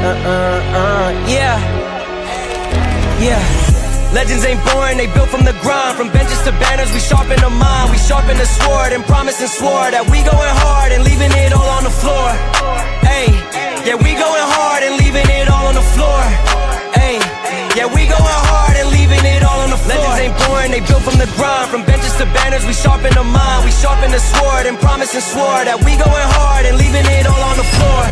Yeah. Legends ain't born, they built from the grind. From benches to banners, we sharpen the mind. We sharpen the sword and promise and swore that we going hard and leaving it all on the floor. Ayy, yeah, we going hard and leaving it all on the floor. Ayy, yeah, we going hard and leaving it all on the floor. Legends ain't born, they built from the grind. From benches to banners, we sharpen the mind. We sharpen the sword and promise and swore that we going hard and leaving it all on the floor.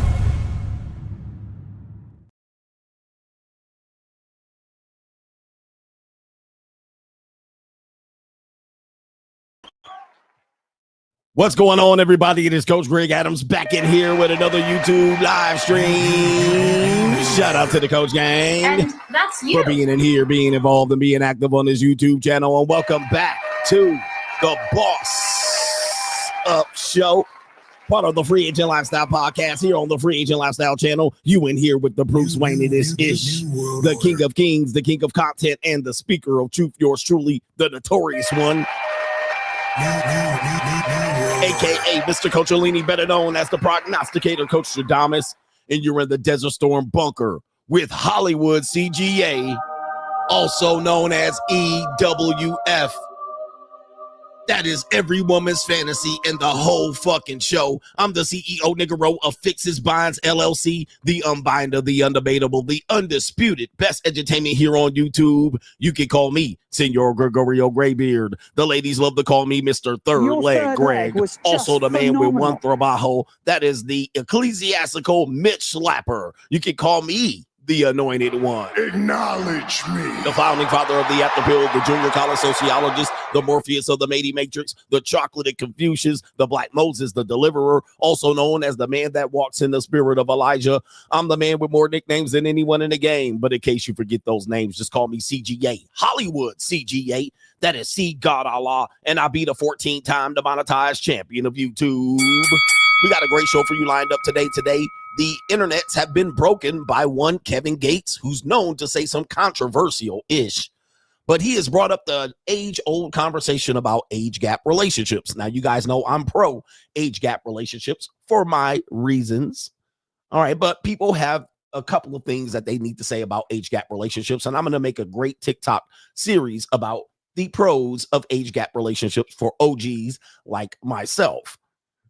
What's going on, everybody? It is Coach Greg Adams back in here with another YouTube live stream. Shout out to the Coach Gang. And that's you. For being in here, being involved, and being active on this YouTube channel. And welcome back to the Boss Up Show, part of the Free Agent Lifestyle Podcast here on the Free Agent Lifestyle channel. You in here with the Bruce Wayne of this ish, the King of Kings, the King of Content, and the Speaker of Truth, yours truly, the Notorious One. AKA Mr. Coach Olini, better known as the prognosticator, Coach Stradamus, and you're in the Desert Storm bunker with Hollywood CGA, also known as EWF. That is every woman's fantasy and the whole fucking show. I'm the CEO Niggero of Fixes Binds LLC, the unbinder, the undebatable, the undisputed best entertainment here on YouTube. You can call me Senor Gregorio Graybeard. The ladies love to call me Mr. Third Leg Greg. Also the man with one trabajo. That is the ecclesiastical Mitch Slapper. You can call me the Anointed One. Acknowledge me. The founding father of the After Pill, the junior college sociologist, the Morpheus of the Matey Matrix, the chocolate Confucius, the Black Moses, the deliverer, also known as the man that walks in the spirit of Elijah. I'm the man with more nicknames than anyone in the game, but in case you forget those names, just call me CGA. Hollywood CGA. That is C God Allah, and I'll be the 14-time demonetized champion of YouTube. We got a great show for you lined up today. The internets have been broken by one Kevin Gates, who's known to say some controversial-ish. But he has brought up the age-old conversation about age gap relationships. Now, you guys know I'm pro age gap relationships for my reasons. All right, but people have a couple of things that they need to say about age gap relationships, and I'm going to make a great TikTok series about the pros of age gap relationships for OGs like myself.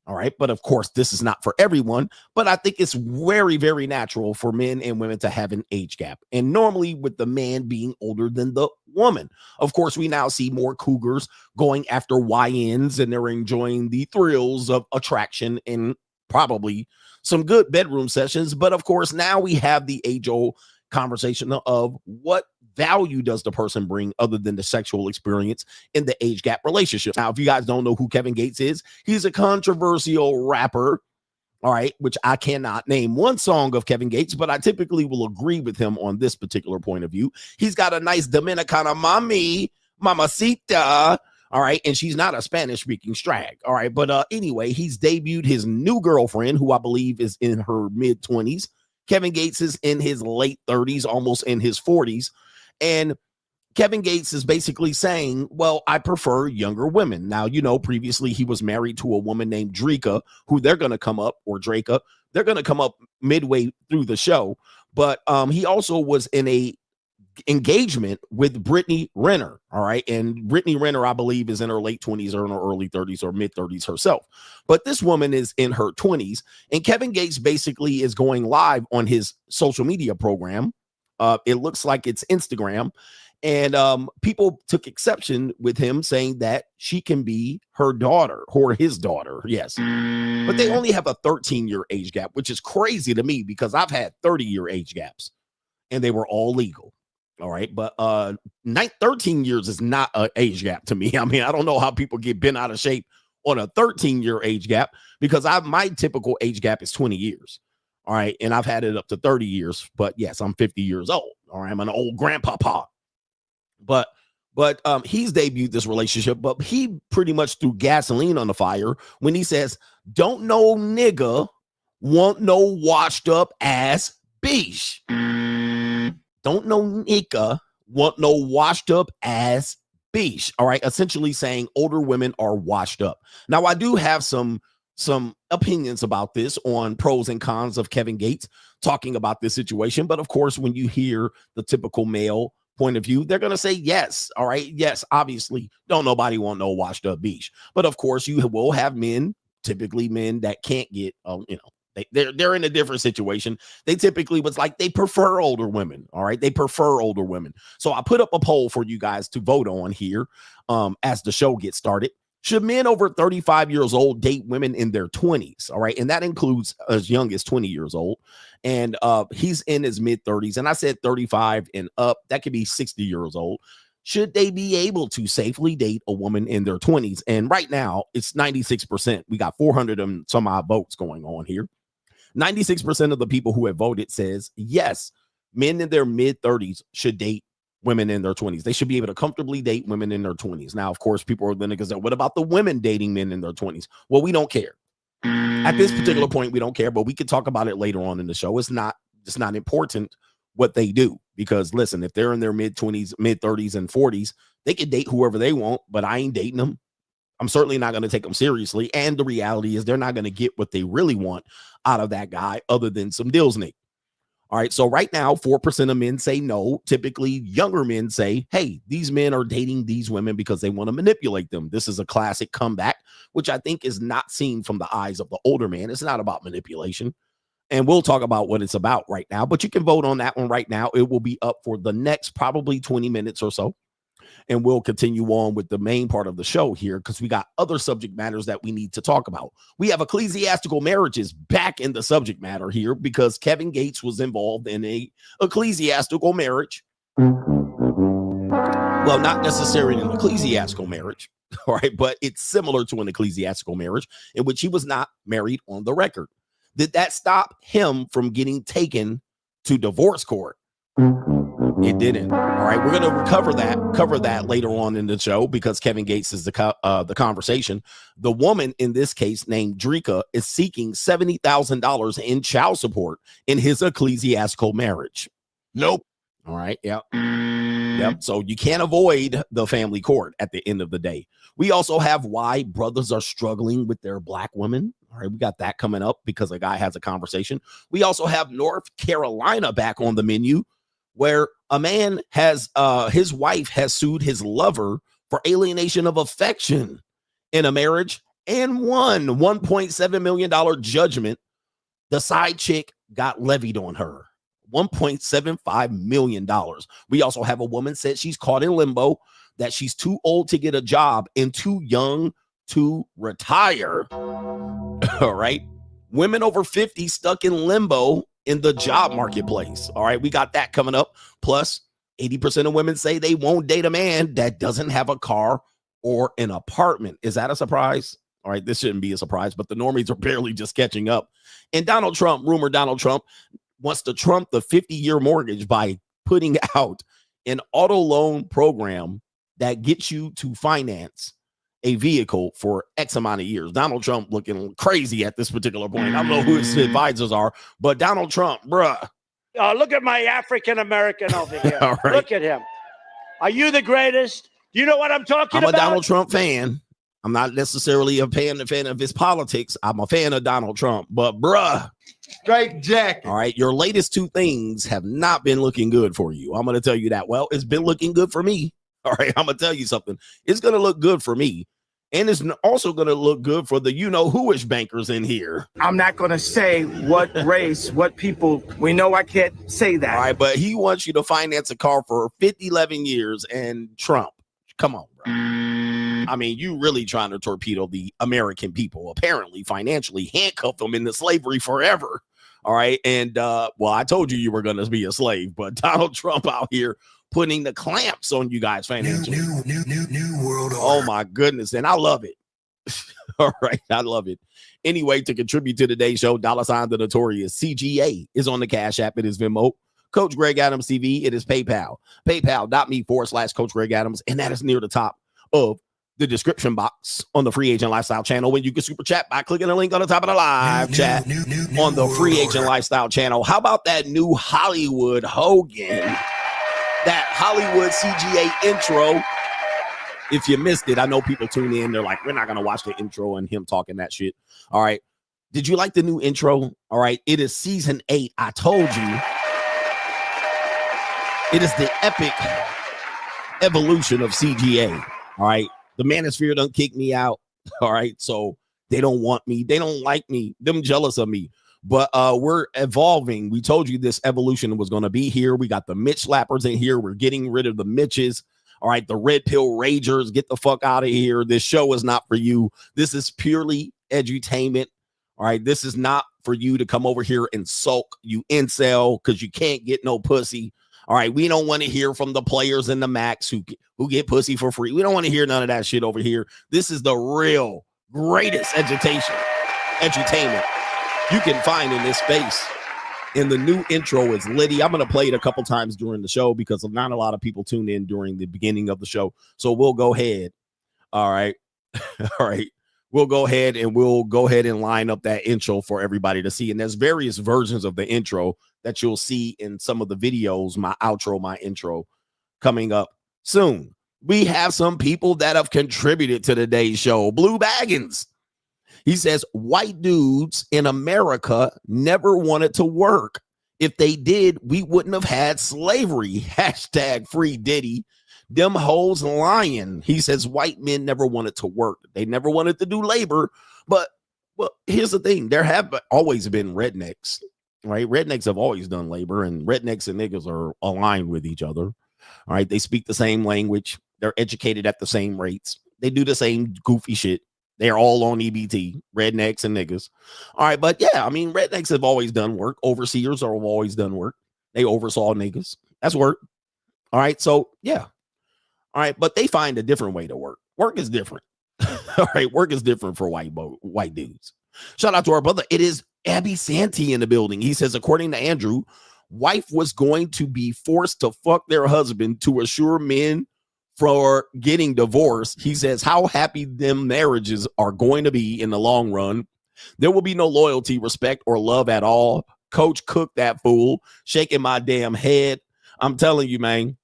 All right. But of course, this is not for everyone, but I think it's very, very natural for men and women to have an age gap. And normally with the man being older than the woman. Of course, we now see more cougars going after YNs, and they're enjoying the thrills of attraction and probably some good bedroom sessions. But of course, now we have the age-old conversation of what value does the person bring other than the sexual experience in the age gap relationship. Now, if you guys don't know who Kevin Gates is, he's a controversial rapper, all right, which I cannot name one song of Kevin Gates, but I typically will agree with him on this particular point of view. He's got a nice Dominicana mamacita, all right, and she's not a Spanish-speaking strag, all right, but anyway, he's debuted his new girlfriend, who I believe is in her mid-20s. Kevin Gates is in his late 30s, almost in his 40s. And Kevin Gates is basically saying, well, I prefer younger women. Now, you know, previously he was married to a woman named Dreka, who they're going to come up, or Dreka, they're going to come up midway through the show. But he also was in a engagement with Brittany Renner. All right. And Brittany Renner, I believe, is in her late 20s or in her early 30s or mid 30s herself. But this woman is in her 20s. And Kevin Gates basically is going live on his social media program. It looks like it's Instagram, and people took exception with him saying that she can be her daughter or his daughter. Yes. But they only have a 13-year age gap, which is crazy to me because I've had 30-year age gaps and they were all legal. All right. But 13 years is not an age gap to me. I mean, I don't know how people get bent out of shape on a 13-year age gap because my typical age gap is 20 years. All right. And I've had it up to 30 years. But yes, I'm 50 years old. All right. I'm an old grandpapa. But he's debuted this relationship. But he pretty much threw gasoline on the fire when he says, don't no nigga want no washed up ass bitch. Don't no nigga want no washed up ass bitch. All right. Essentially saying older women are washed up. Now, I do have some some opinions about this on pros and cons of Kevin Gates talking about this situation. But of course, when you hear the typical male point of view, they're going to say yes. All right. Yes, obviously, don't nobody want no washed up beach. But of course, you will have men, typically men that can't get, they're in a different situation. They typically was like they prefer older women. All right. They prefer older women. So I put up a poll for you guys to vote on here as the show gets started. Should men over 35 years old date women in their 20s? All right. And that includes as young as 20 years old. And he's in his mid 30s. And I said 35 and up. That could be 60 years old. Should they be able to safely date a woman in their 20s? And right now it's 96%. We got 400 and some odd votes going on here. 96% of the people who have voted says yes, men in their mid 30s should date women in their 20s. They should be able to comfortably date women in their 20s. Now, of course, people are going to say, what about the women dating men in their 20s? Well, we don't care. At this particular point, we don't care, but we could talk about it later on in the show. It's not important what they do, because listen, if they're in their mid 20s, mid 30s and 40s, they can date whoever they want, but I ain't dating them. I'm certainly not going to take them seriously. And the reality is they're not going to get what they really want out of that guy other than some deals, Nick. All right. So right now, 4% of men say no. Typically, younger men say, hey, these men are dating these women because they want to manipulate them. This is a classic comeback, which I think is not seen from the eyes of the older man. It's not about manipulation. And we'll talk about what it's about right now. But you can vote on that one right now. It will be up for the next probably 20 minutes or so. And we'll continue on with the main part of the show here because we got other subject matters that we need to talk about. We have ecclesiastical marriages back in the subject matter here because Kevin Gates was involved in a ecclesiastical marriage. Well, not necessarily an ecclesiastical marriage, all right, but it's similar to an ecclesiastical marriage in which he was not married on the record. Did that stop him from getting taken to divorce court? It didn't. All right, we're going to cover that later on in the show because Kevin Gates is the conversation. The woman in this case named Drika is seeking $70,000 in child support in his ecclesiastical marriage. Nope. All right. Yep. Yep. So you can't avoid the family court at the end of the day. We also have why brothers are struggling with their black women. All right, we got that coming up because a guy has a conversation. We also have North Carolina back on the menu, where a man has his wife has sued his lover for alienation of affection in a marriage and won $1.7 million judgment. The side chick got levied on her $1.75 million. We also have a woman said she's caught in limbo, that she's too old to get a job and too young to retire. All right. Women over 50 stuck in limbo in the job marketplace. All right, we got that coming up. Plus, 80% of women say they won't date a man that doesn't have a car or an apartment. Is that a surprise? All right, this shouldn't be a surprise, but the normies are barely just catching up. And Donald Trump wants to trump the 50-year mortgage by putting out an auto loan program that gets you to finance a vehicle for X amount of years. Donald Trump looking crazy at this particular point. I don't know who his advisors are, but Donald Trump, bruh. Look at my African-American over here. All right. Look at him. Are you the greatest? Do you know what I'm talking about? I'm a Donald Trump fan. I'm not necessarily a fan of his politics. I'm a fan of Donald Trump, but bruh. Straight jacket. All right. Your latest two things have not been looking good for you. I'm going to tell you that. Well, it's been looking good for me. All right, I'm going to tell you something. It's going to look good for me. And it's also going to look good for the you-know-who-ish bankers in here. I'm not going to say what race, what people. We know I can't say that. All right, but he wants you to finance a car for 11 years and Trump. Come on, bro. I mean, you really trying to torpedo the American people, apparently financially handcuff them into slavery forever. All right, and, well, I told you were going to be a slave, but Donald Trump out here putting the clamps on you guys financially. New world order. Oh my goodness. And I love it. All right. I love it. Anyway, to contribute to today's show, $ the Notorious CGA is on the Cash App. It is Venmo. Coach Greg Adams TV. It is PayPal. PayPal.me/Coach Greg Adams. And that is near the top of the description box on the Free Agent Lifestyle channel, when you can super chat by clicking the link on the top of the live chat on the Free Agent Lifestyle channel. How about that new Hollywood Hogan? That Hollywood CGA intro If you missed it, I know people tune in. They're like, we're not going to watch the intro and him talking that shit. All right. Did you like the new intro? All right. It is season 8. I told you. It is the epic evolution of CGA. All right. The manosphere done kick me out. All right. So they don't want me. They don't like me. Them jealous of me. But we're evolving. We told you this evolution was going to be here. We got the Mitch slappers in here. We're getting rid of the Mitches. All right, the red pill ragers, get the fuck out of here. This show is not for you. This is purely edutainment. All right, this is not for you to come over here and sulk, you incel, because you can't get no pussy. All right, we don't want to hear from the players in the max who get pussy for free. We don't want to hear none of that shit over here. This is the real greatest edutainment you can find in this space. And the new intro is litty. I'm going to play it a couple times during the show because not a lot of people tune in during the beginning of the show. So we'll go ahead. All right. All right. We'll go ahead and line up that intro for everybody to see. And there's various versions of the intro that you'll see in some of the videos, my outro, my intro coming up soon. We have some people that have contributed to today's show. Blue Baggins. He says, white dudes in America never wanted to work. If they did, we wouldn't have had slavery. Hashtag free Diddy. Them hoes lying. He says, white men never wanted to work. They never wanted to do labor. But, well, here's the thing. There have always been rednecks, right? Rednecks have always done labor, and rednecks and niggas are aligned with each other. All right. They speak the same language. They're educated at the same rates. They do the same goofy shit. They're all on EBT, rednecks and niggas. All right, but yeah, I mean, rednecks have always done work. Overseers have always done work. They oversaw niggas. That's work. All right, so yeah. All right, but they find a different way to work. Work is different. All right, work is different for white dudes. Shout out to our brother. It is Abby Santee in the building. He says, according to Andrew, wife was going to be forced to fuck their husband to assure men for getting divorced. He says how happy them marriages are going to be in the long run. There will be no loyalty, respect, or love at all. Coach Cook, that fool, shaking my damn head. I'm telling you, man.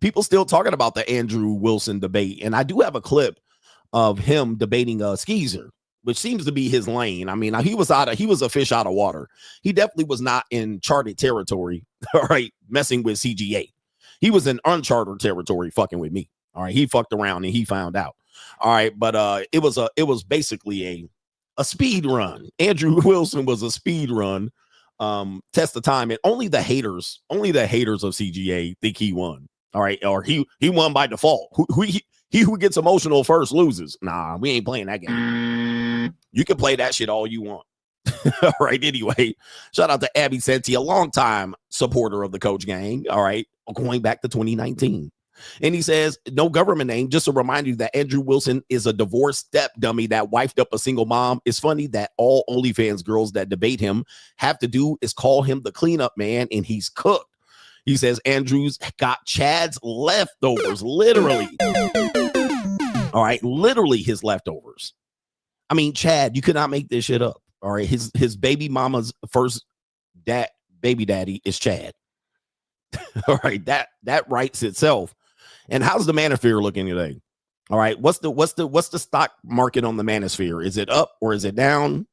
People still talking about the Andrew Wilson debate, and I do have a clip of him debating Skeezer, which seems to be his lane. I mean, he was a fish out of water. He definitely was not in charted territory. All right, messing with CGA. He was in uncharted territory fucking with me. All right. He fucked around and he found out. All right. But it was basically a speed run. Andrew Wilson was a speed run. Test of time. And only the haters of CGA think he won. All right. Or he won by default. He who gets emotional first loses. Nah, we ain't playing that game. You can play that shit all you want. All right. Anyway, shout out to Abby Santee, a longtime supporter of the Coach Gang. All right. Going back to 2019. And he says, no government name. Just to remind you that Andrew Wilson is a divorced step dummy that wifed up a single mom. It's funny that all OnlyFans girls that debate him have to do is call him the cleanup man, and he's cooked. He says Andrew's got Chad's leftovers, literally. All right. Literally his leftovers. I mean, Chad, you could not make this shit up. All right. His baby mama's first baby daddy is Chad. All right, that writes itself. And how's the manosphere looking today? All right, what's the stock market on the manosphere? Is it up or is it down?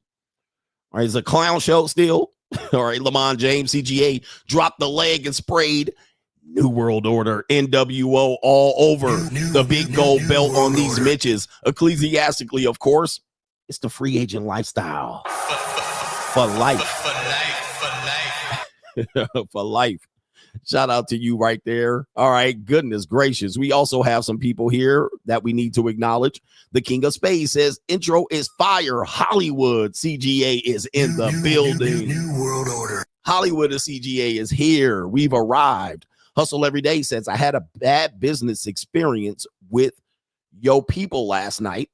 All right, is it a clown show still? All right, Lamont James CGA dropped the leg and sprayed New World Order NWO all over the big gold belt on these Mitches. Ecclesiastically, of course, it's the free agent lifestyle for life. For life. Shout out to you right there. All right. Goodness gracious. We also have some people here that we need to acknowledge. The King of Space says intro is fire. Hollywood CGA is in the building. New World Order. Hollywood CGA is here. We've arrived. Hustle Every Day says I had a bad business experience with yo people last night.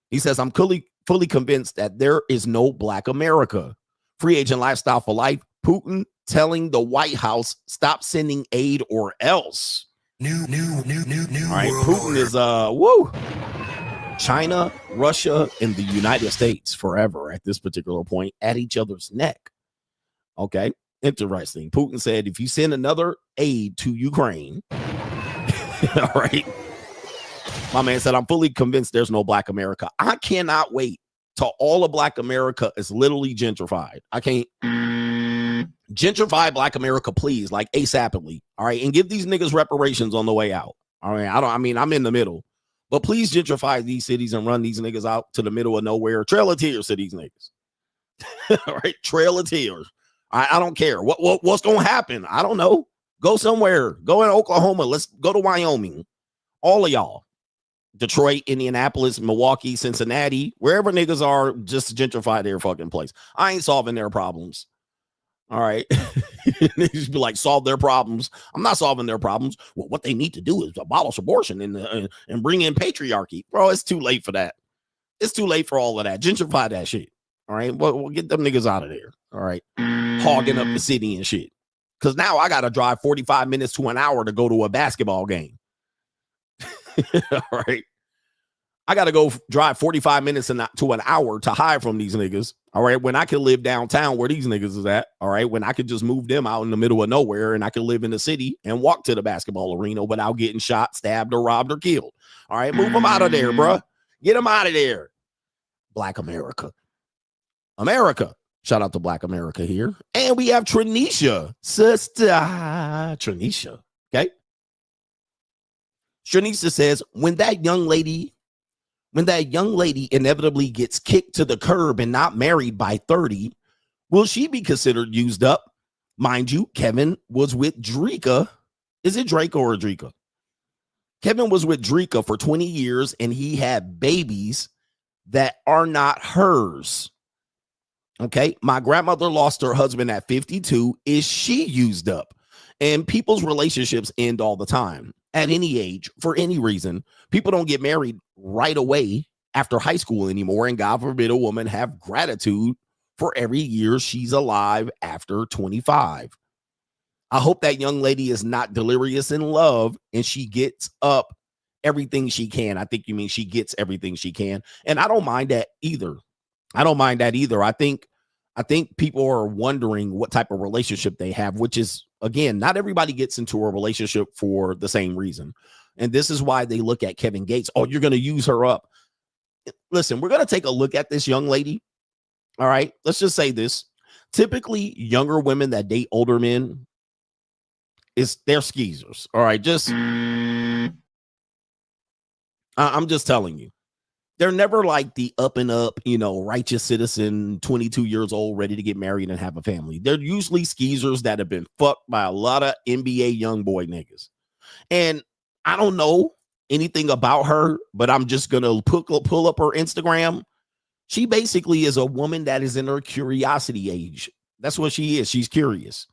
He says I'm fully convinced that there is no Black America. Free agent lifestyle for life. Putin telling the White House stop sending aid or else. New. All right, Putin is China, Russia, and the United States forever at this particular point at each other's neck. Okay, interesting. Putin said if you send another aid to Ukraine, all right, My man said, I'm fully convinced there's no Black America. I cannot wait till all of Black America is literally gentrified. I can't gentrify Black America, please, like ASAPly. All right. And give these niggas reparations on the way out. All right. I'm in the middle, but please gentrify these cities and run these niggas out to the middle of nowhere. Trail of Tears to these niggas. All right. Trail of Tears. I don't care what's going to happen. I don't know. Go somewhere. Go in Oklahoma. Let's go to Wyoming. All of y'all. Detroit, Indianapolis, Milwaukee, Cincinnati, wherever niggas are, just gentrify their fucking place. I ain't solving their problems. All right. They just be like, solve their problems. I'm not solving their problems. Well, what they need to do is abolish abortion and bring in patriarchy. Bro, it's too late for that. It's too late for all of that. Gentrify that shit. All right. We'll get them niggas out of there. All right. Hogging up the city and shit. Because now I got to drive 45 minutes to an hour to go to a basketball game. All right. I got to go drive 45 minutes to an hour to hide from these niggas. All right. When I can live downtown where these niggas is at. All right. When I could just move them out in the middle of nowhere and I could live in the city and walk to the basketball arena without getting shot, stabbed, or robbed or killed. All right. Move them out of there, bruh. Get them out of there. Black America. America. Shout out to Black America here. And we have Tranisha. Sister Tranisha. Okay. Tranisha says, when that young lady inevitably gets kicked to the curb and not married by 30, will she be considered used up? Mind you, Kevin was with Dreka. Is it Drake or Dreka? Kevin was with Dreka for 20 years and he had babies that are not hers. Okay. My grandmother lost her husband at 52. Is she used up? And people's relationships end all the time. At any age, for any reason. People don't get married right away after high school anymore. And God forbid a woman have gratitude for every year she's alive after 25. I hope that young lady is not delirious in love and she gets up everything she can. I think you mean she gets everything she can. And I don't mind that either. I think people are wondering what type of relationship they have, which is, again, not everybody gets into a relationship for the same reason. And this is why they look at Kevin Gates. Oh, you're going to use her up. Listen, we're going to take a look at this young lady. All right. Let's just say this. Typically, younger women that date older men, they're skeezers. All right. I'm just telling you. They're never like the up and up, righteous citizen, 22 years old, ready to get married and have a family. They're usually skeezers that have been fucked by a lot of NBA young boy niggas. And I don't know anything about her, but I'm just going to pull up her Instagram. She basically is a woman that is in her curiosity age. That's what she is. She's curious.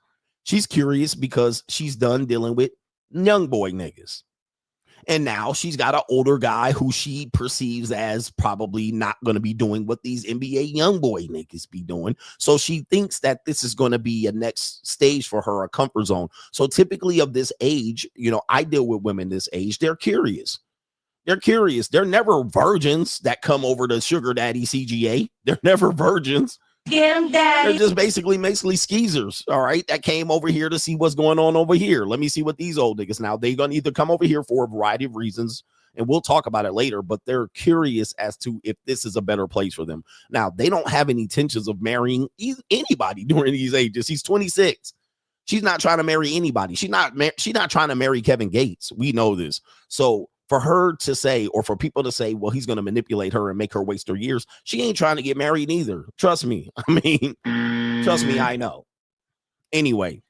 She's curious because she's done dealing with young boy niggas. And now she's got an older guy who she perceives as probably not going to be doing what these NBA young boy niggas be doing. So she thinks that this is going to be a next stage for her, a comfort zone. So typically of this age, I deal with women this age. They're curious. They're never virgins that come over to Sugar Daddy CGA. They're never virgins. Get him, daddy. They're just basically skeezers, all right, that came over here to see what's going on over here. Let me see what these old niggas now. They're going to either come over here for a variety of reasons, and we'll talk about it later, but they're curious as to if this is a better place for them. Now, they don't have any intentions of marrying anybody during these ages. He's 26. She's not trying to marry anybody. She's not trying to marry Kevin Gates. We know this. So for her to say, or for people to say, well, he's going to manipulate her and make her waste her years, she ain't trying to get married either. Trust me. Trust me, I know. Anyway,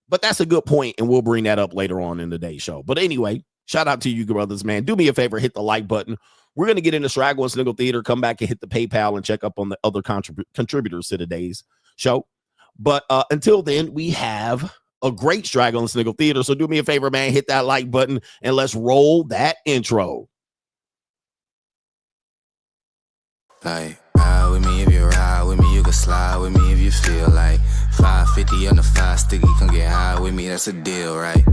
but that's a good point, and we'll bring that up later on in the day show. But anyway, shout out to you brothers, man. Do me a favor, hit the like button. We're going to get into Straggle and Sniggle Theater, come back and hit the PayPal and check up on the other contributors to today's show. But until then, we have a great Straggle and Sniggle Theater. So do me a favor, man, hit that like button and let's roll that intro. Like, ride with me if you ride with me, you can slide with me if you feel like 550 on the 5 sticky, come get high with me, that's a deal, right?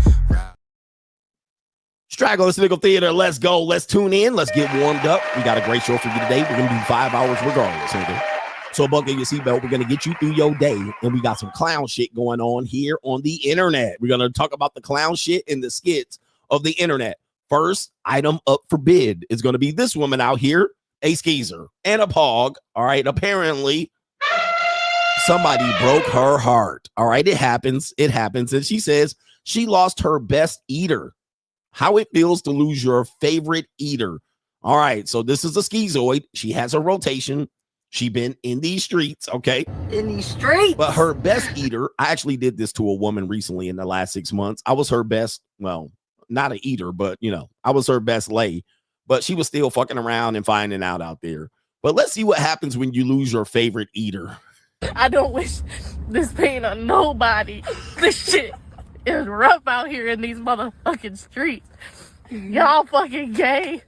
Straggle and Sniggle Theater, let's go. Let's tune in. Let's get warmed up. We got a great show for you today. We're going to do 5 hours regardless, nigga. So buckle your seatbelt. We're going to get you through your day. And we got some clown shit going on here on the internet. We're going to talk about the clown shit and the skits of the internet. First item up for bid is going to be this woman out here, a skeezer and a pog. All right. Apparently, somebody broke her heart. All right. It happens. It happens. And she says she lost her best eater. How it feels to lose your favorite eater. All right. So this is a schizoid. She has a rotation. She been in these streets. Okay. In these streets. But her best eater, I actually did this to a woman recently in the last 6 months. I was her best, well, not an eater, but you know, I was her best lay, but she was still fucking around and finding out there. But let's see what happens when you lose your favorite eater. I don't wish this pain on nobody. This shit is rough out here in these motherfucking streets. Y'all fucking gay.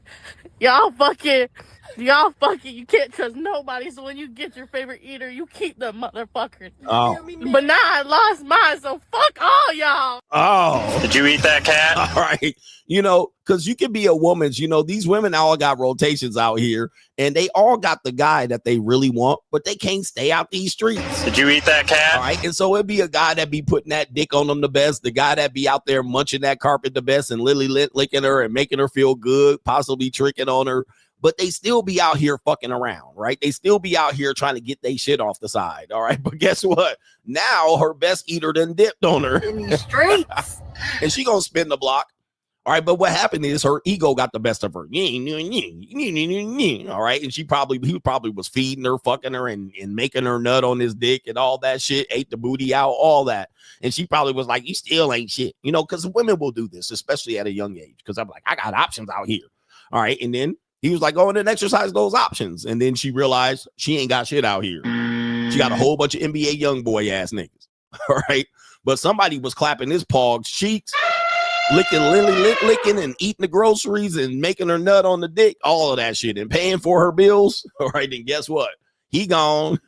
Y'all fucking, you can't trust nobody. So when you get your favorite eater, you keep the motherfuckers. Oh. But now I lost mine, so fuck all y'all. Oh. Did you eat that cat? All right. You know, because you can be a woman's, you know, these women all got rotations out here and they all got the guy that they really want, but they can't stay out these streets. Did you eat that cat? All right. And so it'd be a guy that be putting that dick on them the best, the guy that be out there munching that carpet the best and licking her and making her feel good, possibly tricking on her. But they still be out here fucking around, right? They still be out here trying to get their shit off the side, all right? But guess what? Now her best eater done dipped on her. In the streets. And she gonna spin the block. All right, but what happened is her ego got the best of her. All right, and he probably was feeding her, fucking her, and making her nut on his dick and all that shit, ate the booty out, all that. And she probably was like, you still ain't shit, you know, because women will do this, especially at a young age, because I'm like, I got options out here. All right, and then he was like, go in and exercise those options. And then she realized she ain't got shit out here. She got a whole bunch of NBA young boy ass niggas. All right. But somebody was clapping his pog's cheeks, licking and eating the groceries and making her nut on the dick, all of that shit and paying for her bills. All right. And guess what? He gone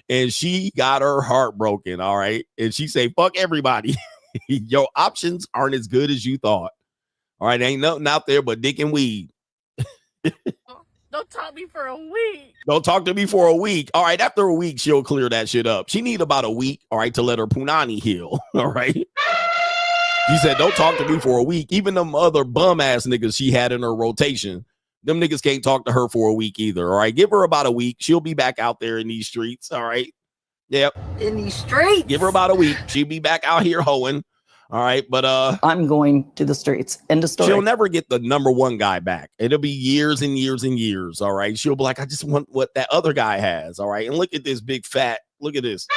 and she got her heart broken. All right. And she say, fuck everybody. Your options aren't as good as you thought. All right. Ain't nothing out there but dick and weed. Don't talk to me for a week. Don't talk to me for a week. All right, after a week, she'll clear that shit up. She need about a week, all right, to let her punani heal. All right. He said, don't talk to me for a week. Even them other bum ass niggas she had in her rotation, them niggas can't talk to her for a week either. All right. Give her about a week. She'll be back out there in these streets. All right. Yep. In these streets. Give her about a week. She'll be back out here hoeing. All right, but I'm going to the streets. End of story. She'll never get the number one guy back. It'll be years and years and years. All right. She'll be like, I just want what that other guy has. All right. And look at this big fat. Look at this.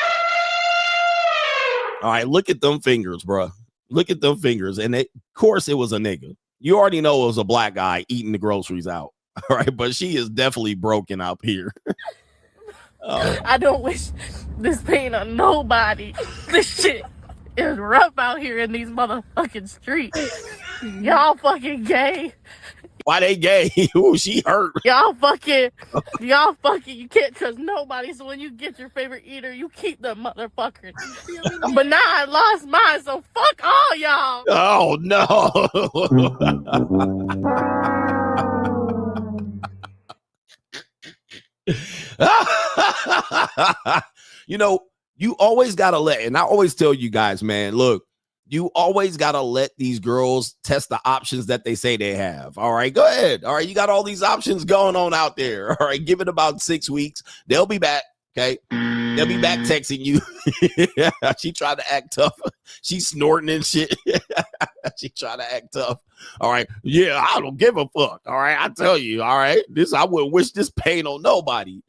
All right. Look at them fingers, bro. Look at them fingers. And of course, it was a nigga. You already know it was a black guy eating the groceries out. All right. But she is definitely broken up here. I don't wish this pain on nobody. This shit is rough out here in these motherfucking streets. Y'all fucking gay. Why they gay? Ooh, she hurt. Y'all fucking, you can't trust nobody. So when you get your favorite eater, you keep the motherfuckers. But now I lost mine, so fuck all y'all. Oh, no. You know, you always got to and I always tell you guys, man, look, you always got to let these girls test the options that they say they have. All right, go ahead. All right, you got all these options going on out there. All right, give it about 6 weeks. They'll be back. Okay. They'll be back texting you. She tried to act tough. She's snorting and shit. She tried to act tough. All right. Yeah, I don't give a fuck. All right. I tell you. All right. I wouldn't wish this pain on nobody.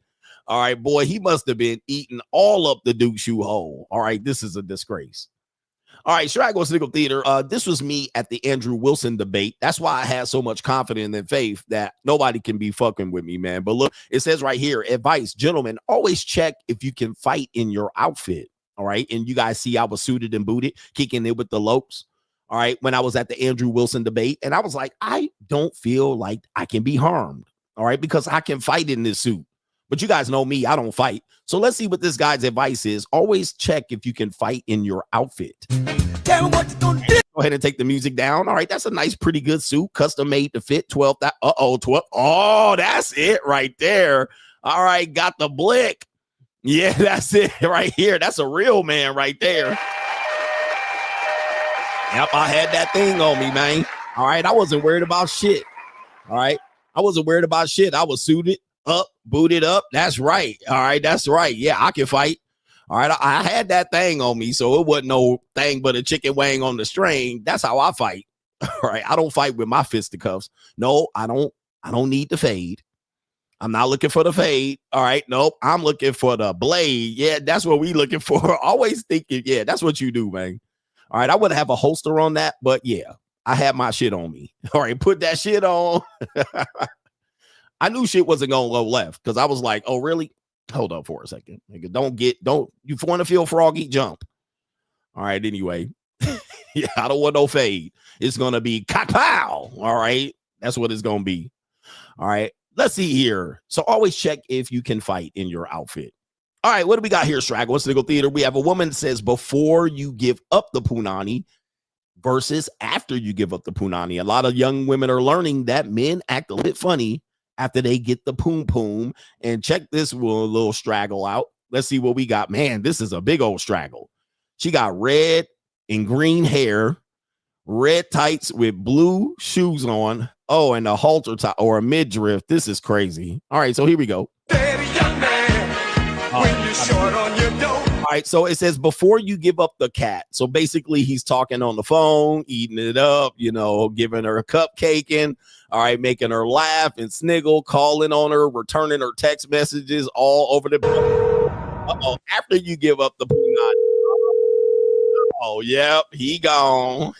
All right, boy, he must have been eating all up the Duke shoe hole. All right, this is a disgrace. All right, Straggle Sniggle Theater. This was me at the Andrew Wilson debate. That's why I had so much confidence and faith that nobody can be fucking with me, man. But look, it says right here, advice, gentlemen, always check if you can fight in your outfit. All right, and you guys see I was suited and booted, kicking it with the Lokes. All right, when I was at the Andrew Wilson debate, and I was like, I don't feel like I can be harmed. All right, because I can fight in this suit. But you guys know me, I don't fight. So let's see what this guy's advice is. Always check if you can fight in your outfit. Tell me what you gonna do. Go ahead and take the music down. All right, that's a nice, pretty good suit, custom made to fit. 12. 12. Oh, that's it right there. All right, got the blick. Yeah, that's it right here. That's a real man right there. Yep, I had that thing on me, man. All right. I wasn't worried about shit. All right. I wasn't worried about shit. I was suited up, booted up. That's right. All right. That's right. Yeah, I can fight. All right. I had that thing on me, so it wasn't no thing but a chicken wing on the string. That's how I fight. All right. I don't fight with my fisticuffs. No, I don't need the fade. I'm not looking for the fade. All right. Nope. I'm looking for the blade. Yeah, that's what we looking for. Always thinking, yeah, that's what you do, man. All right. I wouldn't have a holster on that, but yeah, I had my shit on me. All right. Put that shit on. I knew shit wasn't going to go left because I was like, oh, really? Hold up for a second. Nigga, don't you want to feel froggy? Jump. All right. Anyway, yeah, I don't want no fade. It's going to be pow. All right. That's what it's going to be. All right. Let's see here. So always check if you can fight in your outfit. All right. What do we got here, Straggle? Sniggle Theater. We have a woman that says before you give up the punani versus after you give up the punani. A lot of young women are learning that men act a bit funny after they get the poom poom. And check this little Straggle out. Let's see what we got. Man, this is a big old Straggle. She got red and green hair, red tights with blue shoes on. Oh, and a halter top or a midriff. This is crazy. All right, so here we go. All right, so it says before you give up the cat. So basically he's talking on the phone, eating it up, you know, giving her a cupcaking, all right, making her laugh and sniggle, calling on her, returning her text messages all over the uh-oh, after you give up the punani. Oh, yep, he gone.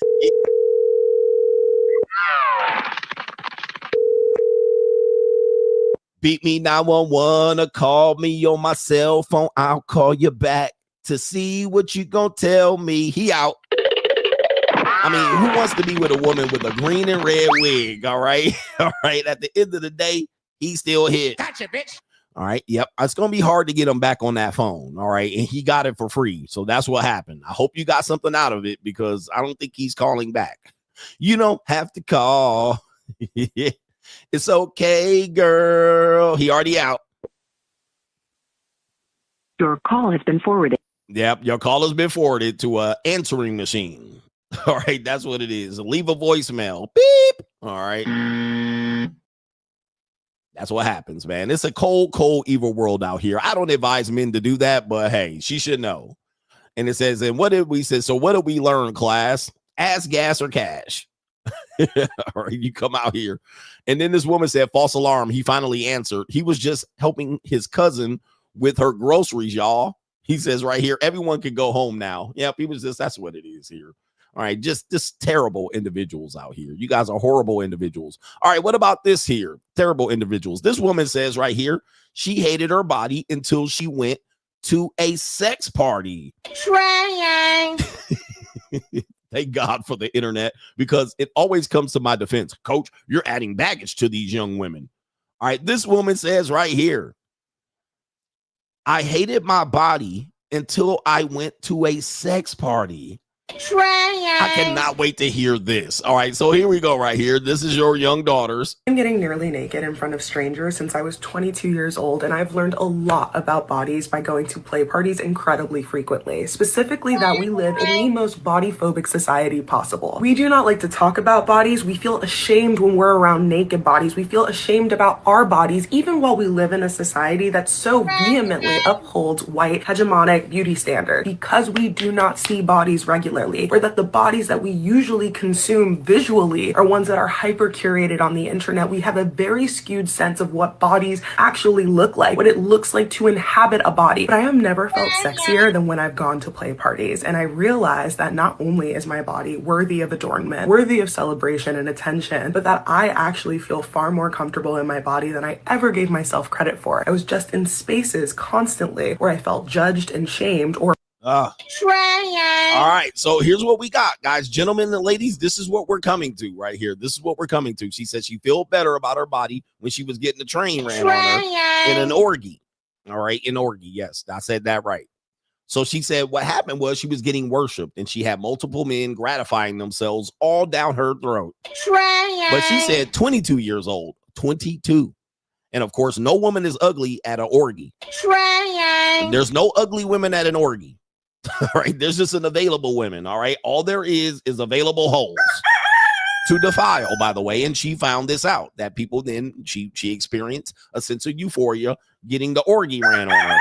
Beat me 911 or call me on my cell phone. I'll call you back to see what you gonna tell me. He out. I mean, who wants to be with a woman with a green and red wig? All right. All right. At the end of the day, he's still hit. Gotcha, bitch. All right. Yep. It's going to be hard to get him back on that phone. All right. And he got it for free. So that's what happened. I hope you got something out of it because I don't think he's calling back. You don't have to call. It's okay, girl. He already out. Your call has been forwarded. Yep. Your call has been forwarded to an answering machine. All right. That's what it is. Leave a voicemail. Beep. All right. That's what happens, man. It's a cold, cold, evil world out here. I don't advise men to do that, but hey, she should know. And it says, and what did we say? So what did we learn, class? Ass, gas, or cash? All right, you come out here. And then this woman said, false alarm. He finally answered. He was just helping his cousin with her groceries, y'all. He says right here, everyone can go home now. Yep, he was just, that's what it is here. All right, just terrible individuals out here. You guys are horrible individuals. All right, what about this here? Terrible individuals. This woman says right here, she hated her body until she went to a sex party. Trying. Thank God for the internet, because it always comes to my defense. Coach, you're adding baggage to these young women. All right, this woman says right here, I hated my body until I went to a sex party. I cannot wait to hear this. All right, so here we go right here. This is your young daughters. I'm getting nearly naked in front of strangers since I was 22 years old, and I've learned a lot about bodies by going to play parties incredibly frequently. Specifically that we live in the most body-phobic society possible. We do not like to talk about bodies. We feel ashamed when we're around naked bodies. We feel ashamed about our bodies, even while we live in a society that so vehemently upholds white hegemonic beauty standards. Because we do not see bodies regularly, or that the bodies that we usually consume visually are ones that are hyper curated on the internet, we have a very skewed sense of what bodies actually look like, what it looks like to inhabit a body. But I have never felt sexier than when I've gone to play parties, and I realized that not only is my body worthy of adornment, worthy of celebration and attention, but that I actually feel far more comfortable in my body than I ever gave myself credit for. I was just in spaces constantly where I felt judged and shamed or All right, so here's what we got, guys, gentlemen and ladies. This is what we're coming to right here. This is what we're coming to. She said she felt better about her body when she was getting the train ran on her in an orgy. All right, an orgy. Yes, I said that right. So she said what happened was she was getting worshipped and she had multiple men gratifying themselves all down her throat. But she said 22 years old, 22. And of course, no woman is ugly at an orgy. There's no ugly women at an orgy. All right, there's just an available women. All right, all there is available holes. to defile, by the way. And she found this out, that people then, she experienced a sense of euphoria getting the orgy ran on her.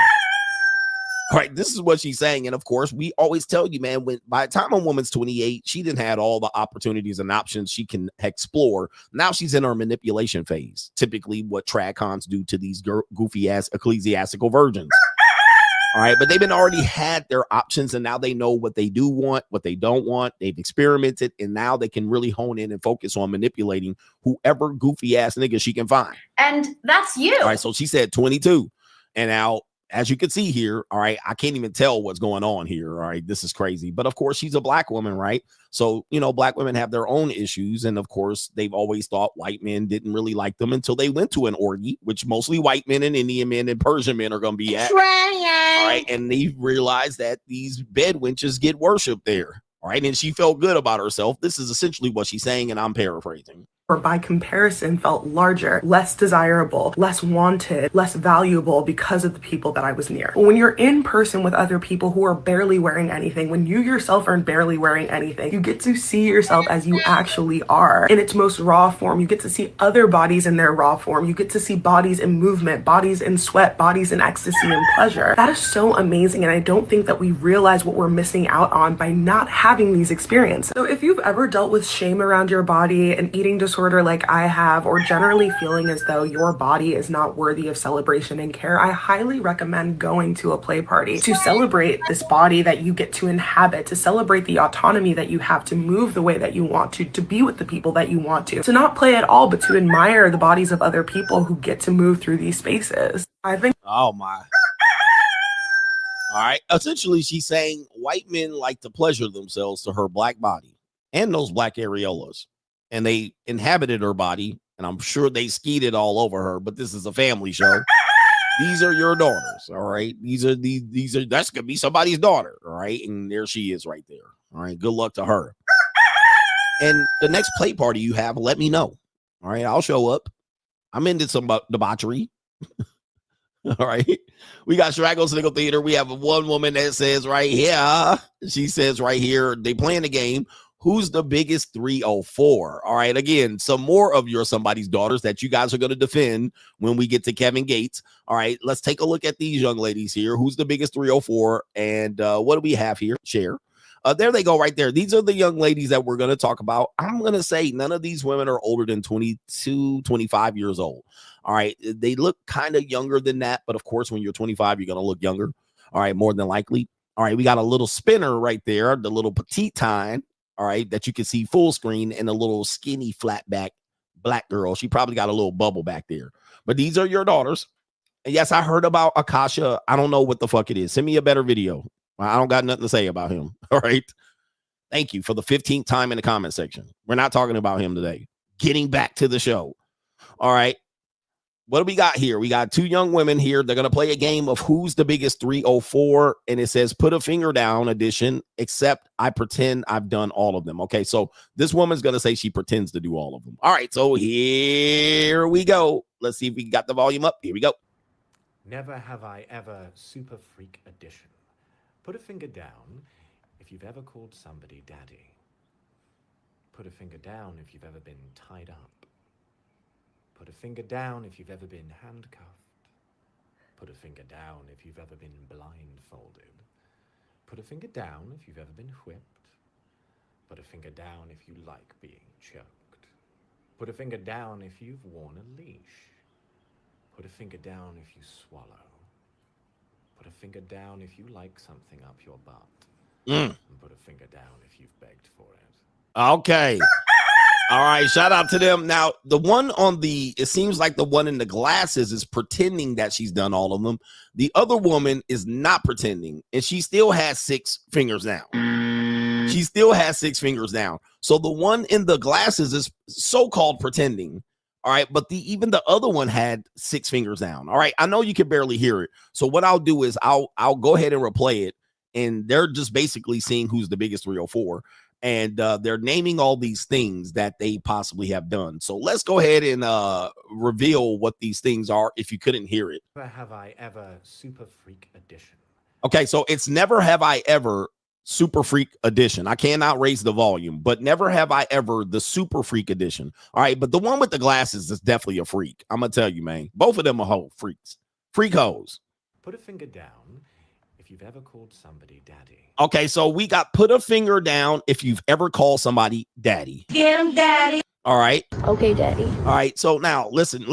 All right, this is what she's saying. And of course, we always tell you, man, when by the time a woman's 28, she didn't had all the opportunities and options she can explore. Now she's in her manipulation phase, typically what trad cons do to these goofy ass ecclesiastical virgins. All right, but they've been already had their options, and now they know what they do want, what they don't want. They've experimented, and now they can really hone in and focus on manipulating whoever goofy ass nigga she can find. And that's you. All right, so she said 22, and now, as you can see here, all right, I can't even tell what's going on here. All right, this is crazy. But of course, she's a black woman, right? So, you know, black women have their own issues. And of course, they've always thought white men didn't really like them until they went to an orgy, which mostly white men and Indian men and Persian men are going to be at. All right. And they realized that these bed wenches get worshiped there. All right. And she felt good about herself. This is essentially what she's saying, and I'm paraphrasing. Or by comparison felt larger, less desirable, less wanted, less valuable because of the people that I was near. When you're in person with other people who are barely wearing anything, when you yourself are barely wearing anything, you get to see yourself as you actually are in its most raw form. You get to see other bodies in their raw form. You get to see bodies in movement, bodies in sweat, bodies in ecstasy and pleasure. That is so amazing, and I don't think that we realize what we're missing out on by not having these experiences. So if you've ever dealt with shame around your body, an eating disorder like I have, or generally feeling as though your body is not worthy of celebration and care, I highly recommend going to a play party to celebrate this body that you get to inhabit, to celebrate the autonomy that you have to move the way that you want to be with the people that you want to not play at all, but to admire the bodies of other people who get to move through these spaces. I think. Oh my. All right. Essentially, she's saying white men like to pleasure themselves to her black body and those black areolas. And they inhabited her body, and I'm sure they skied it all over her, but this is a family show. These are your daughters, all right? That's gonna be somebody's daughter, all right? And there she is right there. All right, good luck to her. And the next play party you have, let me know. All right, I'll show up. I'm into some debauchery. All right. We got Straggle Sniggle Theater. We have one woman that says right here, she says right here, they playing the game. Who's the biggest 304? All right. Again, some more of your somebody's daughters that you guys are going to defend when we get to Kevin Gates. All right. Let's take a look at these young ladies here. Who's the biggest 304? And what do we have here? Share. There they go right there. These are the young ladies that we're going to talk about. I'm going to say none of these women are older than 22, 25 years old. All right. They look kind of younger than that. But of course, when you're 25, you're going to look younger. All right. More than likely. All right. We got a little spinner right there. The little petite time. All right, that you can see full screen, and a little skinny flat back black girl. She probably got a little bubble back there. But these are your daughters. And yes, I heard about Akasha. I don't know what the fuck it is. Send me a better video. I don't got nothing to say about him. All right. Thank you for the 15th time in the comment section. We're not talking about him today. Getting back to the show. All right. What do we got here? We got two young women here. They're going to play a game of who's the biggest 304. And it says put a finger down edition, except I pretend I've done all of them. Okay, so this woman's going to say she pretends to do all of them. All right, so here we go. Let's see if we got the volume up. Here we go. Never have I ever super freak edition. Put a finger down if you've ever called somebody daddy. Put a finger down if you've ever been tied up. Put a finger down if you've ever been handcuffed. Put a finger down if you've ever been blindfolded. Put a finger down if you've ever been whipped. Put a finger down if you like being choked. Put a finger down if you've worn a leash. Put a finger down if you swallow. Put a finger down if you like something up your butt. And put a finger down if you've begged for it. Okay. All right, shout out to them. Now, the one on it seems like the one in the glasses is pretending that she's done all of them. The other woman is not pretending, and she still has 6 fingers down. She still has 6 fingers down. So the one in the glasses is so-called pretending. All right, but even the other one had 6 fingers down. All right, I know you can barely hear it. So what I'll do is I'll go ahead and replay it, and they're just basically seeing who's the biggest 304. And they're naming all these things that they possibly have done. So let's go ahead and reveal what these things are if you couldn't hear it. Never have I ever super freak edition. Okay, so it's never have I ever super freak edition. I cannot raise the volume, but never have I ever the super freak edition. All right, but the one with the glasses is definitely a freak. I'm gonna tell you, man. Both of them are whole freaks, freak hoes. Put a finger down if you've ever called somebody daddy. Okay, so we got put a finger down if you've ever called somebody daddy. Get him, daddy. All right. Okay, daddy. All right. So now listen.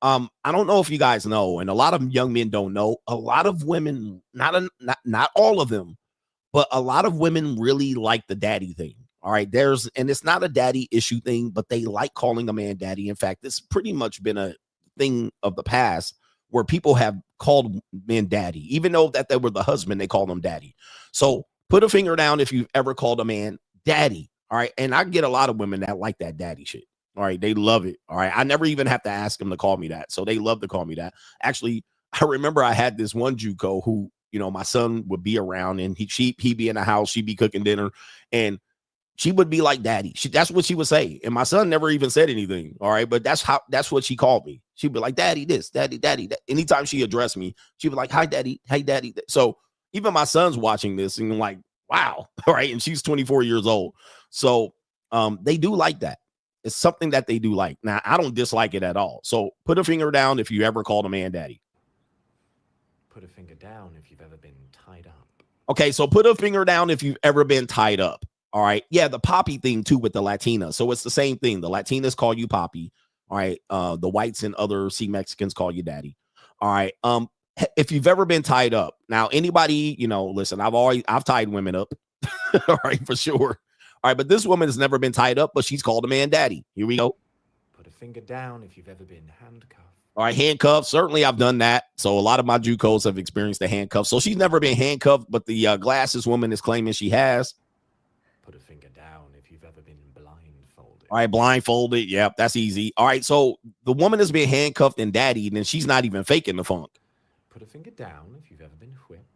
I don't know if you guys know, and a lot of young men don't know. A lot of women, not all of them, but a lot of women really like the daddy thing. All right. And it's not a daddy issue thing, but they like calling a man daddy. In fact, it's pretty much been a thing of the past where people have called men daddy, even though that they were the husband, they call them daddy. So put a finger down if you've ever called a man daddy. All right. And I get a lot of women that like that daddy shit. All right. They love it. All right. I never even have to ask them to call me that. So they love to call me that. Actually, I remember I had this one JUCO who, you know, my son would be around and he'd be in the house. She'd be cooking dinner and she would be like daddy. That's what she would say. And my son never even said anything. All right. But that's what she called me. She'd be like, daddy, this, daddy, daddy. That. Anytime she addressed me, she'd be like, hi, daddy. Hey, daddy. So even my son's watching this and like, wow. All right. And she's 24 years old. So they do like that. It's something that they do like. Now, I don't dislike it at all. So put a finger down if you ever called a man daddy. Put a finger down if you've ever been tied up. Okay. So put a finger down if you've ever been tied up. All right. Yeah. The poppy thing too with the Latina. So it's the same thing. The Latinas call you poppy. All right. The whites and other Mexicans call you daddy. All right. If you've ever been tied up. Now, anybody, you know, listen, I've tied women up. All right, for sure. All right, but this woman has never been tied up, but she's called a man daddy. Here we go. Put a finger down if you've ever been handcuffed. All right, handcuffs. Certainly, I've done that. So a lot of my JUCOs have experienced the handcuffs. So she's never been handcuffed, but the glasses woman is claiming she has. Put a finger down if you've ever been blindfolded. All right, blindfolded. Yep, that's easy. All right, so the woman is being handcuffed and daddy, and then she's not even faking the funk. Put a finger down if you've ever been whipped.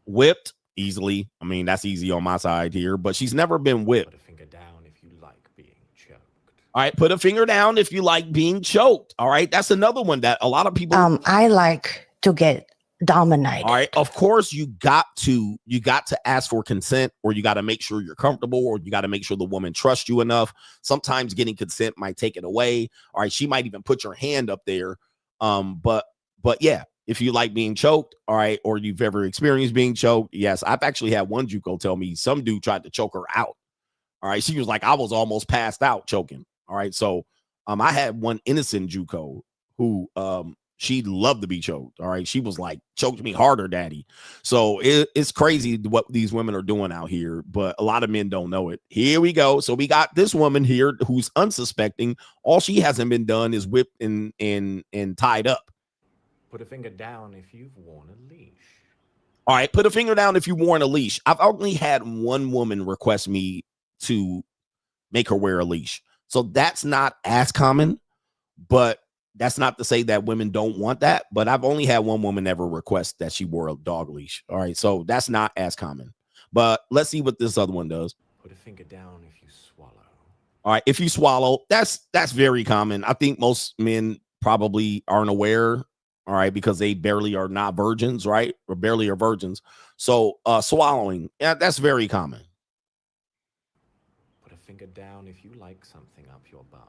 Whipped easily. I mean, that's easy on my side here, but she's never been whipped. Put a finger down if you like being choked. All right, put a finger down if you like being choked. All right, that's another one that a lot of people. I like to get dominated. All right, of course you got to ask for consent, or you got to make sure you're comfortable, or you got to make sure the woman trusts you enough. Sometimes getting consent might take it away. All right, she might even put your hand up there. But yeah. If you like being choked, all right, or you've ever experienced being choked, yes. I've actually had one JUCO tell me some dude tried to choke her out. All right, she was like, I was almost passed out choking. All right, so I had one innocent JUCO who she loved to be choked. All right, she was like, choked me harder, daddy. So it's crazy what these women are doing out here, but a lot of men don't know it. Here we go. So we got this woman here who's unsuspecting. All she hasn't been done is whipped and tied up. Put a finger down if you've worn a leash. All right, put a finger down if you've worn a leash. I've only had one woman request me to make her wear a leash. So that's not as common, but that's not to say that women don't want that. But I've only had one woman ever request that she wore a dog leash. All right, so that's not as common. But let's see what this other one does. Put a finger down if you swallow. All right, if you swallow, that's very common. I think most men probably aren't aware. All right, because they barely are not virgins, right? Or barely are virgins. So swallowing, yeah, that's very common. Put a finger down if you like something up your butt.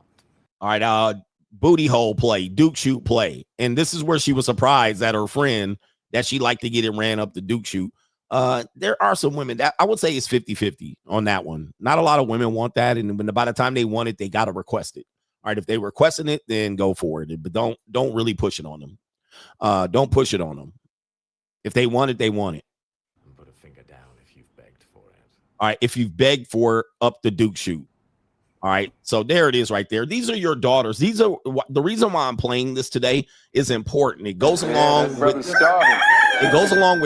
All right, booty hole play, Duke shoot play. And this is where she was surprised that her friend that she liked to get it ran up the Duke shoot. There are some women that I would say is 50-50 on that one. Not a lot of women want that. And by the time they want it, they got to request it. All right, if they requesting it, then go for it. But don't really push it on them. Don't push it on them. If they want it, they want it. And put a finger down if you've begged for it. All right, if you've begged for up the Duke shoot. All right, so there it is right there. These are your daughters. These are the reason why I'm playing this today is important. It goes along with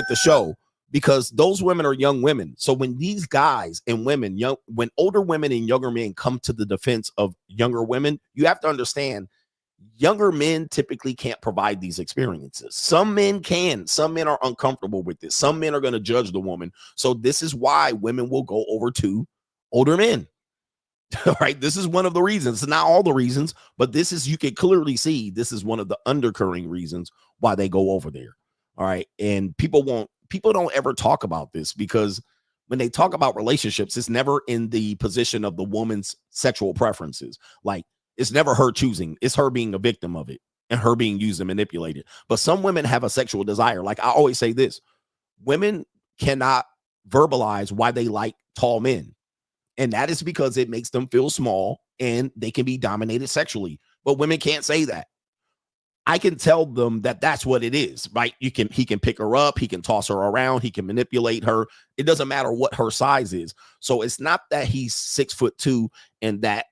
the show because those women are young women. So when these guys and women, when older women and younger men come to the defense of younger women, you have to understand younger men typically can't provide these experiences. Some men can. Some men are uncomfortable with this. Some men are going to judge the woman. So this is why women will go over to older men. All right. This is one of the reasons. It's not all the reasons, but this is, you can clearly see this is one of the undercurring reasons why they go over there. All right. And people don't ever talk about this because when they talk about relationships, it's never in the position of the woman's sexual preferences. Like, it's never her choosing. It's her being a victim of it and her being used and manipulated. But some women have a sexual desire. Like I always say this, women cannot verbalize why they like tall men. And that is because it makes them feel small and they can be dominated sexually. But women can't say that. I can tell them that that's what it is, right? He can pick her up. He can toss her around. He can manipulate her. It doesn't matter what her size is. So it's not that he's 6'2" and that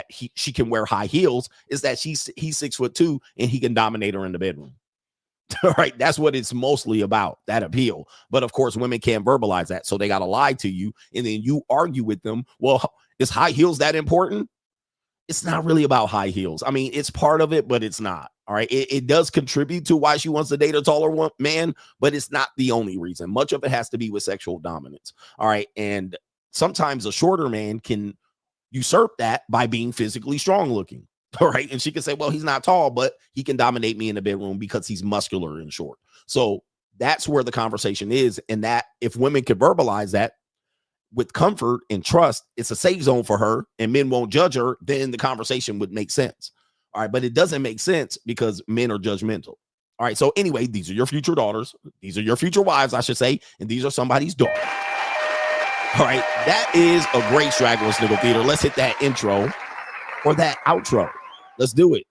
she can wear high heels. It's that he's 6'2" and he can dominate her in the bedroom. All right. That's what it's mostly about, that appeal. But of course, women can't verbalize that. So they got to lie to you. And then you argue with them. Well, is high heels that important? It's not really about high heels. I mean, it's part of it, but it's not. All right. It does contribute to why she wants to date a taller man, but it's not the only reason. Much of it has to be with sexual dominance. All right. And sometimes a shorter man can usurp that by being physically strong looking. All right. And she can say, well, he's not tall, but he can dominate me in the bedroom because he's muscular and short. So that's where the conversation is. And that if women could verbalize that with comfort and trust, it's a safe zone for her and men won't judge her, then the conversation would make sense. All right. But it doesn't make sense because men are judgmental. All right. So anyway, these are your future daughters. These are your future wives, I should say. And these are somebody's daughters. All right. That is a great Straggle Sniggle Theater. Let's hit that intro or that outro. Let's do it.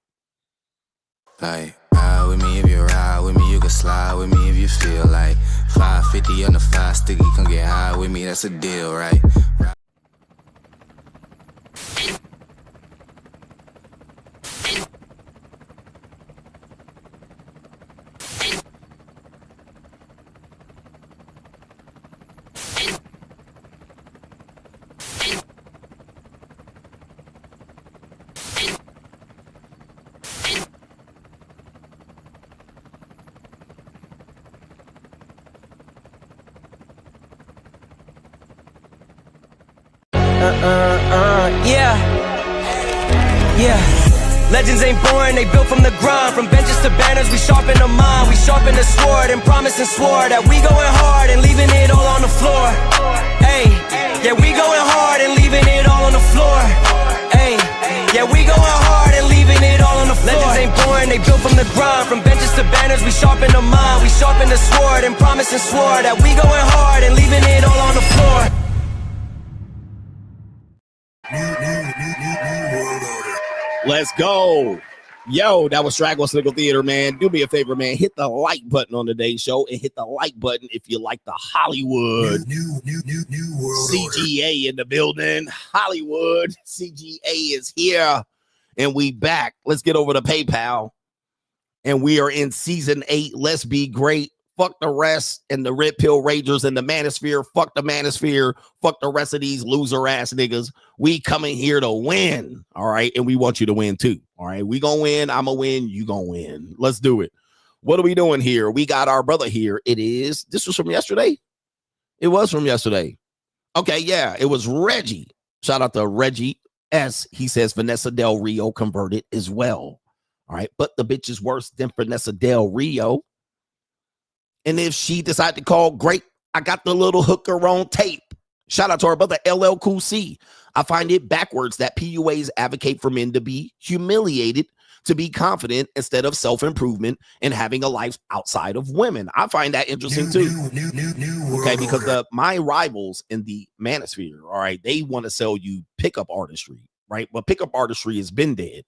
Like, ride with me if you ride with me, you can slide with me if you feel like 550 on the 5 sticky, come get high with me, that's a deal, right? Yeah. Legends ain't born, they built from the grind. From benches to banners, we sharpen the mind. We sharpen the sword and promise and swore that we going hard and leaving it all on the floor. Hey, yeah, we going hard and leaving it all on the floor. Hey, yeah, we going hard and leaving it all on the floor. Legends ain't born, they built from the grind. From benches to banners, we sharpen the mind. We sharpen the sword and promise and swore that we going hard and leaving it all on the floor. Let's go. Yo, that was Straggle Sniggle Theater, man. Do me a favor, man. Hit the like button on today's show and hit the like button if you like the Hollywood. New world CGA order in the building. Hollywood CGA is here. And we back. Let's get over to PayPal. And we are in season 8. Let's be great. Fuck the rest and the red pill ragers and the manosphere. Fuck the manosphere. Fuck the rest of these loser ass niggas. We coming here to win. All right. And we want you to win too. All right. We gonna win. I'm gonna win. You gonna win. Let's do it. What are we doing here? We got our brother here. This was from yesterday. It was from yesterday. Okay. Yeah. It was Reggie. Shout out to Reggie S. He says Vanessa Del Rio converted as well. All right. But the bitch is worse than Vanessa Del Rio. And if she decided to call, great, I got the little hooker on tape. Shout out to our brother LL Cool C. I find it backwards that PUAs advocate for men to be humiliated, to be confident instead of self-improvement and having a life outside of women. I find that interesting too. Okay, because my rivals in the manosphere, all right, they want to sell you pickup artistry, right? But pickup artistry has been dead.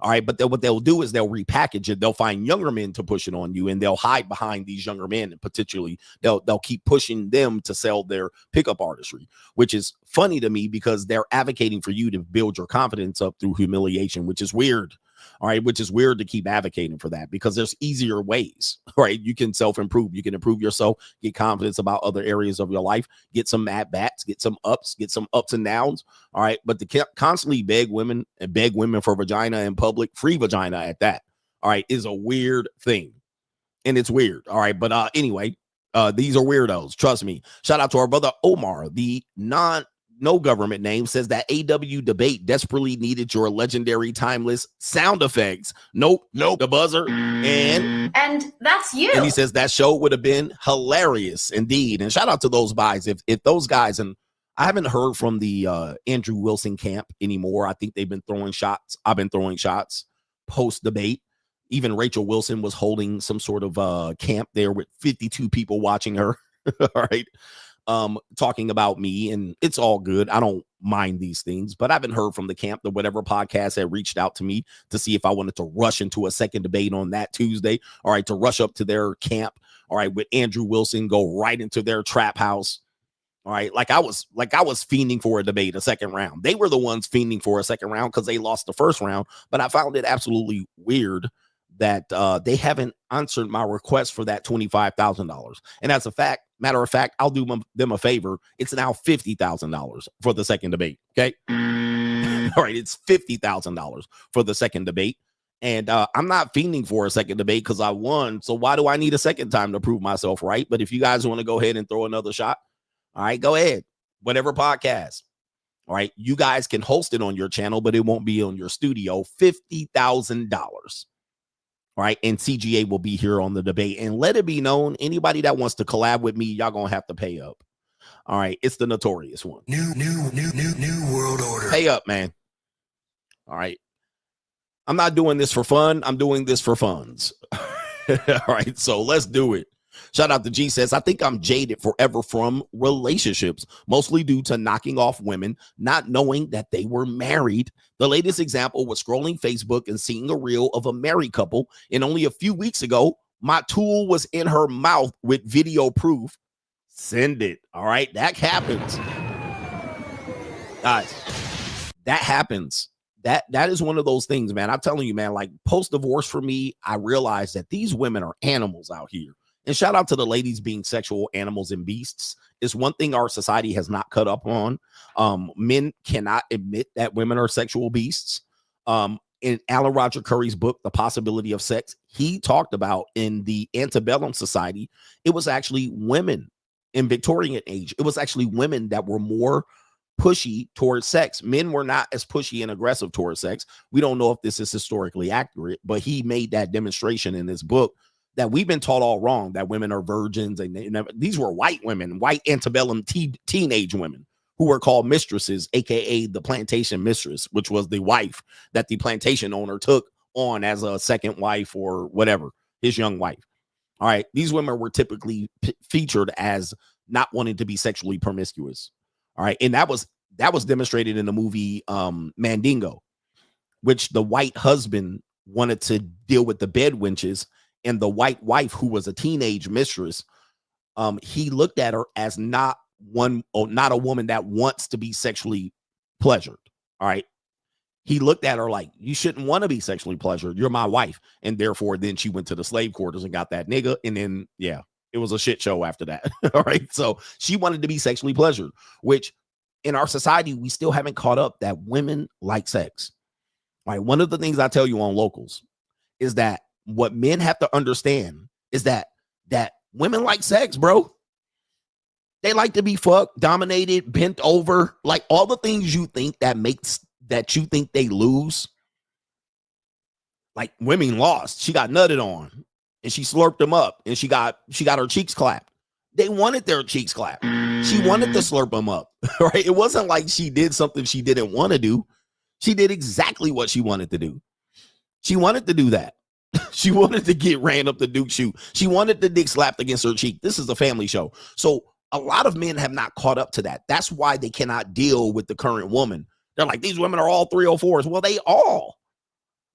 All right. But what they'll do is they'll repackage it. They'll find younger men to push it on you and they'll hide behind these younger men. And potentially they'll keep pushing them to sell their pickup artistry, which is funny to me because they're advocating for you to build your confidence up through humiliation, which is weird. All right. Which is weird to keep advocating for that because there's easier ways. Right. You can self-improve. You can improve yourself, get confidence about other areas of your life, get some at-bats, get some ups and downs. All right. But to constantly beg women for vagina in public, free vagina at that, all right, is a weird thing. And it's weird. All right. But anyway, these are weirdos. Trust me. Shout out to our brother Omar, the no government name, says that AW debate desperately needed your legendary timeless sound effects. Nope, the buzzer, and that's you. And he says that show would have been hilarious indeed. And shout out to those guys. If those guys, and I haven't heard from the Andrew Wilson camp anymore. I think they've been throwing shots. I've been throwing shots post debate. Even Rachel Wilson was holding some sort of camp there with 52 people watching her. All right. Talking about me, and it's all good. I don't mind these things, but I haven't heard from the camp. The whatever podcast had reached out to me to see if I wanted to rush into a second debate on that Tuesday. All right, to rush up to their camp. All right, with Andrew Wilson, go right into their trap house. All right, like I was fiending for a debate, a second round. They were the ones fiending for a second round because they lost the first round. But I found it absolutely weird that they haven't answered my request for that $25,000. And as a matter of fact, I'll do them a favor. It's now $50,000 for the second debate. Okay. All right. It's $50,000 for the second debate. And I'm not fiending for a second debate because I won. So why do I need a second time to prove myself right? But if you guys want to go ahead and throw another shot, all right, go ahead. Whatever podcast. All right. You guys can host it on your channel, but it won't be on your studio. $50,000. All right, and CGA will be here on the debate. And let it be known, anybody that wants to collab with me, y'all gonna have to pay up. All right, it's the Notorious one. New world order. Pay up, man. All right. I'm not doing this for fun. I'm doing this for funds. All right, so let's do it. Shout out to G says, I think I'm jaded forever from relationships, mostly due to knocking off women, not knowing that they were married. The latest example was scrolling Facebook and seeing a reel of a married couple. And only a few weeks ago, my tool was in her mouth with video proof. Send it. All right. That happens. Guys, that happens. That is one of those things, man. I'm telling you, man, like post-divorce for me, I realized that these women are animals out here. And shout out to the ladies being sexual animals and beasts. It's one thing our society has not cut up on. Men cannot admit that women are sexual beasts. In Alan Roger Curry's book, The Possibility of Sex, he talked about in the antebellum society, it was actually women in Victorian age. It was actually women that were more pushy towards sex. Men were not as pushy and aggressive towards sex. We don't know if this is historically accurate, but he made that demonstration in his book that we've been taught all wrong, that women are virgins. And these were white women, white antebellum teenage women who were called mistresses, aka the plantation mistress, which was the wife that the plantation owner took on as a second wife or whatever, his young wife. All right. These women were typically featured as not wanting to be sexually promiscuous. All right. And that was demonstrated in the movie Mandingo, which the white husband wanted to deal with the bed wenches, and the white wife, who was a teenage mistress, he looked at her as not a woman that wants to be sexually pleasured. All right. He looked at her like, you shouldn't want to be sexually pleasured. You're my wife. And therefore, then she went to the slave quarters and got that nigga. And then, yeah, it was a shit show after that. All right. So she wanted to be sexually pleasured, which in our society, we still haven't caught up that women like sex. All right. One of the things I tell you on Locals is that what men have to understand is that women like sex, bro. They like to be fucked, dominated, bent over, like all the things you think that you think they lose. Like women lost. She got nutted on and she slurped them up and she got her cheeks clapped. They wanted their cheeks clapped. She wanted to slurp them up, right? It wasn't like she did something she didn't want to do. She did exactly what she wanted to do. She wanted to do that. She wanted to get ran up the Duke chute. She wanted the dick slapped against her cheek. This is a family show. So a lot of men have not caught up to that. That's why they cannot deal with the current woman. They're like, these women are all 304s. Well, they all.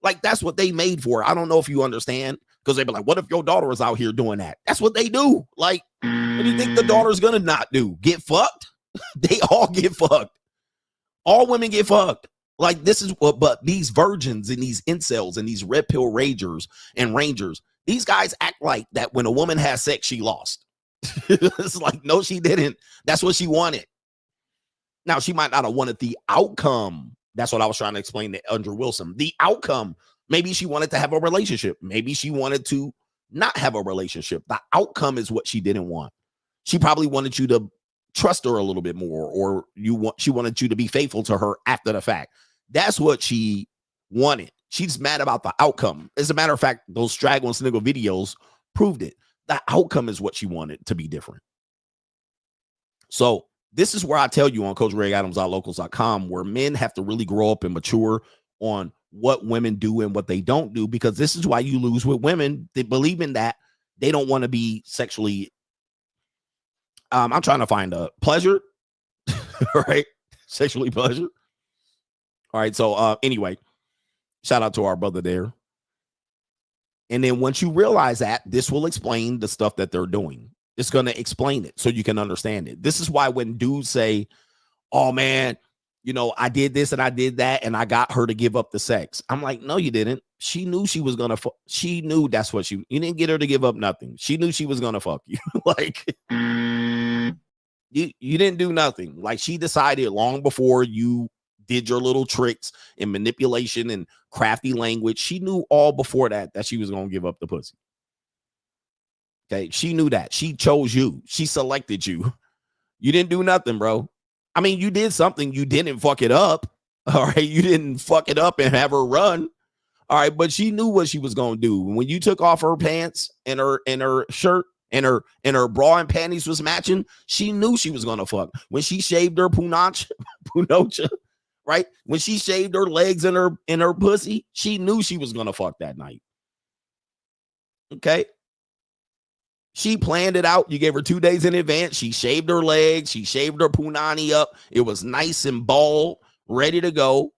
Like, that's what they made for. I don't know if you understand, because they be like, what if your daughter is out here doing that? That's what they do. Like, what do you think the daughter's going to not do? Get fucked? They all get fucked. All women get fucked. Like, this is what, but these virgins and these incels and these red pill ragers and rangers, these guys act like that when a woman has sex, she lost. It's like, no, she didn't. That's what she wanted. Now, she might not have wanted the outcome. That's what I was trying to explain to Andrew Wilson. The outcome. Maybe she wanted to have a relationship. Maybe she wanted to not have a relationship. The outcome is what she didn't want. She probably wanted you to trust her a little bit more, or she wanted you to be faithful to her after the fact. That's what she wanted. She's mad about the outcome. As a matter of fact, those Straggle and Sniggle videos proved it. The outcome is what she wanted to be different. So this is where I tell you on CoachGregAdams.locals.com, where men have to really grow up and mature on what women do and what they don't do, because this is why you lose with women that believe in that they don't want to be sexually I'm trying to find a pleasure, right? Sexually pleasure. All right. So anyway, shout out to our brother there. And then once you realize that, this will explain the stuff that they're doing. It's going to explain it so you can understand it. This is why when dudes say, oh man, you know, I did this and I did that and I got her to give up the sex. I'm like, no, you didn't. She knew she was going to, she knew that's what you didn't get her to give up nothing. She knew she was going to fuck you. Like, you didn't do nothing. Like, she decided long before you did your little tricks and manipulation and crafty language. She knew all before that she was going to give up the pussy. Okay. She knew that. She chose you. She selected you. You didn't do nothing, bro. I mean, you did something. You didn't fuck it up. All right. You didn't fuck it up and have her run. All right. But she knew what she was going to do. When you took off her pants and her shirt and her bra and panties was matching, she knew she was going to fuck. When she shaved her punocha, right? When she shaved her legs and her pussy, she knew she was going to fuck that night. Okay. She planned it out. You gave her 2 days in advance. She shaved her legs. She shaved her punani up. It was nice and bald, ready to go.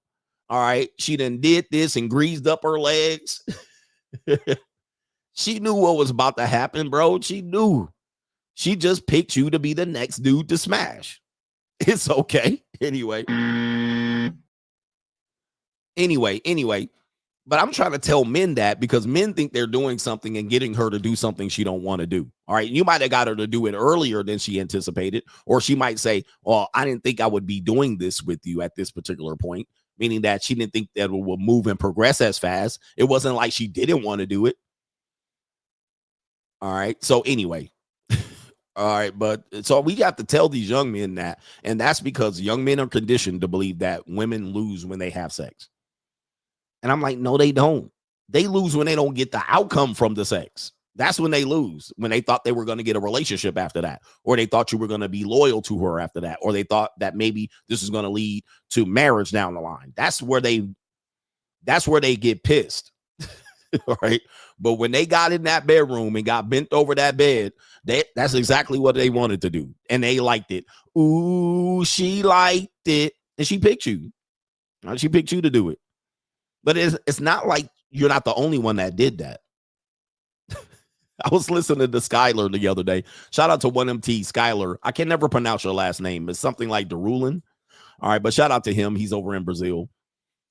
All right. She done did this and greased up her legs. She knew what was about to happen, bro. She knew. She just picked you to be the next dude to smash. It's okay. Anyway. But I'm trying to tell men that because men think they're doing something and getting her to do something she don't want to do. All right. You might have got her to do it earlier than she anticipated. Or she might say, well, I didn't think I would be doing this with you at this particular point. Meaning that she didn't think that it would move and progress as fast. It wasn't like she didn't want to do it. All right. So anyway. All right. But so we got to tell these young men that. And that's because young men are conditioned to believe that women lose when they have sex. And I'm like, no, they don't. They lose when they don't get the outcome from the sex. That's when they lose, when they thought they were going to get a relationship after that, or they thought you were going to be loyal to her after that, or they thought that maybe this is going to lead to marriage down the line. That's where they get pissed. All right. But when they got in that bedroom and got bent over that bed, that's exactly what they wanted to do. And they liked it. Ooh, she liked it. And she picked you. She picked you to do it. But it's not like you're not the only one that did that. I was listening to Skylar the other day. Shout out to 1MT Skylar. I can never pronounce your last name. It's something like Derulin. All right, but shout out to him. He's over in Brazil.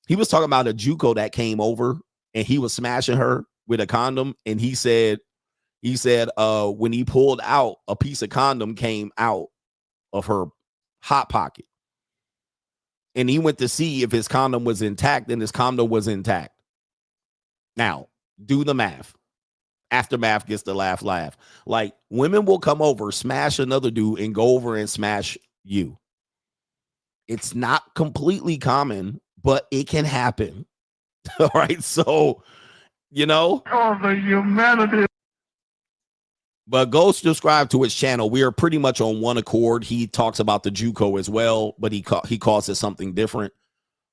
He was talking about a JUCO that came over and he was smashing her with a condom. And he said, when he pulled out, a piece of condom came out of her hot pocket. And he went to see if his condom was intact, and his condom was intact. Now, do the math. Aftermath gets the laugh. Like, women will come over, smash another dude, and go over and smash you. It's not completely common, but it can happen. All right, so, you know. Oh, the humanity. But go subscribe to his channel. We are pretty much on one accord. He talks about the JUCO as well, but he calls it something different.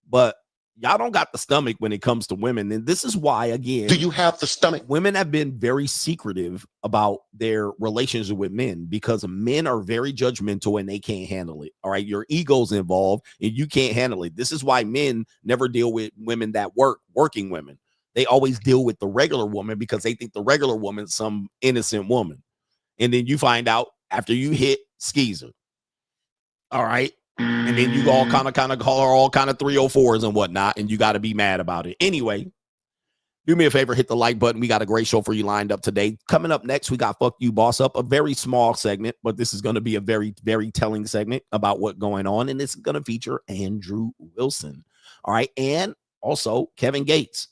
But y'all don't got the stomach when it comes to women. And this is why, again, do you have the stomach? Women have been very secretive about their relationship with men because men are very judgmental and they can't handle it. All right. Your ego's involved and you can't handle it. This is why men never deal with women that working women. They always deal with the regular woman because they think the regular woman's some innocent woman. And then you find out after you hit skeezer. All right. And then you all kind of call her all kind of 304s and whatnot. And you got to be mad about it. Anyway, do me a favor, hit the like button. We got a great show for you lined up today. Coming up next, we got Fuck You Boss Up, a very small segment, but this is going to be a very, very telling segment about what's going on. And it's going to feature Andrew Wilson. All right. And also Kevin Gates.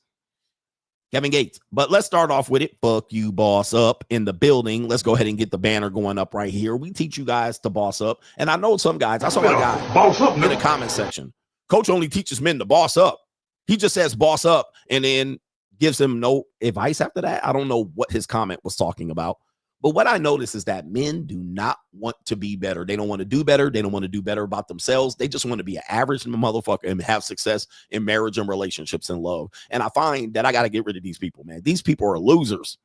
Kevin Gates. But let's start off with it. Fuck you, boss up in the building. Let's go ahead and get the banner going up right here. We teach you guys to boss up. And I know some guys, I saw a guy boss up in the comment section. Coach only teaches men to boss up. He just says boss up and then gives him no advice after that. I don't know what his comment was talking about. But what I notice is that men do not want to be better. They don't want to do better. They don't want to do better about themselves. They just want to be an average motherfucker and have success in marriage and relationships and love. And I find that I got to get rid of these people, man. These people are losers.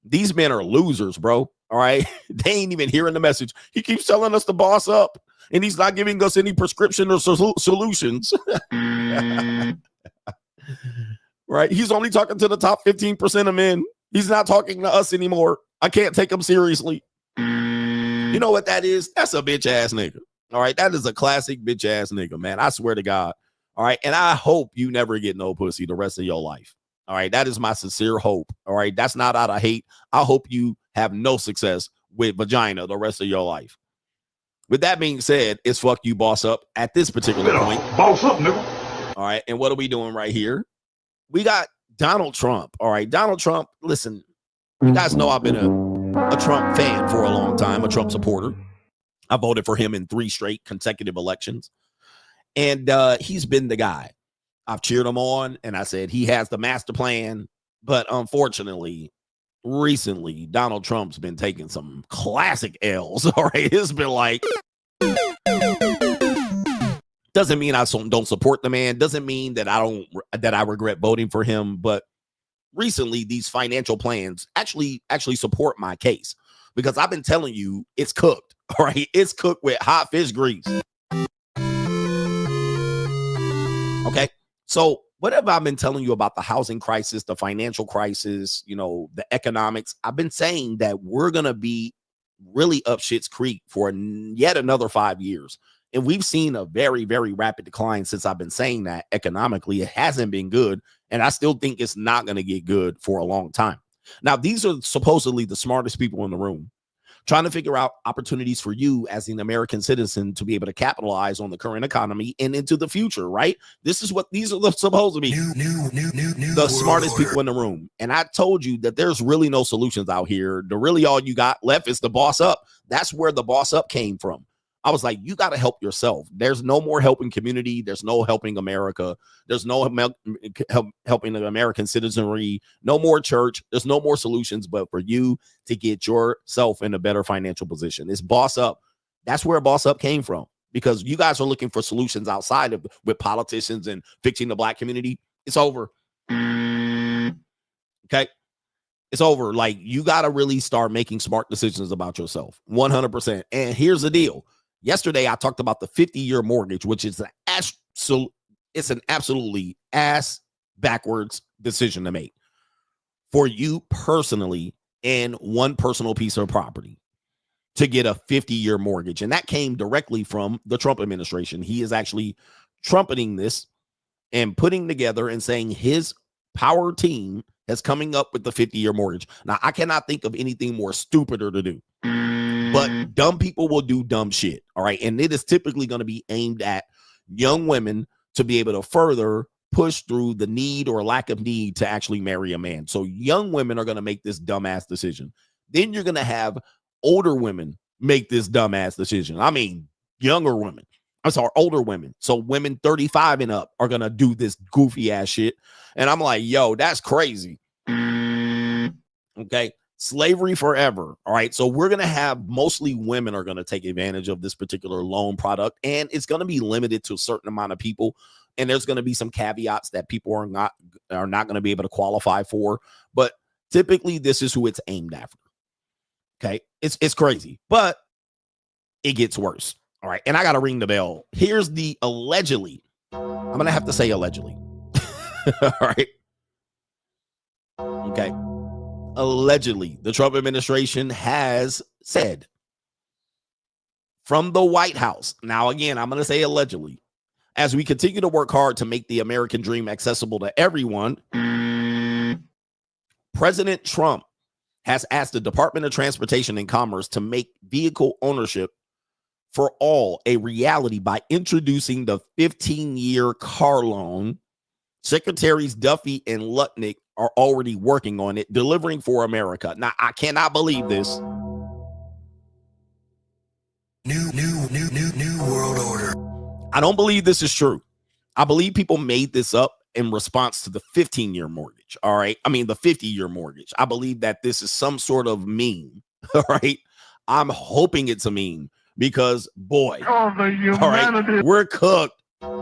These men are losers, bro. All right. They ain't even hearing the message. He keeps telling us to boss up and he's not giving us any prescription or solutions. Right. He's only talking to the top 15% of men. He's not talking to us anymore. I can't take him seriously. You know what that is? That's a bitch ass nigga. All right. That is a classic bitch ass nigga, man. I swear to God. All right. And I hope you never get no pussy the rest of your life. All right. That is my sincere hope. All right. That's not out of hate. I hope you have no success with vagina the rest of your life. With that being said, it's fuck you, boss up at this particular point. Boss up, nigga. All right. And what are we doing right here? We got Donald Trump. All right. Donald Trump. Listen, you guys know I've been a Trump fan for a long time, a Trump supporter. I voted for him in 3 straight consecutive elections. And he's been the guy. I've cheered him on and I said he has the master plan. But unfortunately, recently, Donald Trump's been taking some classic L's. All right. It's been like, doesn't mean I don't support the man. Doesn't mean that I regret voting for him. But recently, these financial plans actually support my case because I've been telling you it's cooked. All right. It's cooked with hot fish grease. Okay. So what have I been telling you about the housing crisis, the financial crisis, you know, the economics? I've been saying that we're going to be really up shit's creek for yet another 5 years. And we've seen a very, very rapid decline since I've been saying that economically. It hasn't been good. And I still think it's not going to get good for a long time. Now, these are supposedly the smartest people in the room trying to figure out opportunities for you as an American citizen to be able to capitalize on the current economy and into the future, right? This is what these are supposed to be. The smartest people in the room. And I told you that there's really no solutions out here. Really all you got left is the boss up. That's where the boss up came from. I was like, you got to help yourself. There's no more helping community. There's no helping America. There's no helping the American citizenry. No more church. There's no more solutions but for you to get yourself in a better financial position. It's boss up. That's where boss up came from because you guys are looking for solutions outside of with politicians and fixing the black community. It's over. Okay. It's over. Like you got to really start making smart decisions about yourself. 100%. And here's the deal. Yesterday, I talked about the 50-year mortgage, which is an absolutely ass backwards decision to make for you personally and one personal piece of property to get a 50-year mortgage. And that came directly from the Trump administration. He is actually trumpeting this and putting together and saying his power team is coming up with the 50-year mortgage. Now, I cannot think of anything more stupider to do. But dumb people will do dumb shit. All right. And it is typically going to be aimed at young women to be able to further push through the need or lack of need to actually marry a man. So young women are going to make this dumbass decision. Then you're going to have older women make this dumbass decision. I mean, younger women. I'm sorry, older women. So women 35 and up are going to do this goofy ass shit. And I'm like, yo, that's crazy. Okay. Slavery forever. All right. So we're going to have mostly women are going to take advantage of this particular loan product. And it's going to be limited to a certain amount of people. And there's going to be some caveats that people are not going to be able to qualify for. But typically this is who it's aimed after. Okay. It's crazy, but it gets worse. All right. And I got to ring the bell. Here's the allegedly. I'm going to have to say allegedly. All right. Okay. Allegedly, the Trump administration has said from the White House. Now, again, I'm going to say allegedly, as we continue to work hard to make the American dream accessible to everyone, President Trump has asked the Department of Transportation and Commerce to make vehicle ownership for all a reality by introducing the 15-year car loan. Secretaries Duffy and Lutnick are already working on it, delivering for America. Now, I cannot believe this. New world order. I don't believe this is true. I believe people made this up in response to the 15-year mortgage. All right. I mean, the 50-year mortgage. I believe that this is some sort of meme. All right. I'm hoping it's a meme because, boy, all right, we're cooked. What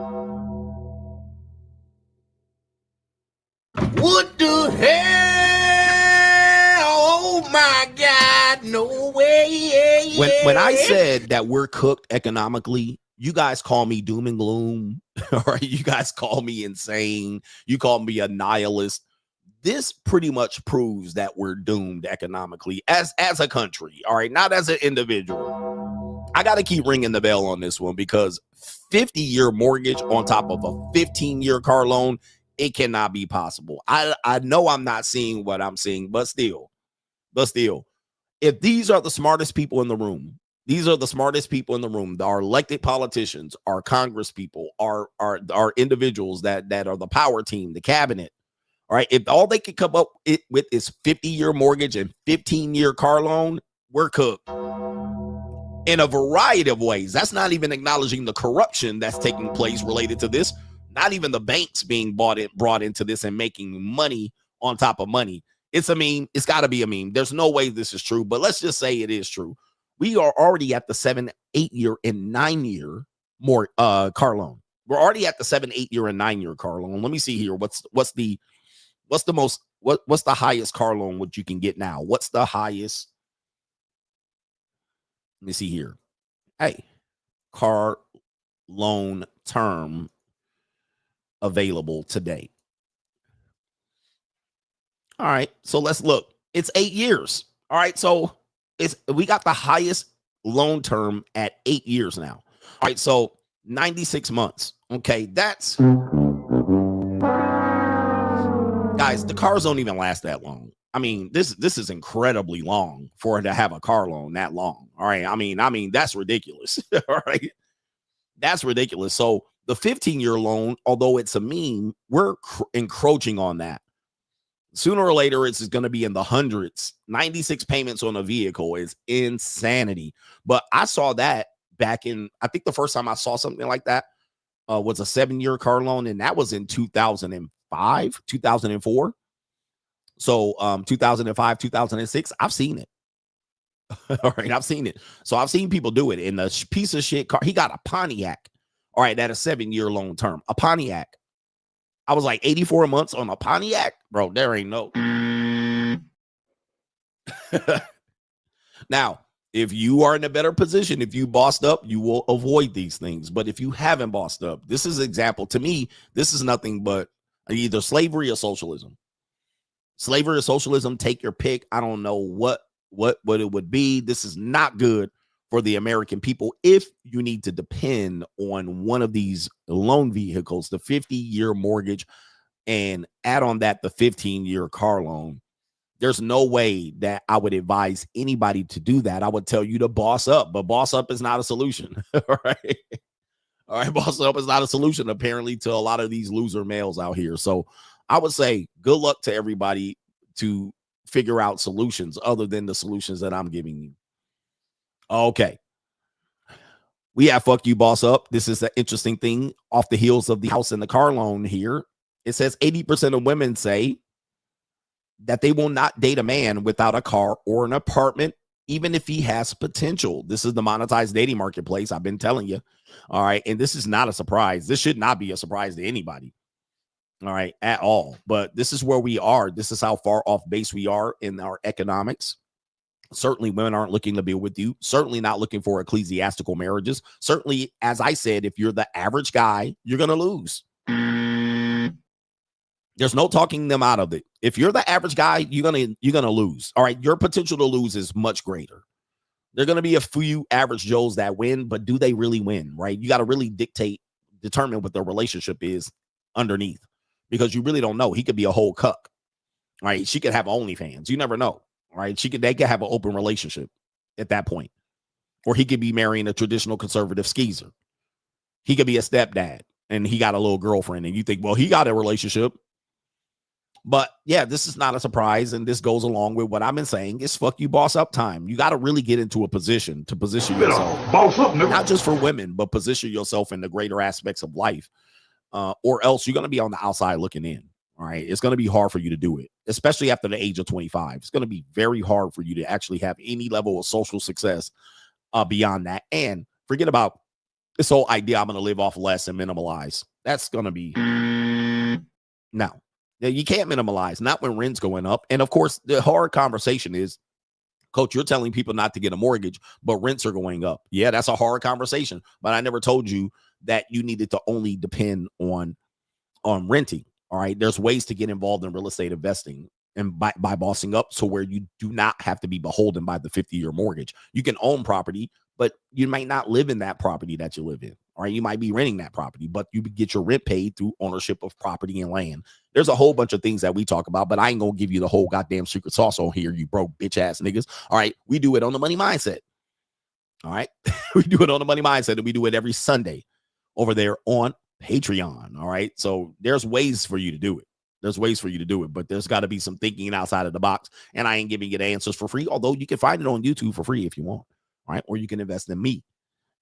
the hell? Oh my God, no way. When I said that we're cooked economically, you guys call me doom and gloom. All right, you guys call me insane. You call me a nihilist. This pretty much proves that we're doomed economically as a country. All right, not as an individual. I got to keep ringing the bell on this one because 50-year mortgage on top of a 15-year car loan, it cannot be possible. I know I'm not seeing what I'm seeing, but still, if these are the smartest people in the room, our elected politicians, our congress people, our individuals that are the power team, the cabinet. All right, if all they can come up with is 50-year mortgage and 15-year car loan, we're cooked. In a variety of ways. That's not even acknowledging the corruption that's taking place related to this. Not even the banks being brought into this and making money on top of money. It's a meme. It's got to be a meme. There's no way this is true, but let's just say it is true. We are already at the 7, 8 year, and 9 year more car loan. We're already at the 7, 8 year, and 9 year car loan. Let me see here. What's the highest car loan what you can get now? What's the highest? Let me see here. Hey, car loan term available today. All right, so let's look. It's 8 years. All right, so we got the highest loan term at 8 years now. All right, so 96 months. Okay, that's guys, the cars don't even last that long. I mean, this is incredibly long for it to have a car loan that long. All right, I mean that's ridiculous. All right, that's ridiculous. So the 15-year loan, although it's a meme, we're encroaching on that. Sooner or later, it's going to be in the hundreds. 96 payments on a vehicle is insanity. But I saw that back in, I think the first time I saw something like that was a 7-year car loan, and that was in 2005, 2004. So 2005, 2006, I've seen it. All right, I've seen it. So I've seen people do it. In a piece of shit car, he got a Pontiac. All right, that a 7-year loan term. A Pontiac. I was like 84 months on a Pontiac. Bro, there ain't no. Now, if you are in a better position, if you bossed up, you will avoid these things. But if you haven't bossed up, this is an example. To me, this is nothing but either slavery or socialism. Slavery or socialism, take your pick. I don't know what it would be. This is not good for the American people if you need to depend on one of these loan vehicles, the 50-year mortgage, and add on that the 15-year car loan. There's no way that I would advise anybody to do that. I would tell you to boss up, but boss up is not a solution. All right. All right. Boss up is not a solution, apparently, to a lot of these loser males out here. So I would say good luck to everybody to figure out solutions other than the solutions that I'm giving you. Okay. We have fuck you, boss up. This is an interesting thing off the heels of the house and the car loan here. It says 80% of women say that they will not date a man without a car or an apartment, even if he has potential. This is the monetized dating marketplace. I've been telling you. All right. And this is not a surprise. This should not be a surprise to anybody. All right. At all. But this is where we are. This is how far off base we are in our economics. Certainly, women aren't looking to be with you. Certainly not looking for ecclesiastical marriages. Certainly, as I said, if you're the average guy, you're going to lose. There's no talking them out of it. If you're the average guy, you're gonna lose. All right, your potential to lose is much greater. There are going to be a few average Joes that win, but do they really win? Right? You got to really determine what their relationship is underneath, because you really don't know. He could be a whole cuck. Right? She could have OnlyFans. You never know. Right? They could have an open relationship at that point. Or he could be marrying a traditional conservative skeezer. He could be a stepdad and he got a little girlfriend, and you think, well, he got a relationship. But yeah, this is not a surprise, and this goes along with what I've been saying. It's fuck you boss up time. You got to really get into a position to position yourself, boss up, not just for women, but position yourself in the greater aspects of life, or else you're going to be on the outside looking in. All right, it's going to be hard for you to do it, especially after the age of 25. It's going to be very hard for you to actually have any level of social success beyond that. And forget about this whole idea I'm going to live off less and minimalize. That's going to be no. You can't minimalize, not when rent's going up. And of course, the hard conversation is, Coach, you're telling people not to get a mortgage, but rents are going up. Yeah, that's a hard conversation. But I never told you that you needed to only depend on renting. All right. There's ways to get involved in real estate investing and by bossing up so where you do not have to be beholden by the 50-year mortgage. You can own property, but you might not live in that property that you live in. All right, you might be renting that property, but you get your rent paid through ownership of property and land. There's a whole bunch of things that we talk about, but I ain't gonna give you the whole goddamn secret sauce on here, you broke bitch ass niggas. All right, we do it on the Money Mindset. All right, we do it on the Money Mindset, and we do it every Sunday over there on Patreon. All right, so there's ways for you to do it. There's ways for you to do it, but there's got to be some thinking outside of the box. And I ain't giving you the answers for free, although you can find it on YouTube for free if you want. All right, or you can invest in me,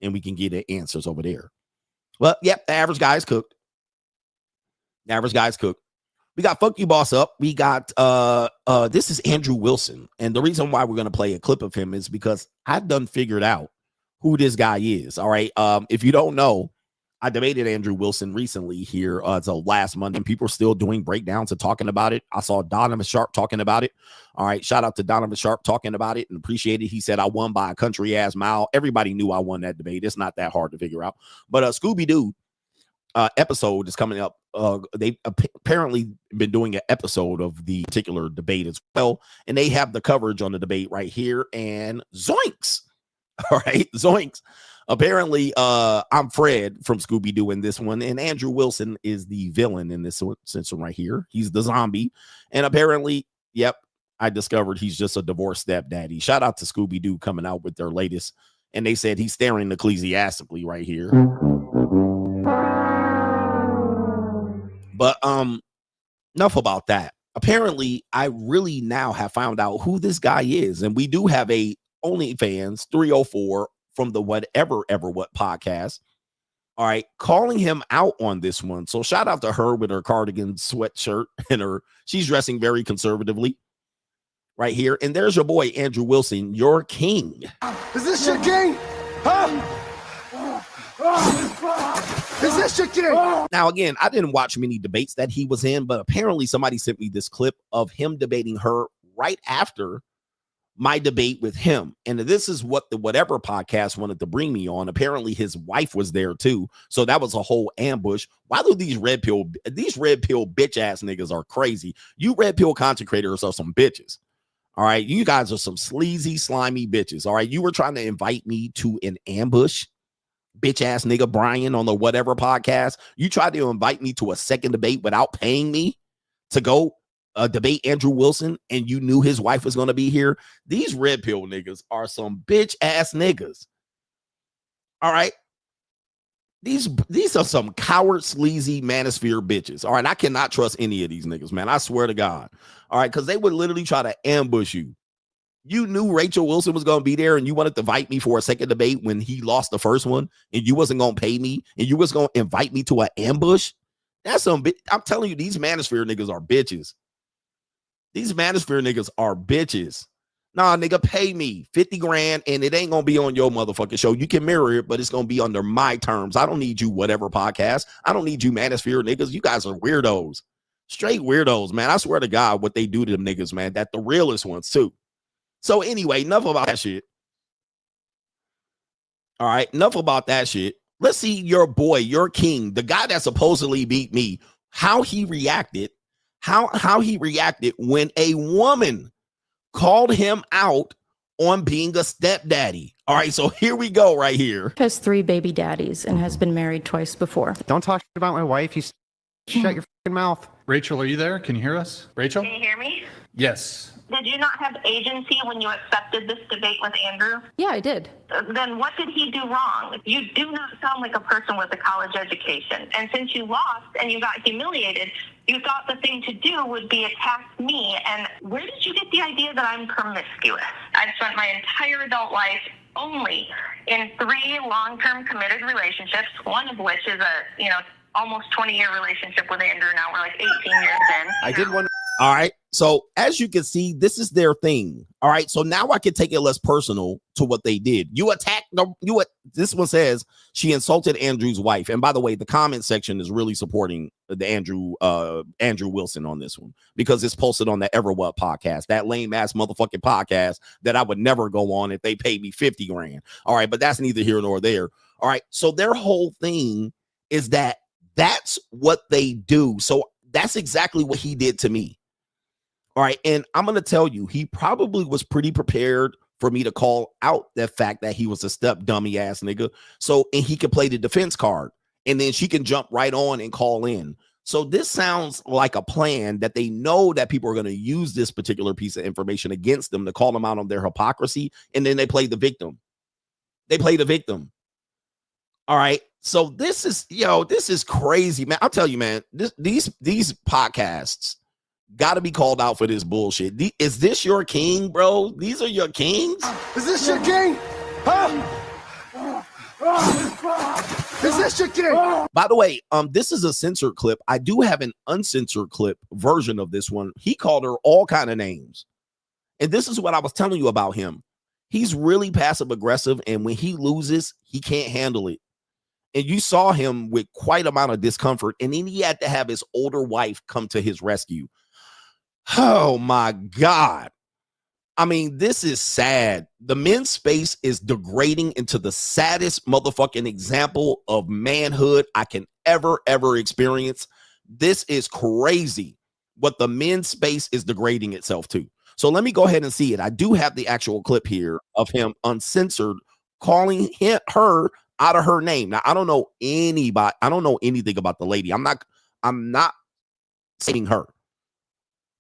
and we can get the answers over there. Well, yep, the average guy's cooked. The average guy's cooked. We got Fuck You Boss Up. We got this is Andrew Wilson. And the reason why we're going to play a clip of him is because I've done figured out who this guy is. All right. If you don't know, I debated Andrew Wilson recently here. So last Monday, and people are still doing breakdowns and talking about it. I saw Donovan Sharp talking about it. All right. Shout out to Donovan Sharp talking about it and appreciate it. He said, I won by a country ass mile. Everybody knew I won that debate. It's not that hard to figure out. But Scooby-Doo episode is coming up. They've apparently been doing an episode of the particular debate as well. And they have the coverage on the debate right here. And zoinks. All right. Zoinks. Apparently, I'm Fred from Scooby-Doo in this one, and Andrew Wilson is the villain in this one right here. He's the zombie, and apparently, yep, I discovered he's just a divorced stepdaddy. Shout out to Scooby-Doo coming out with their latest, and they said he's staring ecclesiastically right here. But enough about that. Apparently, I really now have found out who this guy is, and we do have a OnlyFans 304 from the Whatever Ever What podcast. All right, calling him out on this one. So shout out to her with her cardigan sweatshirt and she's dressing very conservatively right here. And there's your boy, Andrew Wilson, your king. Is this your king? Huh? Is this your king? Now, again, I didn't watch many debates that he was in, but apparently somebody sent me this clip of him debating her right after my debate with him. And this is what the Whatever podcast wanted to bring me on. Apparently his wife was there too. So that was a whole ambush. Why do these red pill bitch ass niggas are crazy? You red pill content creators are some bitches. All right. You guys are some sleazy, slimy bitches. All right. You were trying to invite me to an ambush, bitch ass nigga Brian on the Whatever podcast. You tried to invite me to a second debate without paying me to go debate Andrew Wilson, and you knew his wife was going to be here. These red pill niggas are some bitch ass niggas. All right. These are some coward, sleazy manosphere bitches. All right. I cannot trust any of these niggas, man. I swear to God. All right. Because they would literally try to ambush you. You knew Rachel Wilson was going to be there, and you wanted to invite me for a second debate when he lost the first one, and you wasn't going to pay me, and you was going to invite me to an ambush. That's some bitch. I'm telling you, these manosphere niggas are bitches. These manosphere niggas are bitches. Nah, nigga, pay me 50 grand and it ain't going to be on your motherfucking show. You can mirror it, but it's going to be under my terms. I don't need you Whatever podcast. I don't need you manosphere niggas. You guys are weirdos. Straight weirdos, man. I swear to God what they do to them niggas, man. That the realest ones too. So anyway, enough about that shit. All right, enough about that shit. Let's see your boy, your king, the guy that supposedly beat me, how he reacted. How he reacted when a woman called him out on being a stepdaddy. All right, so here we go right here. Has 3 baby daddies and has been married twice before. Don't talk about my wife. You shut your fucking mouth. Rachel, are you there? Can you hear us? Rachel? Can you hear me? Yes. Did you not have agency when you accepted this debate with Andrew? Yeah, I did. Then what did he do wrong? You do not sound like a person with a college education. And since you lost and you got humiliated, you thought the thing to do would be attack me. And where did you get the idea that I'm promiscuous? I've spent my entire adult life only in 3 long-term committed relationships, one of which is a, almost 20-year relationship with Andrew. Now we're like 18 years in. I did one. All right. So as you can see, this is their thing. All right. So now I can take it less personal to what they did. You attacked them. This one says she insulted Andrew's wife. And by the way, the comment section is really supporting the Andrew Wilson on this one because it's posted on the Everwhat podcast, that lame ass motherfucking podcast that I would never go on if they paid me 50 grand. All right. But that's neither here nor there. All right. So their whole thing is that that's what they do. So that's exactly what he did to me. All right. And I'm going to tell you, he probably was pretty prepared for me to call out the fact that he was a step dummy ass nigga. So, and he could play the defense card and then she can jump right on and call in. So this sounds like a plan that they know that people are going to use this particular piece of information against them to call them out on their hypocrisy. And then they play the victim. They play the victim. All right. So this is crazy, man. I'll tell you, man, these podcasts got to be called out for this bullshit. Is this your king, bro? These are your kings? Is this your king? Huh? Is this your king? By the way, this is a censored clip. I do have an uncensored clip version of this one. He called her all kind of names. And this is what I was telling you about him. He's really passive aggressive. And when he loses, he can't handle it. And you saw him with quite amount of discomfort. And then he had to have his older wife come to his rescue. Oh, my God. I mean, this is sad. The men's space is degrading into the saddest motherfucking example of manhood I can ever experience. This is crazy what the men's space is degrading itself to. So let me go ahead and see it. I do have the actual clip here of him uncensored calling her out of her name. Now, I don't know anybody. I don't know anything about the lady. I'm not saying her.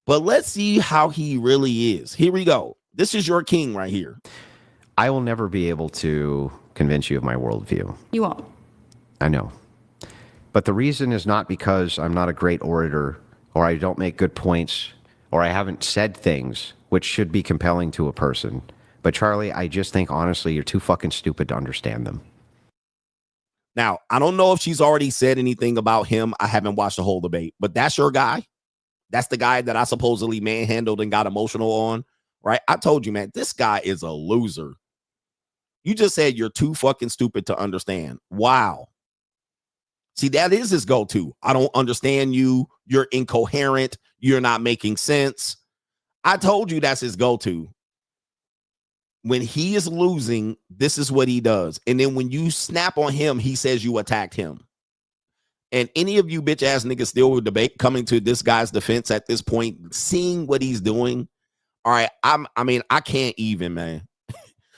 But let's see how he really is. Here we go. This is your king right here. I will never be able to convince you of my worldview. You won't. I know. But the reason is not because I'm not a great orator or I don't make good points or I haven't said things which should be compelling to a person. But Charlie, I just think honestly, you're too fucking stupid to understand them. Now, I don't know if she's already said anything about him. I haven't watched the whole debate, but that's your guy. That's the guy that I supposedly manhandled and got emotional on, right? I told you, man, this guy is a loser. You just said you're too fucking stupid to understand. Wow. See, that is his go-to. I don't understand you. You're incoherent. You're not making sense. I told you that's his go-to. When he is losing, this is what he does. And then when you snap on him, he says you attacked him. And any of you bitch ass niggas still would debate coming to this guy's defense at this point, seeing what he's doing. All right. I can't even, man.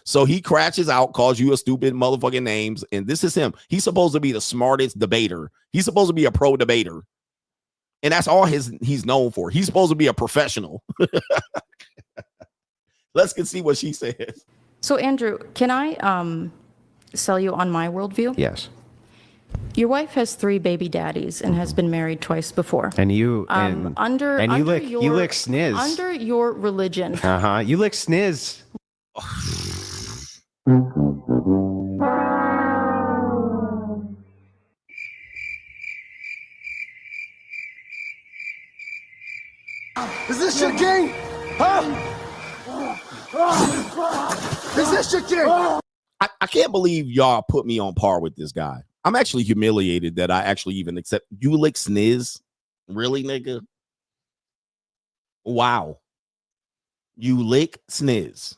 So he crashes out, calls you a stupid motherfucking names. And this is him. He's supposed to be the smartest debater. He's supposed to be a pro debater. And that's all he's known for. He's supposed to be a professional. Let's see what she says. So Andrew, can I sell you on my worldview? Yes. Your wife has 3 baby daddies and has been married twice before. And you you lick sniz. Under your religion. You lick sniz. Is this your king? Huh? Is this your king? I can't believe y'all put me on par with this guy. I'm actually humiliated that I actually even accept you lick sniz. Really, nigga? Wow. You lick sniz.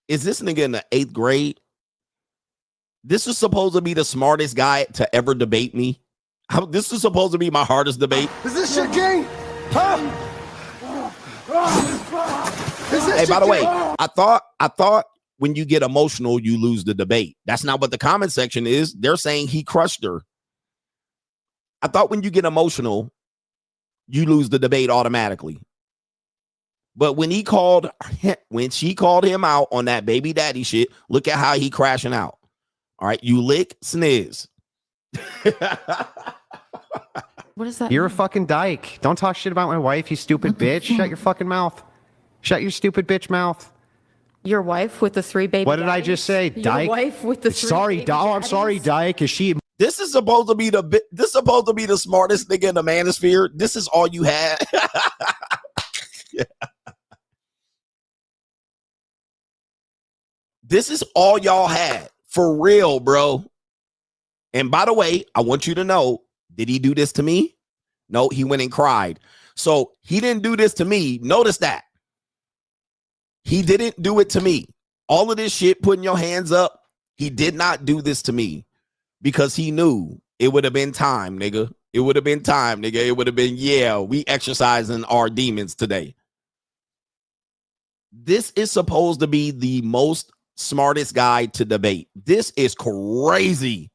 Is this nigga in the 8th grade? This is supposed to be the smartest guy to ever debate me. This is supposed to be my hardest debate. Is this your king? Huh? Hey, by the way, I thought when you get emotional, you lose the debate. That's not what the comment section is. They're saying he crushed her. I thought when you get emotional, you lose the debate automatically. But when she called him out on that baby daddy shit, look at how he crashing out. All right, you lick sniz. What is that? You're a fucking dyke. Don't talk shit about my wife, you stupid bitch. Shut your fucking mouth. Shut your stupid bitch mouth. Your wife with the 3 baby What did I daddies? just say? Your Dyke? wife with the 3 baby I'm sorry, daddies? dyke. Is she? This is supposed to be the smartest nigga in the manosphere. This is all you had. This is all y'all had. For real, bro. And by the way, I want you to know, did he do this to me? No, he went and cried. So he didn't do this to me. Notice that. He didn't do it to me. All of this shit, putting your hands up, he did not do this to me because he knew it would have been time, nigga. It would have been time, nigga. It would have been, yeah, we exercising our demons today. This is supposed to be the most smartest guy to debate. This is crazy.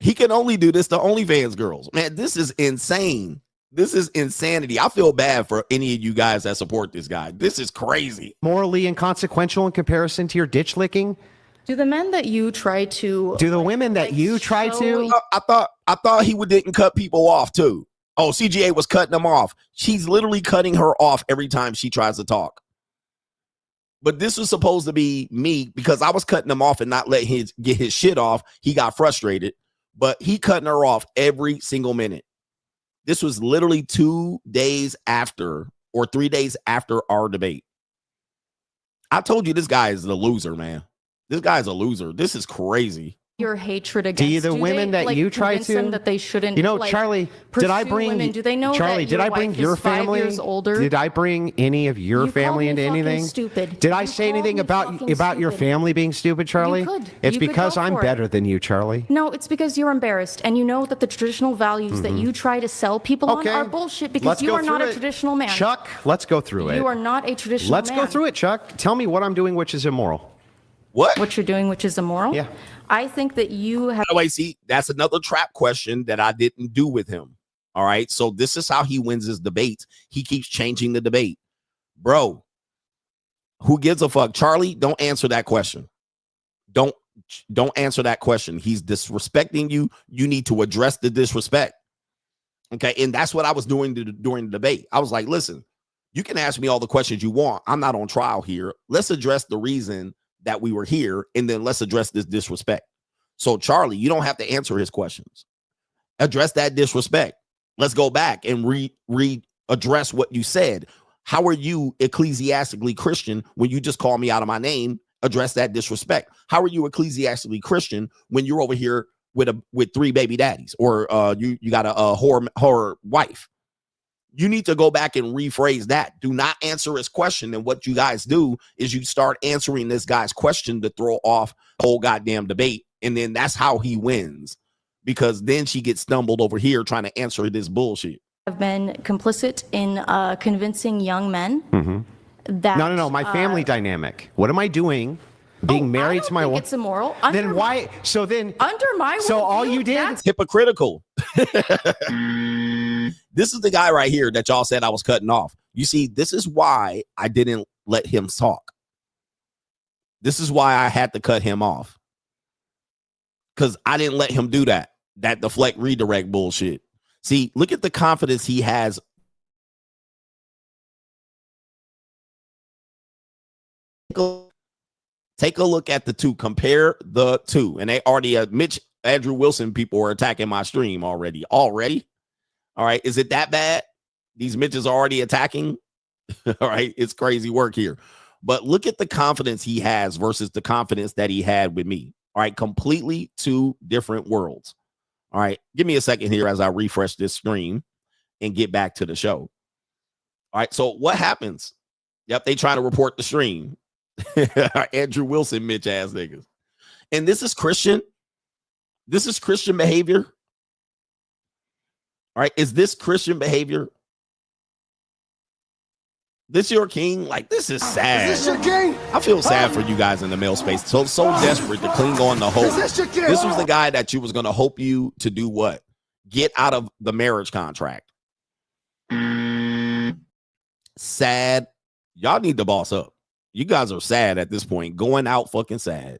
He can only do this to OnlyFans girls. Man, this is insane. This is insanity. I feel bad for any of you guys that support this guy. This is crazy. Morally inconsequential in comparison to your ditch licking? Do the men that you try to... Do the women that you try to... I thought he didn't cut people off too. Oh, CGA was cutting them off. She's literally cutting her off every time she tries to talk. But this was supposed to be me because I was cutting him off and not letting him get his shit off. He got frustrated, but he cutting her off every single minute. This was literally 2 days after or 3 days after our debate. I told you this guy is the loser, man. This guy's a loser. This is crazy. Your hatred against Do the women that you try convince them to that they shouldn't, you know, like, Charlie, did I pursue bring women? Do they know Charlie, that did your I bring wife your is 5 family? years older? Did I bring any of your You family called me into fucking anything? stupid. Did I You say called anything me about fucking your stupid. family being stupid, Charlie? You could. It's You could because go I'm for it. better than you, Charlie. No, it's because you're embarrassed and you know that the traditional values that you try to sell people Okay. on are bullshit because Let's you go are not through a it. traditional man. Chuck, let's go through it. You are not a traditional Let's man. go through it, Chuck. Tell me what I'm doing which is immoral. What you're doing which is immoral? Yeah. I think that you have... By the way, see, that's another trap question that I didn't do with him. All right. So this is how he wins his debates. He keeps changing the debate. Bro, who gives a fuck? Charlie, don't answer that question. Don't answer that question. He's disrespecting you. You need to address the disrespect. Okay. And that's what I was doing during the debate. I was like, listen, you can ask me all the questions you want. I'm not on trial here. Let's address the reason that we were here, and then let's address this disrespect. So, Charlie, you don't have to answer his questions. Address that disrespect. Let's go back and address what you said. How are you ecclesiastically Christian when you just call me out of my name? Address that disrespect. How are you ecclesiastically Christian when you're over here with 3 baby daddies, or you got a whore wife? You need to go back and rephrase that. Do not answer his question. And what you guys do is you start answering this guy's question to throw off the whole goddamn debate. And then that's how he wins, because then she gets stumbled over here trying to answer this bullshit. Have been complicit in convincing young men that... No. My family dynamic. What am I doing? Being married to my wife. It's immoral. Then why? So then... Under my So all worldview, you did... that's Hypocritical. This is the guy right here that y'all said I was cutting off. You see, this is why I didn't let him talk. This is why I had to cut him off. Because I didn't let him do that deflect redirect bullshit. See, look at the confidence he has. Take a look at the two. Compare the two. And they already, Andrew Wilson people are attacking my stream already. All right. Is it that bad? These Mitches are already attacking. All right. It's crazy work here. But look at the confidence he has versus the confidence that he had with me. All right. Completely 2 different worlds. All right. Give me a second here as I refresh this stream and get back to the show. All right. So what happens? Yep. They try to report the stream. Andrew Wilson, Mitch ass niggas. And this is Christian. This is Christian behavior. All right. Is this Christian behavior? This your king? Like, this is sad. Is this your king? I feel sad for you guys in the male space. So desperate to cling on to hope. Is this your king? This was the guy that you was going to hope you to do what? Get out of the marriage contract. sad. Y'all need to boss up. You guys are sad at this point, going out fucking sad.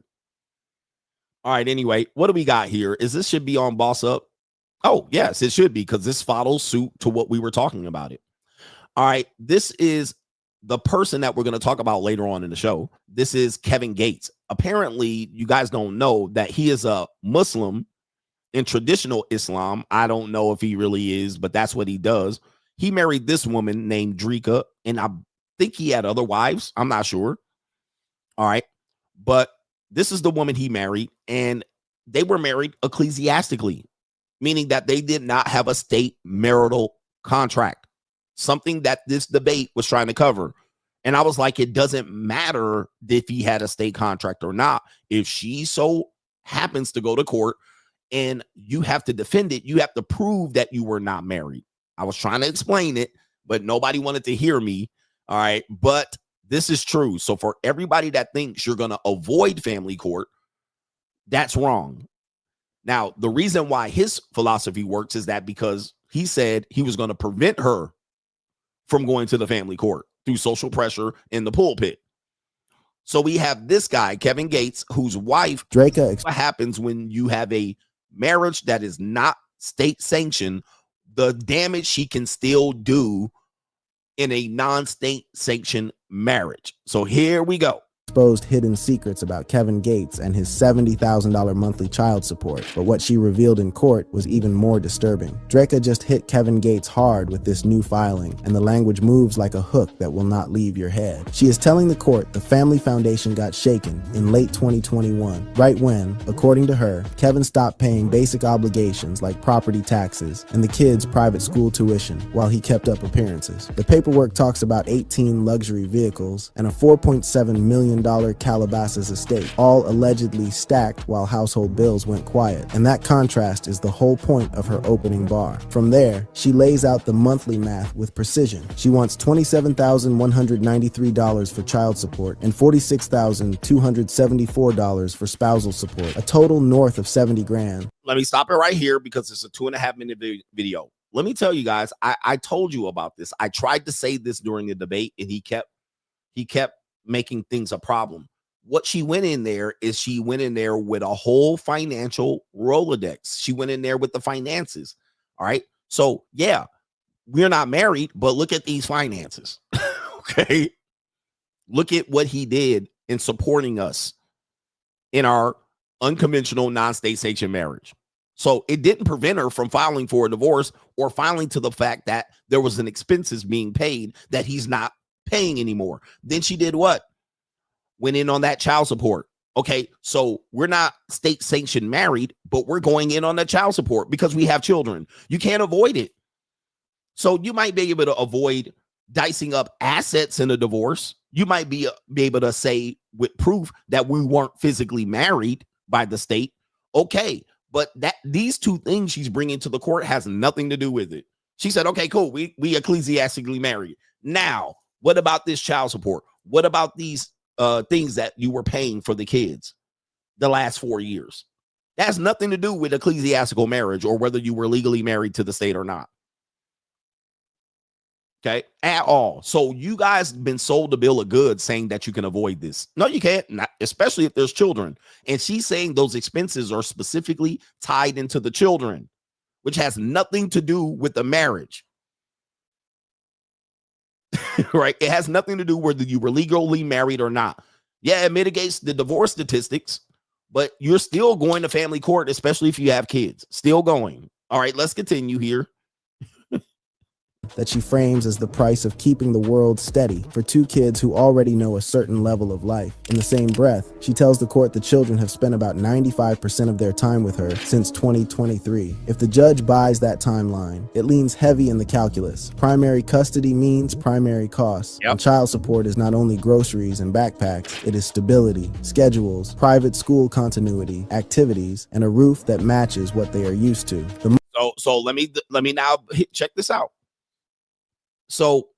All right, anyway, what do we got here? Is this should be on Boss Up? Oh, yes, it should be, because this follows suit to what we were talking about it. All right, this is the person that we're going to talk about later on in the show. This is Kevin Gates. Apparently, you guys don't know that he is a Muslim in traditional Islam. I don't know if he really is, but that's what he does. He married this woman named Drika, and I think he had other wives. I'm not sure. All right, but this is the woman he married, and they were married ecclesiastically, meaning that they did not have a state marital contract, something that this debate was trying to cover. And I was like, it doesn't matter if he had a state contract or not. If she so happens to go to court and you have to defend it, you have to prove that you were not married. I was trying to explain it, but nobody wanted to hear me. All right, but this is true. So for everybody that thinks you're going to avoid family court, that's wrong. Now, the reason why his philosophy works is that because he said he was going to prevent her from going to the family court through social pressure in the pulpit. So we have this guy, Kevin Gates, whose wife, Draka. What happens when you have a marriage that is not state sanctioned, the damage she can still do in a non-state sanctioned marriage. So here we go. Exposed hidden secrets about Kevin Gates and his $70,000 monthly child support, but what she revealed in court was even more disturbing. Draka just hit Kevin Gates hard with this new filing, and the language moves like a hook that will not leave your head. She is telling the court the family foundation got shaken in late 2021, right when, according to her, Kevin stopped paying basic obligations like property taxes and the kids' private school tuition while he kept up appearances. The paperwork talks about 18 luxury vehicles and a $4.7 million Calabasas estate, all allegedly stacked while household bills went quiet. And that contrast is the whole point of her opening bar. From there, she lays out the monthly math with precision. She wants $27,193 for child support and $46,274 for spousal support, a total north of 70 grand. Let me stop it right here because it's a 2.5-minute video. Let me tell you guys, I told you about this. I tried to say this during the debate, and he kept making things a problem. What she went in there is she went in there with a whole financial Rolodex. She went in there with the finances. All right. So yeah, we're not married, but look at these finances. Okay. Look at what he did in supporting us in our unconventional non-state sanctioned marriage. So it didn't prevent her from filing for a divorce or filing to the fact that there was an expenses being paid that he's not paying anymore. Then she did what? Went in on that child support. Okay, so we're not state sanctioned married, but we're going in on the child support because we have children. You can't avoid it. So you might be able to avoid dicing up assets in a divorce. You might be able to say with proof that we weren't physically married by the state. Okay, but these two things she's bringing to the court has nothing to do with it. She said, okay, cool, we ecclesiastically married. Now, what about this child support? What about these things that you were paying for the kids the last 4 years? That has nothing to do with ecclesiastical marriage or whether you were legally married to the state or not. Okay, at all. So you guys have been sold a bill of goods saying that you can avoid this. No, you can't, not, especially if there's children. And she's saying those expenses are specifically tied into the children, which has nothing to do with the marriage. Right? It has nothing to do whether you were legally married or not. Yeah, it mitigates the divorce statistics, but you're still going to family court, especially if you have kids. Still going. All right, let's continue here. That she frames as the price of keeping the world steady for two kids who already know a certain level of life. In the same breath, she tells the court the children have spent about 95% of their time with her since 2023. If the judge buys that timeline, it leans heavy in the calculus. Primary custody means primary costs. And child support is not only groceries and backpacks, it is stability, schedules, private school continuity, activities, and a roof that matches what they are used to. So let me now check this out. So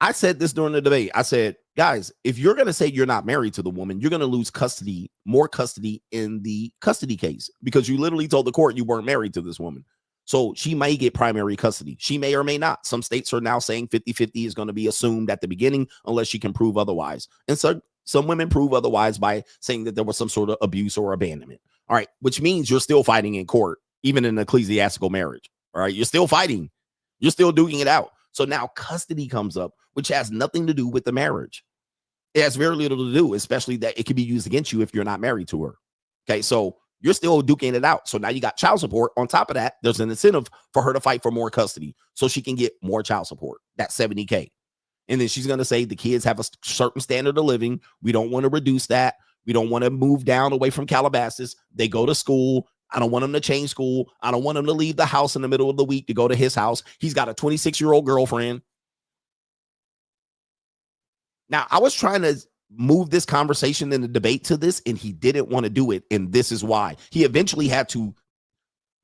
I said this during the debate. I said, guys, if you're going to say you're not married to the woman, you're going to lose more custody in the custody case because you literally told the court you weren't married to this woman. So she may get primary custody. She may or may not. Some states are now saying 50-50 is going to be assumed at the beginning unless she can prove otherwise. And so some women prove otherwise by saying that there was some sort of abuse or abandonment. All right, which means you're still fighting in court, even in an ecclesiastical marriage. All right, you're still fighting. You're still duking it out. So now custody comes up, which has nothing to do with the marriage. It has very little to do, especially that it can be used against you if you're not married to her. Okay, so you're still duking it out. So now you got child support. On top of that, there's an incentive for her to fight for more custody so she can get more child support. That's $70K. And then she's going to say the kids have a certain standard of living. We don't want to reduce that. We don't want to move down away from Calabasas. They go to school. I don't want them to change school. I don't want them to leave the house in the middle of the week to go to his house. He's got a 26-year-old girlfriend. Now, I was trying to move this conversation in the debate to this, and he didn't want to do it. And this is why. He eventually had to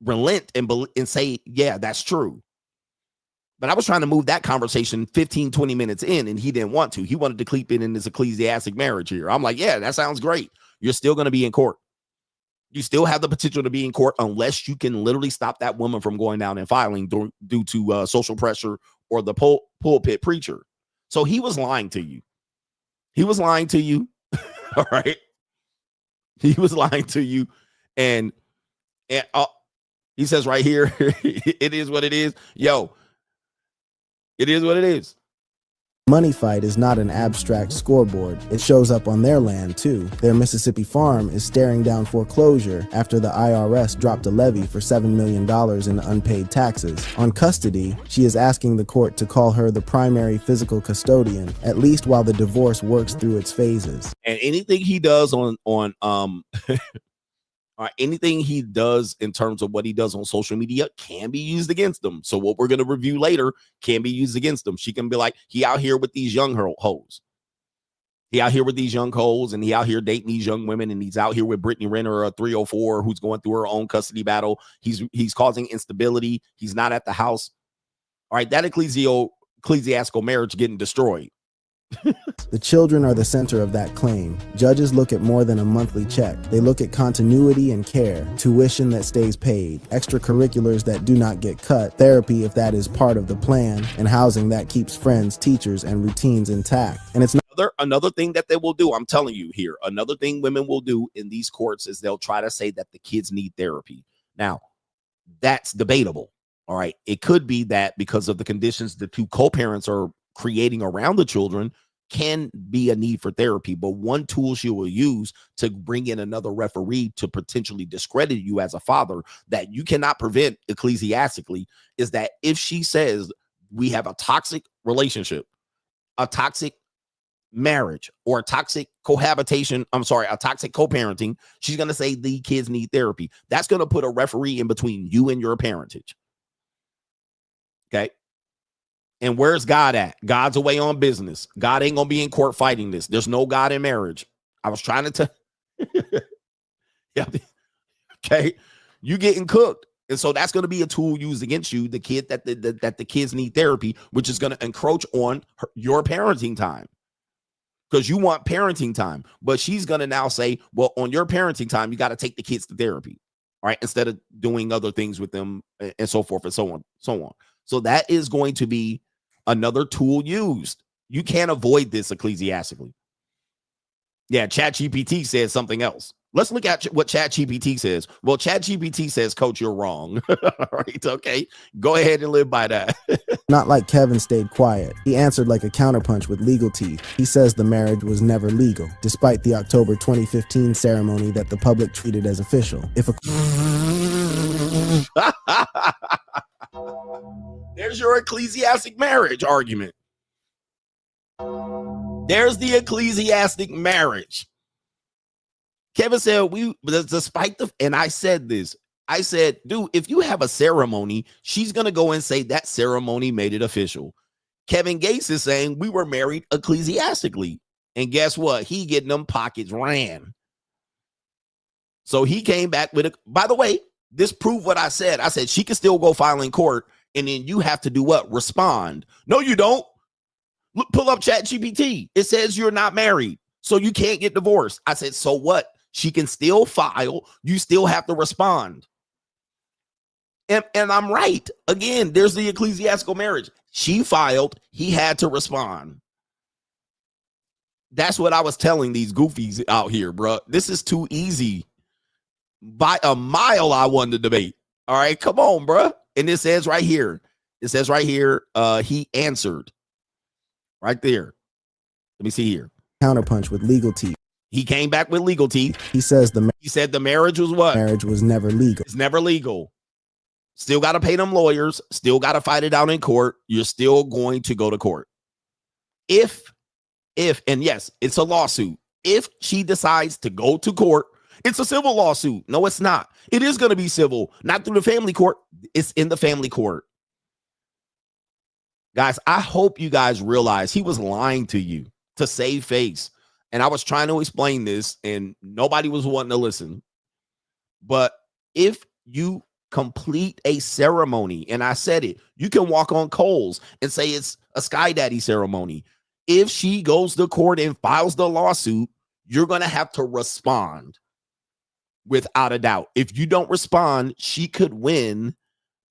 relent and say, yeah, that's true. But I was trying to move that conversation 15, 20 minutes in, and he didn't want to. He wanted to keep it in his ecclesiastic marriage here. I'm like, yeah, that sounds great. You're still going to be in court. You still have the potential to be in court unless you can literally stop that woman from going down and filing due to social pressure or the pulpit preacher. So he was lying to you. He was lying to you. All right. He was lying to you. And he says right here, it is what it is. Yo, it is what it is. Money fight is not an abstract scoreboard. It shows up on their land, too. Their Mississippi farm is staring down foreclosure after the IRS dropped a levy for $7 million in unpaid taxes. On custody, she is asking the court to call her the primary physical custodian, at least while the divorce works through its phases. And anything he does anything he does in terms of what he does on social media can be used against him. So what we're going to review later can be used against him. She can be like, he out here with these young hoes. He out here with these young hoes, and he out here dating these young women, and he's out here with Brittany Renner, a 304, who's going through her own custody battle. He's causing instability. He's not at the house. All right, that ecclesiastical marriage getting destroyed. The children are the center of that claim. Judges look at more than a monthly check. They look at continuity and care, tuition that stays paid, extracurriculars that do not get cut, therapy if that is part of the plan, and housing that keeps friends, teachers, and routines intact. And it's another thing that they will do, I'm telling you here, another thing women will do in these courts is they'll try to say that the kids need therapy. Now, that's debatable. All right. It could be that because of the conditions the two co-parents are creating around the children can be a need for therapy. But one tool she will use to bring in another referee to potentially discredit you as a father that you cannot prevent ecclesiastically is that if she says we have a toxic relationship, a toxic marriage, or a toxic cohabitation, a toxic co-parenting, she's going to say the kids need therapy. That's going to put a referee in between you and your parentage. Okay. And where's God at? God's away on business. God ain't going to be in court fighting this. There's no God in marriage. I was trying to tell. Yeah. Okay. You getting cooked. And so that's going to be a tool used against you, the kid that the kids need therapy, which is going to encroach on your parenting time. Because you want parenting time. But she's going to now say, well, on your parenting time, you got to take the kids to therapy. All right. Instead of doing other things with them and so forth and so on. So that is going to be another tool used. You can't avoid this ecclesiastically. Yeah, ChatGPT says something else. Let's look at what ChatGPT says. Well, ChatGPT says, Coach, you're wrong. All right, okay. Go ahead and live by that. Not like Kevin stayed quiet. He answered like a counterpunch with legal teeth. He says the marriage was never legal, despite the October 2015 ceremony that the public treated as official. There's your ecclesiastic marriage argument. There's the ecclesiastic marriage. Kevin said, and I said this, I said, dude, if you have a ceremony, she's going to go and say that ceremony made it official. Kevin Gates is saying we were married ecclesiastically. And guess what? He getting them pockets ran. So he came back with by the way, this proved what I said. I said she can still go file in court. And then you have to do what? Respond. No, you don't. Look, pull up ChatGPT. It says you're not married, so you can't get divorced. I said, so what? She can still file. You still have to respond. And I'm right. Again, there's the ecclesiastical marriage. She filed, he had to respond. That's what I was telling these goofies out here, bro. This is too easy. By a mile, I won the debate. All right, come on, bro. And it says right here, he answered right there. Let me see here. Counterpunch with legal teeth. He came back with legal teeth. He said the marriage was what? Marriage was never legal. It's never legal. Still got to pay them lawyers. Still got to fight it out in court. You're still going to go to court. If, and yes, it's a lawsuit. If she decides to go to court, it's a civil lawsuit. No, it's not. It is going to be civil, not through the family court. It's in the family court. Guys, I hope you guys realize he was lying to you to save face. And I was trying to explain this and nobody was wanting to listen. But if you complete a ceremony, and I said it, you can walk on coals and say it's a Sky Daddy ceremony. If she goes to court and files the lawsuit, you're going to have to respond without a doubt. If you don't respond, she could win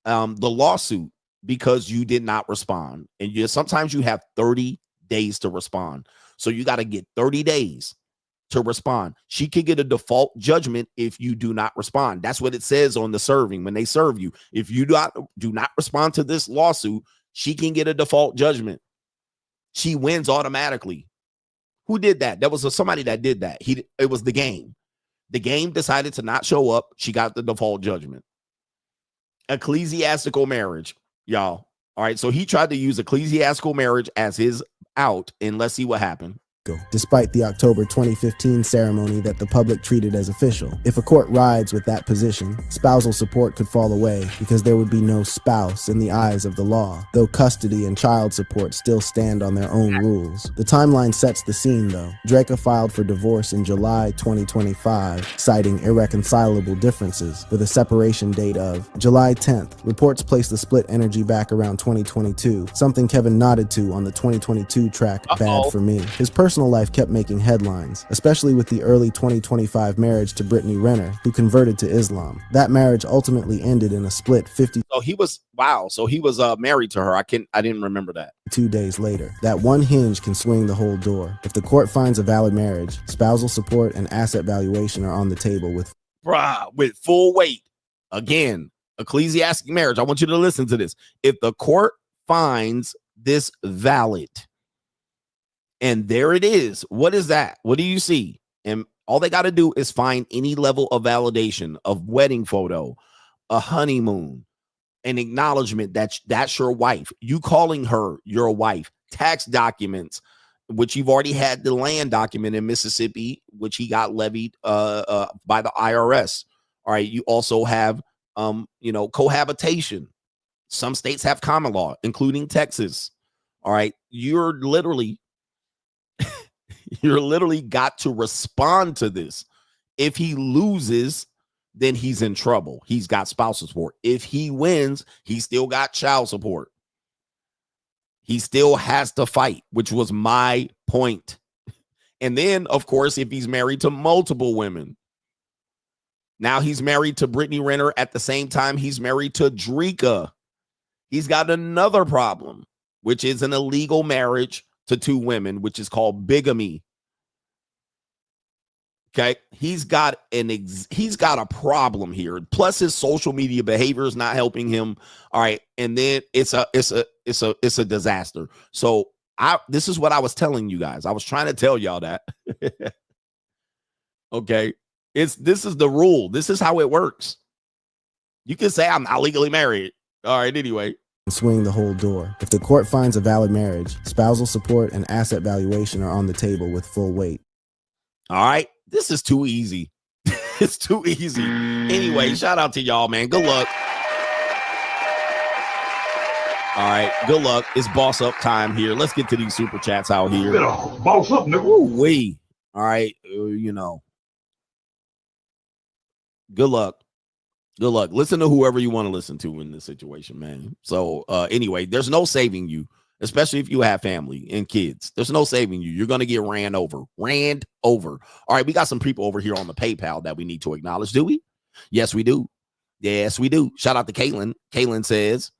the lawsuit because you did not respond. And sometimes you have 30 days to respond. So you got to get 30 days to respond. She could get a default judgment if you do not respond. That's what it says on the serving when they serve you. If you do not respond to this lawsuit, she can get a default judgment. She wins automatically. Who did that? That was somebody that did that. It was the game. The game decided to not show up. She got the default judgment. Ecclesiastical marriage, y'all. All right. So he tried to use ecclesiastical marriage as his out, and let's see what happened. Despite the October 2015 ceremony that the public treated as official. If a court rides with that position, spousal support could fall away because there would be no spouse in the eyes of the law, though custody and child support still stand on their own rules. The timeline sets the scene, though. Draca filed for divorce in July 2025, citing irreconcilable differences, with a separation date of July 10th. Reports place the split energy back around 2022, something Kevin nodded to on the 2022 track Bad For Me. His personal life kept making headlines, especially with the early 2025 marriage to Brittany Renner, who converted to Islam. That marriage ultimately ended in a split 50. So he was married to her. I didn't remember that. 2 days later. That one hinge can swing the whole door. If the court finds a valid marriage, spousal support and asset valuation are on the table with full weight. Again, ecclesiastic marriage. I want you to listen to this. If the court finds this valid, and there it is. What is that? What do you see? And all they got to do is find any level of validation of wedding photo, a honeymoon, an acknowledgement that that's your wife, you calling her your wife, tax documents, which you've already had the land document in Mississippi, which he got levied by the IRS. All right. You also have, cohabitation. Some states have common law, including Texas. All right. You're literally got to respond to this. If he loses, then he's in trouble. He's got spousal support. If he wins, he still got child support. He still has to fight, which was my point. And then, of course, if he's married to multiple women, now he's married to Brittany Renner at the same time he's married to Dreka. He's got another problem, which is an illegal marriage to two women, which is called bigamy. Okay, he's got a problem here. Plus, his social media behavior is not helping him. All right, and then it's a disaster. So this is what I was telling you guys. I was trying to tell y'all that. Okay, this is the rule. This is how it works. You can say I'm not legally married. All right, anyway. Swing the whole door. If the court finds a valid marriage, spousal support and asset valuation are on the table with full weight. All right. This is too easy. It's too easy. Anyway, shout out to y'all, man. Good luck. All right. Good luck. It's boss up time here. Let's get to these super chats out here. Boss up, nigga. Ooh-wee. All right. Good luck. Good luck. Listen to whoever you want to listen to in this situation, man. So anyway, there's no saving you, especially if you have family and kids. There's no saving you. You're going to get ran over. All right, we got some people over here on the PayPal that we need to acknowledge, do we? Yes, we do. Yes, we do. Shout out to Caitlin. Caitlin says,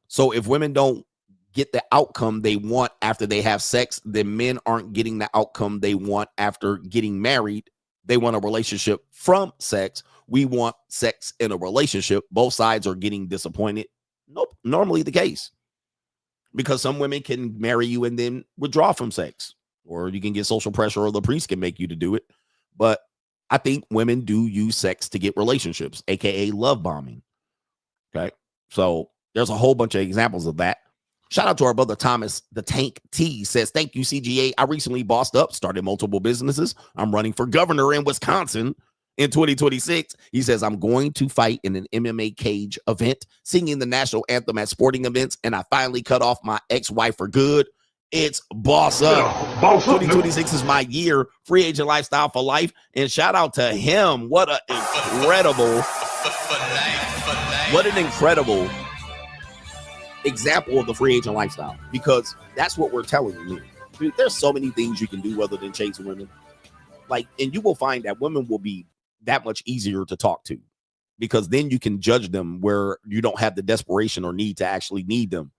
so if women don't get the outcome they want after they have sex, then men aren't getting the outcome they want after getting married. They want a relationship from sex. We want sex in a relationship. Both sides are getting disappointed. Nope, normally the case. Because some women can marry you and then withdraw from sex. Or you can get social pressure or the priest can make you to do it. But I think women do use sex to get relationships, aka love bombing. Okay. So there's a whole bunch of examples of that. Shout out to our brother Thomas the Tank T says, thank you, CGA. I recently bossed up, started multiple businesses. I'm running for governor in Wisconsin in 2026. He says, I'm going to fight in an MMA cage event, singing the national anthem at sporting events, and I finally cut off my ex-wife for good. It's boss up. 2026 is my year. Free agent lifestyle for life. And shout out to him. What an incredible example of the free agent lifestyle, because that's what we're telling you. Dude, there's so many things you can do other than chase women. Like, and you will find that women will be that much easier to talk to, because then you can judge them where you don't have the desperation or need to actually need them.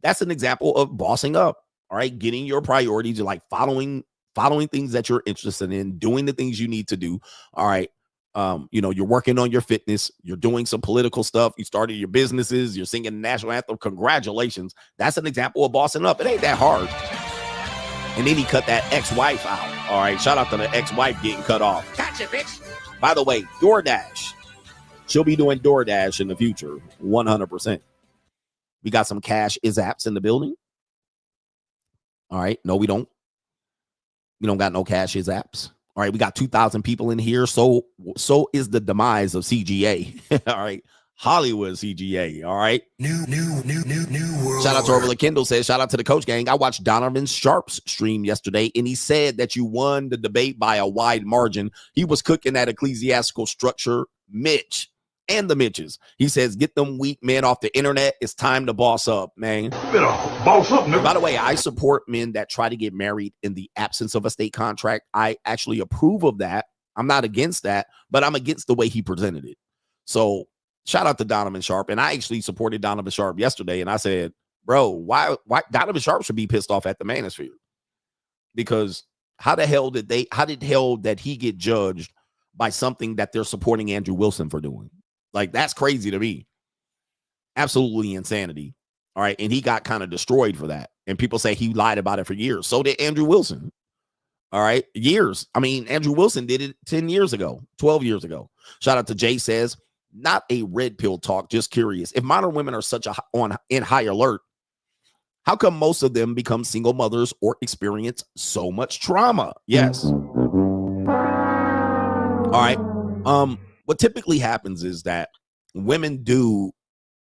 That's an example of bossing up. All right. Getting your priorities, like following things that you're interested in, doing the things you need to do. All right. You're working on your fitness. You're doing some political stuff. You started your businesses. You're singing the national anthem. Congratulations. That's an example of bossing up. It ain't that hard. And then he cut that ex-wife out. All right. Shout out to the ex-wife getting cut off. Gotcha, bitch. By the way, DoorDash. She'll be doing DoorDash in the future. 100%. We got some cash is apps in the building. All right. No, we don't. We don't got no cash is apps. All right. We got 2,000 people in here. So is the demise of CGA. All right. Hollywood CGA. All right. New world. Shout out to Overly Kendall says, shout out to the coach gang. I watched Donovan Sharp's stream yesterday, and he said that you won the debate by a wide margin. He was cooking that ecclesiastical structure, Mitch. And the Mitches. He says, get them weak men off the internet. It's time to boss up, man. Boss up, man. By the way, I support men that try to get married in the absence of a state contract. I actually approve of that. I'm not against that, but I'm against the way he presented it. So shout out to Donovan Sharp. And I actually supported Donovan Sharp yesterday. And I said, bro, why Donovan Sharp should be pissed off at the manosphere? Because how the hell did he get judged by something that they're supporting Andrew Wilson for doing? Like, that's crazy to me. Absolutely insanity. All right. And he got kind of destroyed for that. And people say he lied about it for years. So did Andrew Wilson. All right. Years. I mean, Andrew Wilson did it 10 years ago, 12 years ago. Shout out to Jay says, not a red pill talk, just curious. If modern women are such in high alert, how come most of them become single mothers or experience so much trauma? Yes. All right. What typically happens is that women do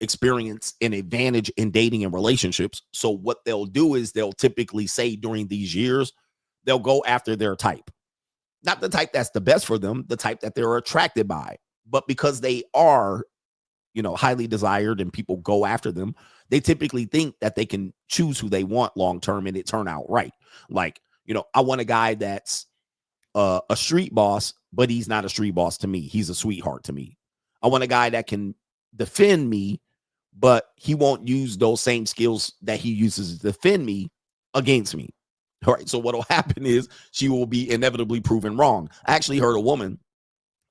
experience an advantage in dating and relationships. So what they'll do is they'll typically say during these years, they'll go after their type. Not the type that's the best for them, the type that they're attracted by. But because they are, highly desired and people go after them, they typically think that they can choose who they want long term and it turn out right. Like, I want a guy that's a street boss, but he's not a street boss to me. He's a sweetheart to me. I want a guy that can defend me, but he won't use those same skills that he uses to defend me against me. All right. So what'll happen is she will be inevitably proven wrong. I actually heard a woman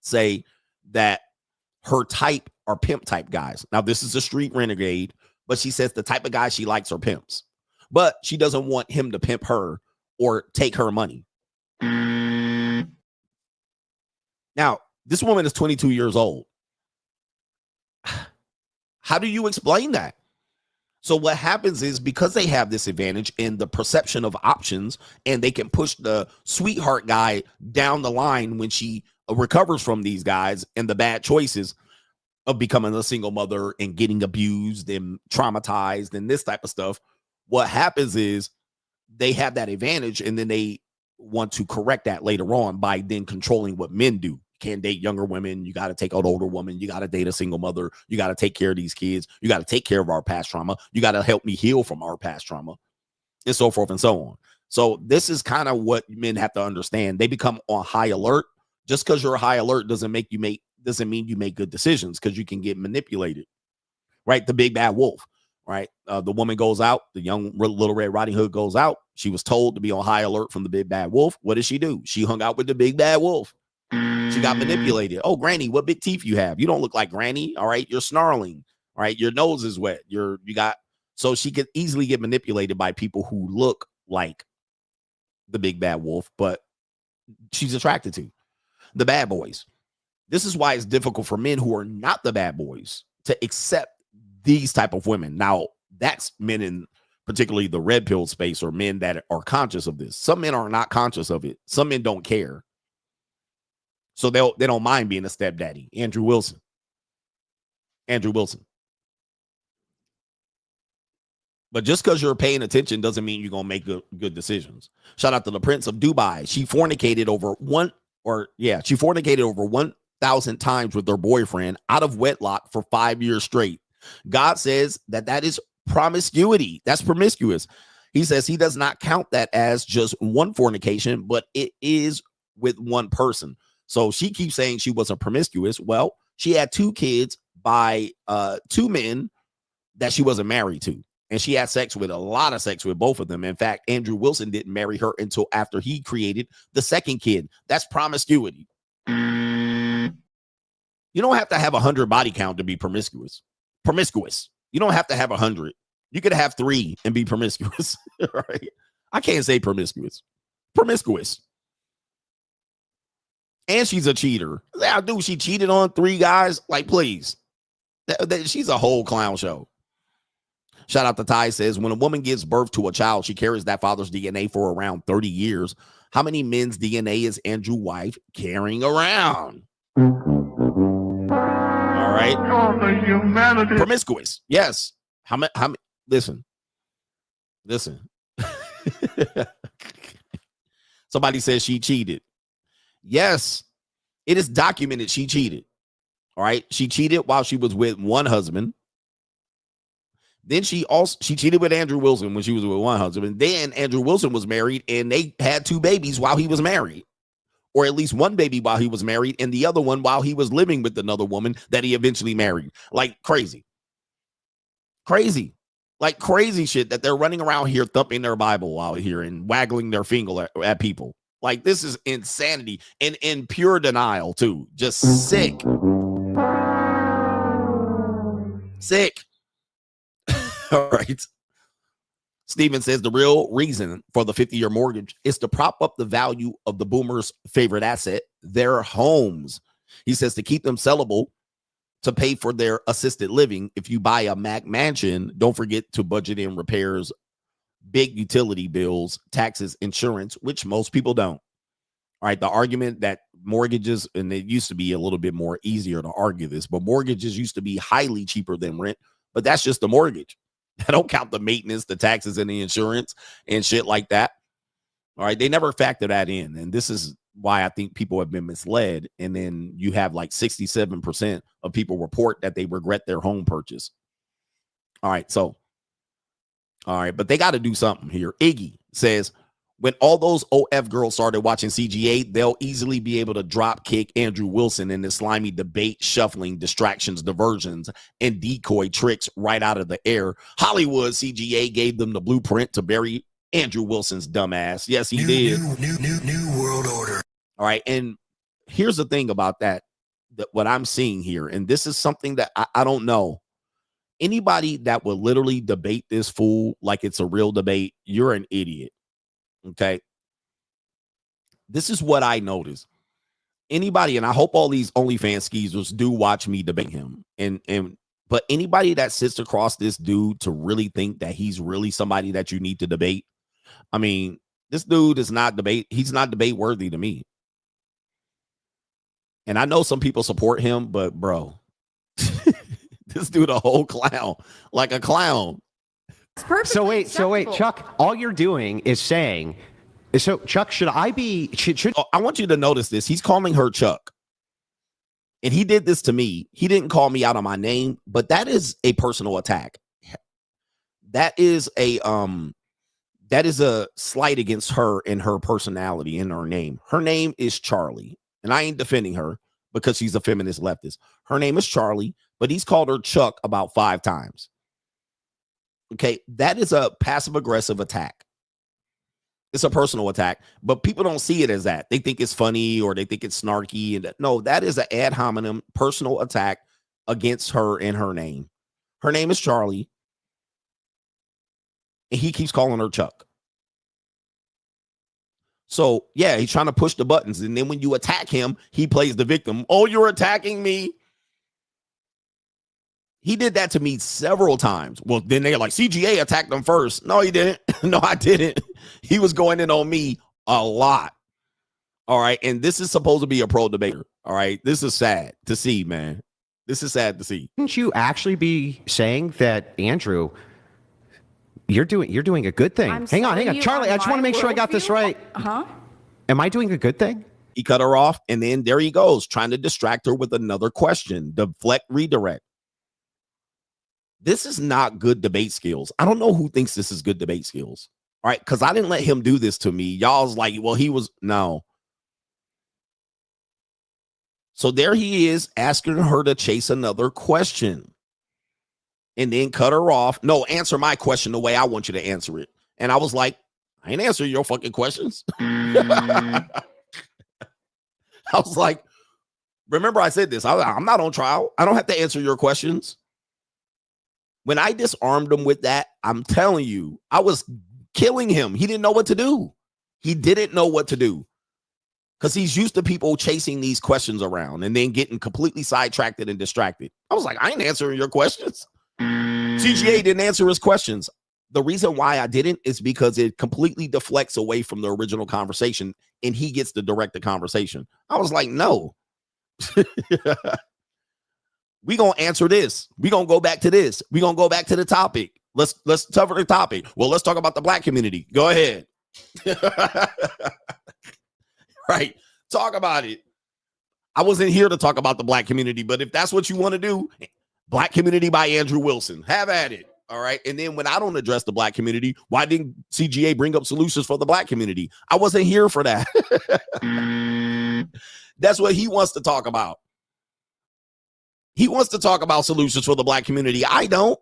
say that her type are pimp type guys. Now, this is a street renegade, but she says the type of guys she likes are pimps, but she doesn't want him to pimp her or take her money. Now, this woman is 22 years old. How do you explain that? So what happens is, because they have this advantage in the perception of options, and they can push the sweetheart guy down the line when she recovers from these guys and the bad choices of becoming a single mother and getting abused and traumatized and this type of stuff. What happens is they have that advantage, and then they want to correct that later on by then controlling what men do. Can't date younger women. You got to take an older woman. You got to date a single mother. You got to take care of these kids. You got to take care of our past trauma. You got to help me heal from our past trauma, and so forth and so on. So this is kind of what men have to understand. They become on high alert. Just because you're high alert doesn't make you doesn't mean you make good decisions, because you can get manipulated, right? The big bad wolf, right? The woman goes out, the young Little Red Riding Hood goes out. She was told to be on high alert from the big bad wolf. What did she do? She hung out with the big bad wolf. She got manipulated. Oh, Granny, what big teeth you have? You don't look like Granny. All right, you're snarling. All right, your nose is wet. So she could easily get manipulated by people who look like the big bad wolf, but she's attracted to the bad boys. This is why it's difficult for men who are not the bad boys to accept these type of women. Now, that's men in particularly the red pill space, or men that are conscious of this. Some men are not conscious of it. Some men don't care. So they don't mind being a stepdaddy. Andrew Wilson. But just because you're paying attention doesn't mean you're going to make good decisions. Shout out to the Prince of Dubai. She fornicated over 1,000 times with her boyfriend out of wedlock for 5 years straight. God says that is promiscuity. That's promiscuous. He says he does not count that as just one fornication, but it is with one person. So she keeps saying she wasn't promiscuous. Well, she had 2 kids by 2 men that she wasn't married to. And she had a lot of sex with both of them. In fact, Andrew Wilson didn't marry her until after he created the second kid. That's promiscuity. You don't have to have 100 body count to be promiscuous. You don't have to have 100. You could have 3 and be promiscuous. Right? I can't say promiscuous. And she's a cheater. Dude, she cheated on 3 guys. Like, please. She's a whole clown show. Shout out to Ty says, when a woman gives birth to a child, she carries that father's DNA for around 30 years. How many men's DNA is Andrew's wife carrying around? All right. Promiscuous. Yes. How many? Listen. Somebody says she cheated. Yes. It is documented she cheated. All right. She cheated while she was with one husband. Then she cheated with Andrew Wilson when she was with one husband. Then Andrew Wilson was married and they had 2 babies while he was married, or at least one baby while he was married and the other one while he was living with another woman that he eventually married. Like crazy, like crazy shit that they're running around here thumping their Bible out here and waggling their finger at people. Like, this is insanity and in pure denial too. Just sick. All right. Steven says the real reason for the 50-year mortgage is to prop up the value of the boomers' favorite asset, their homes. He says to keep them sellable, to pay for their assisted living. If you buy a Mac mansion, don't forget to budget in repairs, big utility bills, taxes, insurance, which most people don't. All right. The argument that mortgages, and it used to be a little bit more easier to argue this, but mortgages used to be highly cheaper than rent, but that's just the mortgage. I don't count the maintenance, the taxes, and the insurance and shit like that. All right. They never factor that in. And this is why I think people have been misled. And then you have like 67% of people report that they regret their home purchase. All right. But they got to do something here. Iggy says, when all those OF girls started watching CGA, they'll easily be able to drop kick Andrew Wilson in the slimy debate, shuffling, distractions, diversions, and decoy tricks right out of the air. Hollywood CGA gave them the blueprint to bury Andrew Wilson's dumbass. Yes, he did. New world order. All right. And here's the thing about that what I'm seeing here, and this is something that I don't know. Anybody that will literally debate this fool like it's a real debate, you're an idiot. Okay. This is what I noticed. Anybody, and I hope all these OnlyFans skeezers do watch me debate him. But anybody that sits across this dude to really think that he's really somebody that you need to debate, I mean, this dude is not debate. He's not debate worthy to me. And I know some people support him, but bro, this dude a whole clown, like a clown. So wait, Chuck, all you're doing is saying, so Chuck, should I want you to notice this. He's calling her Chuck. And he did this to me. He didn't call me out on my name, but that is a personal attack. That is a slight against her and her personality and her name. Her name is Charlie. And I ain't defending her, because she's a feminist leftist. Her name is Charlie, but he's called her Chuck about 5 times. Okay, that is a passive-aggressive attack. It's a personal attack, but people don't see it as that. They think it's funny or they think it's snarky. And no, that is an ad hominem personal attack against her and her name. Her name is Charlie, and he keeps calling her Chuck. So, yeah, he's trying to push the buttons. And then when you attack him, he plays the victim. Oh, you're attacking me. He did that to me several times. Well, then they're like, CGA attacked him first. No, he didn't. No, I didn't. He was going in on me a lot. All right. And this is supposed to be a pro debater. All right. This is sad to see, man. This is sad to see. Shouldn't you actually be saying that, Andrew, you're doing a good thing? Hang on. Charlie, I just want to make sure I got this right. Huh? Am I doing a good thing? He cut her off, and then there he goes, trying to distract her with another question. Deflect, redirect. This is not good debate skills. I don't know who thinks this is good debate skills. All right, because I didn't let him do this to me. Y'all's like, well, he was, no. So there he is asking her to chase another question and then cut her off. No, answer my question the way I want you to answer it. And I was like, I ain't answering your fucking questions. I was like, remember I said this. I'm not on trial. I don't have to answer your questions. When I disarmed him with that, I'm telling you, I was killing him. He didn't know what to do. He didn't know what to do because he's used to people chasing these questions around and then getting completely sidetracked and distracted. I was like, I ain't answering your questions. CGA didn't answer his questions. The reason why I didn't is because it completely deflects away from the original conversation and he gets to direct the conversation. I was like, no. We gonna answer this. We gonna go back to this. We gonna go back to the topic. Let's cover the topic. Well, let's talk about the black community. Go ahead. Right. Talk about it. I wasn't here to talk about the black community, but if that's what you want to do, Black Community by Andrew Wilson. Have at it. All right. And then when I don't address the black community, why didn't CGA bring up solutions for the black community? I wasn't here for that. That's what he wants to talk about. He wants to talk about solutions for the black community. I don't.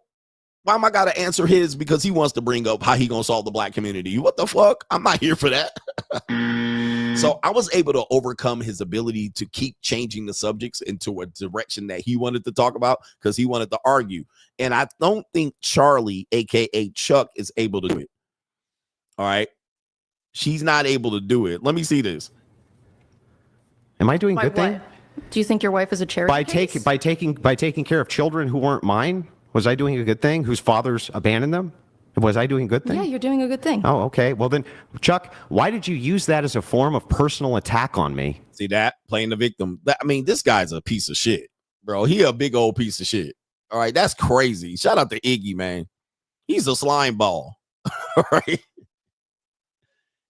Why am I got to answer his because he wants to bring up how he going to solve the black community? What the fuck? I'm not here for that. So I was able to overcome his ability to keep changing the subjects into a direction that he wanted to talk about because he wanted to argue. And I don't think Charlie, a.k.a. Chuck, is able to do it. All right. She's not able to do it. Let me see this. Am I doing good thing? Do you think your wife is a charity case? By taking care of children who weren't mine? Was I doing a good thing? Whose fathers abandoned them? Was I doing a good thing? Yeah, you're doing a good thing. Oh, okay. Well then, Chuck, why did you use that as a form of personal attack on me? See that? Playing the victim. I mean, this guy's a piece of shit, bro. He a big old piece of shit. All right, that's crazy. Shout out to Iggy, man. He's a slime ball. All right.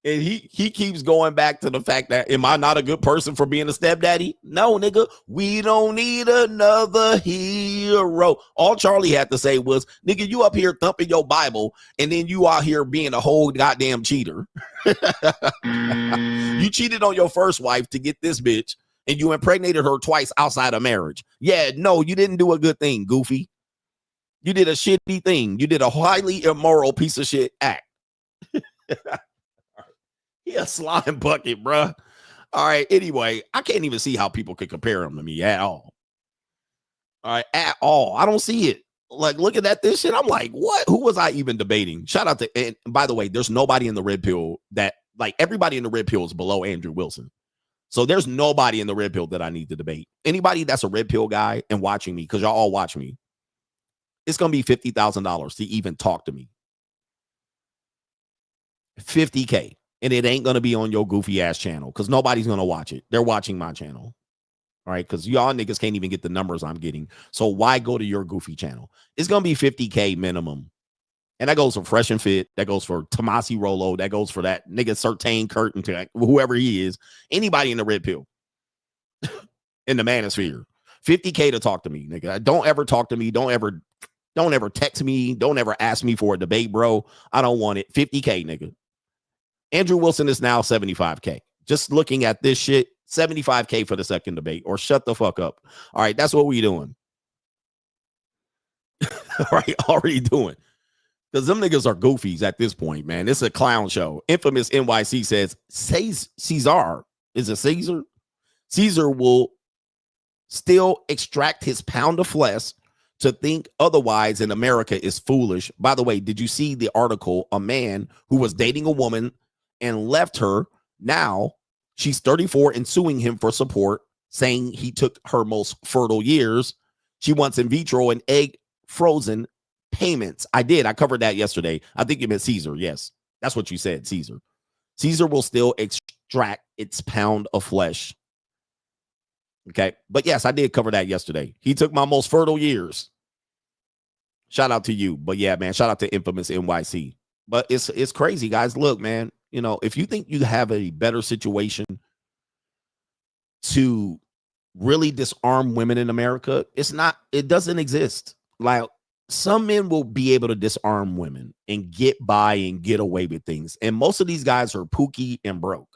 And he keeps going back to the fact that, am I not a good person for being a stepdaddy? No, nigga, we don't need another hero. All Charlie had to say was, nigga, you up here thumping your Bible, and then you out here being a whole goddamn cheater. You cheated on your first wife to get this bitch, and you impregnated her twice outside of marriage. Yeah, no, you didn't do a good thing, goofy. You did a shitty thing. You did a highly immoral piece of shit act. He a slime bucket, bruh. All right. Anyway, I can't even see how people could compare him to me at all. All right. At all. I don't see it. Like, looking at this shit, I'm like, what? Who was I even debating? Shout out to, and by the way, there's nobody in the red pill that, like, everybody in the red pill is below Andrew Wilson. So there's nobody in the red pill that I need to debate. Anybody that's a red pill guy and watching me, because y'all all watch me, it's going to be $50,000 to even talk to me. $50K. And it ain't going to be on your goofy ass channel because nobody's going to watch it. They're watching my channel. All right. Because y'all niggas can't even get the numbers I'm getting. So why go to your goofy channel? It's going to be $50K minimum. And that goes for Fresh and Fit. That goes for Tomasi Rolo. That goes for that nigga Certain Curtin, whoever he is. Anybody in the red pill. In the manosphere. $50K to talk to me, nigga. Don't ever talk to me. Don't ever text me. Don't ever ask me for a debate, bro. I don't want it. $50K, nigga. Andrew Wilson is now $75K. Just looking at this shit, $75K for the second debate, or shut the fuck up. All right, that's what we doing. All right, already doing. Because them niggas are goofies at this point, man. It's a clown show. Infamous NYC says, Caesar, is it Caesar? Caesar will still extract his pound of flesh. To think otherwise in America is foolish. By the way, did you see the article? A man who was dating a woman and left her. Now she's 34 and suing him for support, saying he took her most fertile years. She wants in vitro and egg frozen payments. I covered that yesterday. I think you meant Caesar. Yes, that's what you said, Caesar. Caesar will still extract its pound of flesh. Okay, but yes, I did cover that yesterday. He took my most fertile years. Shout out to you. But yeah, man, shout out to Infamous NYC. But it's crazy, guys. Look, man, you know, if you think you have a better situation to really disarm women in America, it doesn't exist. Like, some men will be able to disarm women and get by and get away with things. And most of these guys are pooky and broke.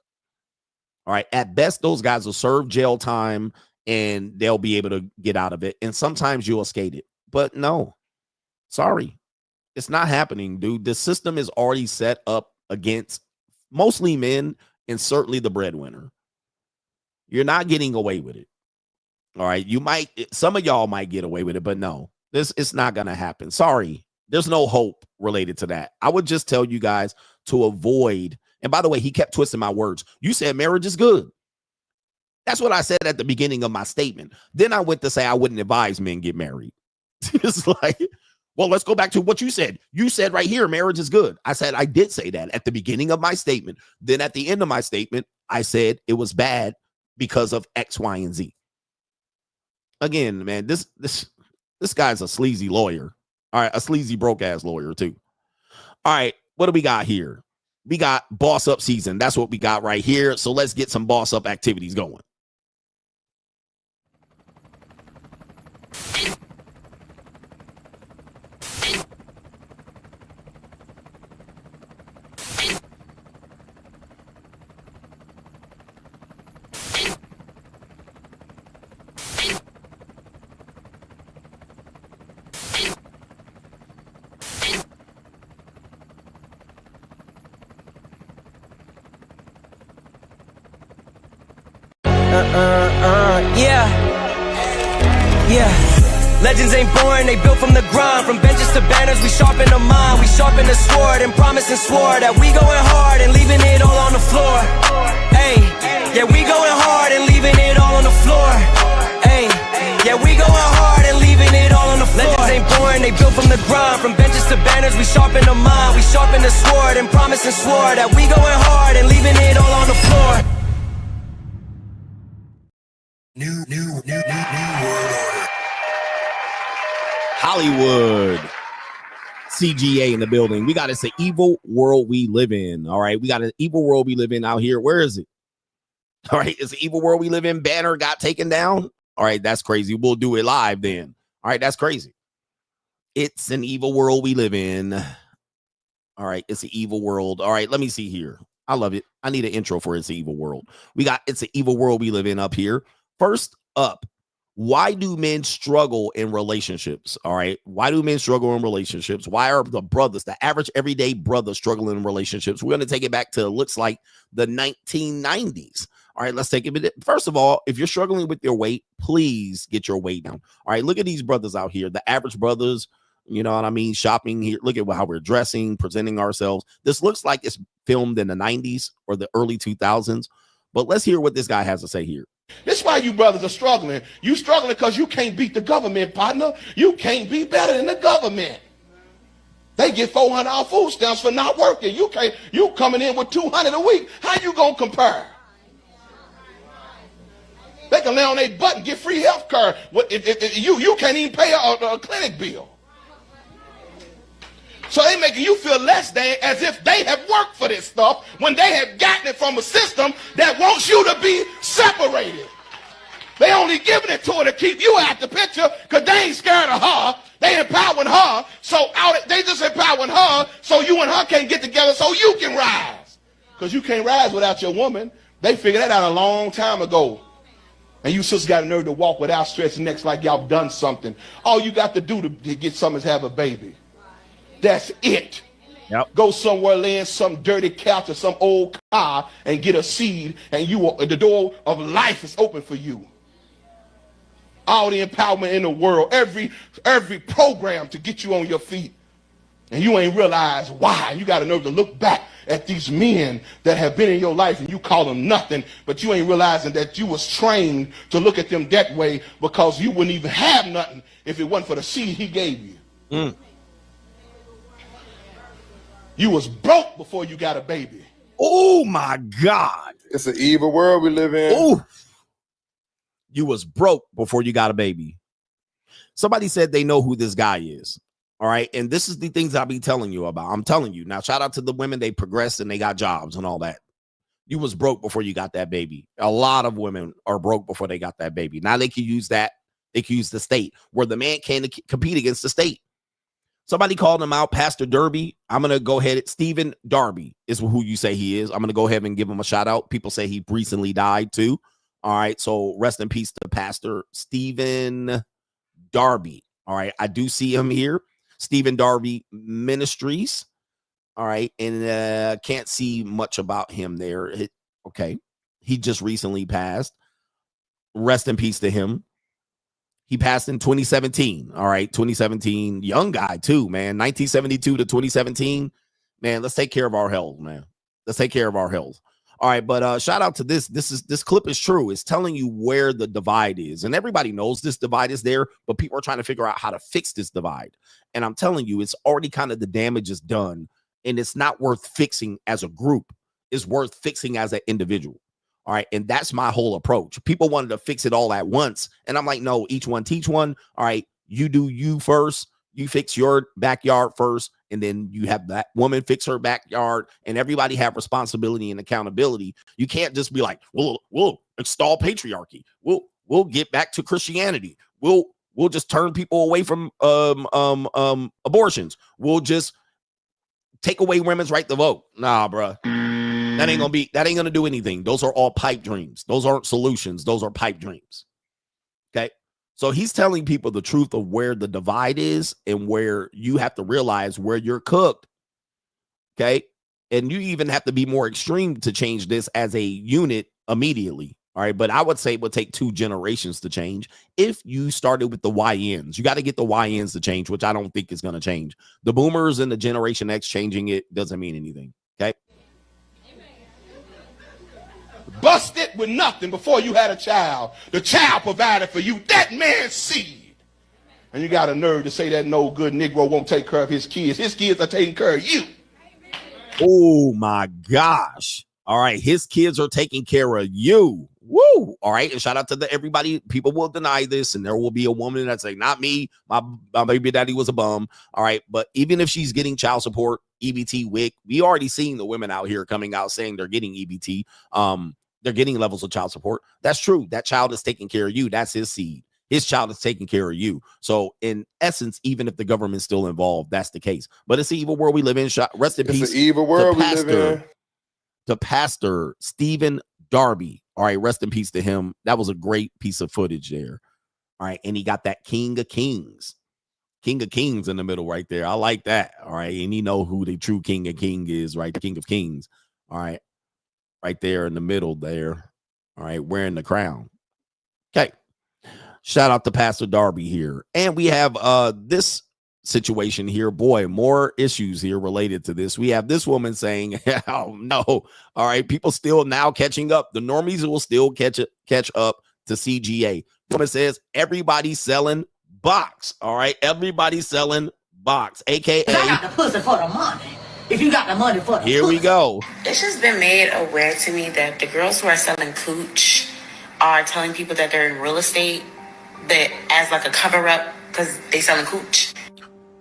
All right. At best, those guys will serve jail time and they'll be able to get out of it. And sometimes you'll escape it. But no. Sorry, it's not happening, dude. The system is already set up against mostly men and certainly the breadwinner. You're not getting away with it. All right. Some of y'all might get away with it, but no, it's not going to happen. Sorry. There's no hope related to that. I would just tell you guys to avoid. And by the way, he kept twisting my words. You said marriage is good. That's what I said at the beginning of my statement. Then I went to say I wouldn't advise men get married. It's like, well, let's go back to what you said. You said right here, marriage is good. I said I did say that at the beginning of my statement. Then at the end of my statement, I said it was bad because of X, Y, and Z. Again, man, this guy's a sleazy lawyer. All right, a sleazy broke ass lawyer too. All right, what do we got here? We got boss up season. That's what we got right here. So let's get some boss up activities going. Yeah. Legends ain't born, they built from the grind. From benches to banners, we sharpen the mind. We sharpen the sword and promise and swore that we going hard and leaving it all on the floor. Hey, yeah, we going hard and leaving it all on the floor. Hey, yeah, we going hard and leaving it all on the floor. Legends ain't born, they built from the grind. From benches to banners, we sharpen the mind. We sharpen the sword and promise and swore that we going hard and leaving it all on the floor. New world order. Hollywood CGA in the building. We got it's an evil world we live in. All right, we got an evil world we live in out here. Where is it? All right, it's an evil world we live in. Banner got taken down. All right, that's crazy. We'll do it live then. All right, that's crazy. It's an evil world we live in. All right, it's an evil world. All right, let me see here. I love it. I need an intro for It's an Evil World. We got It's an Evil World we live in up here. First up, why do men struggle in relationships? All right. Why do men struggle in relationships? Why are the brothers, the average everyday brother, struggling in relationships? We're going to take it back to, looks like, the 1990s. All right. Let's take it. First of all, if you're struggling with your weight, please get your weight down. All right. Look at these brothers out here. The average brothers, you know what I mean? Shopping here. Look at how we're dressing, presenting ourselves. This looks like it's filmed in the 90s or the early 2000s. But let's hear what this guy has to say here. This is why you brothers are struggling. You struggling because you can't beat the government, partner. You can't be better than the government. They get $400 food stamps for not working. You coming in with $200 a week. How you gonna compare? They can lay on their butt and get free health care. You can't even pay a clinic bill. So they making you feel less than, as if they have worked for this stuff when they have gotten it from a system that wants you to be separated. They only giving it to her to keep you out the picture because they ain't scared of her. They empowering her, they just empowering her so you and her can't get together so you can rise. Because you can't rise without your woman. They figured that out a long time ago. And you sisters got a nerve to walk with outstretched necks like y'all done something. All you got to do to get something is have a baby. That's it. Yep. Go somewhere, lay in some dirty couch or some old car and get a seed, and the door of life is open for you. All the empowerment in the world, every program to get you on your feet. And you ain't realize why. You got a nerve to look back at these men that have been in your life and you call them nothing, but you ain't realizing that you was trained to look at them that way because you wouldn't even have nothing if it wasn't for the seed he gave you. You was broke before you got a baby. Oh my God. It's an evil world we live in. Oh, you was broke before you got a baby. Somebody said they know who this guy is. All right. And this is the things I'll be telling you about. I'm telling you now, shout out to the women. They progressed and they got jobs and all that. You was broke before you got that baby. A lot of women are broke before they got that baby. Now they can use that. They can use the state where the man can't compete against the state. Somebody called him out, Pastor Derby. I'm going to go ahead. Stephen Darby is who you say he is. I'm going to go ahead and give him a shout out. People say he recently died too. All right. So rest in peace to Pastor Stephen Darby. All right. I do see him here. Stephen Darby Ministries. All right. And can't see much about him there. Okay. He just recently passed. Rest in peace to him. He passed in 2017. All right. 2017. Young guy too, man. 1972 to 2017. Man, let's take care of our health, man. Let's take care of our health. All right. But shout out to this. This clip is true. It's telling you where the divide is. And everybody knows this divide is there, but people are trying to figure out how to fix this divide. And I'm telling you, it's already kind of the damage is done. And it's not worth fixing as a group. It's worth fixing as an individual. All right. And that's my whole approach. People wanted to fix it all at once. And I'm like, no, each one teach one. All right. You do you first. You fix your backyard first. And then you have that woman fix her backyard. And everybody have responsibility and accountability. You can't just be like, we'll install patriarchy. We'll get back to Christianity. We'll just turn people away from abortions. We'll just take away women's right to vote. Nah, bruh. That ain't gonna do anything. Those are all pipe dreams. Those aren't solutions. Those are pipe dreams. Okay. So he's telling people the truth of where the divide is and where you have to realize where you're cooked. Okay. And you even have to be more extreme to change this as a unit immediately. All right. But I would say it would take 2 generations to change. If you started with the YNs, you got to get the YNs to change, which I don't think is going to change. The boomers and the Generation X changing it doesn't mean anything. Okay. Busted with nothing before you had a child. The child provided for you that man's seed. And you got a nerve to say that no good Negro won't take care of his kids. His kids are taking care of you. Oh my gosh. All right. His kids are taking care of you. Woo. All right. And shout out to everybody. People will deny this. And there will be a woman that's like, not me. My baby daddy was a bum. All right. But even if she's getting child support, EBT, WIC, we already seen the women out here coming out saying they're getting EBT. They're getting levels of child support. That's true. That child is taking care of you. That's his seed. His child is taking care of you. So in essence, even if the government's still involved, that's the case. But it's the evil world we live in. Rest in peace. It's the evil world we live in. To Pastor Stephen Darby. All right. Rest in peace to him. That was a great piece of footage there. All right. And he got that King of Kings. King of Kings in the middle right there. I like that. All right. And you know who the true King of Kings is, right? The King of Kings. All right. Right there in the middle there. All right. Wearing the crown. Okay. Shout out to Pastor Darby here. And we have this situation here. Boy, more issues here related to this. We have this woman saying, oh, no. All right. People still now catching up. The normies will still catch up to CGA. Woman says everybody's selling box. All right. Everybody's selling box, aka I got the pussy for the money. If you got the money for the here pussy. We go. It's just been made aware to me that the girls who are selling cooch are telling people that they're in real estate, that as like a cover up because they selling cooch.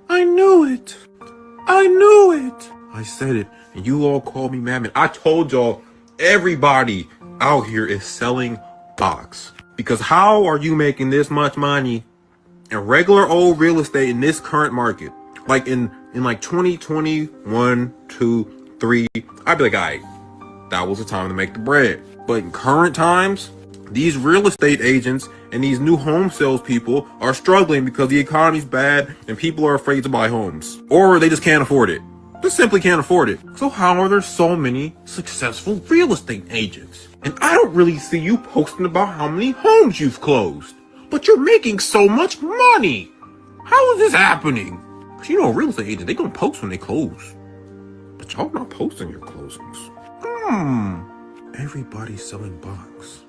I knew it. I knew it. I said it, and you all called me mammoth. I told y'all everybody out here is selling box. Because how are you making this much money in regular old real estate in this current market? Like in like 2021, 2, 3, I'd be like, all right, that was the time to make the bread. But in current times, these real estate agents and these new home salespeople are struggling because the economy's bad and people are afraid to buy homes. Or they just can't afford it. Just simply can't afford it. So how are there so many successful real estate agents? And I don't really see you posting about how many homes you've closed. But you're making so much money. How is this happening? Because you know, a real estate agent, they gonna post when they close. But y'all not posting your closings. Everybody's selling box.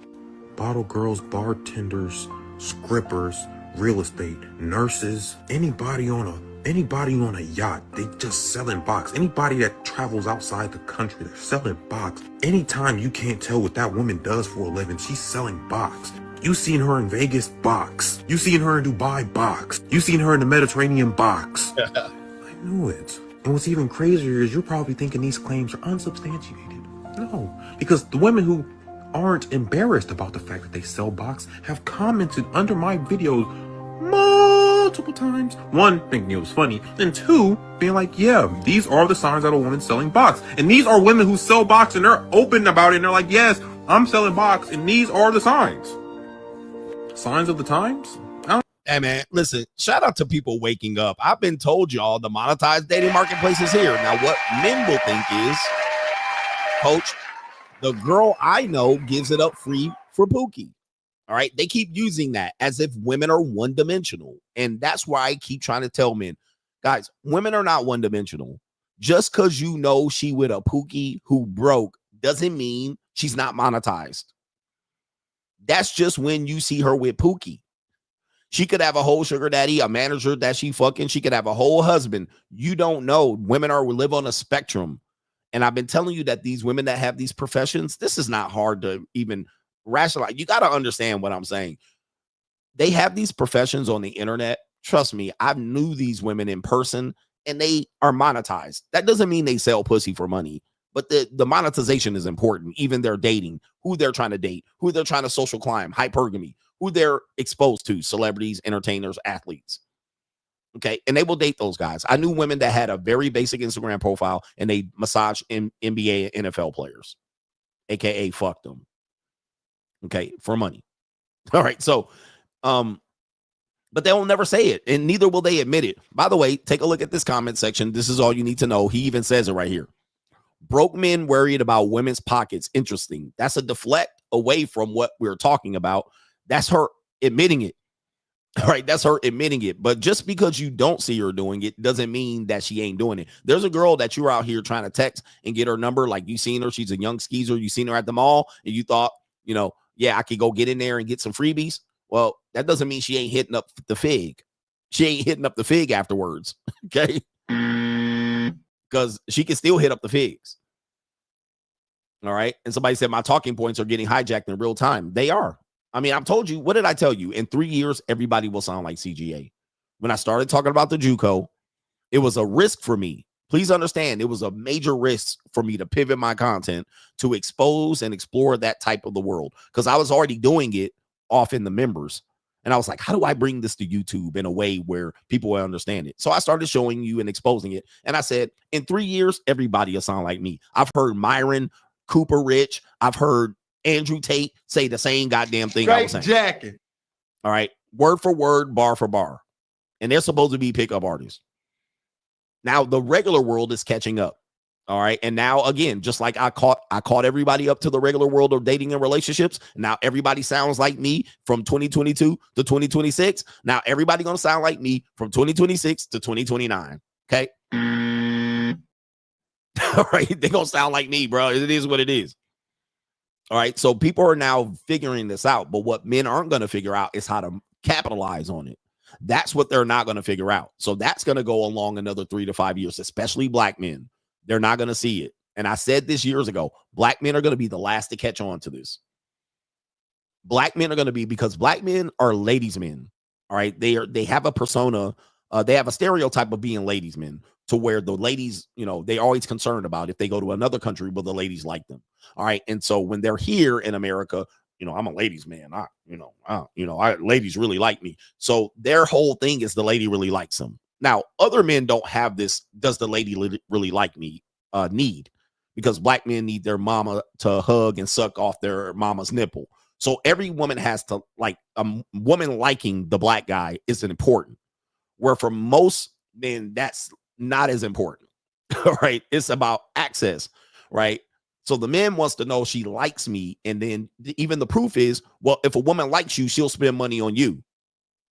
Bottle girls, bartenders, scrippers, real estate, nurses, anybody on a yacht, they just selling box. Anybody that travels outside the country, they're selling box. Anytime you can't tell what that woman does for a living, she's selling box. You seen her in Vegas, box. You seen her in Dubai, box. You seen her in the Mediterranean, box. I knew it. And what's even crazier is you're probably thinking these claims are unsubstantiated. No, because the women who aren't embarrassed about the fact that they sell box have commented under my videos multiple times. One, thinking it was funny, and two, being like, yeah, these are the signs of a woman selling box. And these are women who sell box and they're open about it and they're like, yes, I'm selling box and these are the signs. Signs of the times? Hey man, listen, shout out to people waking up. I've been told y'all the monetized dating marketplace is here. Now what men will think is, coach, the girl I know gives it up free for Pookie. All right. They keep using that as if women are one dimensional. And that's why I keep trying to tell men, guys, women are not one dimensional. Just because you know she with a Pookie who broke doesn't mean she's not monetized. That's just when you see her with Pookie. She could have a whole sugar daddy, a manager that she fucking. She could have a whole husband. You don't know. Women live on a spectrum. And I've been telling you that these women that have these professions, this is not hard to even rationalize. You got to understand what I'm saying. They have these professions on the internet. Trust me, I knew these women in person and they are monetized. That doesn't mean they sell pussy for money, but the monetization is important. Even their dating, who they're trying to date, who they're trying to social climb, hypergamy, who they're exposed to, celebrities, entertainers, athletes. Okay. And they will date those guys. I knew women that had a very basic Instagram profile and they massage NBA and NFL players, AKA fuck them. Okay. For money. All right. So, but they'll never say it and neither will they admit it. By the way, take a look at this comment section. This is all you need to know. He even says it right here. Broke men worried about women's pockets. Interesting. That's a deflect away from what we're talking about. That's her admitting it. All right, that's her admitting it. But just because you don't see her doing it doesn't mean that she ain't doing it. There's a girl that you're out here trying to text and get her number. Like you seen her. She's a young skeezer. You seen her at the mall and you thought, you know, yeah, I could go get in there and get some freebies. Well, that doesn't mean she ain't hitting up the fig. She ain't hitting up the fig afterwards. Okay. Because she can still hit up the figs. All right. And somebody said my talking points are getting hijacked in real time. They are. I mean, I've told you, what did I tell you? In 3 years, everybody will sound like CGA. When I started talking about the JUCO, it was a risk for me. Please understand, it was a major risk for me to pivot my content to expose and explore that type of the world because I was already doing it off in the members. And I was like, how do I bring this to YouTube in a way where people will understand it? So I started showing you and exposing it. And I said, in 3 years, everybody will sound like me. I've heard Myron Cooper Rich. I've heard Andrew Tate say the same goddamn thing I was saying. Jacket. All right. Word for word, bar for bar. And they're supposed to be pickup artists. Now the regular world is catching up. All right. And now again, just like I caught everybody up to the regular world of dating and relationships. Now everybody sounds like me from 2022 to 2026. Now everybody gonna sound like me from 2026 to 2029. Okay. All right. They're gonna sound like me, bro. It is what it is. All right. So people are now figuring this out. But what men aren't going to figure out is how to capitalize on it. That's what they're not going to figure out. So that's going to go along another 3 to 5 years, especially black men. They're not going to see it. And I said this years ago, black men are going to be the last to catch on to this. Black men are going to be, because black men are ladies' men. All right. They have a persona. They have a stereotype of being ladies' men, to where the ladies, you know, they're always concerned about if they go to another country, will the ladies like them? All right. And so when they're here in America, you know, I'm a ladies' man. Ladies really like me. So their whole thing is the lady really likes them. Now, other men don't have this, does the lady really like me, need, because black men need their mama to hug and suck off their mama's nipple. So every woman has to like a woman liking the black guy is important. Where for most men, that's not as important. Right? It's about access, right? So the man wants to know she likes me. And then even the proof is, well, if a woman likes you, she'll spend money on you,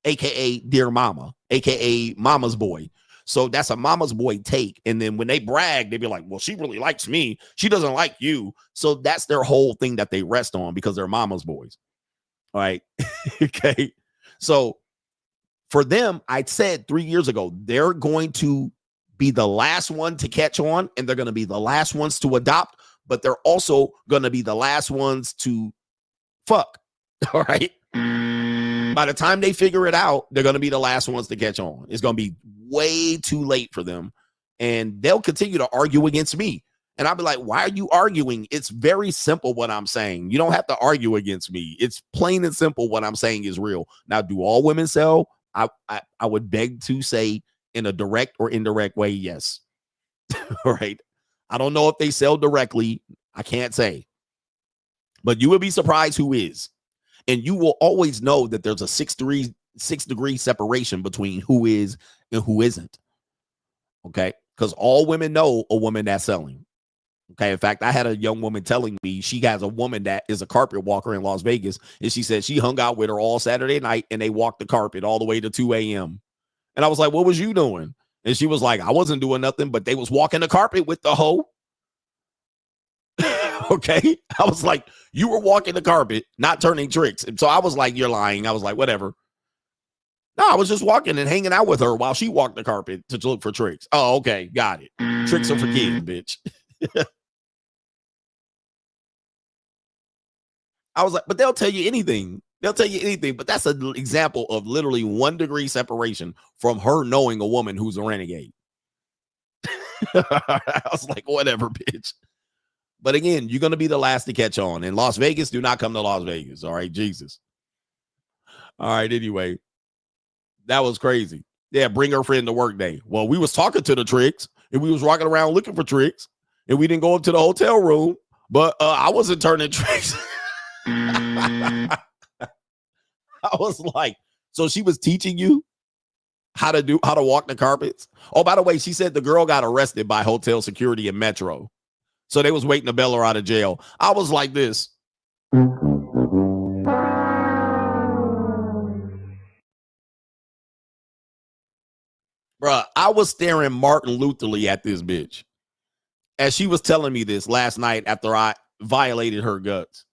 aka dear mama, aka mama's boy. So that's a mama's boy take. And then when they brag, they be like, well, she really likes me. She doesn't like you. So that's their whole thing that they rest on because they're mama's boys. All right. Okay. So for them, I said 3 years ago, they're going to be the last one to catch on and they're going to be the last ones to adopt, but they're also going to be the last ones to fuck. All right. By the time they figure it out, they're going to be the last ones to catch on. It's going to be way too late for them. And they'll continue to argue against me. And I'll be like, why are you arguing? It's very simple what I'm saying. You don't have to argue against me. It's plain and simple what I'm saying is real. Now, do all women sell? I would beg to say in a direct or indirect way, yes. All right. I don't know if they sell directly. I can't say. But you will be surprised who is. And you will always know that there's a 6 degree separation between who is and who isn't. Okay. Because all women know a woman that's selling. Okay. In fact, I had a young woman telling me she has a woman that is a carpet walker in Las Vegas. And she said she hung out with her all Saturday night and they walked the carpet all the way to 2 a.m. And I was like, what was you doing? And she was like, I wasn't doing nothing, but they was walking the carpet with the hoe. Okay. I was like, you were walking the carpet, not turning tricks. And so I was like, you're lying. I was like, whatever. No, I was just walking and hanging out with her while she walked the carpet to look for tricks. Oh, okay. Got it. Tricks are for kids, bitch. I was like, but they'll tell you anything. They'll tell you anything. But that's an example of literally 1 degree separation from her knowing a woman who's a renegade. I was like, whatever, bitch. But again, you're going to be the last to catch on. In Las Vegas, do not come to Las Vegas. All right, Jesus. All right, anyway. That was crazy. Yeah, bring her friend to work day. Well, we was talking to the tricks, and we was walking around looking for tricks, and we didn't go up to the hotel room, but I wasn't turning tricks. I was like, so she was teaching you how to walk the carpets? Oh, by the way, she said the girl got arrested by hotel security in Metro. So they was waiting to bail her out of jail. I was like this. Bruh, I was staring Martin Lutherly at this bitch as she was telling me this last night after I violated her guts.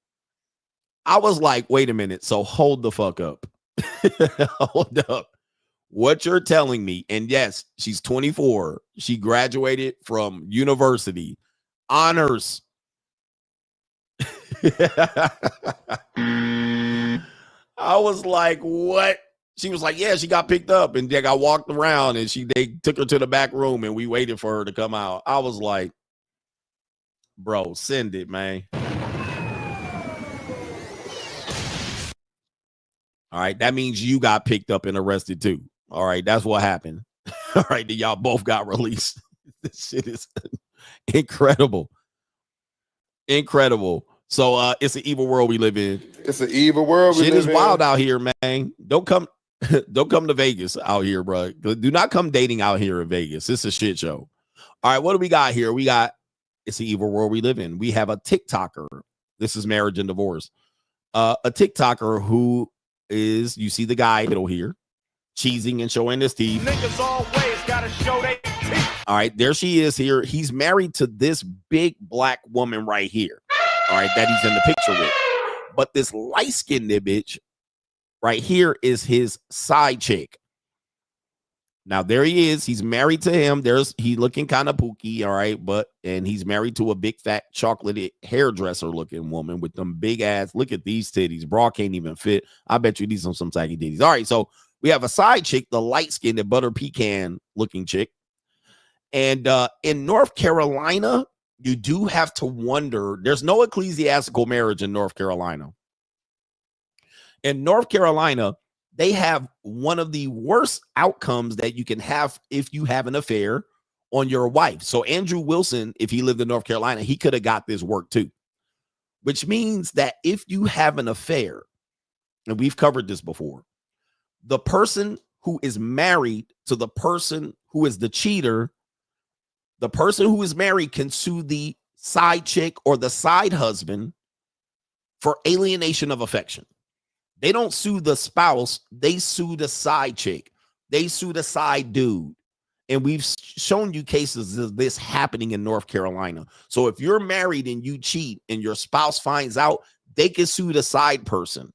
I was like, wait a minute. So hold the fuck up. Hold up. What you're telling me, and yes, she's 24. She graduated from university. Honors. I was like, what? She was like, yeah, she got picked up and they got walked around and they took her to the back room and we waited for her to come out. I was like, bro, send it, man. All right, that means you got picked up and arrested too. All right, that's what happened. All right, then y'all both got released. This shit is incredible. Incredible. So it's an evil world we live in. It's an evil world we live in. Shit is wild out here, man. Don't come to Vegas out here, bro. Do not come dating out here in Vegas. It's a shit show. All right, what do we got here? We got it's the evil world we live in. We have a TikToker. This is marriage and divorce. A TikToker who is, you see the guy middle here, cheesing and showing his teeth. Niggas always gotta show their teeth. All right, there she is here. He's married to this big black woman right here. All right, that he's in the picture with. But this light-skinned bitch right here is his side chick. Now there he is. He's married to him. He looking kind of pooky, all right, and he's married to a big fat chocolatey hairdresser looking woman with them big ass. Look at these titties. Bra can't even fit. I bet you these are some saggy titties. All right, so we have a side chick, the light-skinned butter pecan looking chick. And in North Carolina, you do have to wonder. There's no ecclesiastical marriage in North Carolina. In North Carolina, they have one of the worst outcomes that you can have if you have an affair on your wife. So Andrew Wilson, if he lived in North Carolina, he could have got this work too, which means that if you have an affair, and we've covered this before, the person who is married to the person who is the cheater, the person who is married can sue the side chick or the side husband for alienation of affection. They don't sue the spouse, they sue the side chick. They sue the side dude. And we've shown you cases of this happening in North Carolina. So if you're married and you cheat and your spouse finds out, they can sue the side person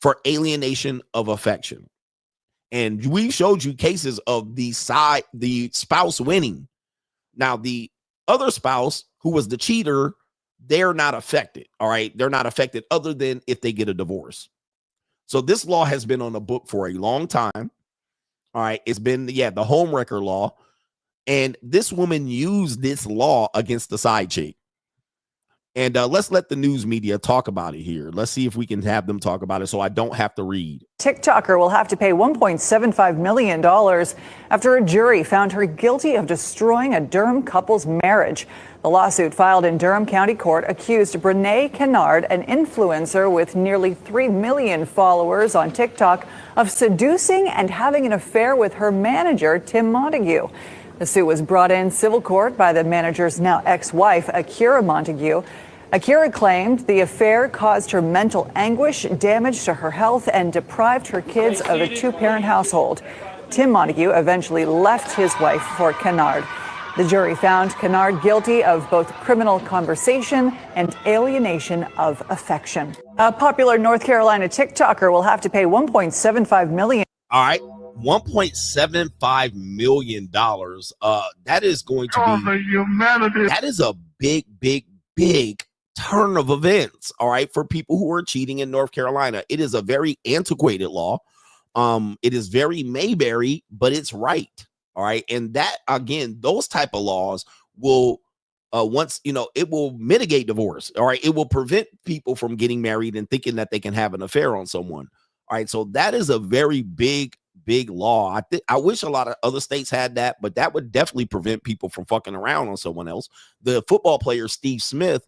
for alienation of affection. And we showed you cases of the spouse winning. Now, the other spouse who was the cheater, they're not affected. All right. They're not affected other than if they get a divorce. So this law has been on the book for a long time. All right. It's been, the homewrecker law. And this woman used this law against the side chick. And let's let the news media talk about it here. Let's see if we can have them talk about it so I don't have to read. TikToker will have to pay $1.75 million after a jury found her guilty of destroying a Durham couple's marriage. The lawsuit filed in Durham County Court accused Brene Kennard, an influencer with nearly 3 million followers on TikTok, of seducing and having an affair with her manager, Tim Montague. The suit was brought in civil court by the manager's now ex-wife, Akira Montague. Akira claimed the affair caused her mental anguish, damage to her health, and deprived her kids of a two-parent household. Tim Montague eventually left his wife for Kennard. The jury found Kennard guilty of both criminal conversation and alienation of affection. A popular North Carolina TikToker will have to pay $1.75 million. All right. $1.75 million. That is going to be, that is a big turn of events. All right. For people who are cheating in North Carolina, it is a very antiquated law. It is very Mayberry, but it's right. All right. And that, again, those type of laws will, it will mitigate divorce. All right. It will prevent people from getting married and thinking that they can have an affair on someone. All right. So that is a very big law. I wish a lot of other states had that, but that would definitely prevent people from fucking around on someone else. The football player Steve Smith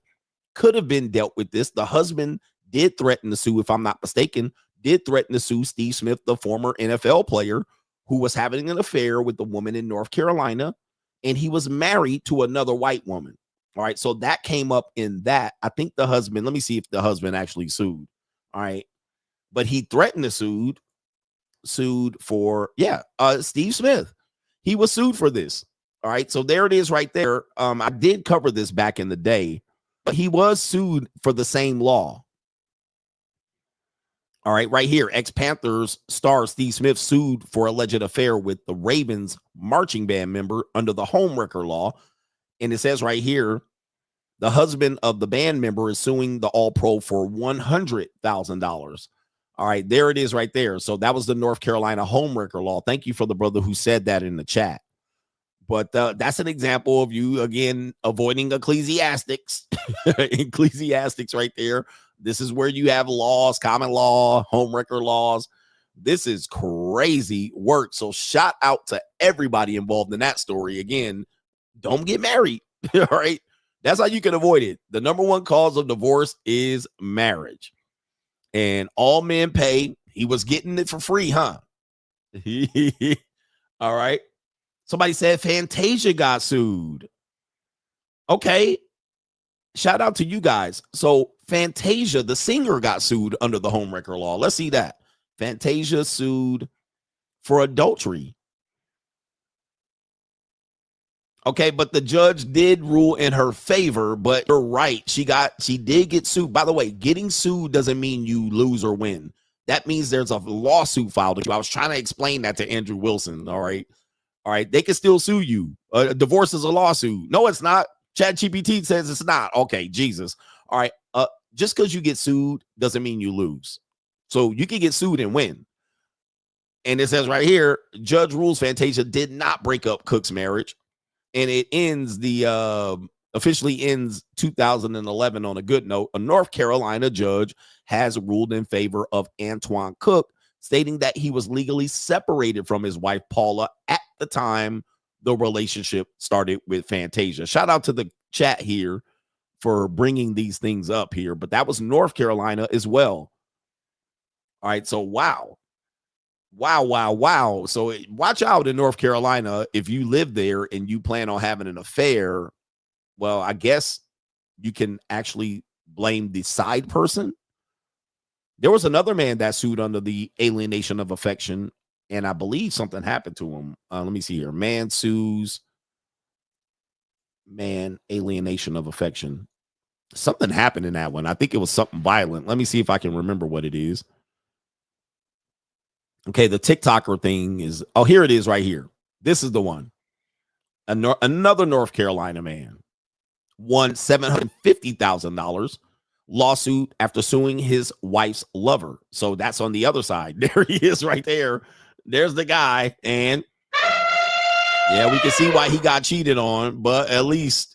could have been dealt with this. The husband did threaten to sue, if I'm not mistaken, did threaten to sue Steve Smith, the former NFL player who was having an affair with the woman in North Carolina, and he was married to another white woman. All right. So that came up in that. I think the husband, let me see if the husband actually sued. All right. But he threatened to sued for Steve Smith. He was sued for this. All right, so there it is right there. I did cover this back in the day, but he was sued for the same law. All right, right here, ex-Panthers star Steve Smith sued for alleged affair with the Ravens marching band member under the homewrecker law. And it says right here, the husband of the band member is suing the All-Pro for $100,000. All right, there it is right there. So that was the North Carolina homewrecker law. Thank you for the brother who said that in the chat. But that's an example of you, again, avoiding ecclesiastics. Ecclesiastics right there. This is where you have laws, common law, homewrecker laws. This is crazy work. So shout out to everybody involved in that story. Again, don't get married. All right, that's how you can avoid it. The number one cause of divorce is marriage. And all men pay. He was getting it for free, huh? All right. Somebody said Fantasia got sued. Okay. Shout out to you guys. So Fantasia, the singer, got sued under the homewrecker law. Let's see that. Fantasia sued for adultery. Okay, but the judge did rule in her favor, but you're right. She did get sued. By the way, getting sued doesn't mean you lose or win. That means there's a lawsuit filed. I was trying to explain that to Andrew Wilson. All right. All right. They can still sue you. Divorce is a lawsuit. No, it's not. ChatGPT says it's not. Okay, Jesus. All right. Just because you get sued doesn't mean you lose. So you can get sued and win. And it says right here, judge rules Fantasia did not break up Cook's marriage. And it ends officially ends 2011 on a good note. A North Carolina judge has ruled in favor of Antoine Cook, stating that he was legally separated from his wife, Paula, at the time the relationship started with Fantasia. Shout out to the chat here for bringing these things up here, but that was North Carolina as well. All right, so wow. So watch out in North Carolina if you live there and you plan on having an affair. Well, I guess you can actually blame the side person. There was another man that sued under the alienation of affection, and I believe something happened to him. Let me see here. Man sues man, alienation of affection. Something happened in that one. I think it was something violent. Let me see if I can remember what it is. Okay, the TikToker thing is, oh, here it is right here. This is the one. Another North Carolina man won $750,000 lawsuit after suing his wife's lover. So that's on the other side. There he is right there. There's the guy. And yeah, we can see why he got cheated on, but at least,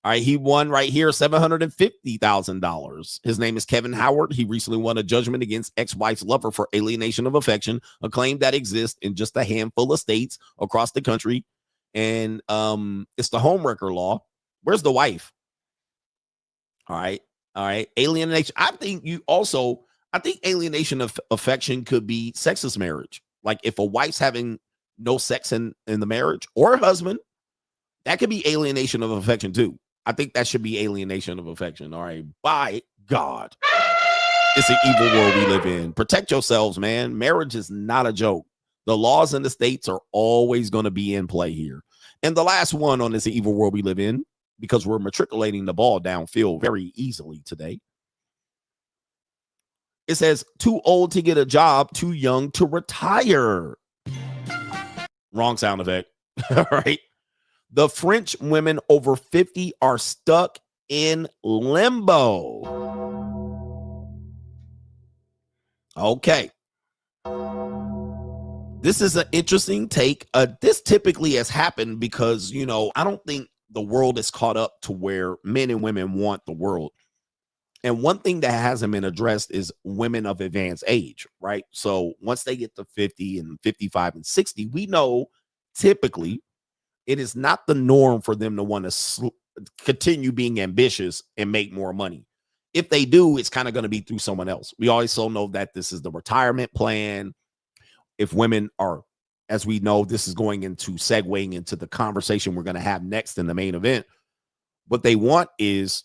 all right, he won right here $750,000. His name is Kevin Howard. He recently won a judgment against ex-wife's lover for alienation of affection, a claim that exists in just a handful of states across the country. And it's the homewrecker law. Where's the wife? All right. Alienation. I think alienation of affection could be sexless marriage. Like if a wife's having no sex in the marriage, or a husband, that could be alienation of affection too. I think that should be alienation of affection. All right. By God. It's an evil world we live in. Protect yourselves, man. Marriage is not a joke. The laws in the states are always going to be in play here. And the last one on this evil world we live in, because we're matriculating the ball downfield very easily today. It says, too old to get a job, too young to retire. Wrong sound effect. All right. The French women over 50 are stuck in limbo. Okay. This is an interesting take. This typically has happened because, I don't think the world is caught up to where men and women want the world. And one thing that hasn't been addressed is women of advanced age, right? So once they get to 50 and 55 and 60, we know typically it is not the norm for them to want to continue being ambitious and make more money. If they do, it's kind of going to be through someone else. We also know that this is the retirement plan. If women are, as we know, this is going into segueing into the conversation we're going to have next in the main event. What they want is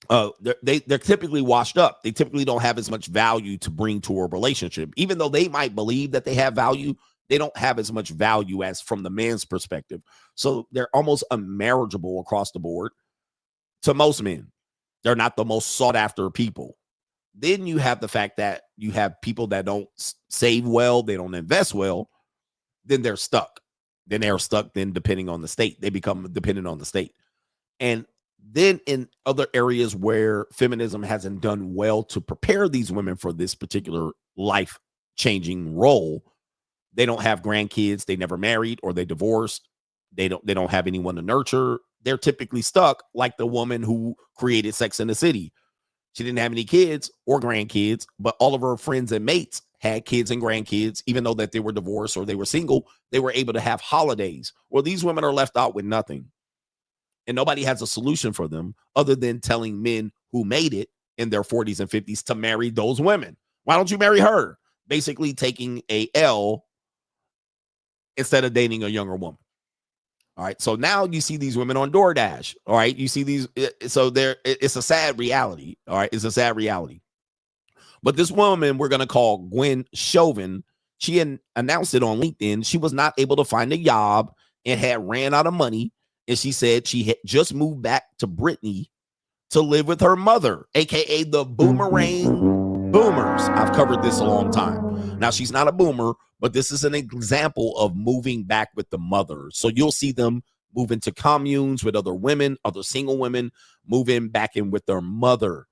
they're typically washed up. They typically don't have as much value to bring to a relationship. Even though they might believe that they have value, they don't have as much value as from the man's perspective. So they're almost unmarriageable across the board to most men. They're not the most sought after people. Then you have the fact that you have people that don't save well, they don't invest well, then they're stuck. Then depending on the state, they become dependent on the state. And then in other areas where feminism hasn't done well to prepare these women for this particular life-changing role, they don't have grandkids, they never married, or they divorced, they don't have anyone to nurture. They're typically stuck like the woman who created Sex and the City. She didn't have any kids or grandkids, but all of her friends and mates had kids and grandkids. Even though that they were divorced or they were single, they were able to have holidays. Well, these women are left out with nothing. And nobody has a solution for them other than telling men who made it in their 40s and 50s to marry those women. Why don't you marry her? Basically taking a L instead of dating a younger woman. All right. So now you see these women on DoorDash. All right. You see these. So it's a sad reality. All right. It's a sad reality. But this woman we're going to call Gwen Chauvin, she had announced it on LinkedIn. She was not able to find a job and had ran out of money. And she said she had just moved back to Brittany to live with her mother, a.k.a. the boomerang boomers. I've covered this a long time. Now, she's not a boomer, but this is an example of moving back with the mother. So you'll see them move into communes with other women, other single women, moving back in with their mother.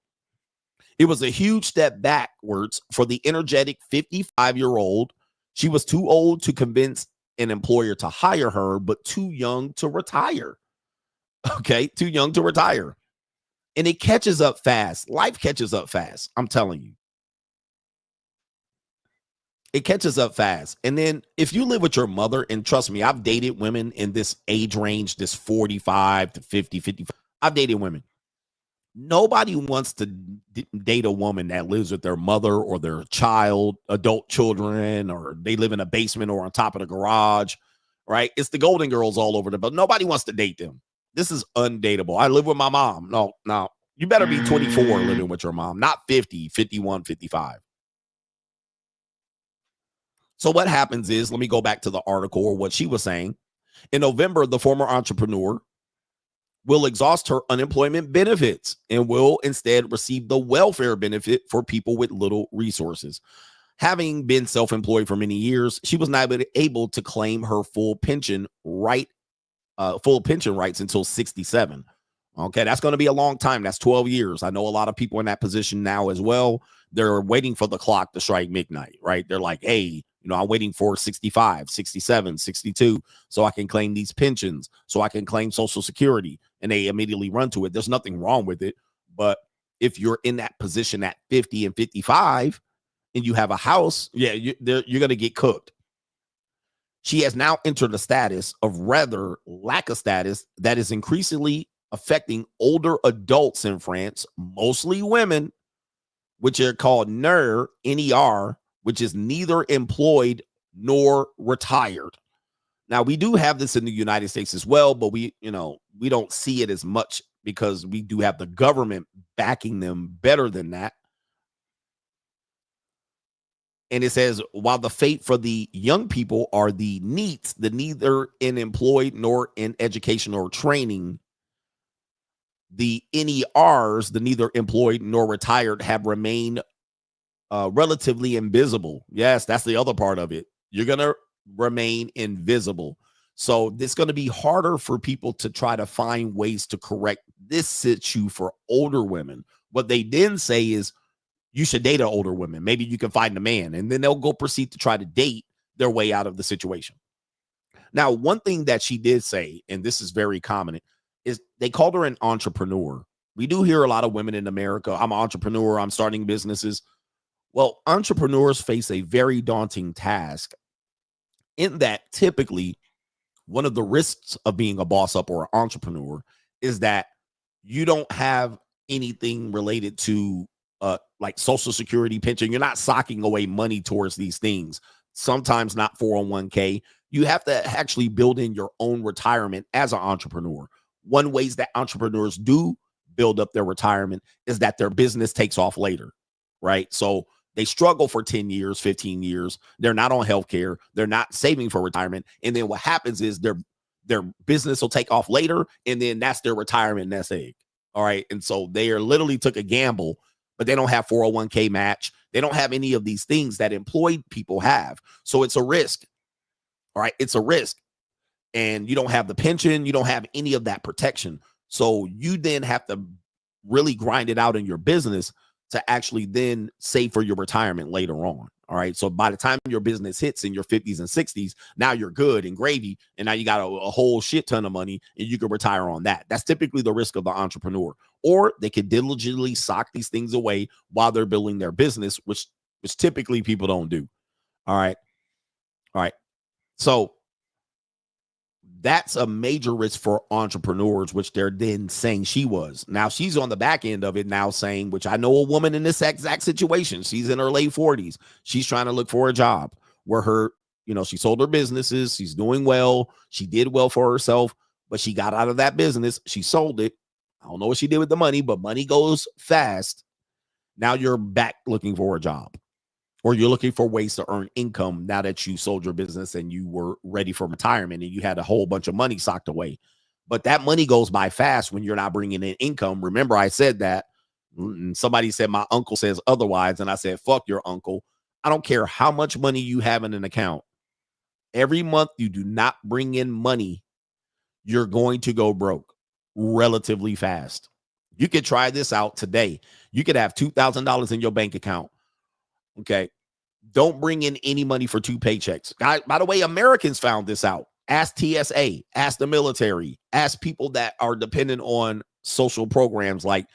It was a huge step backwards for the energetic 55-year-old. She was too old to convince an employer to hire her, but too young to retire. Okay, too young to retire. And it catches up fast. Life catches up fast. I'm telling you. It catches up fast. And then if you live with your mother, and trust me, I've dated women in this age range, this 45 to 50, 55. I've dated women. Nobody wants to date a woman that lives with their mother or their child, adult children, or they live in a basement or on top of the garage, right? It's the Golden Girls all over but nobody wants to date them. This is undateable. I live with my mom. No, you better be 24 living with your mom, not 50, 51, 55. So what happens is, let me go back to the article or what she was saying. In November, the former entrepreneur will exhaust her unemployment benefits and will instead receive the welfare benefit for people with little resources. Having been self-employed for many years, she was not able to claim her full pension rights until 67. Okay, that's going to be a long time. That's 12 years. I know a lot of people in that position now as well. They're waiting for the clock to strike midnight, right? They're like, hey, I'm waiting for 65, 67, 62, so I can claim these pensions, so I can claim Social Security, and they immediately run to it. There's nothing wrong with it, but if you're in that position at 50 and 55 and you have a house, you're going to get cooked. She has now entered a status of rather lack of status that is increasingly affecting older adults in France, mostly women, which are called NER, which is neither employed nor retired. Now, we do have this in the United States as well, but we don't see it as much because we do have the government backing them better than that. And it says, while the fate for the young people are the NEETs, the neither in employed nor in education or training, the NERs, the neither employed nor retired, have remained relatively invisible. Yes, that's the other part of it. You're going to remain invisible. So it's going to be harder for people to try to find ways to correct this situ for older women. What they then say is you should date an older woman. Maybe you can find a man, and then they'll go proceed to try to date their way out of the situation. Now, one thing that she did say, and this is very common, is they called her an entrepreneur. We do hear a lot of women in America, I'm an entrepreneur, I'm starting businesses. Well, entrepreneurs face a very daunting task in that typically one of the risks of being a boss up or an entrepreneur is that you don't have anything related to like Social Security, pension. You're not socking away money towards these things. Sometimes not 401k. You have to actually build in your own retirement as an entrepreneur. One ways that entrepreneurs do build up their retirement is that their business takes off later, right? So they struggle for 10 years, 15 years. They're not on healthcare. They're not saving for retirement. And then what happens is their business will take off later, and then that's their retirement nest egg. All right. And so they are literally took a gamble, but they don't have 401k match. They don't have any of these things that employed people have. So it's a risk. All right. It's a risk. And you don't have the pension. You don't have any of that protection. So you then have to really grind it out in your business to actually then save for your retirement later on. All right. So by the time your business hits in your 50s and 60s, now you're good and gravy. And now you got a whole shit ton of money and you can retire on that. That's typically the risk of the entrepreneur. Or they could diligently sock these things away while they're building their business, which typically people don't do. All right. All right. So that's a major risk for entrepreneurs, which they're then saying she was. Now she's on the back end of it now saying, which I know a woman in this exact situation. She's in her late 40s. She's trying to look for a job where her, she sold her businesses. She's doing well. She did well for herself, but she got out of that business. She sold it. I don't know what she did with the money, but money goes fast. Now you're back looking for a job. Or you're looking for ways to earn income now that you sold your business and you were ready for retirement and you had a whole bunch of money socked away. But that money goes by fast when you're not bringing in income. Remember, I said that. And somebody said my uncle says otherwise. And I said, fuck your uncle. I don't care how much money you have in an account. Every month you do not bring in money, you're going to go broke relatively fast. You could try this out today. You could have $2,000 in your bank account. Okay. Don't bring in any money for 2 paychecks. By the way, Americans found this out. Ask TSA, ask the military, ask people that are dependent on social programs like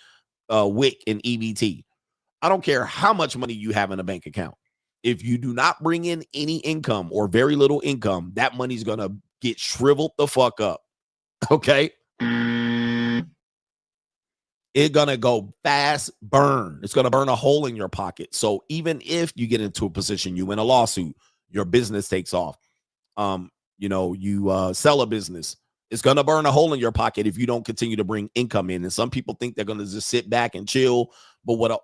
WIC and EBT. I don't care how much money you have in a bank account. If you do not bring in any income or very little income, that money's going to get shriveled the fuck up. Okay? It's going to go fast burn. It's going to burn a hole in your pocket. So even if you get into a position, you win a lawsuit, your business takes off, you sell a business, it's going to burn a hole in your pocket if you don't continue to bring income in. And some people think they're going to just sit back and chill. But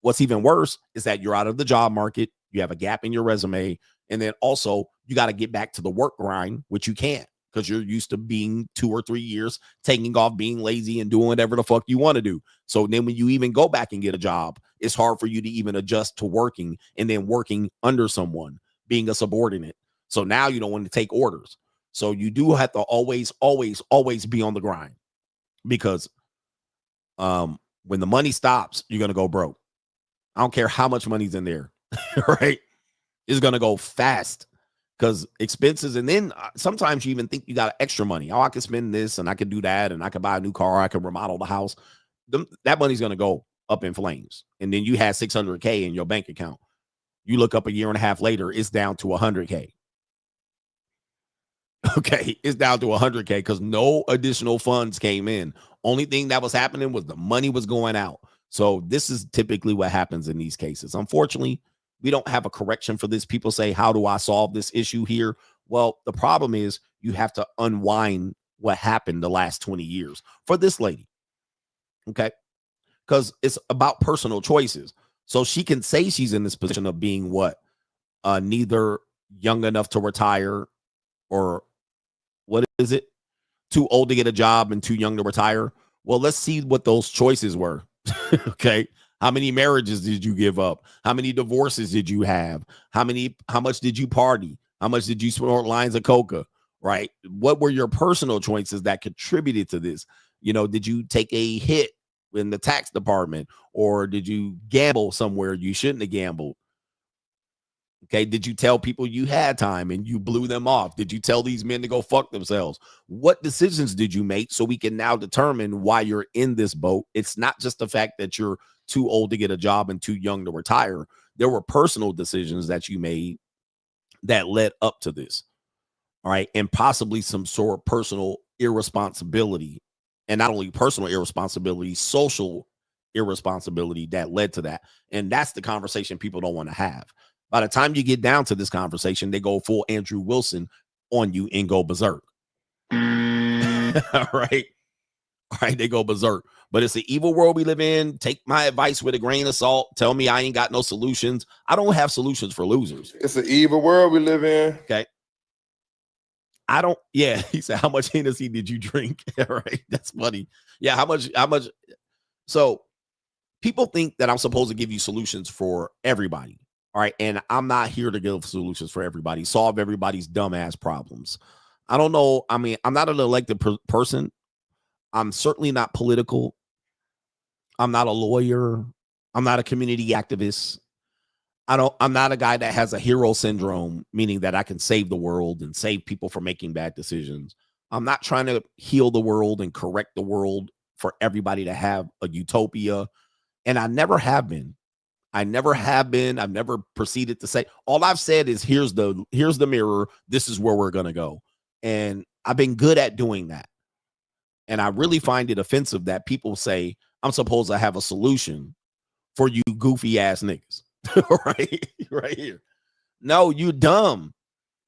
what's even worse is that you're out of the job market. You have a gap in your resume. And then also you got to get back to the work grind, which you can't because you're used to being 2 or 3 years taking off, being lazy and doing whatever the fuck you want to do. So then when you even go back and get a job, it's hard for you to even adjust to working and then working under someone, being a subordinate. So now you don't want to take orders. So you do have to always be on the grind because when the money stops, you're going to go broke. I don't care how much money's in there, right? It's going to go fast because expenses. And then sometimes you even think you got extra money. Oh, I can spend this and I can do that and I can buy a new car. I can remodel the house. That money's going to go up in flames. And then you had $600K in your bank account. You look up a year and a half later, it's down to $100K. Okay, it's down to $100K because no additional funds came in. Only thing that was happening was the money was going out. So this is typically what happens in these cases. Unfortunately, we don't have a correction for this. People say, how do I solve this issue here? Well, the problem is you have to unwind what happened the last 20 years for this lady. Okay, because it's about personal choices. So she can say she's in this position of being what? Neither young enough to retire or what is it? Too old to get a job and too young to retire. Well, let's see what those choices were. Okay. How many marriages did you give up? How many divorces did you have? How much did you party? How much did you snort lines of coca? Right? What were your personal choices that contributed to this? Did you take a hit in the tax department or did you gamble somewhere you shouldn't have gambled? Okay, did you tell people you had time and you blew them off? Did you tell these men to go fuck themselves? What decisions did you make so we can now determine why you're in this boat? It's not just the fact that you're too old to get a job and too young to retire. There were personal decisions that you made that led up to this. All right, and possibly some sort of personal irresponsibility, and not only personal irresponsibility, social irresponsibility that led to that. And that's the conversation people don't want to have. By the time you get down to this conversation, they go full Andrew Wilson on you and go berserk. All right. They go berserk. But it's an evil world we live in. Take my advice with a grain of salt. Tell me I ain't got no solutions. I don't have solutions for losers. It's an evil world we live in. Okay. He said, how much Hennessy did you drink? All right. That's funny. Yeah. How much? So people think that I'm supposed to give you solutions for everybody. All right. And I'm not here to give solutions for everybody, solve everybody's dumbass problems. I don't know. I mean, I'm not an elected person. I'm certainly not political. I'm not a lawyer. I'm not a community activist. I'm not a guy that has a hero syndrome, meaning that I can save the world and save people from making bad decisions. I'm not trying to heal the world and correct the world for everybody to have a utopia. And I never have been. I've never proceeded to say, all I've said is here's the mirror. This is where we're going to go. And I've been good at doing that. And I really find it offensive that people say I'm supposed to have a solution for you goofy ass niggas. right here. No, you dumb.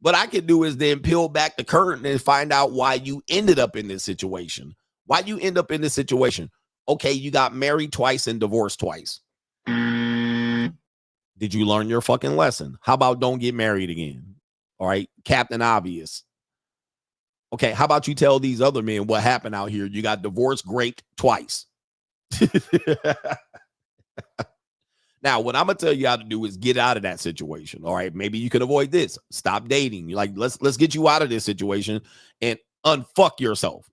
What I can do is then peel back the curtain and find out why you ended up in this situation. Why you end up in this situation? Okay, you got married twice and divorced twice. Did you learn your fucking lesson? How about don't get married again? All right, Captain Obvious. Okay, how about you tell these other men what happened out here? You got divorced, raped twice. Now, what I'm gonna tell you how to do is get out of that situation. All right, maybe you can avoid this. Stop dating. You're like, let's get you out of this situation and unfuck yourself.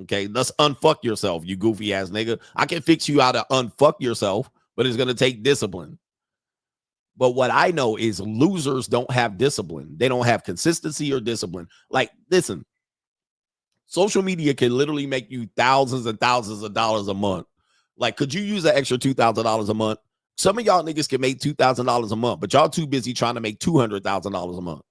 Okay, let's unfuck yourself, you goofy ass nigga. I can fix you how to unfuck yourself, but it's gonna take discipline. But what I know is losers don't have discipline. They don't have consistency or discipline. Like, listen, social media can literally make you thousands and thousands of dollars a month. Like, could you use an extra $2,000 a month? Some of y'all niggas can make $2,000 a month, but y'all too busy trying to make $200,000 a month.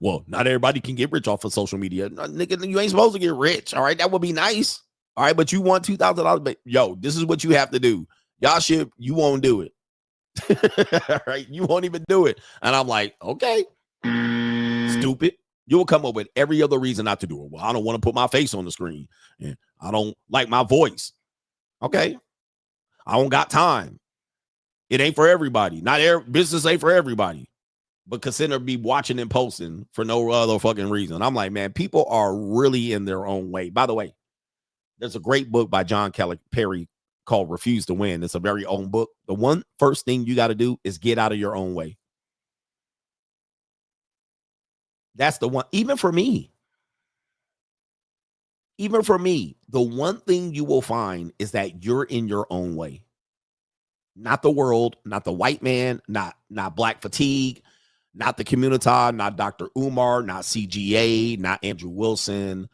Well, not everybody can get rich off of social media. No, nigga, you ain't supposed to get rich. All right, that would be nice. All right, but you want $2,000, but yo, this is what you have to do. Y'all shit, you won't do it. All right, you won't even do it. And I'm like, okay, stupid. You will come up with every other reason not to do it. Well, I don't want to put my face on the screen, and I don't like my voice. Okay, I don't got time. It ain't for everybody. Business ain't for everybody. But consider be watching and posting for no other fucking reason. I'm like, man, people are really in their own way. By the way, there's a great book by John Perry called Refuse to Win. It's a very own book. The one first thing you got to do is get out of your own way. That's the one. Even for me, the one thing you will find is that you're in your own way. Not the world, not the white man, not black fatigue, not the community, not Dr. Umar, not CGA, not Andrew Wilson.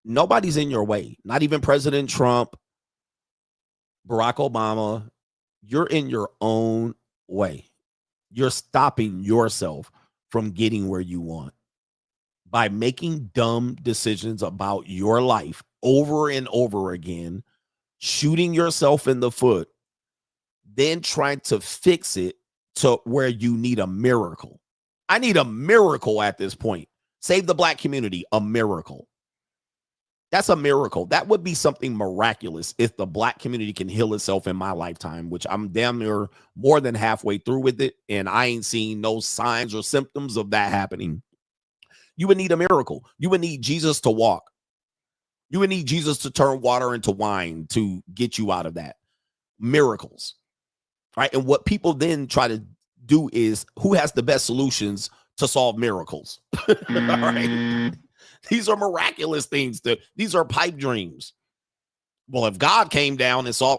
Nobody's in your way. Not even President Trump, Barack Obama. You're in your own way. You're stopping yourself from getting where you want by making dumb decisions about your life over and over again, shooting yourself in the foot, then trying to fix it to where you need a miracle. I need a miracle at this point. Save the black community, a miracle. That's a miracle. That would be something miraculous if the black community can heal itself in my lifetime, which I'm damn near more than halfway through with it, and I ain't seen no signs or symptoms of that happening. You would need a miracle. You would need Jesus to walk. You would need Jesus to turn water into wine to get you out of that. Miracles. Right. And what people then try to do is who has the best solutions to solve miracles. All right. These are miraculous things. These are pipe dreams. Well, if God came down and saw,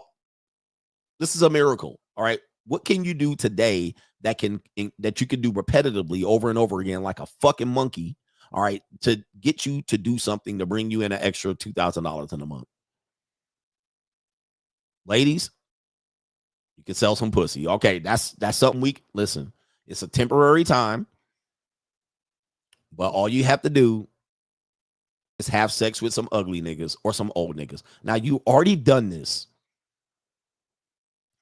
this is a miracle. All right. What can you do today that you can do repetitively over and over again like a fucking monkey? All right. To get you to do something to bring you in an extra $2,000 in a month. Ladies, you can sell some pussy. Okay, that's something listen, it's a temporary time. But all you have to do is have sex with some ugly niggas or some old niggas. Now, you already done this.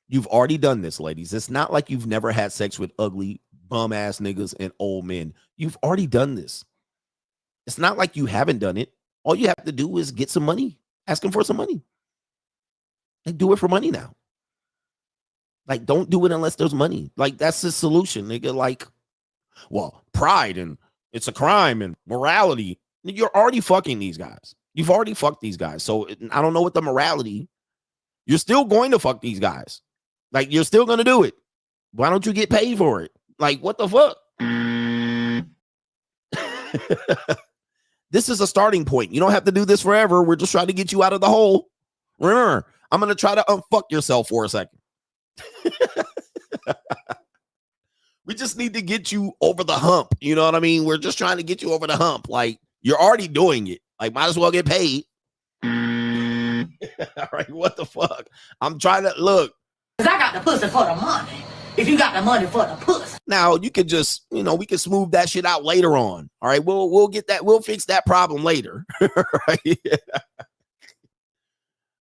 You've already done this, ladies. It's not like you've never had sex with ugly, bum-ass niggas and old men. You've already done this. It's not like you haven't done it. All you have to do is get some money. Ask them for some money. Like, do it for money now. Like, don't do it unless there's money. Like, that's the solution, nigga. Like, well, pride and it's a crime and morality. You're already fucking these guys. You've already fucked these guys. So I don't know what the morality. You're still going to fuck these guys. Like, you're still going to do it. Why don't you get paid for it? Like, what the fuck? This is a starting point. You don't have to do this forever. We're just trying to get you out of the hole. Remember, I'm going to try to unfuck yourself for a second. We just need to get you over the hump. You know what I mean? We're just trying to get you over the hump. Like, you're already doing it. Like, might as well get paid. All right, what the fuck? I'm trying to look. Cause I got the pussy for the money. If you got the money for the pussy. Now you could just, we can smooth that shit out later on. All right, we'll get that. We'll fix that problem later. Right?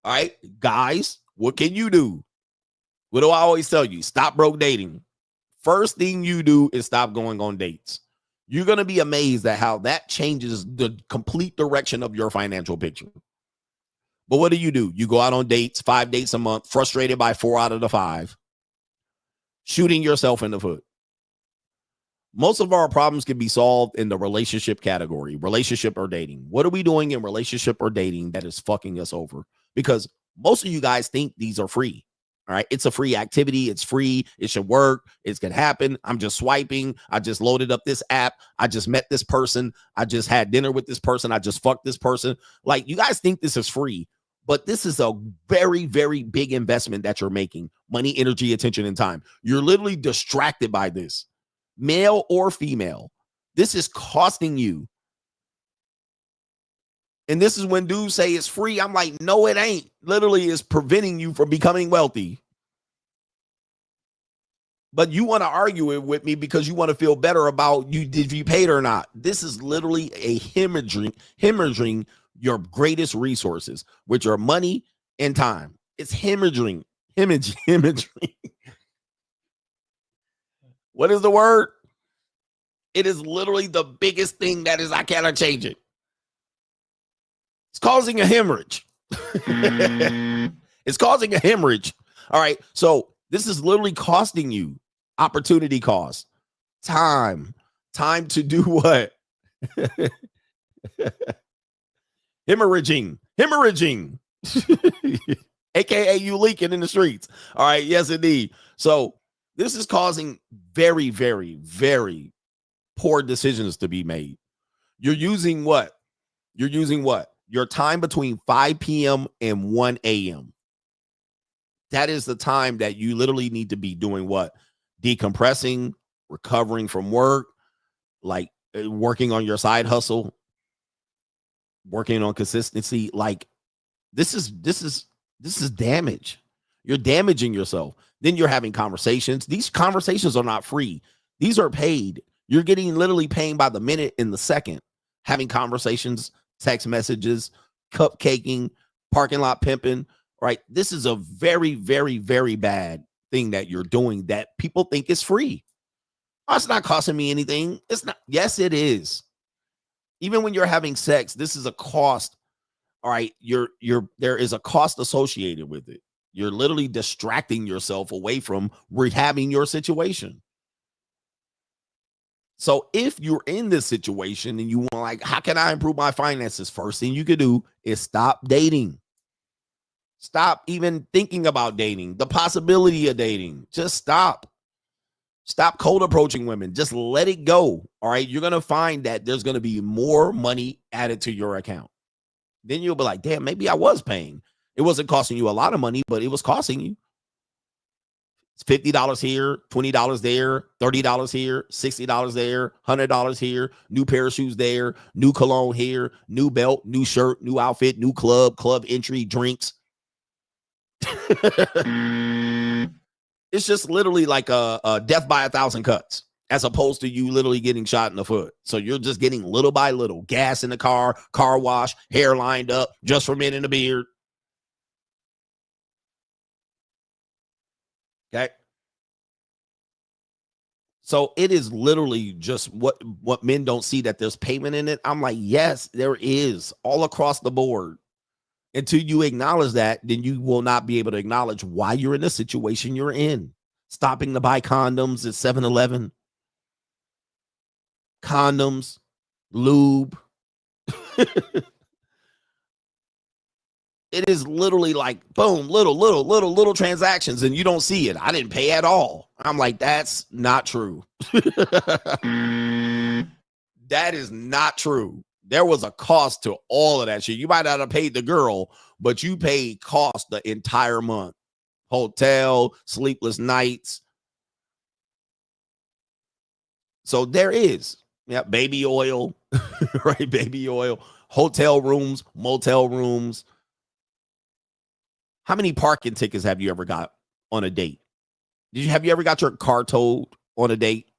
All right, guys, what can you do? What do I always tell you? Stop broke dating. First thing you do is stop going on dates. You're going to be amazed at how that changes the complete direction of your financial picture. But what do? You go out on dates, 5 dates a month, frustrated by 4 out of the 5, shooting yourself in the foot. Most of our problems can be solved in the relationship category, relationship or dating. What are we doing in relationship or dating that is fucking us over? Because most of you guys think these are free. All right. It's a free activity. It's free. It should work. It can happen. I'm just swiping. I just loaded up this app. I just met this person. I just had dinner with this person. I just fucked this person. Like, you guys think this is free, but this is a very, very big investment that you're making. Money, energy, attention, and time. You're literally distracted by this, male or female. This is costing you. And this is when dudes say it's free. I'm like, no, it ain't. Literally is preventing you from becoming wealthy. But you want to argue it with me because you want to feel better about you if you paid or not. This is literally a hemorrhaging your greatest resources, which are money and time. It's hemorrhaging. What is the word? It is literally the biggest thing that is, I cannot change it. It's causing a hemorrhage. It's causing a hemorrhage. All right. So this is literally costing you opportunity cost, time to do what? Hemorrhaging, AKA you leaking in the streets. All right. Yes, indeed. So this is causing very, very, very poor decisions to be made. You're using what? Your time between 5 p.m. and 1 a.m. That is the time that you literally need to be doing what? Decompressing, recovering from work, like working on your side hustle, working on consistency. Like this is damage. You're damaging yourself. Then you're having conversations. These conversations are not free. These are paid. You're getting literally paying by the minute and the second, having conversations, text messages, cupcaking, parking lot pimping, right? This is a very, very, very bad thing that you're doing that people think is free. Oh, it's not costing me anything. It's not. Yes, it is. Even when you're having sex, this is a cost. All right. There is a cost associated with it. You're literally distracting yourself away from rehabbing your situation. So if you're in this situation and you want, like, how can I improve my finances? First thing you could do is stop dating. Stop even thinking about dating, the possibility of dating. Just stop. Stop cold approaching women. Just let it go. All right. You're going to find that there's going to be more money added to your account. Then you'll be like, damn, maybe I was paying. It wasn't costing you a lot of money, but it was costing you. It's $50 here, $20 there, $30 here, $60 there, $100 here, new pair of shoes there, new cologne here, new belt, new shirt, new outfit, new club entry, drinks. It's just literally like a death by 1,000 cuts, as opposed to you literally getting shot in the foot. So you're just getting little by little, gas in the car wash, hair lined up, just for men in the beard. Okay. So it is literally just what men don't see, that there's payment in it. I'm like, yes, there is, all across the board. Until you acknowledge that, then you will not be able to acknowledge why you're in the situation you're in. Stopping to buy condoms at 7-Eleven. Condoms, lube. It is literally like, boom, little transactions, and you don't see it. I didn't pay at all. I'm like, that's not true. That is not true. There was a cost to all of that shit. You might not have paid the girl, but you paid cost the entire month. Hotel, sleepless nights. So there is, yeah, baby oil, right? Baby oil, hotel rooms, motel rooms. How many parking tickets have you ever got on a date? Have you ever got your car towed on a date?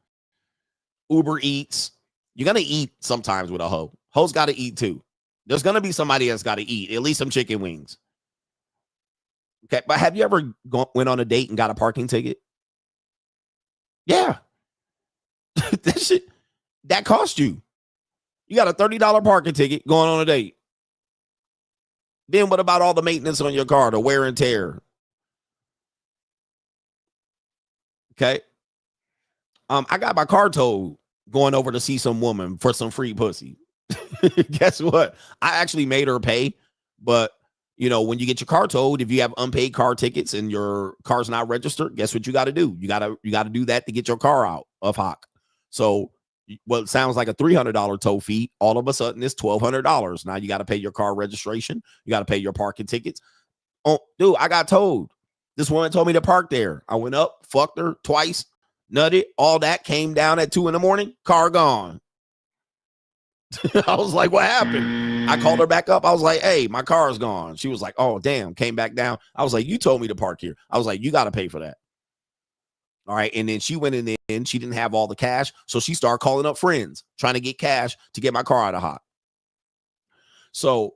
Uber Eats. You're going to eat sometimes with a hoe. Hoes got to eat too. There's going to be somebody that's got to eat, at least some chicken wings. Okay, but have you ever went on a date and got a parking ticket? Yeah. That shit, that cost you. You got a $30 parking ticket going on a date. Then what about all the maintenance on your car, the wear and tear? Okay. I got my car towed going over to see some woman for some free pussy. Guess what? I actually made her pay, but you know, when you get your car towed, if you have unpaid car tickets and your car's not registered, guess what you got to do? You got to do that to get your car out of hock. So what sounds like a $300 tow fee, all of a sudden it's $1,200. Now you got to pay your car registration. You got to pay your parking tickets. Oh, dude, I got towed. This woman told me to park there. I went up, fucked her twice, nutted, all that, came down at 2 a.m, car gone. I was like, what happened? I called her back up. I was like, hey, my car's gone. She was like, oh, damn, came back down. I was like, you told me to park here. I was like, you got to pay for that. All right. And then she went in and she didn't have all the cash. So she started calling up friends, trying to get cash to get my car out of hot. So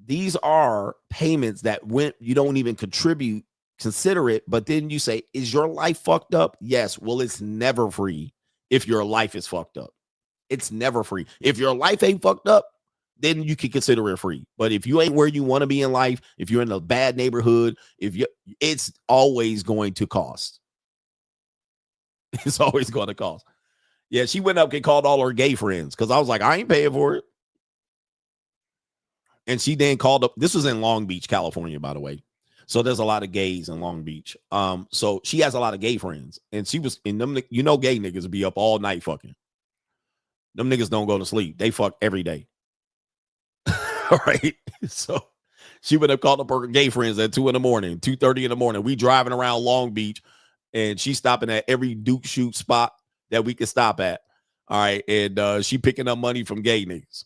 these are payments that you don't even consider it. But then you say, is your life fucked up? Yes. Well, it's never free if your life is fucked up. It's never free. If your life ain't fucked up, then you can consider it free. But if you ain't where you want to be in life, if you're in a bad neighborhood, it's always going to cost. It's always going to cost. Yeah, she went up and called all her gay friends because I was like, I ain't paying for it. And she then called up. This was in Long Beach, California, by the way. So there's a lot of gays in Long Beach. So she has a lot of gay friends. And she was in them, gay niggas be up all night fucking. Them niggas don't go to sleep. They fuck every day. All right. So she would have called up her gay friends at 2 in the morning, 2:30 in the morning. We driving around Long Beach and she's stopping at every Duke shoot spot that we could stop at. All right. And she picking up money from gay niggas.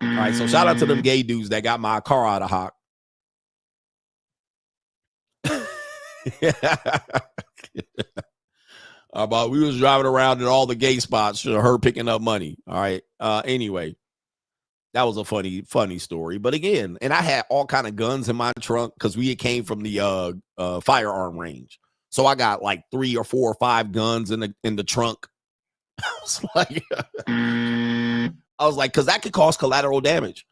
All right. So shout out to them gay dudes that got my car out of hot. But we was driving around in all the gay spots, her picking up money. All right. Anyway, that was a funny story. But again, and I had all kind of guns in my trunk because we came from the firearm range. So I got like 3 or 4 or 5 guns in the trunk. I was like, because that could cause collateral damage.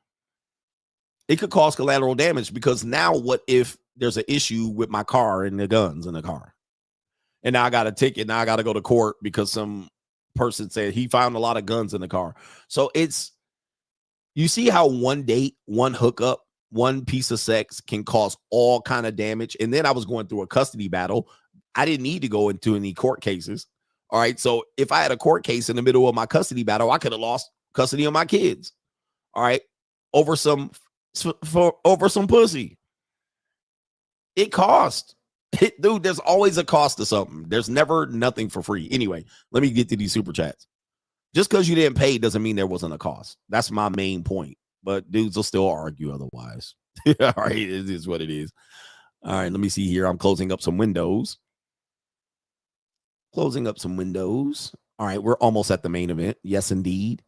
It could cause collateral damage because now what if there's an issue with my car and the guns in the car? And now I got a ticket. Now I got to go to court because some person said he found a lot of guns in the car. So you see how one date, one hookup, one piece of sex can cause all kind of damage. And then I was going through a custody battle. I didn't need to go into any court cases. All right. So if I had a court case in the middle of my custody battle, I could have lost custody of my kids. All right. Over some pussy. It cost. Dude, there's always a cost to something. There's never nothing for free. Anyway, let me get to these super chats. Just because you didn't pay doesn't mean there wasn't a cost. That's my main point. But dudes will still argue otherwise. All right, it is what it is. All right, let me see here. I'm closing up some windows. All right, we're almost at the main event. Yes, indeed.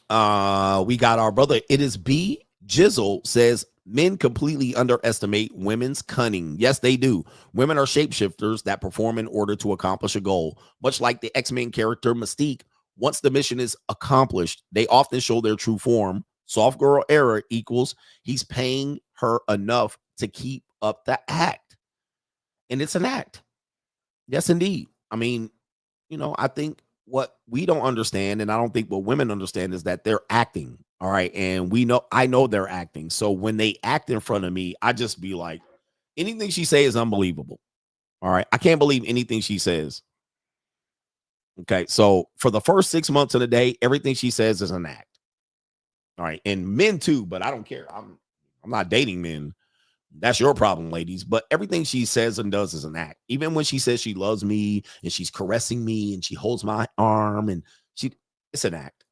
We got our brother. It is B. Jizzle says men completely underestimate women's cunning. Yes, they do. Women are shapeshifters that perform in order to accomplish a goal. Much like the X-Men character Mystique, once the mission is accomplished, they often show their true form. Soft girl error equals he's paying her enough to keep up the act. And it's an act. Yes, indeed. I mean, I think what we don't understand, and I don't think what women understand, is that they're acting. All right. And I know they're acting. So when they act in front of me, I just be like, anything she says is unbelievable. All right. I can't believe anything she says. Okay. So for the first 6 months of the day, everything she says is an act. All right. And men too, but I don't care. I'm not dating men. That's your problem, ladies. But everything she says and does is an act. Even when she says she loves me and she's caressing me and she holds my arm and it's an act.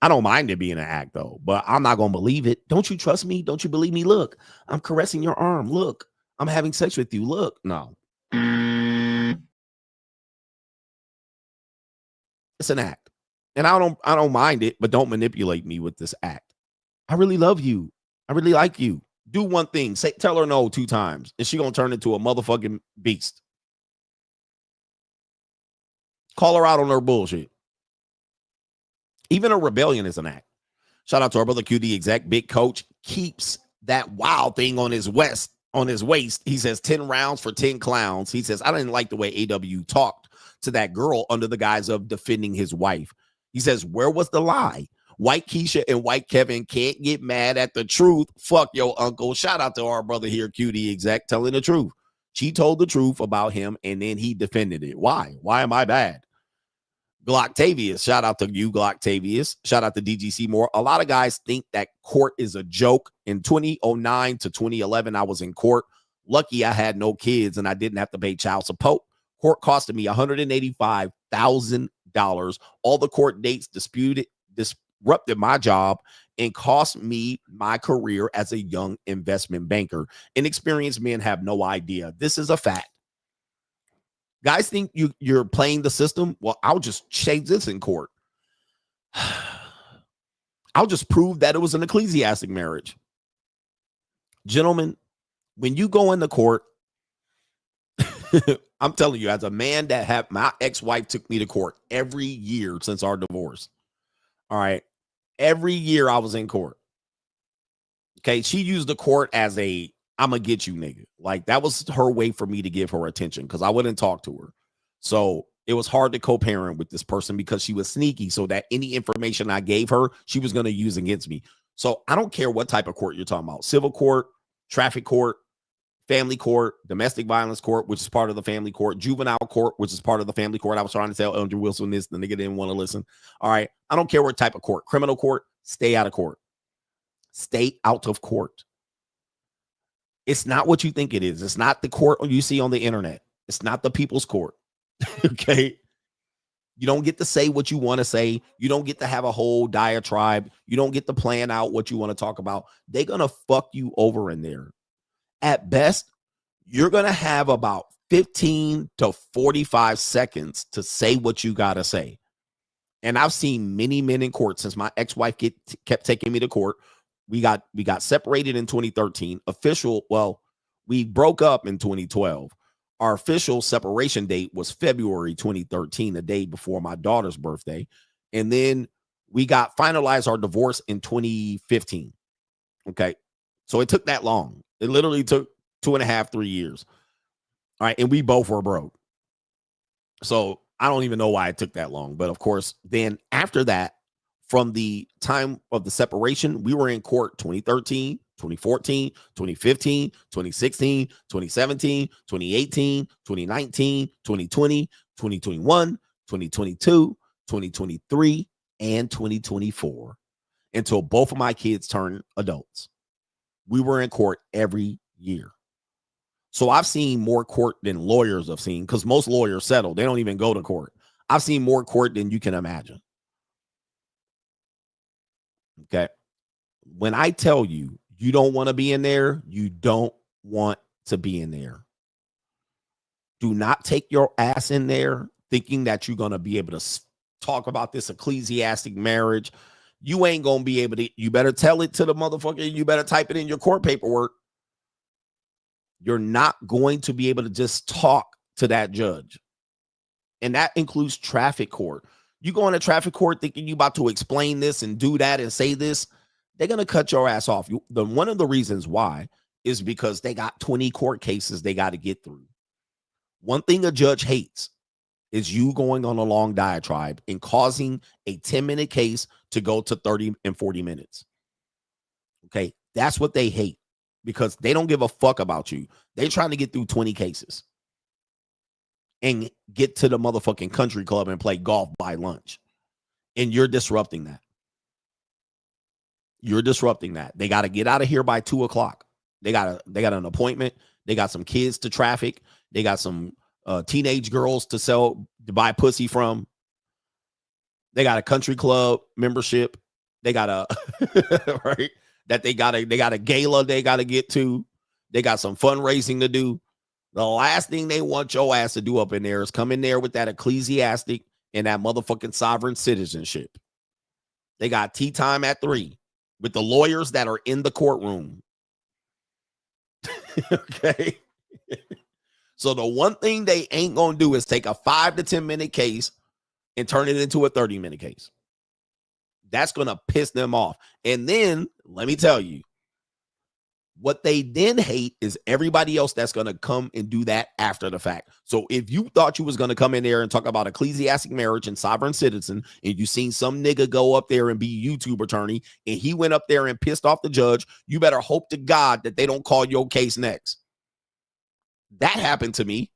I don't mind it being an act, though, but I'm not going to believe it. Don't you trust me? Don't you believe me? Look, I'm caressing your arm. Look, I'm having sex with you. Look, no. It's an act. And I don't mind it, but don't manipulate me with this act. I really love you. I really like you. Do one thing. Tell her no 2 times, and she going to turn into a motherfucking beast. Call her out on her bullshit. Even a rebellion is an act. Shout out to our brother QD exec. Big Coach keeps that wild thing on his waist. He says 10 rounds for 10 clowns. He says, I didn't like the way AW talked to that girl under the guise of defending his wife. He says, where was the lie? White Keisha and White Kevin can't get mad at the truth. Fuck your uncle. Shout out to our brother here, QD exec, telling the truth. She told the truth about him, and then he defended it. Why? Why am I bad? Glocktavius, shout out to you, Glocktavius. Shout out to DGC Moore. A lot of guys think that court is a joke. In 2009 to 2011, I was in court. Lucky I had no kids and I didn't have to pay child support. Court costed me $185,000. All the court dates disrupted my job and cost me my career as a young investment banker. Inexperienced men have no idea. This is a fact. Guys think you're playing the system. Well, I'll just change this in court. I'll just prove that it was an ecclesiastic marriage. Gentlemen, when you go into court, I'm telling you, as a man that had my ex-wife took me to court every year since our divorce. All right. Every year I was in court. Okay. She used the court as a, I'm going to get you nigga. Like that was her way for me to give her attention because I wouldn't talk to her. So it was hard to co-parent with this person because she was sneaky so that any information I gave her, she was going to use against me. So I don't care what type of court you're talking about. Civil court, traffic court, family court, domestic violence court, which is part of the family court, juvenile court, which is part of the family court. I was trying to tell Andrew Wilson this. The nigga didn't want to listen. All right. I don't care what type of court. Criminal court, stay out of court. Stay out of court. It's not what you think it is. It's not the court you see on the internet. It's not the people's court. Okay. You don't get to say what you want to say. You don't get to have a whole diatribe. You don't get to plan out what you want to talk about. They're going to fuck you over in there. At best, you're going to have about 15 to 45 seconds to say what you got to say. And I've seen many men in court since my ex-wife kept taking me to court. We got separated in 2013. We broke up in 2012. Our official separation date was February 2013, the day before my daughter's birthday. And then we got finalized our divorce in 2015. Okay. So it took that long. It literally took 2.5, 3 years. All right. And we both were broke. So I don't even know why it took that long. But of course, then after that, from the time of the separation, we were in court 2013, 2014, 2015, 2016, 2017, 2018, 2019, 2020, 2021, 2022, 2023, and 2024 until both of my kids turned adults. We were in court every year. So I've seen more court than lawyers have seen because most lawyers settle. They don't even go to court. I've seen more court than you can imagine. Okay. When I tell you, you don't want to be in there, you don't want to be in there. Do not take your ass in there thinking that you're going to be able to talk about this ecclesiastic marriage. You ain't going to be able to. You better tell it to the motherfucker. You better type it in your court paperwork. You're not going to be able to just talk to that judge. And that includes traffic court. You go into traffic court thinking you about to explain this and do that and say this, they're going to cut your ass off. One of the reasons why is because they got 20 court cases they got to get through. One thing a judge hates is you going on a long diatribe and causing a 10-minute case to go to 30 and 40 minutes. Okay, that's what they hate because they don't give a fuck about you. They're trying to get through 20 cases and get to the motherfucking country club and play golf by lunch. And you're disrupting that. You're disrupting that. They got to get out of here by 2:00. They got an appointment. They got some kids to traffic. They got some teenage girls to buy pussy from. They got a country club membership. They got a right that they got a gala they got to get to. They got some fundraising to do. The last thing they want your ass to do up in there is come in there with that ecclesiastic and that motherfucking sovereign citizenship. They got tea time at 3 with the lawyers that are in the courtroom. Okay. So the one thing they ain't going to do is take a 5 to 10 minute case and turn it into a 30-minute case. That's going to piss them off. And then let me tell you, what they then hate is everybody else that's going to come and do that after the fact. So if you thought you was going to come in there and talk about ecclesiastic marriage and sovereign citizen, and you seen some nigga go up there and be YouTube attorney, and he went up there and pissed off the judge, you better hope to God that they don't call your case next. That happened to me.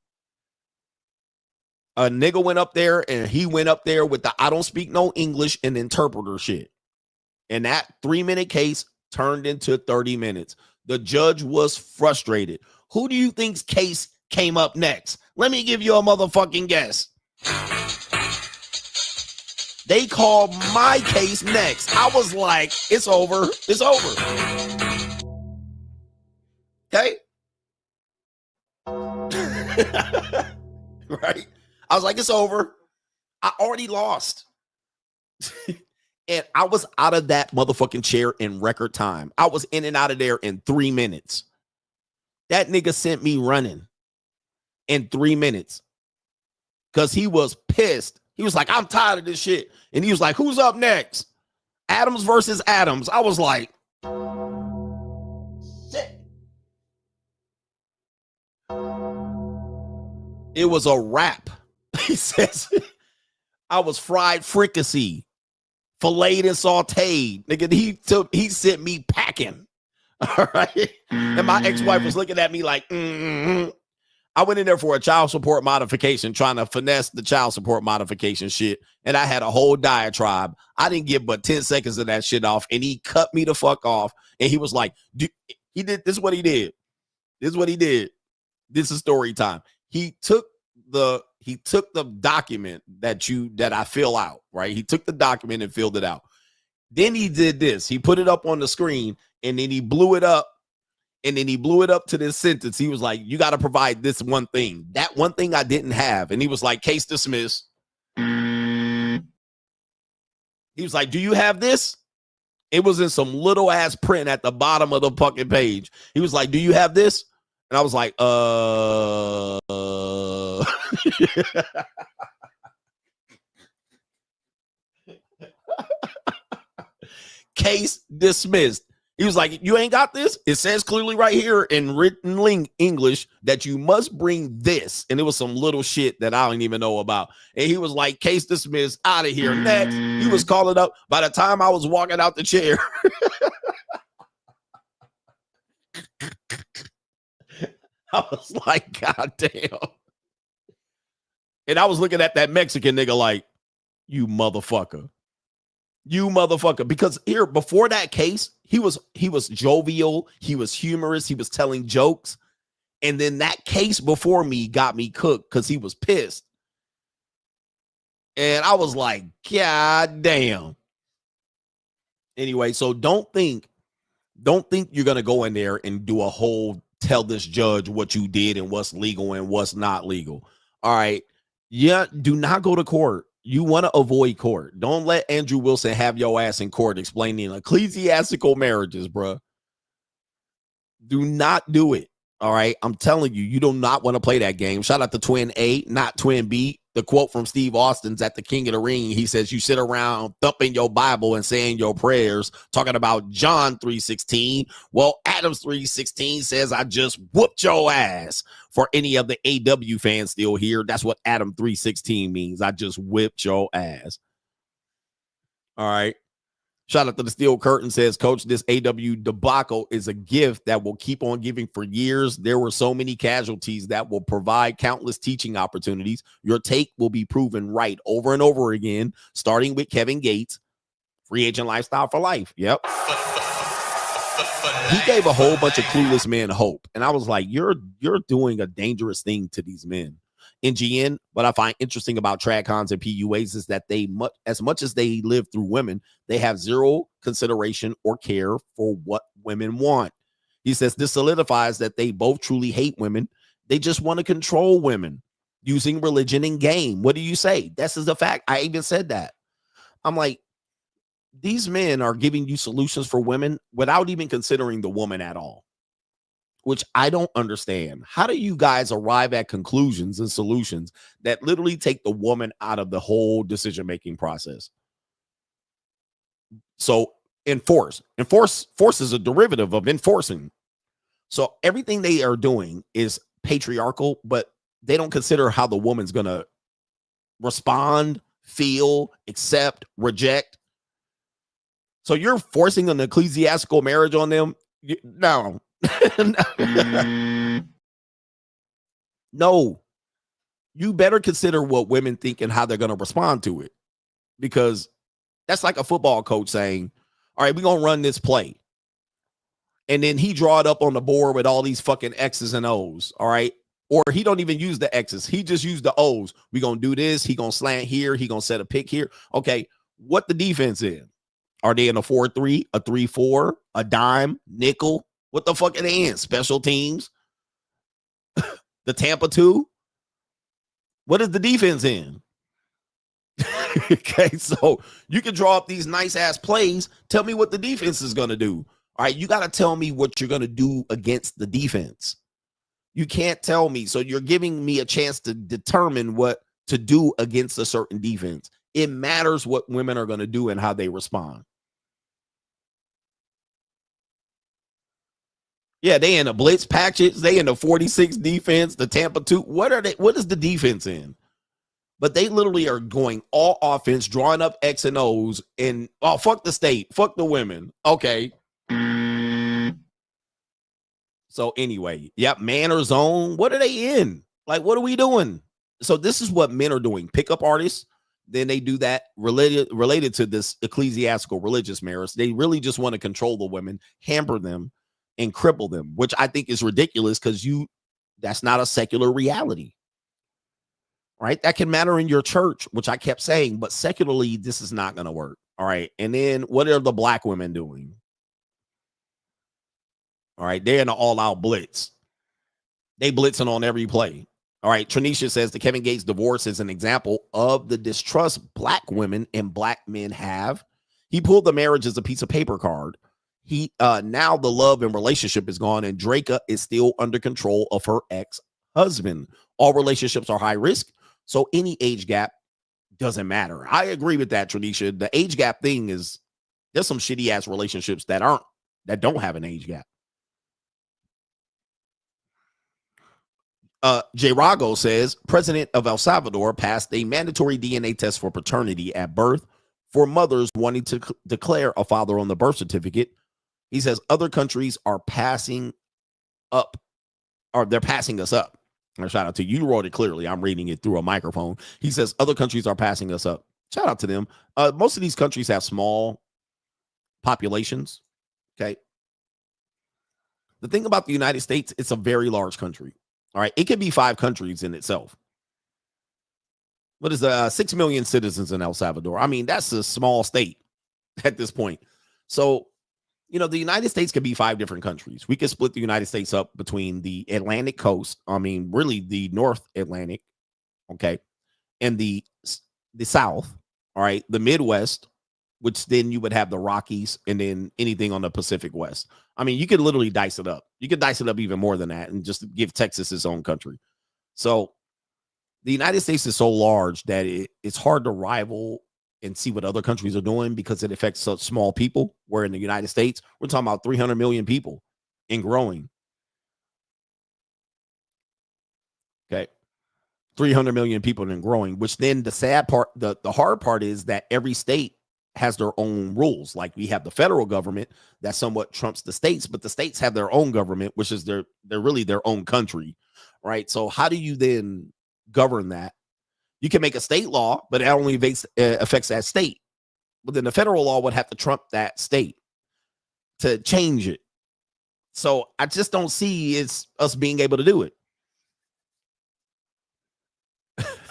A nigga went up there and he went up there with the I don't speak no English and interpreter shit. And that 3-minute case turned into 30 minutes. The judge was frustrated. Who do you think's case came up next? Let me give you a motherfucking guess. They called my case next. I was like, it's over. It's over. Okay. Right. I was like, it's over. I already lost. And I was out of that motherfucking chair in record time. I was in and out of there in 3 minutes. That nigga sent me running in 3 minutes because he was pissed. He was like, I'm tired of this shit. And he was like, who's up next? Adams versus Adams. I was like, shit. It was a wrap. He says, I was fried fricassee, filleted and sauteed. Nigga, he sent me packing. All right. And my ex-wife was looking at me like, I went in there for a child support modification, trying to finesse the child support modification shit. And I had a whole diatribe. I didn't get but 10 seconds of that shit off. And he cut me the fuck off. And he was like, he did, this is what he did. This is what he did. This is story time. He took the document that I fill out, right? He took the document and filled it out. Then he did this. He put it up on the screen and then he blew it up. And then he blew it up to this sentence. He was like, you got to provide this one thing. That one thing I didn't have. And he was like, case dismissed. He was like, do you have this? It was in some little ass print at the bottom of the fucking page. He was like, do you have this? And I was like, case dismissed. He was like, you ain't got this? It says clearly right here in written English that you must bring this. And it was some little shit that I don't even know about. And he was like, case dismissed, out of here. Next, he was calling up. By the time I was walking out the chair, I was like, God damn. And I was looking at that Mexican nigga like, you motherfucker. You motherfucker. Because here, before that case, he was jovial. He was humorous. He was telling jokes. And then that case before me got me cooked because he was pissed. And I was like, God damn. Anyway, so don't think you're going to go in there and do a whole tell this judge what you did and what's legal and what's not legal. All right. Yeah, do not go to court. You want to avoid court. Don't let Andrew Wilson have your ass in court explaining ecclesiastical marriages, bro. Do not do it. All right. I'm telling you, you do not want to play that game. Shout out to Twin A, not Twin B. The quote from Steve Austin's at the King of the Ring. He says, you sit around thumping your Bible and saying your prayers, talking about John 3:16. Well, Adams 3:16 says, I just whooped your ass. For any of the AW fans still here, that's what Adam 3:16 means. I just whipped your ass. All right. Shout out to the Steel Curtain says, Coach, this AW debacle is a gift that will keep on giving for years. There were so many casualties that will provide countless teaching opportunities. Your take will be proven right over and over again, starting with Kevin Gates, free agent lifestyle for life. Yep. He gave a whole bunch of clueless men hope. And I was like, you're doing a dangerous thing to these men. In GN, what I find interesting about TradCons and PUAs is that they, as much as they live through women, they have zero consideration or care for what women want. He says this solidifies that they both truly hate women. They just want to control women using religion and game. What do you say? This is the fact. I even said that. I'm like, these men are giving you solutions for women without even considering the woman at all, which I don't understand. How do you guys arrive at conclusions and solutions that literally take the woman out of the whole decision-making process? So force is a derivative of enforcing. So everything they are doing is patriarchal, but they don't consider how the woman's going to respond, feel, accept, reject. So you're forcing an ecclesiastical marriage on them? No. No. You better consider what women think and how they're going to respond to it. Because that's like a football coach saying, all right, we're going to run this play. And then he draw it up on the board with all these fucking X's and O's. All right. Or he don't even use the X's. He just used the O's. We're going to do this. He going to slant here. He going to set a pick here. Okay. What the defense in? Are they in a 4-3, a 3-4, a dime, nickel? What the fuck are they in? Special teams? The Tampa 2? What is the defense in? Okay, so you can draw up these nice ass plays. Tell me what the defense is going to do. All right, you got to tell me what you're going to do against the defense. You can't tell me. So you're giving me a chance to determine what to do against a certain defense. It matters what women are going to do and how they respond. Yeah, they in the blitz patches. They in the 46 defense, the Tampa 2. What are they? What is the defense in? But they literally are going all offense, drawing up X and O's, and fuck the state, fuck the women. Okay. So anyway, yep, man or zone. What are they in? Like, what are we doing? So this is what men are doing. Pickup artists. Then they do that related to this ecclesiastical religious marriage. They really just want to control the women, hamper them, and cripple them, which I think is ridiculous because that's not a secular reality. Right? That can matter in your church, which I kept saying, but secularly, this is not going to work. All right. And then what are the black women doing? All right. They're in an all-out blitz. They blitzing on every play. All right. Tranisha says the Kevin Gates divorce is an example of the distrust black women and black men have. He pulled the marriage as a piece of paper card. Now the love and relationship is gone, and Draka is still under control of her ex-husband. All relationships are high risk. So any age gap doesn't matter. I agree with that, Tranisha. The age gap thing is, there's some shitty ass relationships that don't have an age gap. J. Rago says, President of El Salvador passed a mandatory DNA test for paternity at birth for mothers wanting to declare a father on the birth certificate. He says other countries are passing us up. Shout out to you. You wrote it clearly. I'm reading it through a microphone. He says other countries are passing us up. Shout out to them. Most of these countries have small populations. Okay. The thing about the United States, it's a very large country. All right. It could be 5 countries in itself. What is 6 million citizens in El Salvador? I mean, that's a small state at this point. So, the United States could be 5 different countries. We could split the United States up between the Atlantic coast. I mean, really the North Atlantic. Okay. And the South. All right. The Midwest, which then you would have the Rockies and then anything on the Pacific West. I mean, you could literally dice it up. You could dice it up even more than that and just give Texas its own country. So the United States is so large that it's hard to rival and see what other countries are doing because it affects such small people. Where in the United States, we're talking about 300 million people and growing. Okay. 300 million people and growing, which then the sad part, the hard part is that every state has their own rules. Like we have the federal government that somewhat trumps the states, but the states have their own government, which is they're really their own country. Right. So how do you then govern that? You can make a state law, but it only affects that state. But then the federal law would have to trump that state to change it. So I just don't see it's us being able to do it.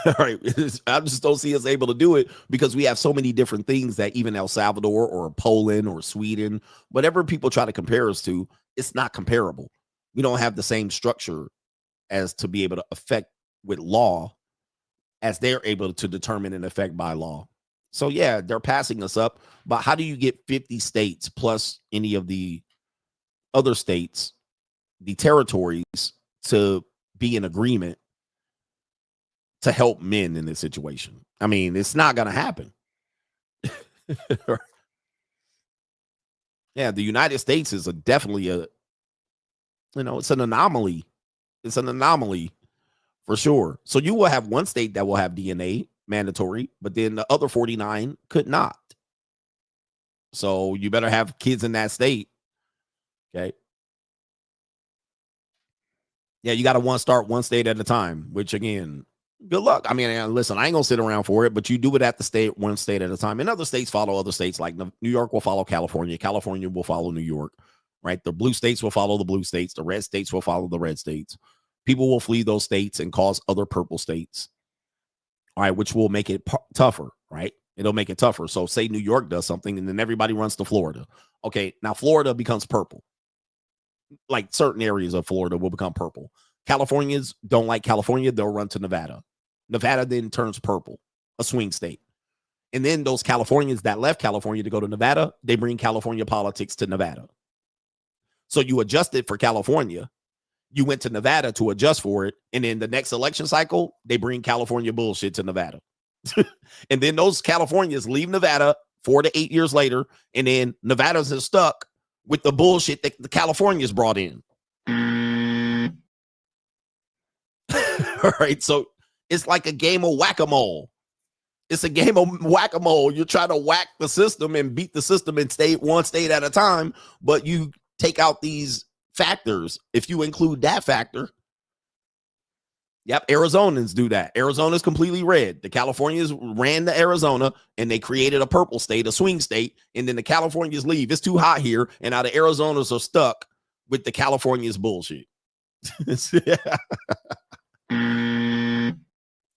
All right. I just don't see us able to do it because we have so many different things that even El Salvador or Poland or Sweden, whatever people try to compare us to, it's not comparable. We don't have the same structure as to be able to affect with law as they're able to determine and affect by law. So yeah, they're passing us up, but how do you get 50 states plus any of the other states, the territories, to be in agreement to help men in this situation? I mean, it's not going to happen. Yeah, the United States is definitely it's an anomaly. It's an anomaly. For sure. So you will have one state that will have DNA mandatory, but then the other 49 could not. So you better have kids in that state. Okay. Yeah, you got to start one state at a time, which again, good luck. I mean, listen, I ain't gonna sit around for it, but you do it at the state, one state at a time. And other states follow other states, like New York will follow California. California will follow New York, right? The blue states will follow the blue states. The red states will follow the red states. People will flee those states and cause other purple states, all right, which will make it tougher, right? It'll make it tougher. So say New York does something and then everybody runs to Florida. Okay, now Florida becomes purple. Like certain areas of Florida will become purple. Californians don't like California. They'll run to Nevada. Nevada then turns purple, a swing state. And then those Californians that left California to go to Nevada, they bring California politics to Nevada. So you adjusted for California. You went to Nevada to adjust for it. And then the next election cycle, they bring California bullshit to Nevada. And then those Californians leave Nevada 4 to 8 years later. And then Nevada's is stuck with the bullshit that the Californians brought in. All right. So it's like a game of whack-a-mole. It's a game of whack-a-mole. You're trying to whack the system and beat the system and stay one state at a time. But you take out these factors. If you include that factor, yep, Arizonans do that. Arizona's completely red. The Californians ran to Arizona and they created a purple state, a swing state, and then the Californians leave. It's too hot here, and now the Arizonas are stuck with the Californians bullshit.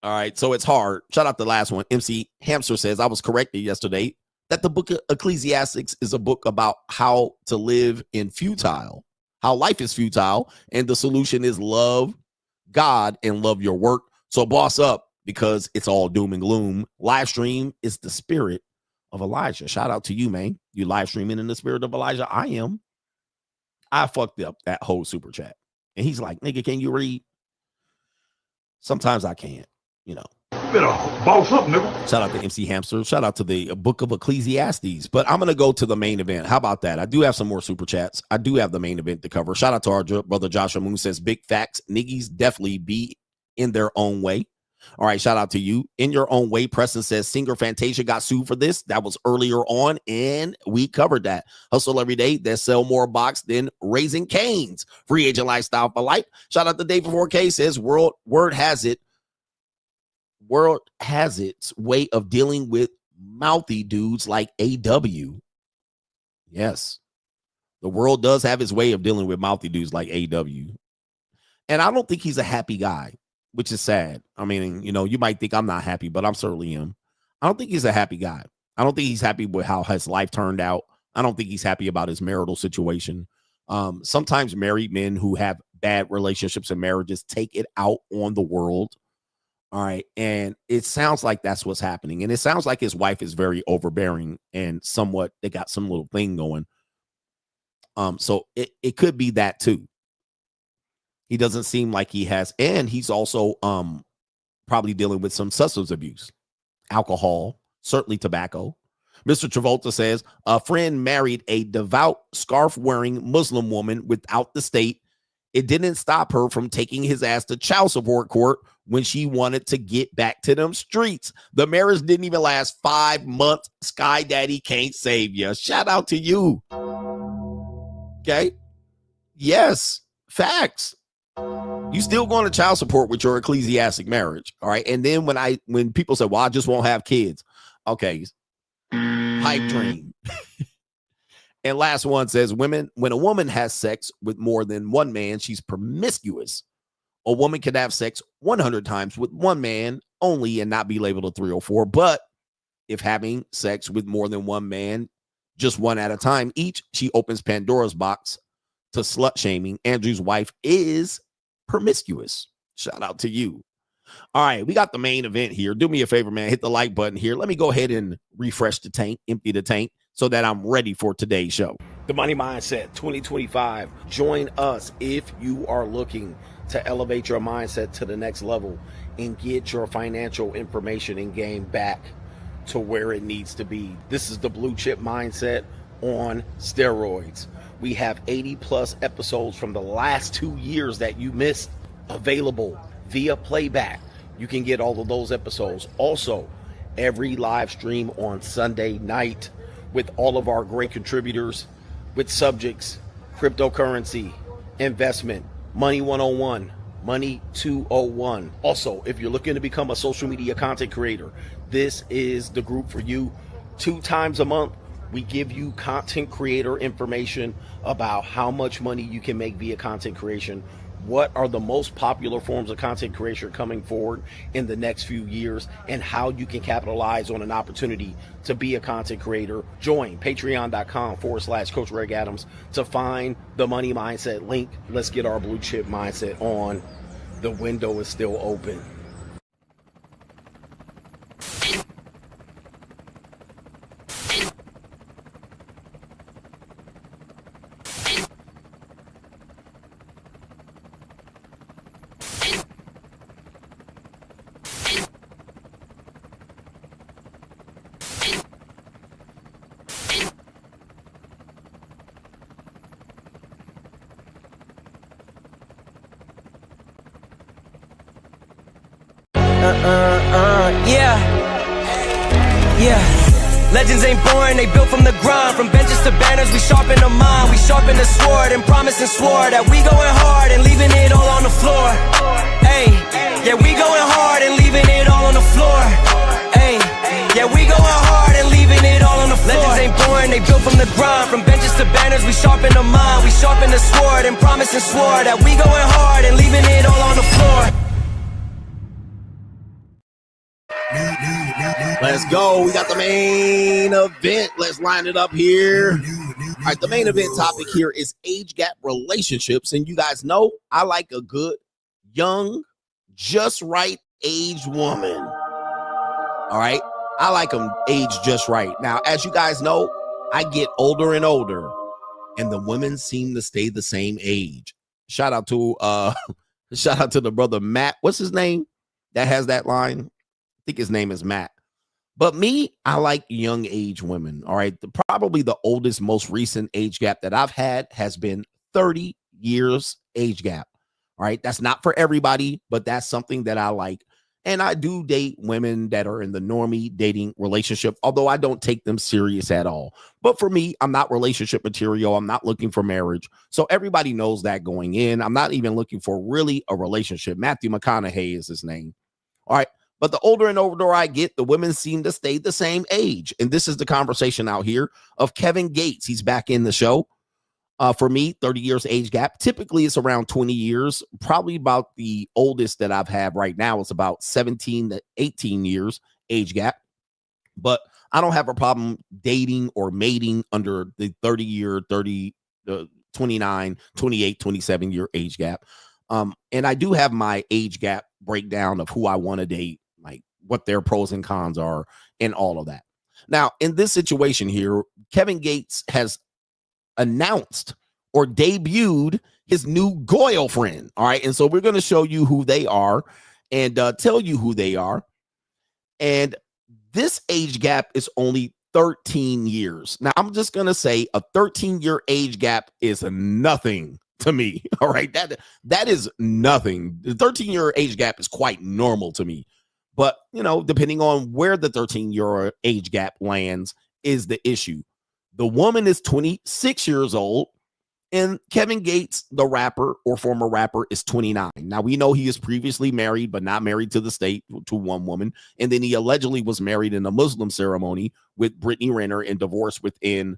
All right, so it's hard. Shout out the last one. MC Hamster says, I was corrected yesterday that the book of Ecclesiastics is a book about how to live in futile, how life is futile, and the solution is love God and love your work. So boss up, because it's all doom and gloom. Live stream is the spirit of Elijah. Shout out to you, man. You live streaming in the spirit of Elijah. I am. I fucked up that whole super chat. And he's like, nigga, can you read? Sometimes I can't, you know. Better boss up, nigga. Shout out to MC Hamster. Shout out to the book of Ecclesiastes. But I'm going to go to the main event. How about that? I do have some more super chats. I do have the main event to cover. Shout out to our brother Joshua Moon says, big facts. Niggas definitely be in their own way. All right. Shout out to you. In your own way. Preston says singer Fantasia got sued for this. That was earlier on, and we covered that. Hustle every day. They sell more box than Raising Cane's. Free agent lifestyle for life. Shout out to Dave 4K says word has it. World has its way of dealing with mouthy dudes like AW. Yes, the world does have its way of dealing with mouthy dudes like AW. And I don't think he's a happy guy, which is sad. I mean, you know, you might think I'm not happy, but I'm certainly am. I don't think he's a happy guy. I don't think he's happy with how his life turned out. I don't think he's happy about his marital situation. Sometimes married men who have bad relationships and marriages take it out on the world. All right. And it sounds like that's what's happening. And it sounds like his wife is very overbearing and somewhat, they got some little thing going. So it could be that too. He doesn't seem like he has, and he's also probably dealing with some substance abuse, alcohol, certainly tobacco. Mr. Travolta says a friend married a devout scarf wearing Muslim woman without the state. It didn't stop her from taking his ass to child support court when she wanted to get back to them streets. The marriage didn't even last 5 months. Sky Daddy can't save you. Shout out to you. Okay. Yes. Facts. You still going to child support with your ecclesiastic marriage. All right. And then when people say, well, I just won't have kids. Okay. Pipe dream. And last one says, when a woman has sex with more than one man, she's promiscuous. A woman can have sex 100 times with one man only and not be labeled a 304. But if having sex with more than one man, just one at a time each, she opens Pandora's box to slut shaming. Andrew's wife is promiscuous. Shout out to you. All right, we got the main event here. Do me a favor, man. Hit the like button here. Let me go ahead and refresh the tank, empty the tank, so that I'm ready for today's show. The Money Mindset 2025. Join us if you are looking to elevate your mindset to the next level and get your financial information and game back to where it needs to be. This is the Blue Chip Mindset on steroids. We have 80 plus episodes from the last 2 years that you missed available via playback. You can get all of those episodes. Also, every live stream on Sunday night with all of our great contributors with subjects, cryptocurrency, investment, Money 101, Money 201. Also, if you're looking to become a social media content creator, this is the group for you. 2 times a month, we give you content creator information about how much money you can make via content creation what are the most popular forms of content creation coming forward in the next few years and how you can capitalize on an opportunity to be a content creator. Join patreon.com/Coach Greg Adams to find the Money Mindset link. Let's get our blue chip mindset on. The window is still open. Yeah. Legends ain't born, they built from the grind. From benches to banners, we sharpen the mind. We sharpen the sword and promise and swore that we going hard and leaving it all on the floor. Hey, yeah, we going hard and leaving it all on the floor. Hey, yeah, we going hard and leaving it all on the floor. Legends ain't born, they built from the grind. From benches to banners, we sharpen the mind. We sharpen the sword and promise and swore that we going hard and leaving it all on the floor. Let's go. We got the main event. Let's line it up here. All right, the main event topic here is age gap relationships. And you guys know I like a good, young, just right aged woman. All right. I like them aged just right. Now, as you guys know, I get older and older, and the women seem to stay the same age. Shout out to the brother Matt. What's his name that has that line? I think his name is Matt. But me, I like young age women. All right. Probably the oldest, most recent age gap that I've had has been 30 years age gap. All right. That's not for everybody, but that's something that I like. And I do date women that are in the normie dating relationship, although I don't take them serious at all. But for me, I'm not relationship material. I'm not looking for marriage. So everybody knows that going in. I'm not even looking for really a relationship. Matthew McConaughey is his name. All right. But the older and older I get, the women seem to stay the same age. And this is the conversation out here of Kevin Gates. He's back in the show. For me, 30 years age gap. Typically, it's around 20 years. Probably about the oldest that I've had right now is about 17 to 18 years age gap. But I don't have a problem dating or mating under the 30-year, 29, 28, 27-year age gap. And I do have my age gap breakdown of who I want to date, like what their pros and cons are and all of that. Now, in this situation here, Kevin Gates has announced or debuted his new girlfriend. All right. And so we're going to show you who they are and tell you who they are. And this age gap is only 13 years. Now, I'm just going to say a 13-year age gap is nothing to me. All right. That is nothing. The 13-year age gap is quite normal to me. But, you know, depending on where the 13-year age gap lands is the issue. The woman is 26 years old, and Kevin Gates, the rapper or former rapper, is 29. Now, we know he is previously married, but not married to the state, to one woman. And then he allegedly was married in a Muslim ceremony with Brittany Renner and divorced within,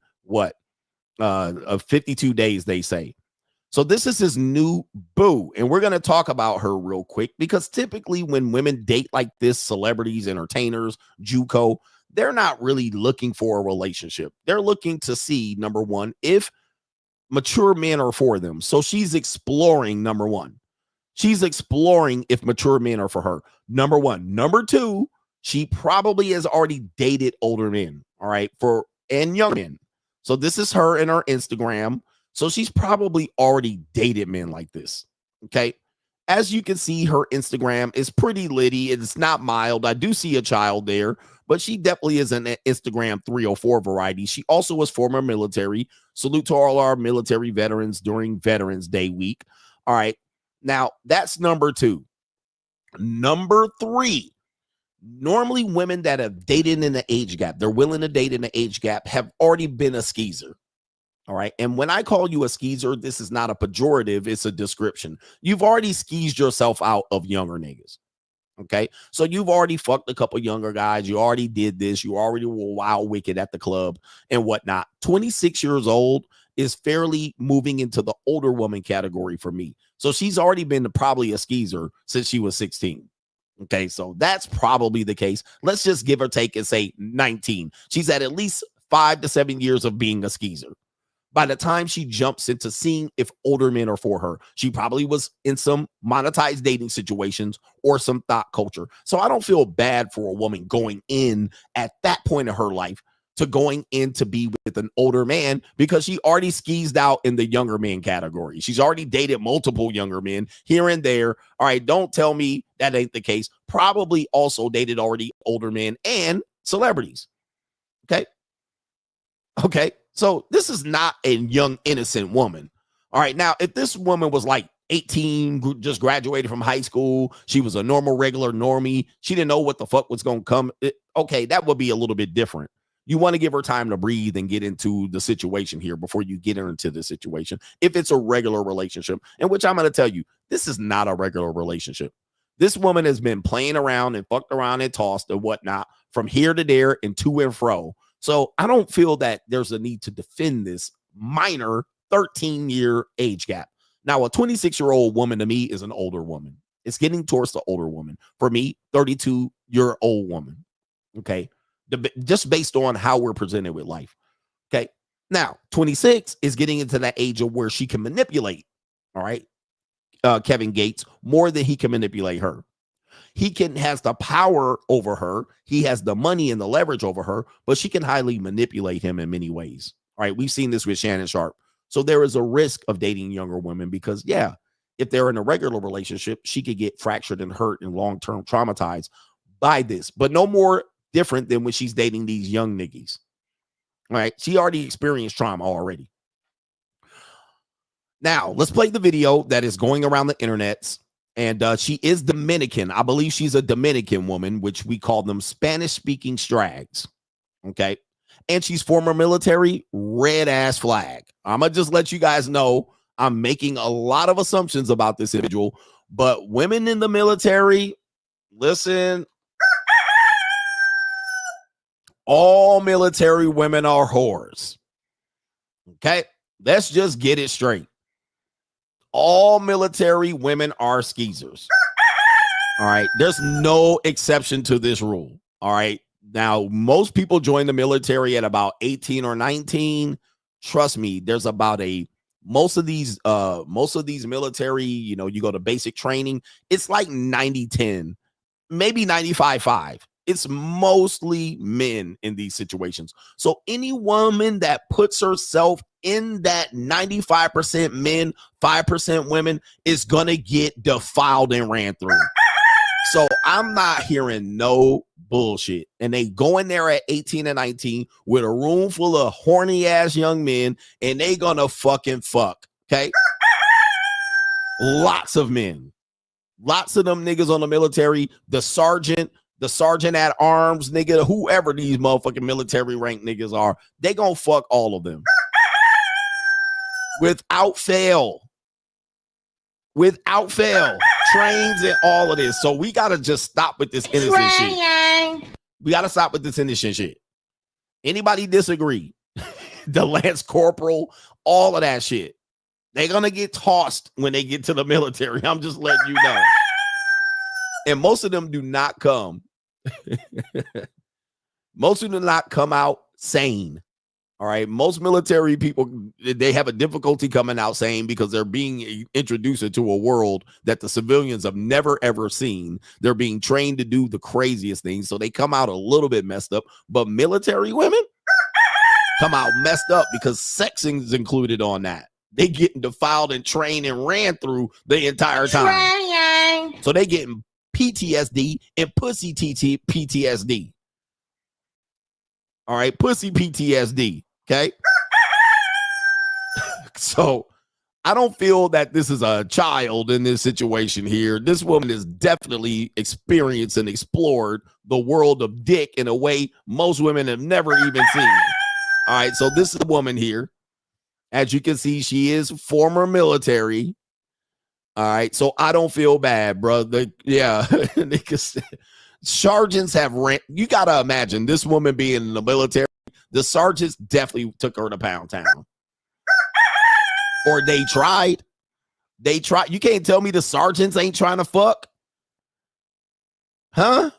52 days, they say. So this is his new boo, and we're going to talk about her real quick because typically when women date like this, celebrities, entertainers, JUCO, they're not really looking for a relationship. They're looking to see, number one, if mature men are for them. So she's exploring, number one. She's exploring if mature men are for her. Number one. Number two, she probably has already dated older men, all right, and young men. So this is her and her Instagram. So she's probably already dated men like this, okay? As you can see, her Instagram is pretty litty. It's not mild. I do see a child there, but she definitely is an Instagram 304 variety. She also was former military. Salute to all our military veterans during Veterans Day week. All right. Now, that's number two. Number three, normally women that have dated in the age gap, they're willing to date in the age gap, have already been a skeezer. All right. And when I call you a skeezer, this is not a pejorative. It's a description. You've already skeezed yourself out of younger niggas. Okay. So you've already fucked a couple younger guys. You already did this. You already were wild wicked at the club and whatnot. 26 years old is fairly moving into the older woman category for me. So she's already been probably a skeezer since she was 16. Okay, so that's probably the case. Let's just give or take and say 19. She's at least 5 to 7 years of being a skeezer. By the time she jumps into seeing if older men are for her, she probably was in some monetized dating situations or some thought culture. So I don't feel bad for a woman going in at that point of her life to going in to be with an older man, because she already skeezed out in the younger man category. She's already dated multiple younger men here and there. All right, don't tell me that ain't the case. Probably also dated already older men and celebrities. Okay. So this is not a young, innocent woman. All right. Now, if this woman was like 18, just graduated from high school, she was a normal, regular normie, she didn't know what the fuck was going to come. Okay, that would be a little bit different. You want to give her time to breathe and get into the situation here before you get her into the situation. If it's a regular relationship, in which I'm going to tell you, this is not a regular relationship. This woman has been playing around and fucked around and tossed and whatnot from here to there and to and fro. So I don't feel that there's a need to defend this minor 13-year age gap. Now, a 26-year-old woman to me is an older woman. It's getting towards the older woman. For me, 32-year-old woman. Okay. Just based on how we're presented with life. Okay. Now, 26 is getting into that age of where she can manipulate. All right. Kevin Gates more than he can manipulate her. He has the power over her. He has the money and the leverage over her, but she can highly manipulate him in many ways. All right. We've seen this with Shannon Sharp. So there is a risk of dating younger women because, yeah, if they're in a regular relationship, she could get fractured and hurt and long-term traumatized by this, but no more different than when she's dating these young niggas. All right. She already experienced trauma already. Now, let's play the video that is going around the internets. And she is Dominican. I believe she's a Dominican woman, which we call them Spanish-speaking strags. Okay. And she's former military, red ass flag. I'm going to just let you guys know I'm making a lot of assumptions about this individual, but women in the military, listen, all military women are whores. Okay. Let's just get it straight. All military women are skeezers. All right. There's no exception to this rule. All right. Now, most people join the military at about 18 or 19. Trust me, there's about most of these military, you go to basic training. It's like 90-10, maybe 95-5. It's mostly men in these situations. So any woman that puts herself in that 95% men, 5% women is going to get defiled and ran through. So I'm not hearing no bullshit. And they go in there at 18 and 19 with a room full of horny ass young men and they going to fucking fuck. Okay. Lots of men, lots of them niggas on the military, the sergeant at arms, nigga, whoever these motherfucking military rank niggas are, they gonna fuck all of them. Without fail. Trains and all of this. So we gotta just stop with this innocent shit. We gotta stop with this innocent shit. Anybody disagree? The Lance Corporal, all of that shit. They're gonna get tossed when they get to the military. I'm just letting you know. And most of them do not come. Most of them do not come out sane. All right. Most military people, they have a difficulty coming out sane because they're being introduced into a world that the civilians have never, ever seen. They're being trained to do the craziest things. So they come out a little bit messed up. But military women come out messed up because sexing is included on that. They getting defiled and trained and ran through the entire time. So they getting PTSD and pussy PTSD. All right, pussy PTSD. Okay. So I don't feel that this is a child in this situation here. This woman has definitely experienced and explored the world of dick in a way most women have never even seen. All right, so this is the woman here. As you can see, she is former military. All right, so I don't feel bad, bro. Yeah, sergeants have rent. You got to imagine this woman being in the military. The sergeants definitely took her to Pound Town. Or they tried. They try. You can't tell me the sergeants ain't trying to fuck. Huh?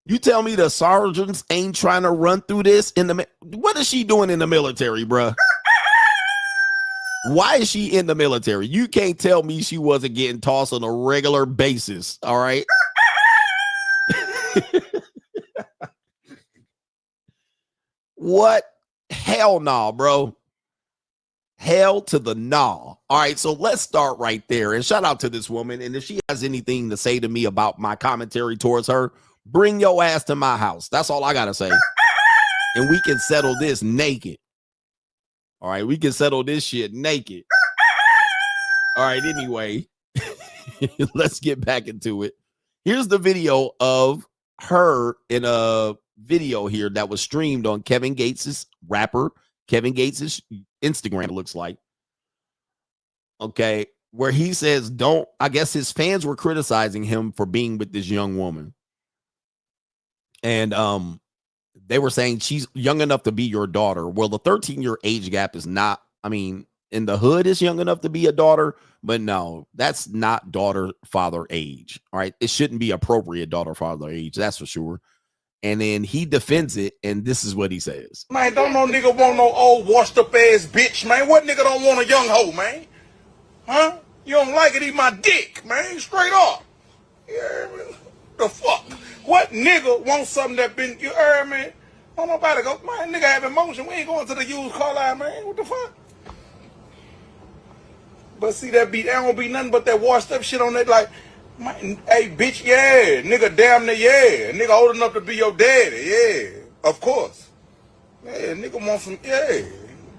You tell me the sergeants ain't trying to run through this in the... What is she doing in the military, bruh? Why is she in the military? You can't tell me she wasn't getting tossed on a regular basis, all right? What? Hell no, bro. Hell to the nah. All right, so let's start right there. And shout out to this woman. And if she has anything to say to me about my commentary towards her, bring your ass to my house. That's all I got to say. And we can settle this naked. All right, we can settle this shit naked. All right, anyway, let's get back into it. Here's the video of her in a video here that was streamed on Kevin Gates's rapper, Kevin Gates's Instagram, it looks like. Okay, where he says, don't, I guess his fans were criticizing him for being with this young woman. And they were saying she's young enough to be your daughter. Well, the 13-year age gap is not, I mean, in the hood is young enough to be a daughter, but no, that's not daughter-father age. All right, it shouldn't be appropriate daughter-father age, that's for sure. And then he defends it, and this is what he says. Man, don't no nigga want no old washed up ass bitch, man. What nigga don't want a young hoe, man? Huh? You don't like it, eat my dick, man. Straight up. You heard me? The fuck? What nigga wants something that been, you heard me? Don't nobody go, man, nigga have emotion. We ain't going to the used car line, man. What the fuck? But see, that don't be nothing but that washed up shit on that, like, man, hey, bitch, yeah. Nigga damn near, yeah. Nigga old enough to be your daddy, yeah. Of course. Yeah, nigga want some, yeah.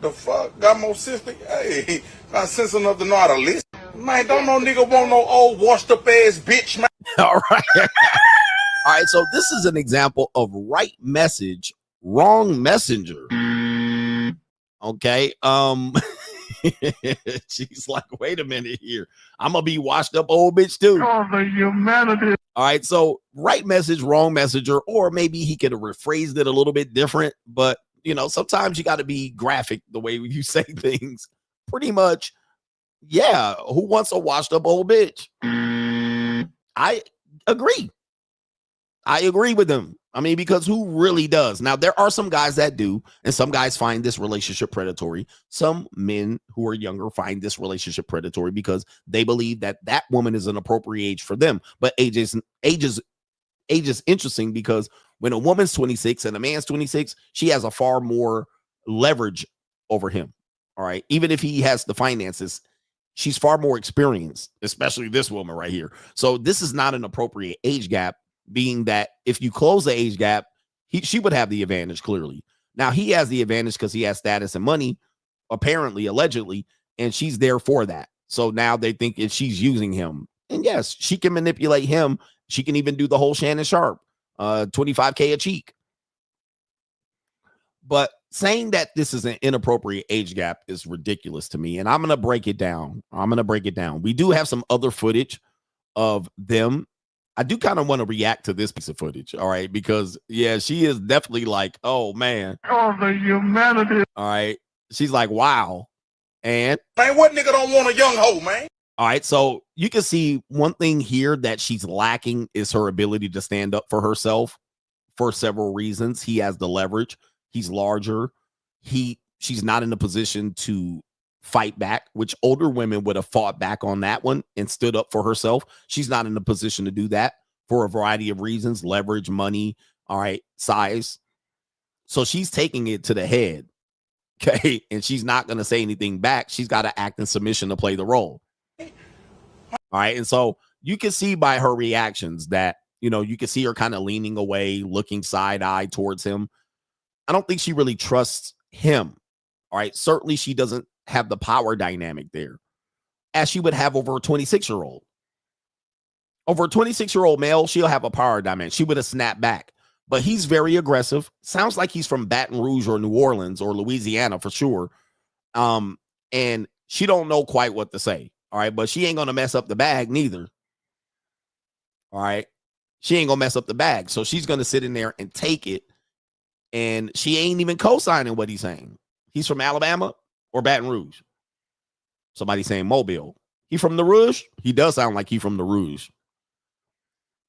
The fuck? Got more sense than, hey. Got sense enough to know how to listen. Man, don't no nigga want no old washed up ass bitch, man. All right. All right, so this is an example of right message, wrong messenger. Okay. She's like, wait a minute here. I'm gonna be washed up old bitch too. Oh, the humanity. All right, so right message, wrong messenger, or maybe he could have rephrased it a little bit different, but you know, sometimes you got to be graphic the way you say things. Pretty much, yeah, who wants a washed up old bitch? I agree. I agree with him. I mean, because who really does? Now, there are some guys that do, and some guys find this relationship predatory. Some men who are younger find this relationship predatory because they believe that that woman is an appropriate age for them. But age is interesting because when a woman's 26 and a man's 26, she has a far more leverage over him. All right. Even if he has the finances, she's far more experienced, especially this woman right here. So this is not an appropriate age gap, being that if you close the age gap, she would have the advantage clearly. Now he has the advantage because he has status and money, apparently, allegedly, and she's there for that. So now they think if she's using him, and yes, she can manipulate him. She can even do the whole Shannon Sharp, $25K a cheek. But saying that this is an inappropriate age gap is ridiculous to me. And I'm going to break it down. We do have some other footage of them. I do kind of want to react to this piece of footage. All right. Because yeah, she is definitely like, oh man. Oh, the humanity. All right. She's like, wow. And man, what nigga don't want a young hoe, man? All right. So you can see one thing here that she's lacking is her ability to stand up for herself for several reasons. He has the leverage. He's larger. She's not in a position to fight back, which older women would have fought back on that one and stood up for herself. She's not in a position to do that for a variety of reasons, leverage, money, all right, size. So she's taking it to the head, okay? And she's not going to say anything back. She's got to act in submission to play the role. All right, and so you can see by her reactions that, you know, you can see her kind of leaning away, looking side-eye towards him. I don't think she really trusts him, all right? Certainly she doesn't have the power dynamic there as she would have over a 26-year-old. Over a 26-year-old male, she'll have a power dynamic. She would have snapped back, but he's very aggressive. Sounds like he's from Baton Rouge or New Orleans or Louisiana for sure. And she don't know quite what to say. All right. But she ain't going to mess up the bag neither. All right. She ain't going to mess up the bag. So she's going to sit in there and take it. And she ain't even co-signing what he's saying. He's from Alabama or Baton Rouge. Somebody saying Mobile. He from the Rouge? He does sound like he from the Rouge.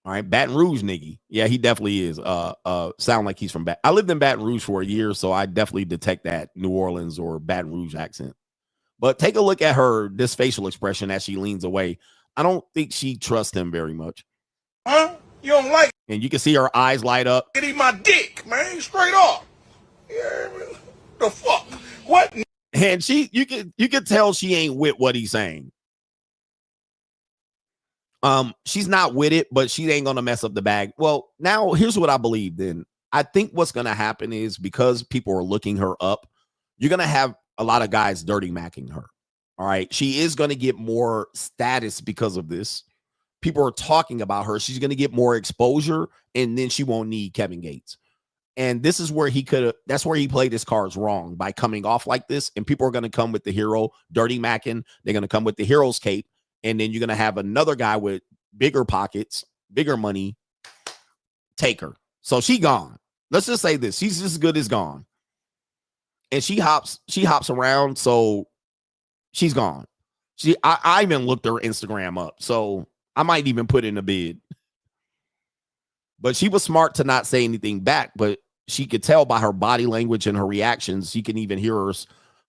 All right, Baton Rouge nigga. Yeah, he definitely is. Sound like he's from I lived in Baton Rouge for a year, so I definitely detect that New Orleans or Baton Rouge accent. But take a look at this facial expression as she leans away. I don't think she trusts him very much. Huh? You don't like it? And you can see her eyes light up. Get eat my dick, man, straight up. Yeah, the fuck? What? And you can tell she ain't with what he's saying. She's not with it, but she ain't gonna mess up the bag. Well, now here's what I believe. Then I think what's gonna happen is because people are looking her up, you're gonna have a lot of guys dirty macking her. All right, she is gonna get more status because of this. People are talking about her. She's gonna get more exposure, and then she won't need Kevin Gates. And this is where that's where he played his cards wrong by coming off like this. And people are gonna come with the hero dirty macking. They're gonna come with the hero's cape. And then you're going to have another guy with bigger pockets, bigger money, take her. So she gone. Let's just say this. She's as good as gone. And she hops around. So she's gone. I even looked her Instagram up. So I might even put in a bid. But she was smart to not say anything back. But she could tell by her body language and her reactions. You can even hear her.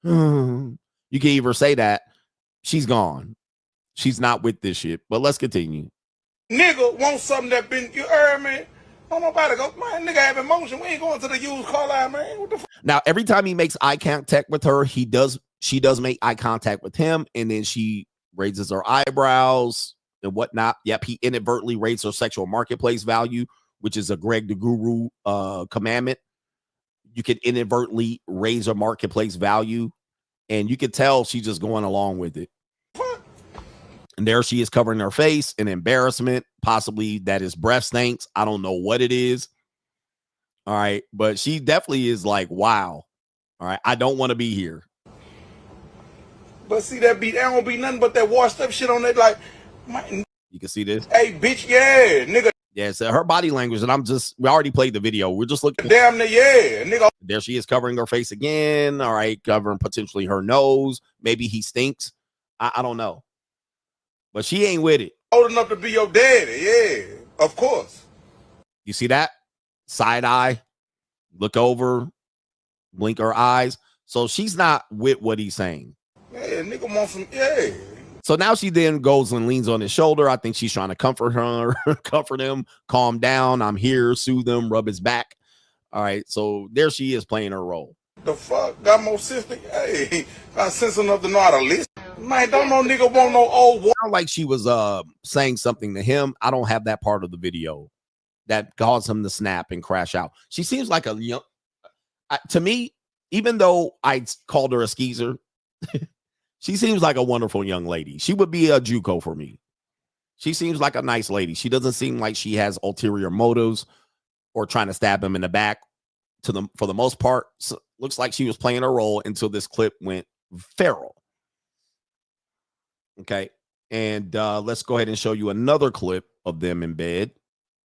You can even say that she's gone. She's not with this shit, but let's continue. Nigga want something that been, you heard me? Don't nobody go, man, nigga have emotion. We ain't going to the used car line, man. What the fuck? Now, every time he makes eye contact with her, she does make eye contact with him, and then she raises her eyebrows and whatnot. Yep, he inadvertently raised her sexual marketplace value, which is a Greg the Guru commandment. You can inadvertently raise her marketplace value, and you can tell she's just going along with it. And there she is covering her face in embarrassment, possibly that his breath stinks. I don't know what it is. All right. But she definitely is like, wow. All right. I don't want to be here. But see, that don't be nothing but that washed up shit on it. Like, man, you can see this. Hey, bitch, yeah, nigga. Yeah, so her body language, and we already played the video. We're just looking. Damn, yeah, nigga. There she is covering her face again. All right. Covering potentially her nose. Maybe he stinks. I don't know. But she ain't with it. Old enough to be your daddy, yeah, of course. You see that? Side eye, look over, blink her eyes. So she's not with what he's saying. Yeah, nigga want some, yeah. So now she then goes and leans on his shoulder. I think she's trying to comfort her, comfort him, calm down. I'm here, soothe him, rub his back. All right, so there she is playing her role. The fuck? Got more sense than, hey, got sense enough to know how to listen. Man, don't no nigga want no old woman. Like she was saying something to him. I don't have that part of the video that caused him to snap and crash out. She seems like a young, to me, even though I called her a skeezer, she seems like a wonderful young lady. She would be a JUCO for me. She seems like a nice lady. She doesn't seem like she has ulterior motives or trying to stab him in the back. For the most part, so, looks like she was playing a role until this clip went feral. Okay, and let's go ahead and show you another clip of them in bed.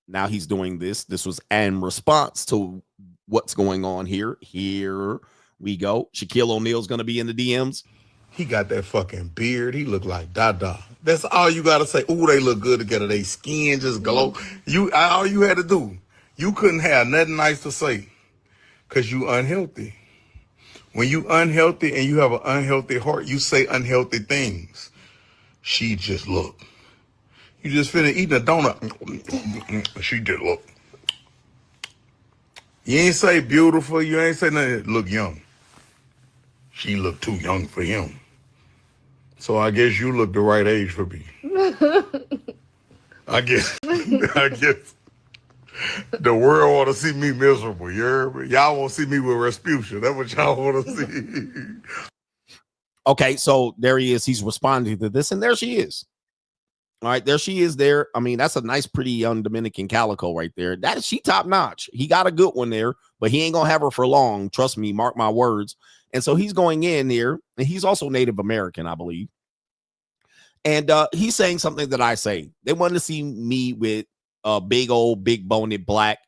Now he's doing this. This was in response to what's going on here. Here we go. Shaquille O'Neal's going to be in the DMs. He got that fucking beard. He look like Dada. That's all you got to say. Ooh, they look good together. They skin just glow. All you had to do, you couldn't have nothing nice to say because you unhealthy. When you unhealthy and you have an unhealthy heart, you say unhealthy things. She just look. You just finished eating a donut. She just look. You ain't say beautiful. You ain't say nothing. Look young. She look too young for him. So I guess you look the right age for me. I guess the world want to see me miserable. You heard me? Y'all want to see me with Rasputia. That's what y'all want to see. Okay, so there he is. He's responding to this, and there she is. All right, there she is there. I mean, that's a nice, pretty young Dominican calico right there. She top notch. He got a good one there, but he ain't going to have her for long. Trust me, mark my words. And so he's going in there, and he's also Native American, I believe. And he's saying something that I say. They want to see me with a big old, big boned, black,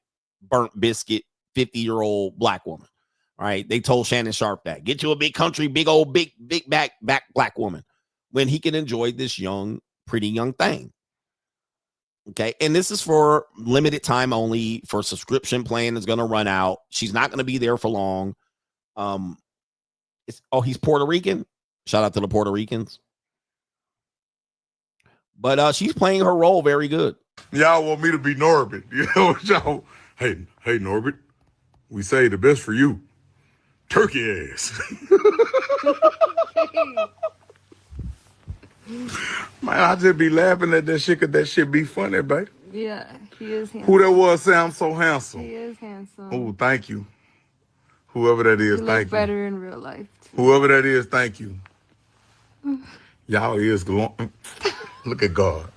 burnt biscuit, 50-year-old black woman. All right, they told Shannon Sharp that. Get you a big country, big old, big back black woman. when he can enjoy this pretty young thing. Okay. And this is for limited time only. For subscription plan is going to run out. She's not going to be there for long. He's Puerto Rican. Shout out to the Puerto Ricans. But she's playing her role very good. Y'all want me to be Norbit. You know, y'all. Hey, Norbit. We say the best for you. Turkey ass. Man, I just be laughing at that shit because that shit be funny, baby. Yeah, he is handsome. Who that was say I'm so handsome? He is handsome. Oh, thank you. Whoever that is, you thank look better in real life. Too. Whoever that is, thank you. Y'all is glowing. Look at God.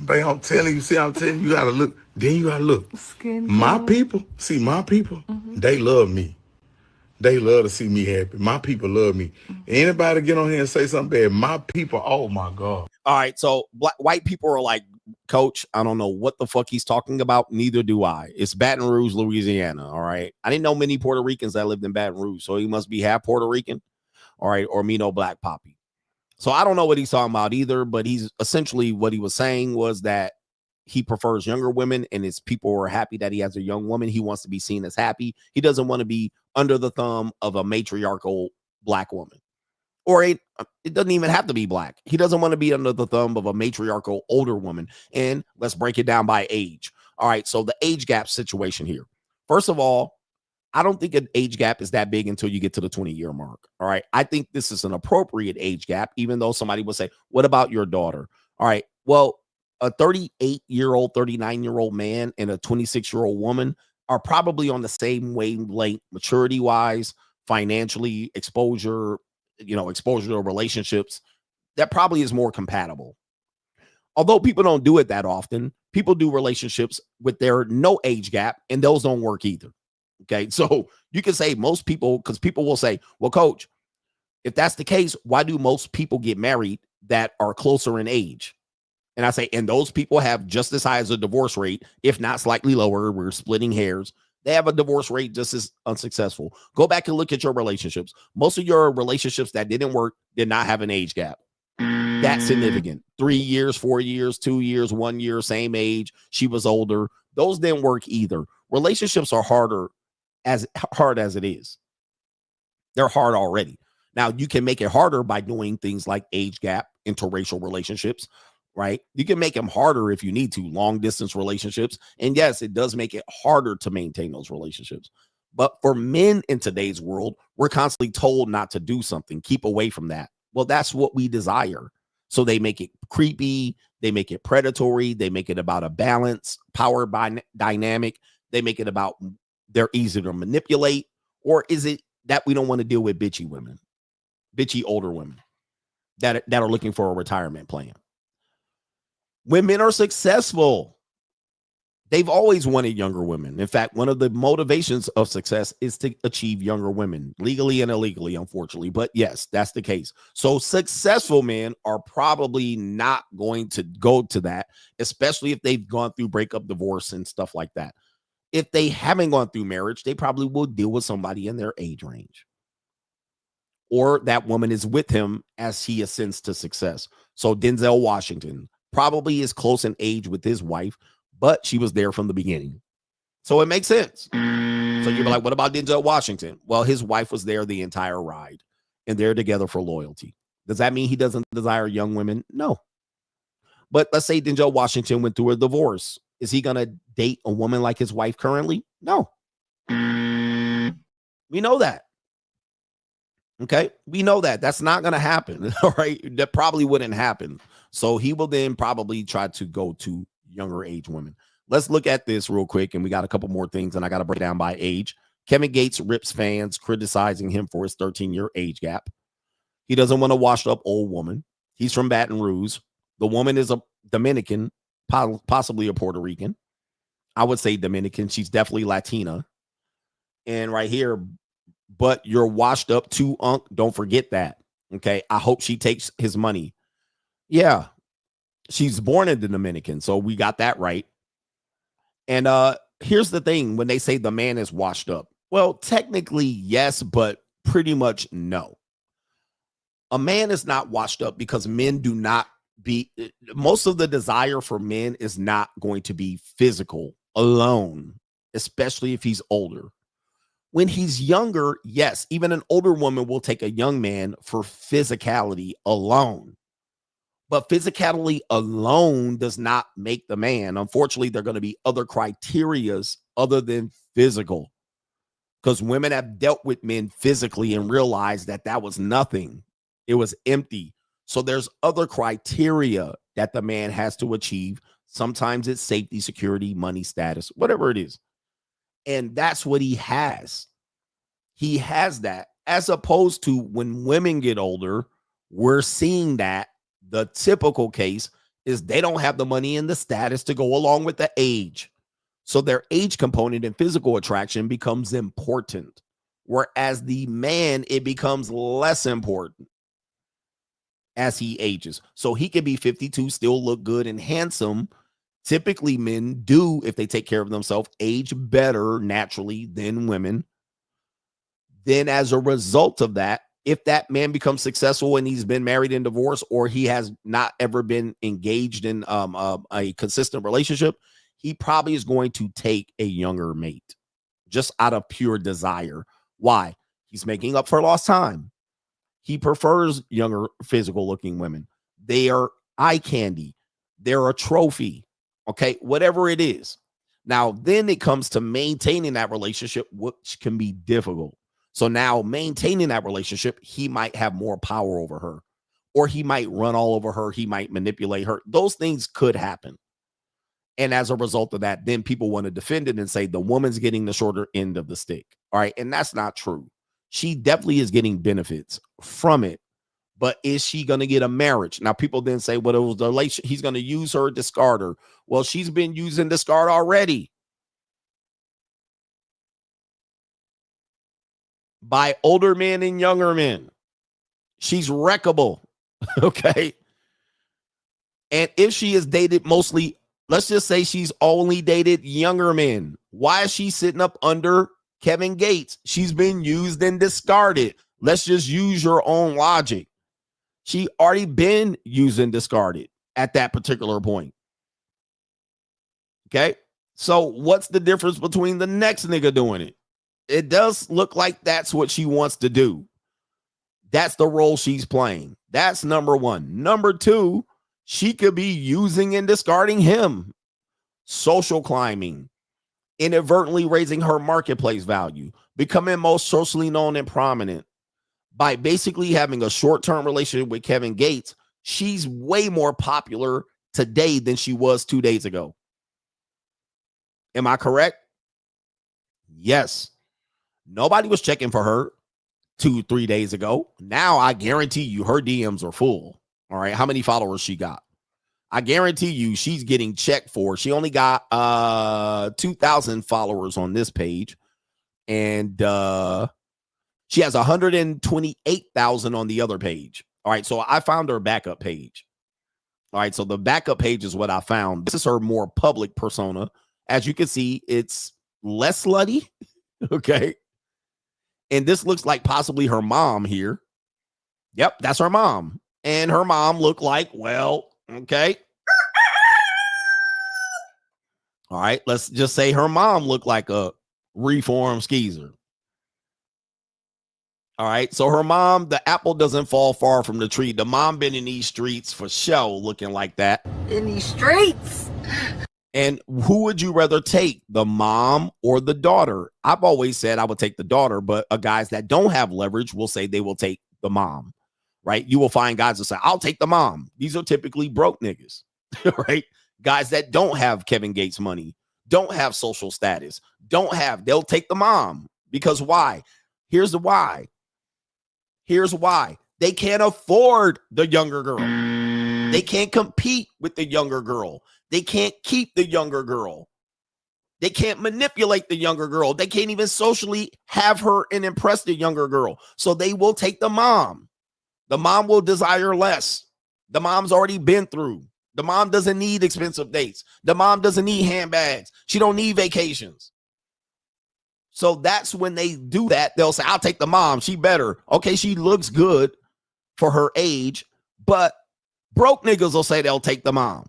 Babe, I'm telling you, you gotta look. Then you gotta look. My people, they love me. They love to see me happy. My people love me. Anybody get on here and say something bad, my people, oh my God. All right, so white people are like, Coach, I don't know what the fuck he's talking about. Neither do I. It's Baton Rouge, Louisiana, all right? I didn't know many Puerto Ricans that lived in Baton Rouge, so he must be half Puerto Rican, all right, or me no black poppy. So I don't know what he's talking about either, but he's essentially what he was saying was that he prefers younger women, and his people are happy that he has a young woman. He wants to be seen as happy. He doesn't want to be under the thumb of a matriarchal black woman. Or it doesn't even have to be black. He doesn't want to be under the thumb of a matriarchal older woman. And let's break it down by age. All right, so the age gap situation here. First of all, I don't think an age gap is that big until you get to the 20-year mark. All right, I think this is an appropriate age gap, even though somebody would say, what about your daughter? All right, well, a 38-year-old, 39-year-old man and a 26-year-old woman are probably on the same wavelength, maturity-wise, financially, exposure to relationships. That probably is more compatible. Although people don't do it that often, people do relationships with their no age gap, and those don't work either. Okay, so you can say most people, because people will say, well, Coach, if that's the case, why do most people get married that are closer in age? And I say, and those people have just as high as a divorce rate, if not slightly lower. We're splitting hairs. They have a divorce rate just as unsuccessful. Go back and look at your relationships. Most of your relationships that didn't work did not have an age gap. That's significant. 3 years, 4 years, 2 years, 1 year, same age. She was older. Those didn't work either. Relationships are hard as it is. They're hard already. Now, you can make it harder by doing things like age gap, interracial relationships, right? You can make them harder if you need to, long distance relationships. And yes, it does make it harder to maintain those relationships. But for men in today's world, we're constantly told not to do something, keep away from that. Well, that's what we desire. So they make it creepy. They make it predatory. They make it about a balance, power dynamic. They make it about they're easy to manipulate. Or is it that we don't want to deal with bitchy women, bitchy older women that are looking for a retirement plan? When men are successful, they've always wanted younger women. In fact, one of the motivations of success is to achieve younger women, legally and illegally, unfortunately. But yes, that's the case. So successful men are probably not going to go to that, especially if they've gone through breakup, divorce, and stuff like that. If they haven't gone through marriage, they probably will deal with somebody in their age range. Or that woman is with him as he ascends to success. So Denzel Washington probably is close in age with his wife, but she was there from the beginning. So it makes sense. So you're like, what about Denzel Washington? Well, his wife was there the entire ride, and they're together for loyalty. Does that mean he doesn't desire young women? No. But let's say Denzel Washington went through a divorce. Is he going to date a woman like his wife currently? No. We know that. Okay, we know that. That's not going to happen. All right, that probably wouldn't happen. So he will then probably try to go to younger age women. Let's look at this real quick, and we got a couple more things, and I got to break down by age. Kevin Gates rips fans criticizing him for his 13-year age gap. He doesn't want a washed-up old woman. He's from Baton Rouge. The woman is a Dominican, possibly a Puerto Rican. I would say Dominican. She's definitely Latina. And right here, but you're washed up too, Unc. Don't forget that. Okay. I hope she takes his money. Yeah. She's born in the Dominican. So we got that right. And here's the thing. When they say the man is washed up, well, technically, yes, but pretty much no. A man is not washed up because men do not most of the desire for men is not going to be physical alone, especially if he's older. When he's younger, yes, even an older woman will take a young man for physicality alone. But physicality alone does not make the man. Unfortunately, there are going to be other criterias other than physical, because women have dealt with men physically and realized that that was nothing. It was empty. So there's other criteria that the man has to achieve. Sometimes it's safety, security, money, status, whatever it is. And that's what he has. He has that, as opposed to when women get older, we're seeing that the typical case is they don't have the money and the status to go along with the age. So their age component in physical attraction becomes important. Whereas the man, it becomes less important as he ages. So he can be 52, still look good and handsome. Typically, men do, if they take care of themselves, age better naturally than women. Then as a result of that, if that man becomes successful and he's been married and divorced, or he has not ever been engaged in a consistent relationship, he probably is going to take a younger mate just out of pure desire. Why? He's making up for lost time. He prefers younger physical looking women. They are eye candy. They're a trophy. Okay, whatever it is. Now, then it comes to maintaining that relationship, which can be difficult. So now maintaining that relationship, he might have more power over her, or he might run all over her. He might manipulate her. Those things could happen. And as a result of that, then people want to defend it and say the woman's getting the shorter end of the stick. All right. And that's not true. She definitely is getting benefits from it. But is she going to get a marriage? Now, people then say, well, it was the relation. He's going to use her, discard her. Well, she's been using discard already by older men and younger men. She's wreckable. Okay. And if she is dated mostly, let's just say she's only dated younger men, why is she sitting up under Kevin Gates? She's been used and discarded. Let's just use your own logic. She already been used and discarded at that particular point. Okay. So what's the difference between the next nigga doing it? It does look like that's what she wants to do. That's the role she's playing. That's number one. Number two, she could be using and discarding him. Social climbing, inadvertently raising her marketplace value, becoming most socially known and prominent. By basically having a short-term relationship with Kevin Gates, she's way more popular today than she was 2 days ago. Am I correct? Yes. Nobody was checking for her 2-3 days ago. Now I guarantee you her DMs are full. All right. How many followers she got? I guarantee you she's getting checked for. She only got 2,000 followers on this page. And she has 128,000 on the other page. All right. So I found her backup page. All right. So the backup page is what I found. This is her more public persona. As you can see, it's less slutty. Okay. And this looks like possibly her mom here. Yep, that's her mom. And her mom looked like, well, okay. All right, let's just say her mom looked like a reformed skeezer. All right, so her mom, the apple doesn't fall far from the tree. The mom been in these streets for show looking like that. In these streets. And who would you rather take, the mom or the daughter? I've always said I would take the daughter, but guys that don't have leverage will say they will take the mom, right? You will find guys that say, I'll take the mom. These are typically broke niggas, right? Guys that don't have Kevin Gates money, don't have social status, they'll take the mom. Because why? Here's the why. Here's why. They can't afford the younger girl. They can't compete with the younger girl. They can't keep the younger girl. They can't manipulate the younger girl. They can't even socially have her and impress the younger girl. So they will take the mom. The mom will desire less. The mom's already been through. The mom doesn't need expensive dates. The mom doesn't need handbags. She don't need vacations. So that's when they do that. They'll say, I'll take the mom. She better. Okay, she looks good for her age, but broke niggas will say they'll take the mom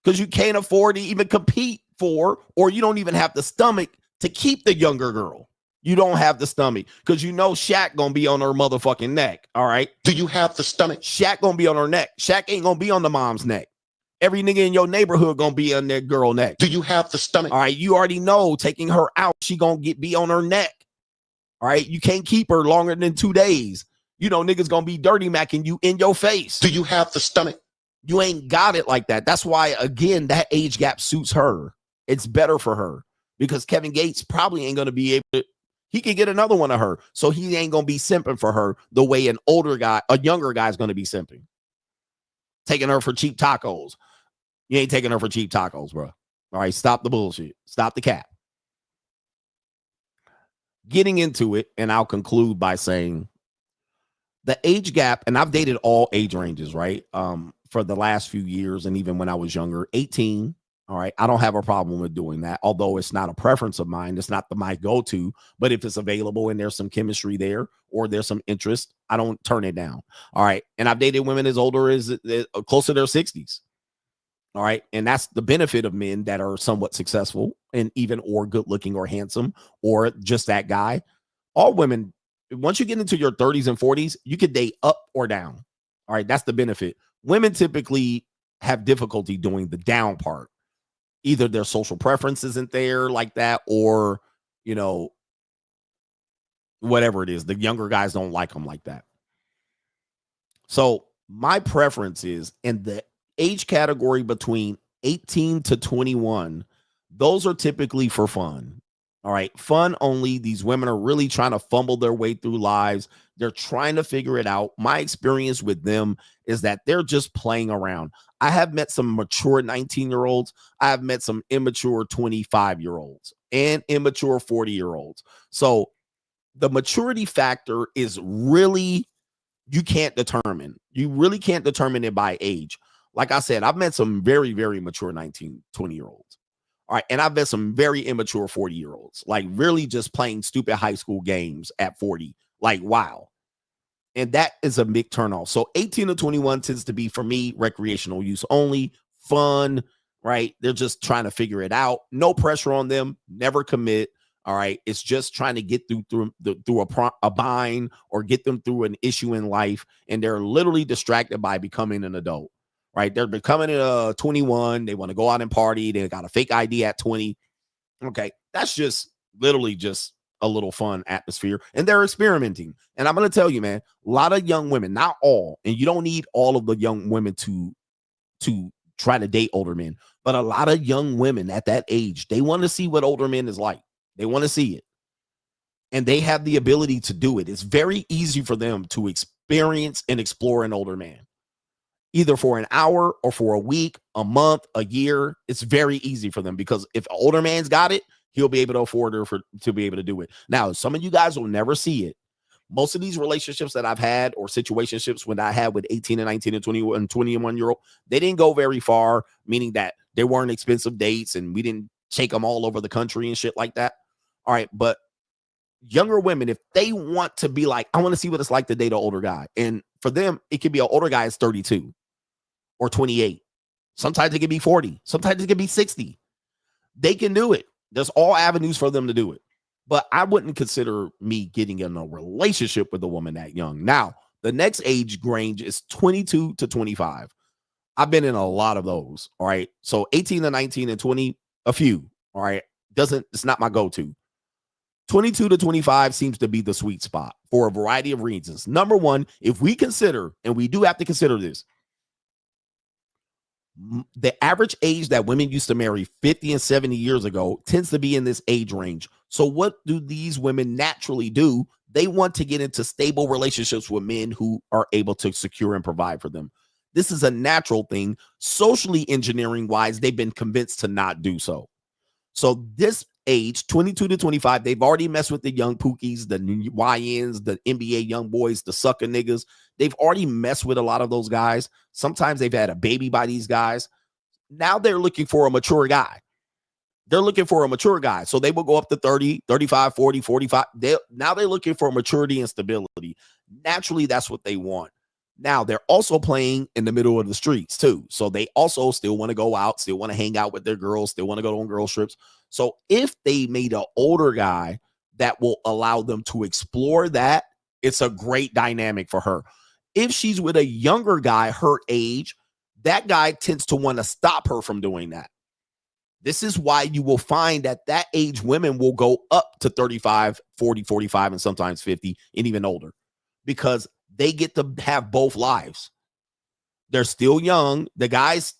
because you can't afford to even compete for, or you don't even have the stomach to keep the younger girl. You don't have the stomach because you know Shaq gonna be on her motherfucking neck. All right. Do you have the stomach? Shaq gonna be on her neck. Shaq ain't gonna be on the mom's neck. Every nigga in your neighborhood gonna be on their girl neck. Do you have the stomach? All right. You already know taking her out, she gonna be on her neck. All right. You can't keep her longer than 2 days. You know, niggas gonna be dirty macking you in your face. Do you have the stomach? You ain't got it like that. That's why, again, that age gap suits her. It's better for her because Kevin Gates probably ain't gonna be able to. He could get another one of her, so he ain't gonna be simping for her the way a younger guy is gonna be simping. Taking her for cheap tacos. You ain't taking her for cheap tacos, bro. All right, stop the bullshit. Stop the cap. Getting into it, and I'll conclude by saying the age gap, and I've dated all age ranges, right? For the last few years, and even when I was younger, 18. All right. I don't have a problem with doing that, although it's not a preference of mine. It's not my go-to, but if it's available and there's some chemistry there or there's some interest, I don't turn it down. All right. And I've dated women as older as close to their 60s. All right. And that's the benefit of men that are somewhat successful and even or good looking or handsome or just that guy. All women, once you get into your 30s and 40s, you could date up or down. All right. That's the benefit. Women typically have difficulty doing the down part. Either their social preference isn't there like that, or, you know, whatever it is, the younger guys don't like them like that. So my preference is in the age category between 18 to 21. Those are typically for fun. All right. Fun only. These women are really trying to fumble their way through lives. They're trying to figure it out. My experience with them is that they're just playing around. I have met some mature 19-year-olds. I have met some immature 25-year-olds and immature 40-year-olds. So the maturity factor is really, you can't determine. You really can't determine it by age. Like I said, I've met some very, very mature 19, 20-year-olds. All right. And I've met some very immature 40-year-olds, like really just playing stupid high school games at 40. Like, wow. And that is a big turnoff. So 18 to 21 tends to be, for me, recreational use only, fun, right? They're just trying to figure it out. No pressure on them. Never commit. All right. It's just trying to get through a bind or get them through an issue in life. And they're literally distracted by becoming an adult, right? They're becoming 21. They want to go out and party. They got a fake ID at 20. Okay. That's just literally just a little fun atmosphere, and they're experimenting. And I'm going to tell you, man, a lot of young women, not all, and you don't need all of the young women to try to date older men, but a lot of young women at that age, they want to see what older men is like. They want to see it. And they have the ability to do it. It's very easy for them to experience and explore an older man, either for an hour or for a week, a month, a year. It's very easy for them because if an older man's got it, he'll be able to afford her to be able to do it. Now, some of you guys will never see it. Most of these relationships that I've had or situationships when I had with 18 and 19 and 21-year-old, they didn't go very far, meaning that they weren't expensive dates and we didn't take them all over the country and shit like that. All right. But younger women, if they want to be like, I want to see what it's like to date an older guy. And for them, it could be an older guy is 32 or 28. Sometimes it could be 40. Sometimes it could be 60. They can do it. There's all avenues for them to do it. But I wouldn't consider me getting in a relationship with a woman that young. Now, the next age range is 22 to 25. I've been in a lot of those. All right. So 18 to 19 and 20, a few. All right. It's not my go-to. 22 to 25 seems to be the sweet spot for a variety of reasons. Number one, if we consider, and we do have to consider this, the average age that women used to marry 50 and 70 years ago tends to be in this age range. So what do these women naturally do? They want to get into stable relationships with men who are able to secure and provide for them. This is a natural thing. Socially engineering wise, they've been convinced to not do so. So this age, 22 to 25, they've already messed with the young pookies, the YNs, the NBA young boys, the sucker niggas. They've already messed with a lot of those guys. Sometimes they've had a baby by these guys. Now they're looking for a mature guy. They're looking for a mature guy. So they will go up to 30, 35, 40, 45. Now they're looking for maturity and stability. Naturally, that's what they want. Now, they're also playing in the middle of the streets too. So they also still want to go out, still want to hang out with their girls, still want to go on girl trips. So if they made an older guy that will allow them to explore that, it's a great dynamic for her. If she's with a younger guy her age, that guy tends to want to stop her from doing that. This is why you will find that age women will go up to 35, 40, 45, and sometimes 50, and even older, because they get to have both lives. They're still young. The guy's,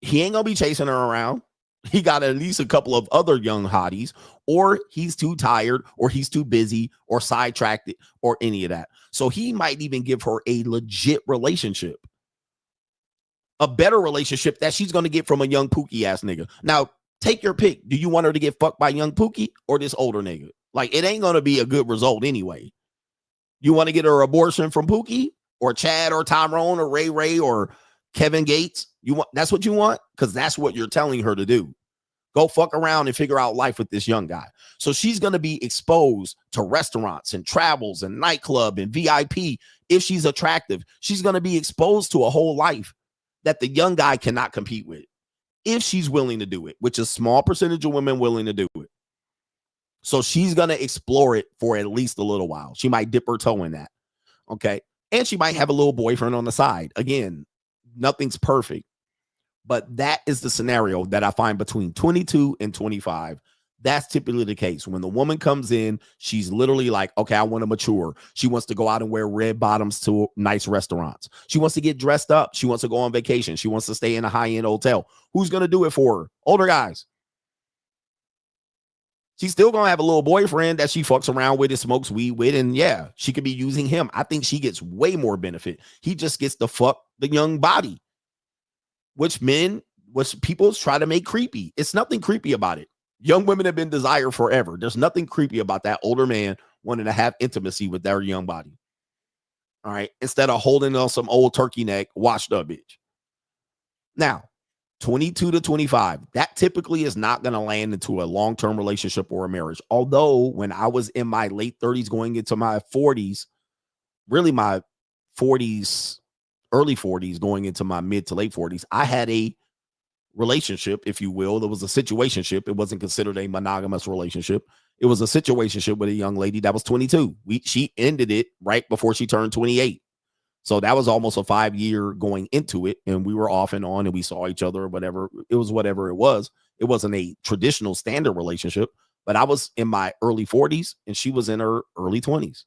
he ain't going to be chasing her around. He got at least a couple of other young hotties, or he's too tired, or he's too busy, or sidetracked, or any of that. So he might even give her a legit relationship, a better relationship that she's going to get from a young Pookie ass nigga. Now, take your pick. Do you want her to get fucked by young Pookie or this older nigga? Like, it ain't going to be a good result anyway. You want to get her abortion from Pookie or Chad or Tyrone or Ray Ray or Kevin Gates? You want, that's what you want? Because that's what you're telling her to do. Go fuck around and figure out life with this young guy. So she's going to be exposed to restaurants and travels and nightclub and VIP. If she's attractive, she's going to be exposed to a whole life that the young guy cannot compete with, if she's willing to do it, which is a small percentage of women willing to do it. So she's going to explore it for at least a little while. She might dip her toe in that. Okay. And she might have a little boyfriend on the side. Again, nothing's perfect, but that is the scenario that I find between 22 and 25. That's typically the case. When the woman comes in, she's literally like, okay, I want to mature. She wants to go out and wear red bottoms to nice restaurants. She wants to get dressed up. She wants to go on vacation. She wants to stay in a high-end hotel. Who's going to do it for her? Older guys. She's still going to have a little boyfriend that she fucks around with and smokes weed with. And yeah, she could be using him. I think she gets way more benefit. He just gets to fuck the young body, which people try to make creepy. It's nothing creepy about it. Young women have been desired forever. There's nothing creepy about that older man wanting to have intimacy with their young body. All right. Instead of holding on some old turkey neck, washed up bitch. Now, 22 to 25, that typically is not going to land into a long-term relationship or a marriage. Although when I was in my late 30s going into my 40s, really my 40s, early 40s going into my mid to late 40s, I had a relationship, if you will. There was a situationship. It wasn't considered a monogamous relationship. It was a situationship with a young lady that was 22. She ended it right before she turned 28. So that was almost a 5-year going into it. And we were off and on and we saw each other or whatever. It was whatever it was. It wasn't a traditional standard relationship, but I was in my early 40s and she was in her early 20s.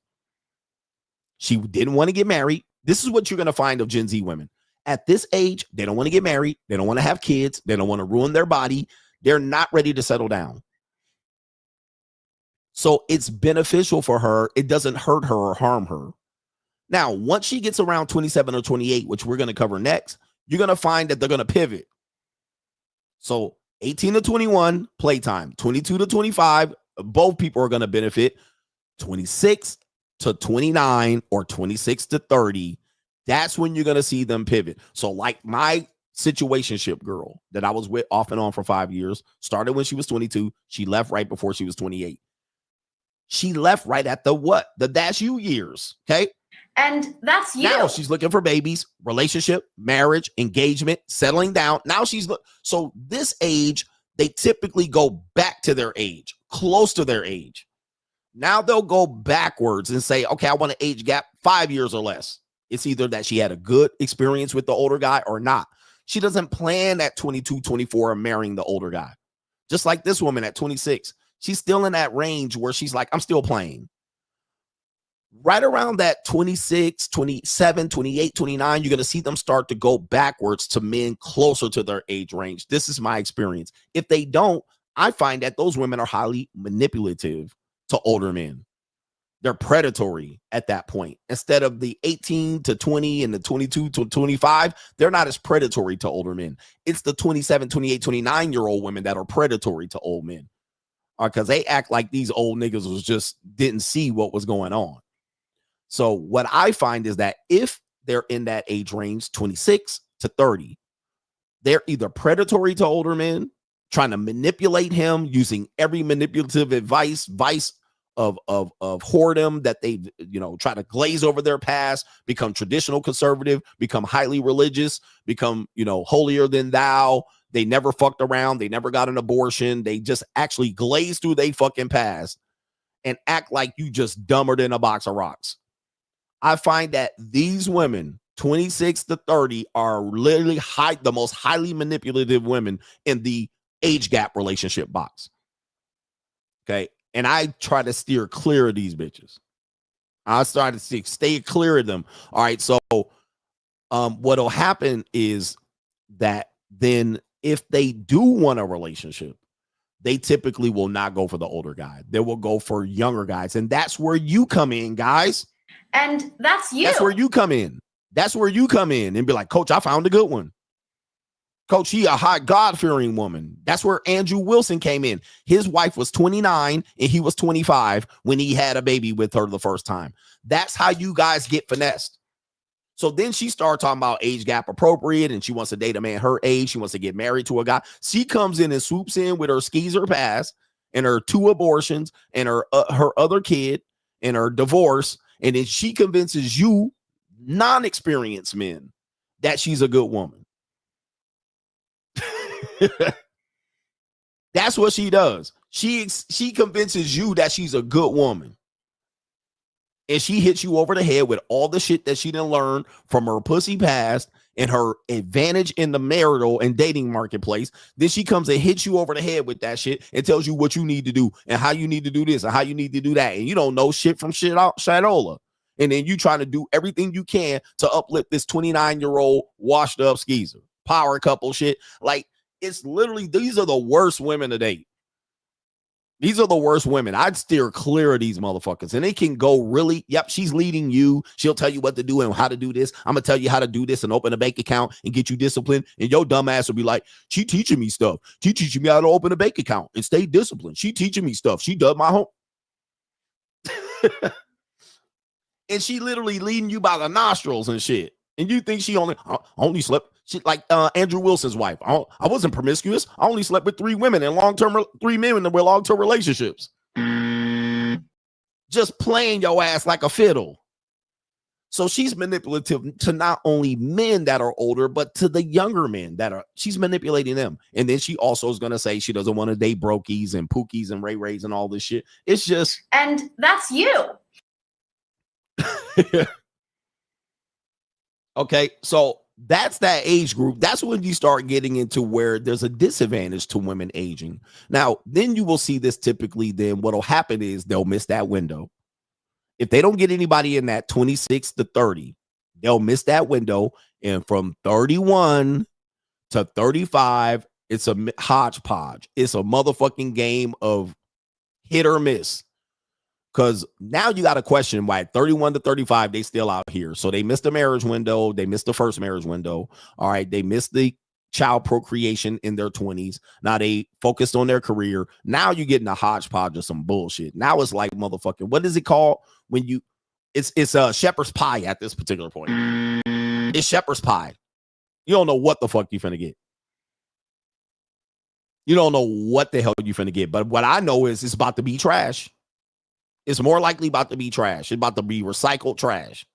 She didn't want to get married. This is what you're going to find of Gen Z women. At this age, they don't want to get married. They don't want to have kids. They don't want to ruin their body. They're not ready to settle down. So it's beneficial for her. It doesn't hurt her or harm her. Now, once she gets around 27 or 28, which we're going to cover next, you're going to find that they're going to pivot. So 18 to 21, playtime. 22 to 25, both people are going to benefit. 26 to 29 or 26 to 30, that's when you're going to see them pivot. So like my situationship girl that I was with off and on for 5 years, started when she was 22. She left right before she was 28. She left right at the dash U years. Okay. And that's you. Now she's looking for babies, relationship, marriage, engagement, settling down. Now so this age, they typically go back to their age, close to their age. Now they'll go backwards and say, okay, I want an age gap 5 years or less. It's either that she had a good experience with the older guy or not. She doesn't plan at 22, 24 of marrying the older guy. Just like this woman at 26. She's still in that range where she's like, I'm still playing. Right around that 26, 27, 28, 29, you're going to see them start to go backwards to men closer to their age range. This is my experience. If they don't, I find that those women are highly manipulative to older men. They're predatory at that point. Instead of the 18 to 20 and the 22 to 25, they're not as predatory to older men. It's the 27, 28, 29-year-old women that are predatory to old men. Because they act like these old niggas didn't see what was going on. So what I find is that if they're in that age range, 26 to 30, they're either predatory to older men, trying to manipulate him using every manipulative advice, whoredom that they, try to glaze over their past, become traditional conservative, become highly religious, become, holier than thou. They never fucked around. They never got an abortion. They just actually glaze through their fucking past and act like you just dumber than a box of rocks. I find that these women, 26 to 30, are literally the most highly manipulative women in the age gap relationship box. Okay. And I try to steer clear of these bitches. I started to stay clear of them. All right. So what'll happen is that then if they do want a relationship, they typically will not go for the older guy. They will go for younger guys. And that's where you come in, guys. And that's you. That's where you come in. That's where you come in and be like, Coach, I found a good one. Coach, he a hot God-fearing woman. That's where Andrew Wilson came in. His wife was 29 and he was 25 when he had a baby with her the first time. That's how you guys get finessed. So then she started talking about age gap appropriate and she wants to date a man her age. She wants to get married to a guy. She comes in and swoops in with her skeezer past and her 2 abortions and her other kid and her divorce. And then she convinces you, non-experienced men, that she's a good woman. That's what she does. She convinces you that she's a good woman. And she hits you over the head with all the shit that she didn't learn from her pussy past and her advantage in the marital and dating marketplace. Then she comes and hits you over the head with that shit and tells you what you need to do and how you need to do this and how you need to do that. And you don't know shit from Shadola. And then you trying to do everything you can to uplift this 29-year-old washed up skeezer. Power couple shit. Like, it's literally, these are the worst women to date. These are the worst women. I'd steer clear of these motherfuckers. And they can go really, yep, she's leading you. She'll tell you what to do and how to do this. I'm going to tell you how to do this and open a bank account and get you disciplined. And your dumb ass will be like, she teaching me stuff. She teaching me how to open a bank account and stay disciplined. She teaching me stuff. She does my home. And she literally leading you by the nostrils and shit. And you think she only slept, she like Andrew Wilson's wife. I wasn't promiscuous. I only slept with 3 women in three men with long-term relationships. Just playing your ass like a fiddle. So she's manipulative to not only men that are older, but to the younger men she's manipulating them. And then she also is going to say she doesn't want to date brokies and pookies and ray-rays and all this shit. It's just. And that's you. Okay, so that's that age group. That's when you start getting into where there's a disadvantage to women aging. Now, then you will see this typically. Then what'll happen is they'll miss that window. If they don't get anybody in that 26 to 30, they'll miss that window. And from 31 to 35, it's a hodgepodge. It's a motherfucking game of hit or miss. Because now you got to question why 31 to 35, they still out here. So they missed the marriage window. They missed the first marriage window. All right. They missed the child procreation in their 20s. Now they focused on their career. Now you're getting a hodgepodge of some bullshit. Now it's like motherfucking, what is it called when you, it's a shepherd's pie at this particular point. It's shepherd's pie. You don't know what the fuck you finna get. You don't know what the hell you finna get. But what I know is it's about to be trash. It's more likely about to be trash. It's about to be recycled trash.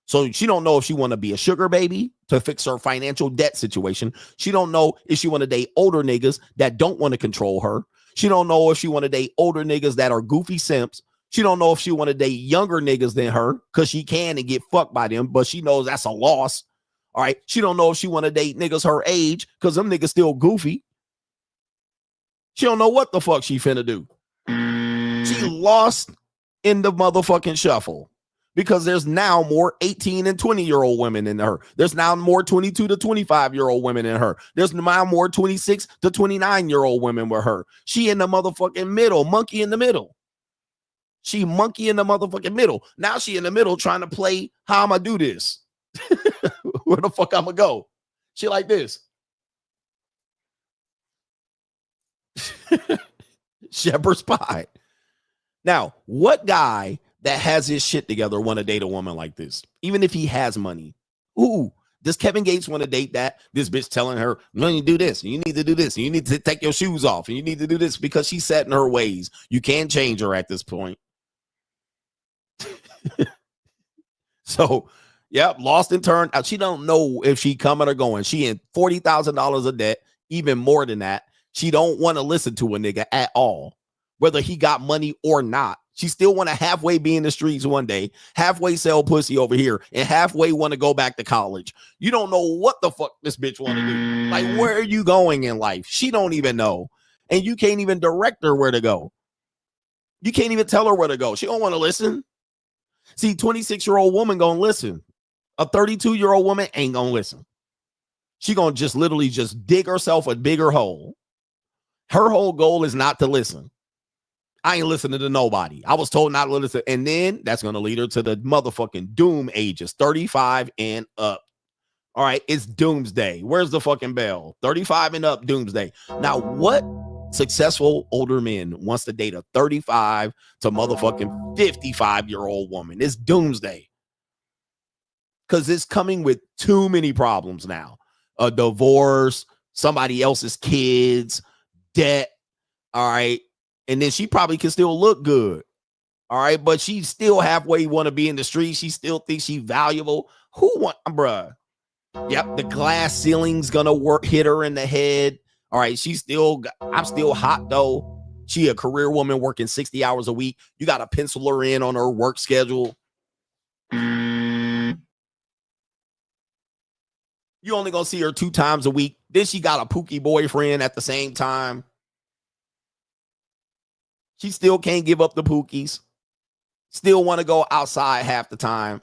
So she don't know if she want to be a sugar baby to fix her financial debt situation. She don't know if she want to date older niggas that don't want to control her. She don't know if she want to date older niggas that are goofy simps. She don't know if she want to date younger niggas than her because she can and get fucked by them, but she knows that's a loss. All right. She don't know if she want to date niggas her age because them niggas still goofy. She don't know what the fuck she finna do. She lost in the motherfucking shuffle because there's now more 18 and 20-year-old women in her. There's now more 22 to 25-year-old women in her. There's now more 26 to 29-year-old women with her. She in the motherfucking middle, monkey in the middle. She monkey in the motherfucking middle. Now she in the middle trying to play how I'm going to do this. Where the fuck I'm going to go? She like this. Shepherd's pie. Now, what guy that has his shit together want to date a woman like this? Even if he has money. Ooh, does Kevin Gates want to date that? This bitch telling her, no, you do this. You need to do this. And you need to take your shoes off. And you need to do this because she's set in her ways. You can't change her at this point. So, yep, lost and turned out. She don't know if she coming or going. She in $40,000 of debt, even more than that. She don't want to listen to a nigga at all, whether he got money or not. She still want to halfway be in the streets one day, halfway sell pussy over here, and halfway want to go back to college. You don't know what the fuck this bitch want to do. Like, where are you going in life? She don't even know. And you can't even direct her where to go. You can't even tell her where to go. She don't want to listen. See, 26-year-old woman gonna listen. A 32-year-old woman ain't gonna listen. She gonna just literally just dig herself a bigger hole. Her whole goal is not to listen. I ain't listening to nobody. I was told not to listen. And then that's going to lead her to the motherfucking doom ages, 35 and up. All right, it's doomsday. Where's the fucking bell? 35 and up, doomsday. Now, what successful older man wants to date a 35 to motherfucking 55-year-old woman? It's doomsday. Because it's coming with too many problems now. A divorce, somebody else's kids, debt. All right. And then she probably can still look good. All right. But she still halfway want to be in the street. She still thinks she's valuable. Who want, bruh? Yep. The glass ceiling's going to hit her in the head. All right. I'm still hot though. She a career woman working 60 hours a week. You got to pencil her in on her work schedule. You only going to see her 2 times a week. Then she got a pookie boyfriend at the same time. She still can't give up the pookies. Still want to go outside half the time.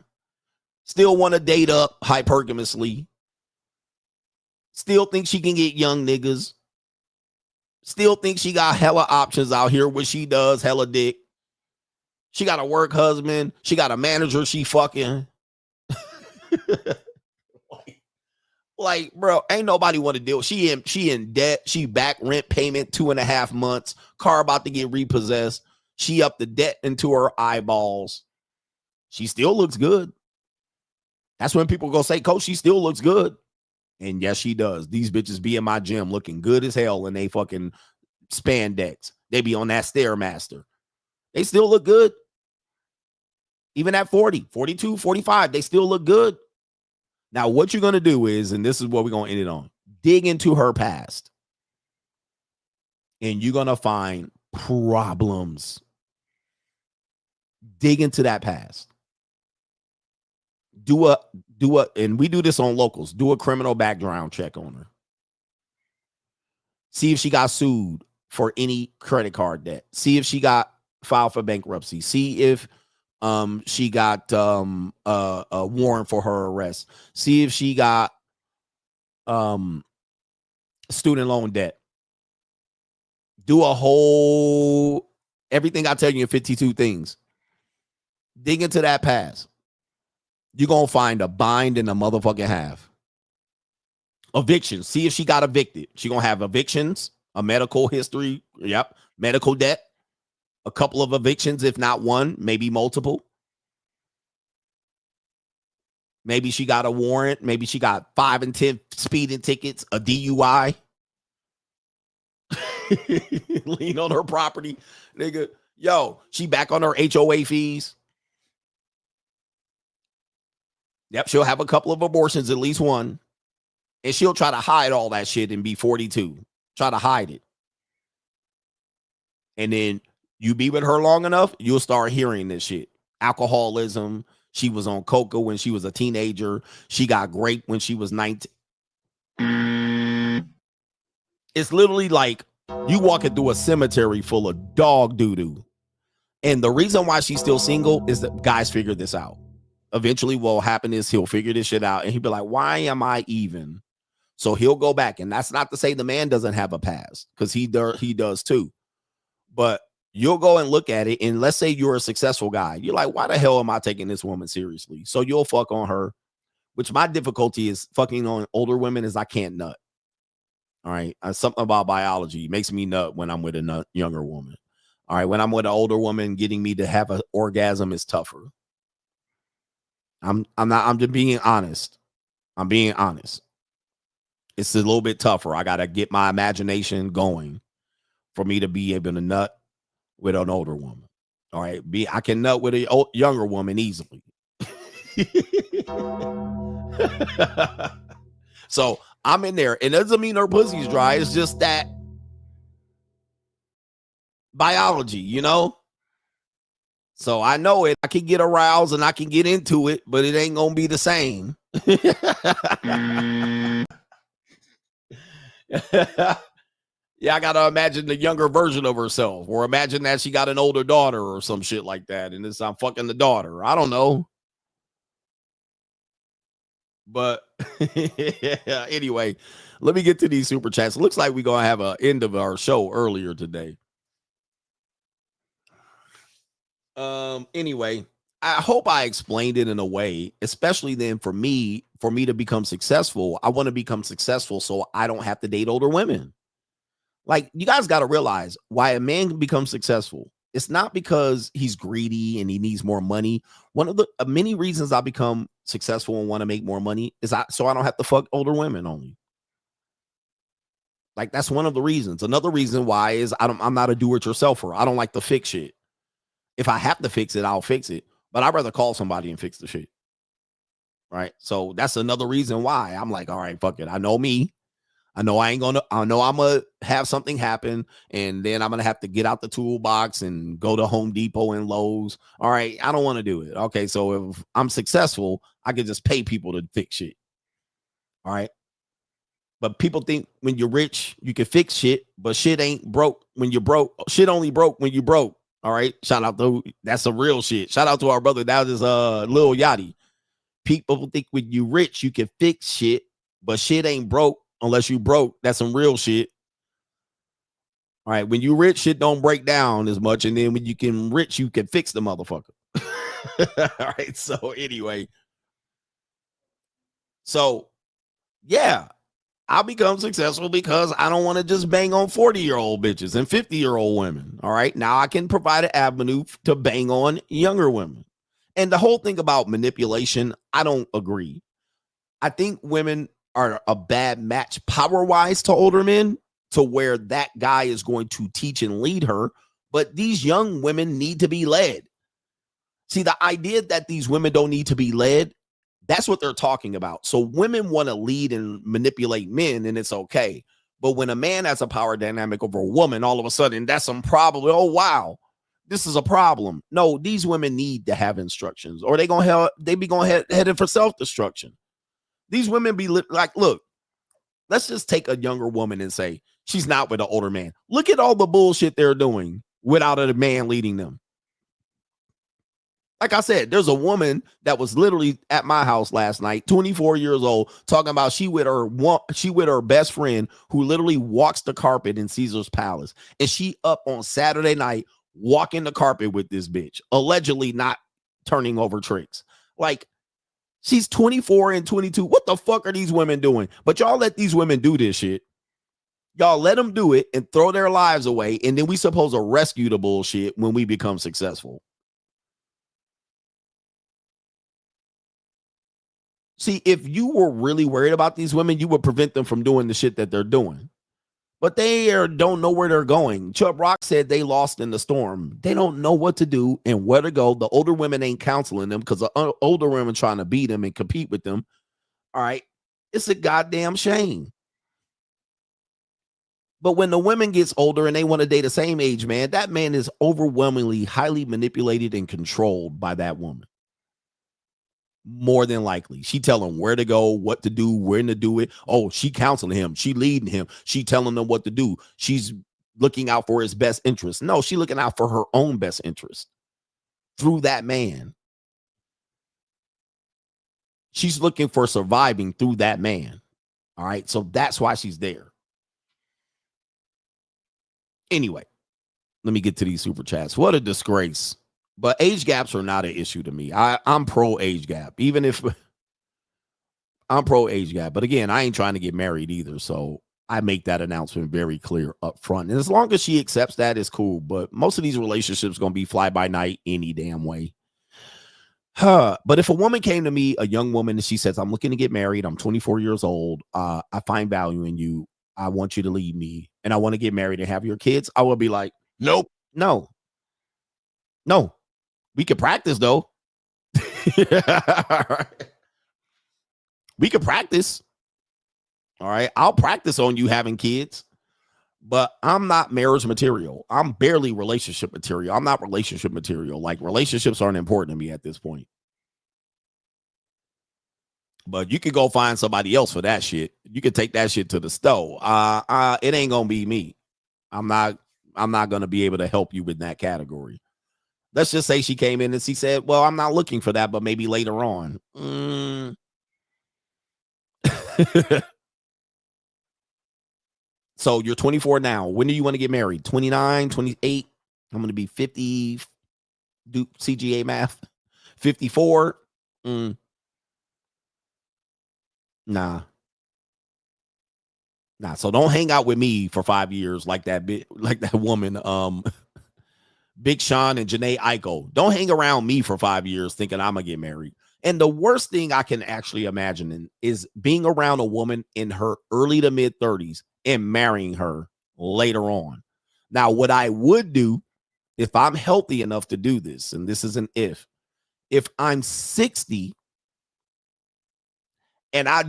Still want to date up hypergamously. Still think she can get young niggas. Still think she got hella options out here, which she does, hella dick. She got a work husband. She got a manager she fucking. Like, bro, ain't nobody want to deal. She in debt. She back rent payment 2.5 months. Car about to get repossessed. She up the debt into her eyeballs. She still looks good. That's when people go say, Coach, she still looks good. And yes, she does. These bitches be in my gym looking good as hell in they fucking spandex. They be on that Stairmaster. They still look good. Even at 40, 42, 45, they still look good. Now, what you're going to do is, and this is what we're going to end it on, dig into her past. And you're going to find problems. Dig into that past. And we do this on locals. Do a criminal background check on her. See if she got sued for any credit card debt. See if she got filed for bankruptcy. See if she got a warrant for her arrest. See if she got student loan debt. Do a whole everything I tell you in 52 things. Dig into that past. You're gonna find a bind in the motherfucking half. Evictions. See if she got evicted. She gonna have evictions, a medical history. Yep, medical debt. A couple of evictions, if not one, maybe multiple. Maybe she got a warrant. Maybe she got 5 and 10 speeding tickets, a DUI. Lean on her property. Nigga, yo, she back on her HOA fees. Yep, she'll have a couple of abortions, at least one. And she'll try to hide all that shit and be 42. Try to hide it. And then you be with her long enough, you'll start hearing this shit. Alcoholism. She was on coca when she was a teenager. She got raped when she was 19. It's literally like you walking through a cemetery full of dog doo-doo. And the reason why she's still single is that guys figure this out. Eventually what will happen is he'll figure this shit out and he'll be like, why am I even? So he'll go back. And that's not to say the man doesn't have a past, because he does too. But you'll go and look at it, and let's say you're a successful guy. You're like, why the hell am I taking this woman seriously? So you'll fuck on her, which my difficulty is fucking on older women is I can't nut. All right. Something about biology makes me nut when I'm with a younger woman. All right. When I'm with an older woman, getting me to have an orgasm is tougher. I'm just being honest. I'm being honest. It's a little bit tougher. I got to get my imagination going for me to be able to nut with an older woman. All right, I can nut with a younger woman easily. So I'm in there. It doesn't mean her pussy's dry. It's just that biology, you know? So I know it. I can get aroused and I can get into it, but it ain't gonna be the same. Yeah, I gotta imagine the younger version of herself, or imagine that she got an older daughter or some shit like that, and I'm fucking the daughter. I don't know. But anyway, let me get to these super chats. It looks like we're gonna have an end of our show earlier today. Anyway, I hope I explained it in a way, especially then for me to become successful. I want to become successful so I don't have to date older women. Like, you guys got to realize why a man becomes successful. It's not because he's greedy and he needs more money. One of the many reasons I become successful and want to make more money is so I don't have to fuck older women only. Like, that's one of the reasons. Another reason why is I'm not a do-it-yourselfer. I don't like to fix shit. If I have to fix it, I'll fix it. But I'd rather call somebody and fix the shit. Right? So that's another reason why I'm like, all right, fuck it. I know me. I know I'm going to have something happen, and then I'm going to have to get out the toolbox and go to Home Depot and Lowe's. All right, I don't want to do it. Okay, so if I'm successful, I can just pay people to fix shit. All right. But people think when you're rich, you can fix shit, but shit ain't broke when you're broke. Shit only broke when you broke. All right. Shout out to, that's some real shit. Shout out to our brother. That is Lil Yachty. People think when you rich, you can fix shit, but shit ain't broke unless you broke. That's some real shit. All right. When you rich, shit don't break down as much. And then when you can rich, you can fix the motherfucker. All right. So anyway. So yeah, I'll become successful because I don't want to just bang on 40-year-old bitches and 50-year-old women. All right. Now I can provide an avenue to bang on younger women. And the whole thing about manipulation, I don't agree. I think women are a bad match power-wise to older men, to where that guy is going to teach and lead her. But these young women need to be led. See, the idea that these women don't need to be led, that's what they're talking about. So women want to lead and manipulate men, and it's okay. But when a man has a power dynamic over a woman, all of a sudden, that's some problem. Oh, wow, this is a problem. No, these women need to have instructions, or they be going headed for self-destruction. These women be like, look, let's just take a younger woman and say she's not with an older man. Look at all the bullshit they're doing without a man leading them. Like I said, there's a woman that was literally at my house last night, 24 years old, talking about she with her best friend who literally walks the carpet in Caesar's Palace. And she up on Saturday night walking the carpet with this bitch, allegedly not turning over tricks. Like, she's 24 and 22. What the fuck are these women doing? But y'all let these women do this shit. Y'all let them do it and throw their lives away. And then we supposed to rescue the bullshit when we become successful. See, if you were really worried about these women, you would prevent them from doing the shit that they're doing. But they don't know where they're going. Chubb Rock said they lost in the storm. They don't know what to do and where to go. The older women ain't counseling them because the older women trying to beat them and compete with them. All right. It's a goddamn shame. But when the women gets older and they want to date the same age man, that man is overwhelmingly highly manipulated and controlled by that woman. More than likely. She tell him where to go, what to do, when to do it. Oh, she counseling him. She leading him. She telling them what to do. She's looking out for his best interest. No, she looking out for her own best interest through that man. She's looking for surviving through that man. All right. So that's why she's there. Anyway, let me get to these super chats. What a disgrace. But age gaps are not an issue to me. I'm pro age gap, even if I'm pro age gap. But again, I ain't trying to get married either. So I make that announcement very clear up front. And as long as she accepts that, it's cool. But most of these relationships going to be fly by night any damn way. But if a woman came to me, a young woman, and she says, I'm looking to get married. I'm 24 years old. I find value in you. I want you to lead me. And I want to get married and have your kids. I will be like, nope, no. No, we could practice though. We could practice. All right. I'll practice on you having kids, but I'm not marriage material. I'm barely relationship material. I'm not relationship material. Like, relationships aren't important to me at this point. But you could go find somebody else for that shit. You could take that shit to the stove. It ain't gonna be me. I'm not gonna be able to help you with that category. Let's just say she came in and she said, well, I'm not looking for that, but maybe later on. So you're 24 now. When do you want to get married? 29, 28? I'm going to be 50. Do CGA math. 54? Nah. So don't hang out with me for 5 years like that woman, Big Sean and Janae Eiko. Don't hang around me for 5 years thinking I'm going to get married. And the worst thing I can actually imagine is being around a woman in her early to mid 30s and marrying her later on. Now, what I would do if I'm healthy enough to do this, and this is an if I'm 60 and I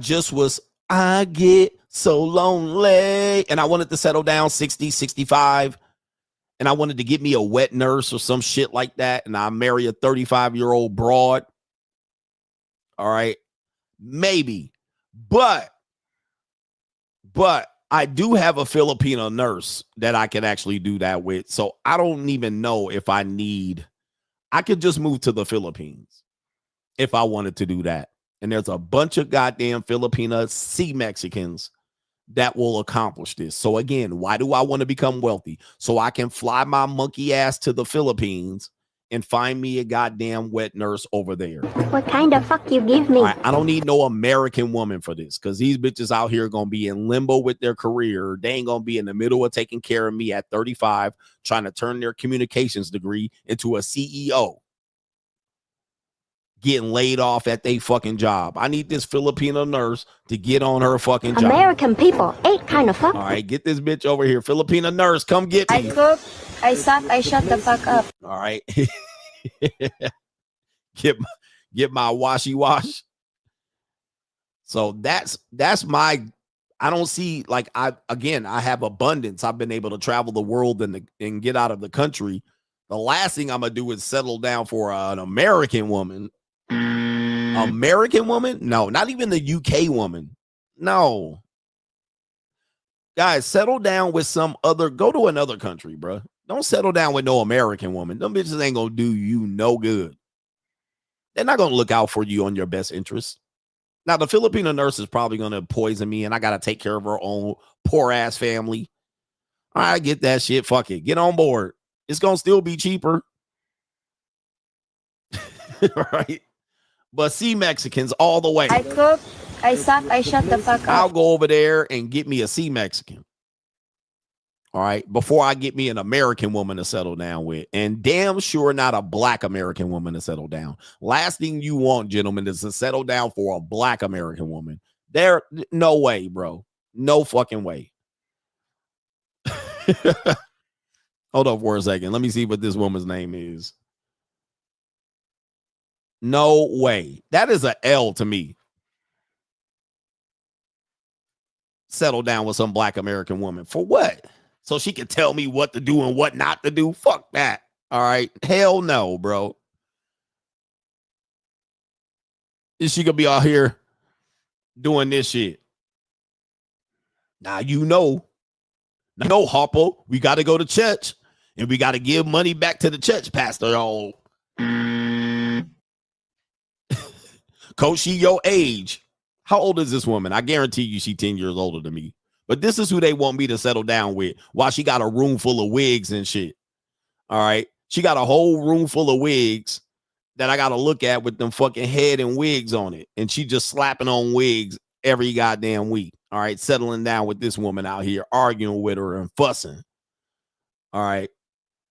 get so lonely and I wanted to settle down 60, 65, and I wanted to get me a wet nurse or some shit like that, and I marry a 35-year-old broad. All right, maybe, but I do have a Filipino nurse that I can actually do that with. So I don't even know if I could just move to the Philippines if I wanted to do that. And there's a bunch of goddamn Filipina Mexicans that will accomplish this. So again, why do I want to become wealthy? So I can fly my monkey ass to the Philippines and find me a goddamn wet nurse over there. What kind of fuck you give me? I don't need no American woman for this, because these bitches out here are going to be in limbo with their career. They ain't going to be in the middle of taking care of me at 35, trying to turn their communications degree into a CEO, getting laid off at their fucking job. I need this Filipino nurse to get on her fucking job. American people ain't kind of fuck. All right, get this bitch over here. Filipino nurse, come get me. I cook, I suck, I shut the fuck up. All right. get my washy wash. So that's my, I don't see, like, I have abundance. I've been able to travel the world and get out of the country. The last thing I'm gonna do is settle down for an American woman. American woman? No, not even the UK woman. No. Guys, settle down with go to another country, bro. Don't settle down with no American woman. Them bitches ain't gonna do you no good. They're not gonna look out for you on your best interest. Now, the Filipino nurse is probably gonna poison me, and I gotta take care of her own poor ass family. I get that shit. Fuck it. Get on board. It's gonna still be cheaper. Right? But Mexicans all the way. I cook, I suck, I shut the fuck up. I'll go over there and get me a Mexican. All right, before I get me an American woman to settle down with, and damn sure not a black American woman to settle down. Last thing you want, gentlemen, is to settle down for a black American woman. No way, bro. No fucking way. Hold up for a second. Let me see what this woman's name is. No way. That is a L to me. Settle down with some black American woman. For what? So she can tell me what to do and what not to do? Fuck that. All right. Hell no, bro. Is she gonna be out here doing this shit? Now, Harpo, we got to go to church and we got to give money back to the church pastor. Y'all. Coach, she your age. How old is this woman? I guarantee you she's 10 years older than me. But this is who they want me to settle down with while she got a room full of wigs and shit. All right. She got a whole room full of wigs that I got to look at with them fucking head and wigs on it. And she just slapping on wigs every goddamn week. All right. Settling down with this woman out here, arguing with her and fussing. All right.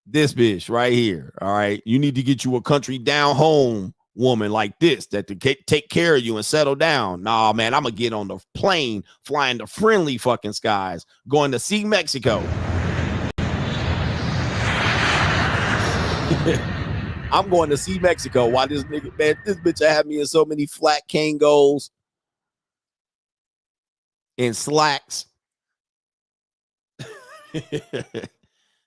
This bitch right here. All right. You need to get you a country down home woman like this that to take care of you and settle down. Nah, man, I'm gonna get on the plane, flying to friendly fucking skies, going to see Mexico. I'm going to see Mexico. Why this nigga, man, this bitch had me in so many flat Kangos and slacks.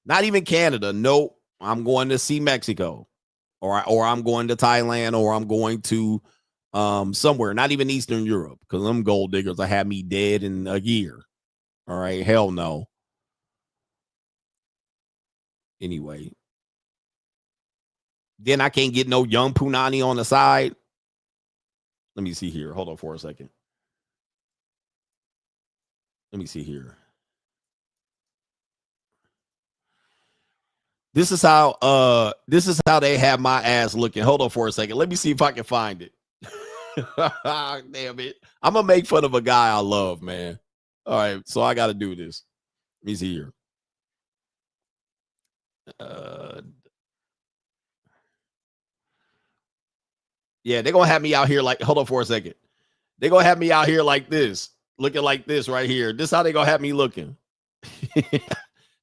Not even Canada. Nope. I'm going to see Mexico. Or I'm going to Thailand, or I'm going to somewhere, not even Eastern Europe, because them gold diggers will have me dead in a year. All right, hell no. Anyway. Then I can't get no young Punani on the side. Let me see here. Hold on for a second. Let me see here. This is how they have my ass looking. Hold on for a second. Let me see if I can find it. Damn it. I'm gonna make fun of a guy I love, man. All right, so I gotta do this. Let me see here. Yeah, they're gonna have me out here like, hold on for a second. They're gonna have me out here like this, looking like this right here. This how they gonna have me looking.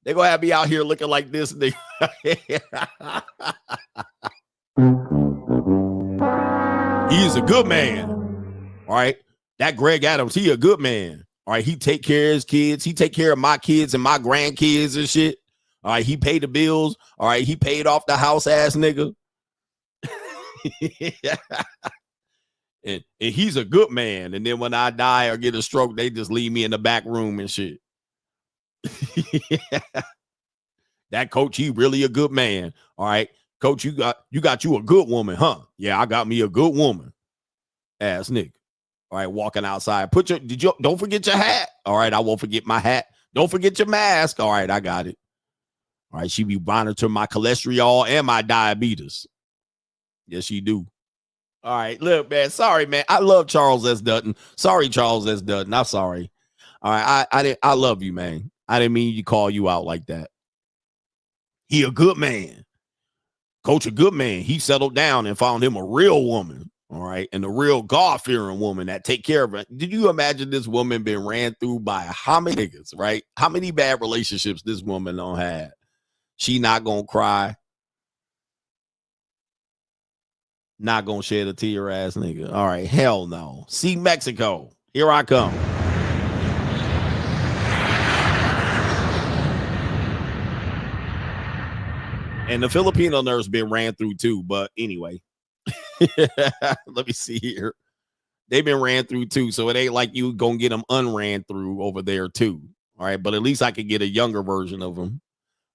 They're gonna have me out here looking like this. He's a good man. All right. That Greg Adams, he a good man. All right. He take care of his kids. He take care of my kids and my grandkids and shit. All right. He paid the bills. All right. He paid off the house ass nigga. and he's a good man. And then when I die or get a stroke, they just leave me in the back room and shit. That coach, he really a good man. All right, coach, you got you a good woman, huh? Yeah, I got me a good woman. Ass nigga. All right, walking outside. Don't forget your hat. All right, I won't forget my hat. Don't forget your mask. All right, I got it. All right, she be monitoring my cholesterol and my diabetes. Yes, she do. All right, look, man. Sorry, man. I love Charles S. Dutton. Sorry, Charles S. Dutton. I'm sorry. All right, I love you, man. I didn't mean to call you out like that. He a good man. Coach a good man. He settled down and found him a real woman. All right. And a real God-fearing woman that take care of it. Did you imagine this woman been ran through by how many niggas, right? How many bad relationships this woman don't have? She not gonna cry. Not gonna shed a tear, ass nigga. All right. Hell no. See Mexico. Here I come. And the Filipino nurse been ran through too, but anyway. Let me see here. They've been ran through too, so it ain't like you gonna get them unran through over there too. All right, but at least I could get a younger version of them.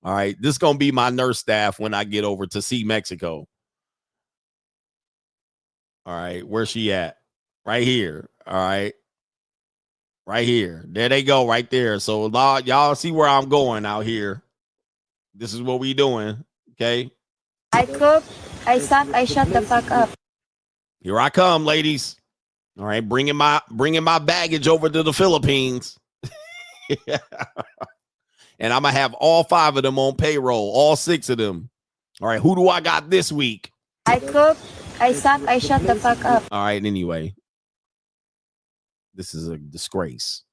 All right, this is gonna be my nurse staff when I get over to see Mexico. All right, where's she at? Right here. All right. Right here. There they go, right there. So y'all see where I'm going out here. This is what we doing. Okay. I cook, I suck, I shut the fuck up. Here I come, ladies. All right, bringing my baggage over to the Philippines. And I'm gonna have all 5 of them on payroll, all 6 of them. All right, who do I got this week? I cook, I suck, I shut the fuck up. All right, anyway. This is a disgrace.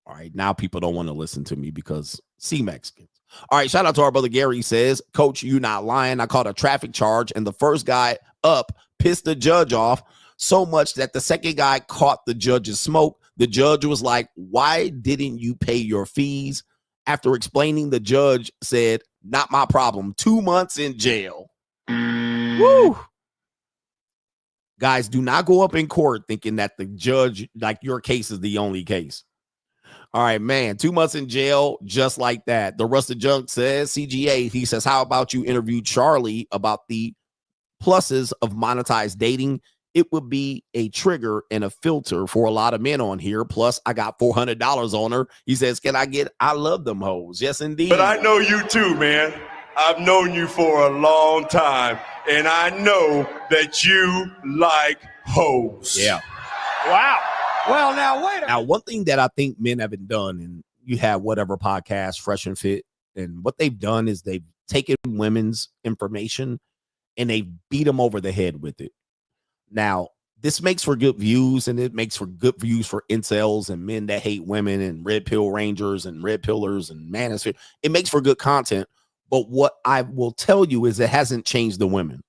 All right, now people don't want to listen to me because see Mexicans. All right, shout out to our brother Gary. Says, Coach, you not lying. I caught a traffic charge and the first guy up pissed the judge off so much that the second guy caught the judge's smoke. The judge was like, why didn't you pay your fees? After explaining, the judge said, not my problem. 2 months in jail. Woo! Guys, do not go up in court thinking that the judge, like your case is the only case. All right, man, 2 months in jail, just like that. The Rusted Junk says, CGA, he says, how about you interview Charlie about the pluses of monetized dating? It would be a trigger and a filter for a lot of men on here. Plus, I got $400 on her. He says, I love them hoes. Yes, indeed. But I know you too, man. I've known you for a long time, and I know that you like hoes. Yeah. Wow. Well, now, wait a minute. Now, one thing that I think men haven't done, and you have whatever podcast, Fresh and Fit, and what they've done is they've taken women's information and they beat them over the head with it. Now, this makes for good views, and it makes for good views for incels and men that hate women and red pill rangers and red pillars and manosphere. It makes for good content. But what I will tell you is it hasn't changed the women.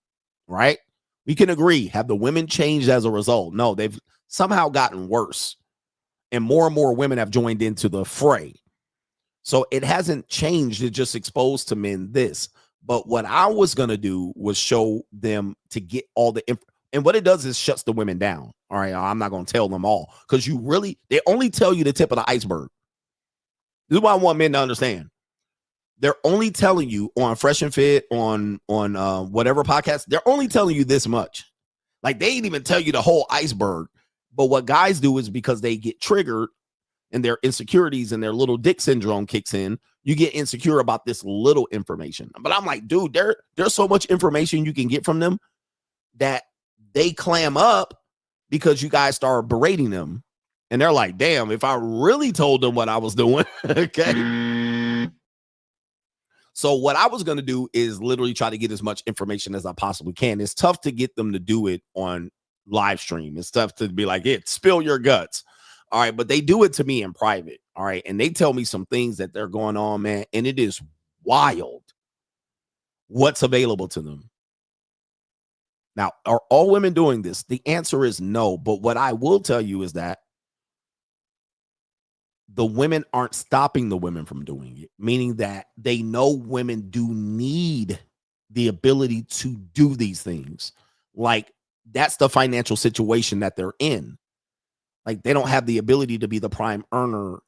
right? We can agree. Have the women changed as a result? No, they've somehow gotten worse. And more women have joined into the fray. So it hasn't changed. It just exposed to men this. But what I was going to do was show them to get all the info. And what it does is shuts the women down. All right. I'm not going to tell them all because they only tell you the tip of the iceberg. This is what I want men to understand. They're only telling you on Fresh and Fit, on whatever podcast, they're only telling you this much. Like they ain't even tell you the whole iceberg. But what guys do is because they get triggered and their insecurities and their little dick syndrome kicks in, you get insecure about this little information. But I'm like, dude, there's so much information you can get from them that they clam up because you guys start berating them. And they're like, damn, if I really told them what I was doing, okay. So what I was going to do is literally try to get as much information as I possibly can. It's tough to get them to do it on live stream. It's tough to be like, spill your guts. All right. But they do it to me in private. All right. And they tell me some things that they're going on, man. And it is wild what's available to them. Now, are all women doing this? The answer is no. But what I will tell you is that the women aren't stopping the women from doing it, meaning that they know women do need the ability to do these things. Like that's the financial situation that they're in. Like they don't have the ability to be the prime earner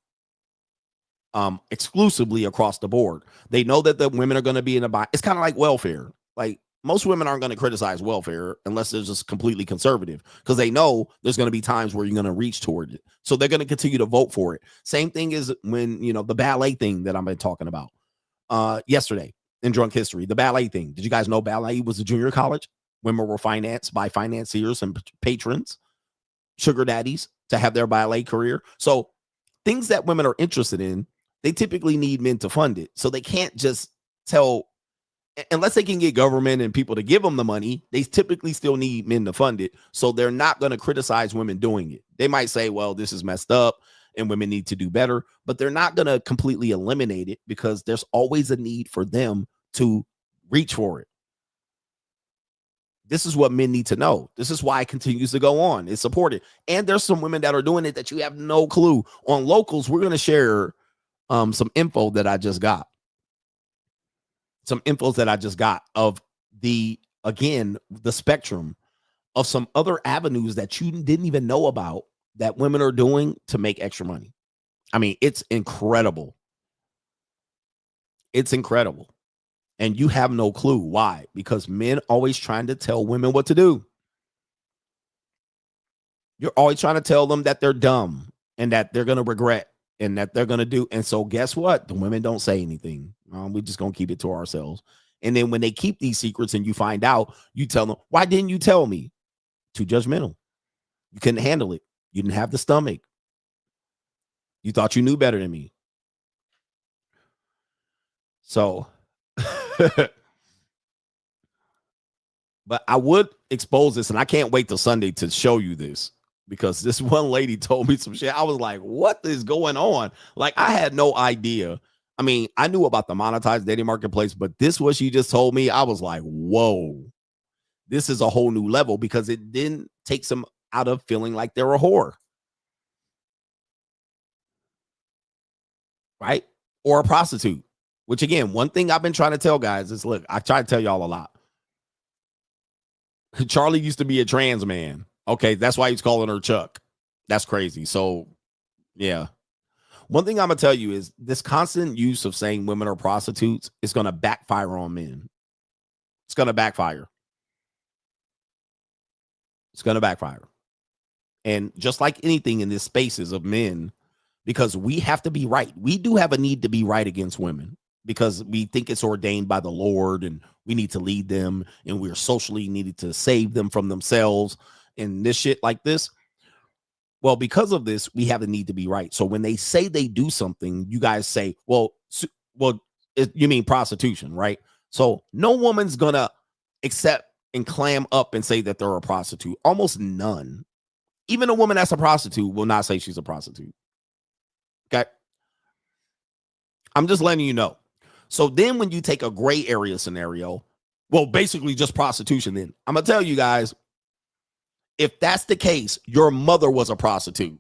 exclusively across the board. They know that the women are going to be in a bind. It's kind of like welfare. Like most women aren't going to criticize welfare unless they're just completely conservative because they know there's going to be times where you're going to reach toward it. So they're going to continue to vote for it. Same thing is when, the ballet thing that I've been talking about yesterday in Drunk History, the ballet thing. Did you guys know ballet was a junior college? Women were financed by financiers and patrons, sugar daddies to have their ballet career. So things that women are interested in, they typically need men to fund it. So they can't just tell, unless they can get government and people to give them the money, they typically still need men to fund it. So they're not going to criticize women doing it. They might say, well, this is messed up and women need to do better, but they're not going to completely eliminate it because there's always a need for them to reach for it. This is what men need to know. This is why it continues to go on. It's supported. And there's some women that are doing it that you have no clue. On Locals, we're going to share some info that I just got. Some infos that I just got of the spectrum of some other avenues that you didn't even know about that women are doing to make extra money. I mean, it's incredible. It's incredible. And you have no clue. Why? Because men always trying to tell women what to do. You're always trying to tell them that they're dumb and that they're going to regret and that they're going to do. And so guess what? The women don't say anything. We're just going to keep it to ourselves. And then when they keep these secrets and you find out, you tell them, why didn't you tell me? Too judgmental. You couldn't handle it. You didn't have the stomach. You thought you knew better than me. So, but I would expose this, and I can't wait till Sunday to show you this because this one lady told me some shit. I was like, what is going on? Like, I had no idea. I mean, I knew about the monetized dating marketplace, but this, what she just told me, I was like, whoa, this is a whole new level because it didn't take them out of feeling like they're a whore. Right? Or a prostitute, which again, one thing I've been trying to tell guys is, look, I try to tell y'all a lot. Charlie used to be a trans man. Okay, that's why he's calling her Chuck. That's crazy. So, yeah. One thing I'm going to tell you is this constant use of saying women are prostitutes is going to backfire on men. It's going to backfire. It's going to backfire. And just like anything in this spaces of men, because we have to be right. We do have a need to be right against women because we think it's ordained by the Lord and we need to lead them and we're socially needed to save them from themselves and this shit like this. Well, because of this, we have a need to be right. So when they say they do something, you guys say, well, you mean prostitution, right? So no woman's going to accept and clam up and say that they're a prostitute. Almost none. Even a woman that's a prostitute will not say she's a prostitute. Okay. I'm just letting you know. So then when you take a gray area scenario, Well, basically just prostitution then. I'm going to tell you guys, if that's the case, your mother was a prostitute.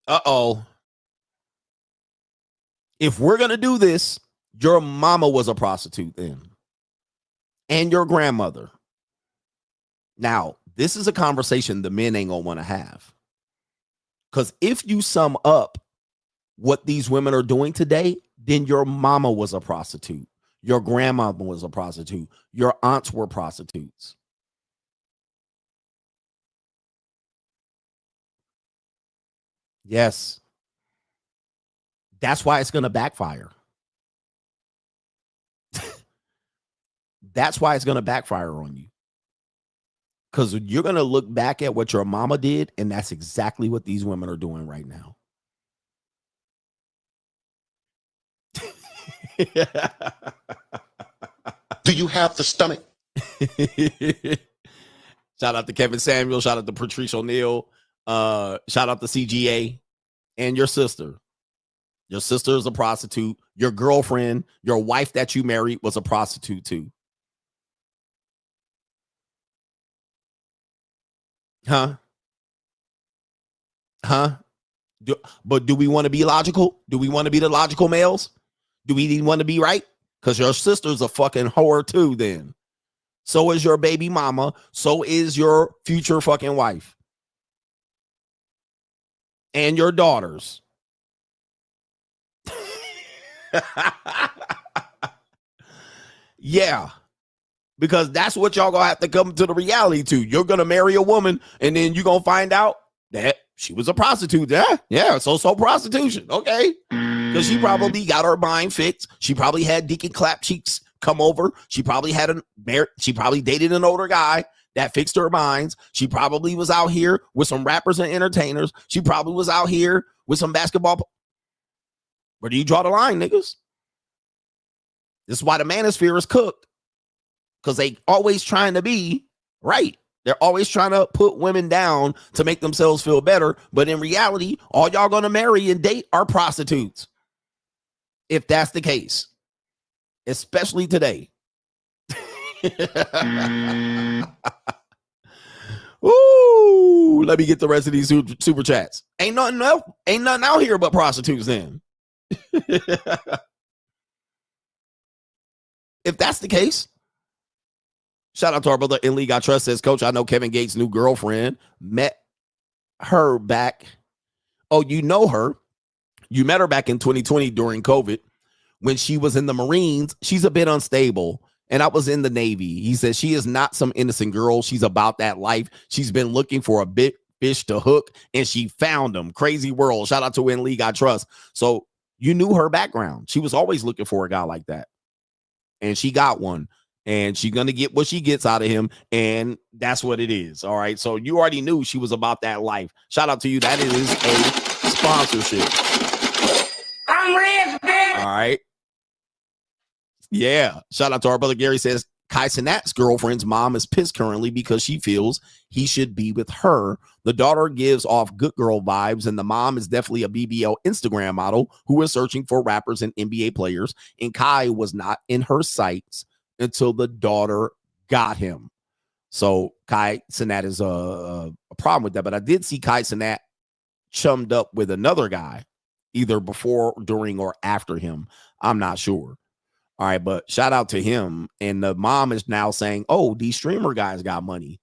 Uh-oh. If we're going to do this, your mama was a prostitute then. And your grandmother. Now, this is a conversation the men ain't going to want to have. Because if you sum up what these women are doing today, then your mama was a prostitute. Your grandmother was a prostitute. Your aunts were prostitutes. Yes. That's why it's going to backfire. That's why it's going to backfire on you. Because you're going to look back at what your mama did, and that's exactly what these women are doing right now. Do you have the stomach? Shout out to Kevin Samuel. Shout out to Patrice O'Neal. Shout out to CGA and your sister. Your sister is a prostitute. Your girlfriend, your wife that you married was a prostitute too. Huh? But do we want to be logical? Do we want to be the logical males? Do we want to be right? Because your sister's a fucking whore too then. So is your baby mama. So is your future fucking wife. And your daughters. Yeah. Because that's what y'all gonna have to come to the reality to. You're gonna marry a woman and then you're gonna find out that she was a prostitute. Yeah, so prostitution. Okay. Because she probably got her mind fixed. She probably had Deacon Clap Cheeks come over. She probably dated an older guy that fixed her minds. She probably was out here with some rappers and entertainers. She probably was out here with some basketball. Where do you draw the line, niggas? This is why the manosphere is cooked. Because they always trying to be right. They're always trying to put women down to make themselves feel better. But in reality, all y'all going to marry and date are prostitutes. If that's the case. Especially today. Ooh, let me get the rest of these super chats. Ain't nothing out here but prostitutes then. If that's the case. Shout out to our brother in League I Trust says, Coach, I know Kevin Gates' new girlfriend. Met her back. Oh, you know her. You met her back in 2020 during COVID when she was in the Marines. She's a bit unstable. And I was in the Navy. He says she is not some innocent girl. She's about that life. She's been looking for a big fish to hook and she found him. Crazy world. Shout out to In League I Trust. So you knew her background. She was always looking for a guy like that. And she got one. And she's going to get what she gets out of him. And that's what it is. All right. So you already knew she was about that life. Shout out to you. That is a sponsorship. I'm rich, bitch. All right. Yeah. Shout out to our brother Gary says, Kai Cenat's girlfriend's mom is pissed currently because she feels he should be with her. The daughter gives off good girl vibes, and the mom is definitely a BBL Instagram model who is searching for rappers and NBA players. And Kai was not in her sights until the daughter got him. So Kai Cenat is a problem with that. But I did see Kai Cenat chummed up with another guy, either before, during, or after him. I'm not sure. All right, but shout out to him. And the mom is now saying, oh, these streamer guys got money.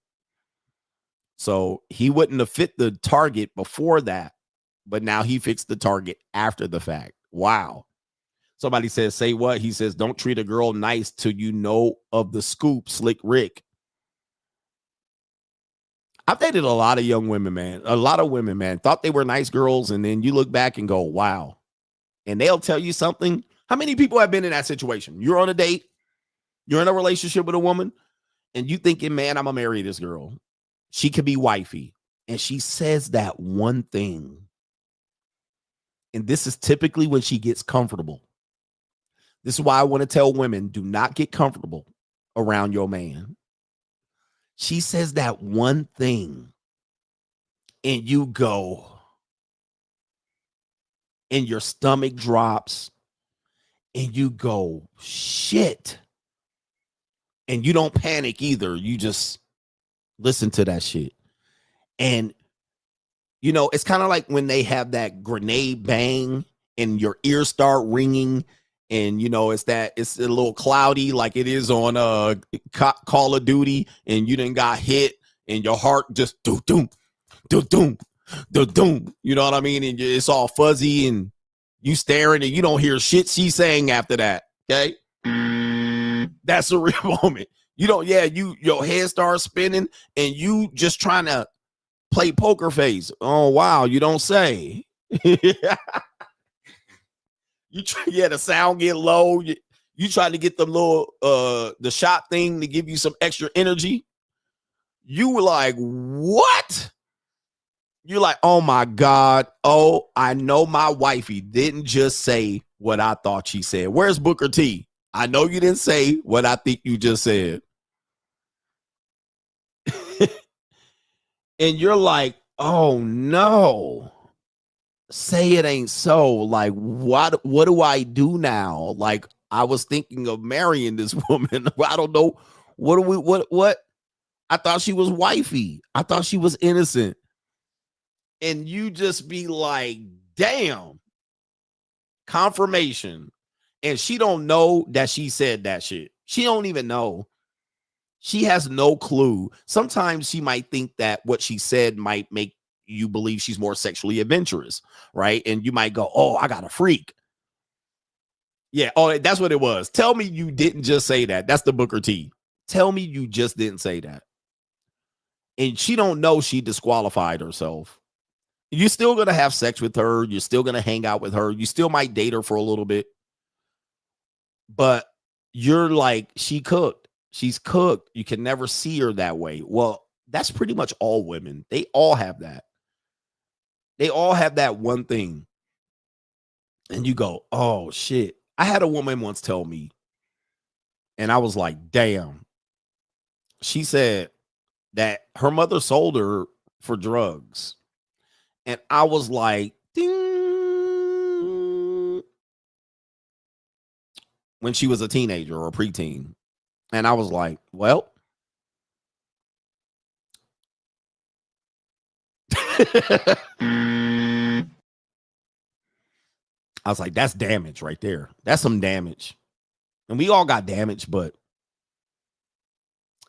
So he wouldn't have fit the target before that, but now he fixed the target after the fact. Wow. Somebody says, say what? He says, don't treat a girl nice till you know of the scoop, Slick Rick. I've dated a lot of young women, man. A lot of women, man, thought they were nice girls. And then you look back and go, wow. And they'll tell you something. How many people have been in that situation? You're on a date. You're in a relationship with a woman. And you thinking, man, I'm going to marry this girl. She could be wifey. And she says that one thing. And this is typically when she gets comfortable. This is why I want to tell women, do not get comfortable around your man. She says that one thing. And you go. and your stomach drops and you go, shit. And you don't panic either. You just listen to that shit. And, you know, it's kind of like when they have that grenade bang and your ears start ringing. And, you know, it's a little cloudy like it is on Call of Duty. And you done got hit and your heart just do-doom, do-doom, do-doom. You know what I mean? And it's all fuzzy and you staring and you don't hear shit she's saying after that. Okay? That's a real moment. You don't, your head starts spinning and you just trying to play poker face. Oh, wow, you don't say. The sound get low. You try to get the little the shot thing to give you some extra energy. You were like, what? You're like, oh my God. Oh, I know my wifey didn't just say what I thought she said. Where's Booker T? I know you didn't say what I think you just said. And you're like, oh no. Say it ain't so. Like, what do I do now? Like, I was thinking of marrying this woman. I don't know. What? I thought she was wifey. I thought she was innocent. And you just be like, damn. Confirmation. And she don't know that she said that shit. She don't even know. She has no clue. Sometimes she might think that what she said might make you believe she's more sexually adventurous, right? And you might go, oh, I got a freak. Yeah, oh, that's what it was. Tell me you didn't just say that. That's the Booker T. Tell me you just didn't say that. And she don't know she disqualified herself. You're still going to have sex with her. You're still going to hang out with her. You still might date her for a little bit. But you're like, she cooked. She's cooked. You can never see her that way. Well, that's pretty much all women. They all have that. They all have that one thing. And you go, oh, shit. I had a woman once tell me, and I was like, damn. She said that her mother sold her for drugs. And I was like, ding. When she was a teenager or a preteen. And I was like, well. I was like, that's damage right there. That's some damage. And we all got damage, but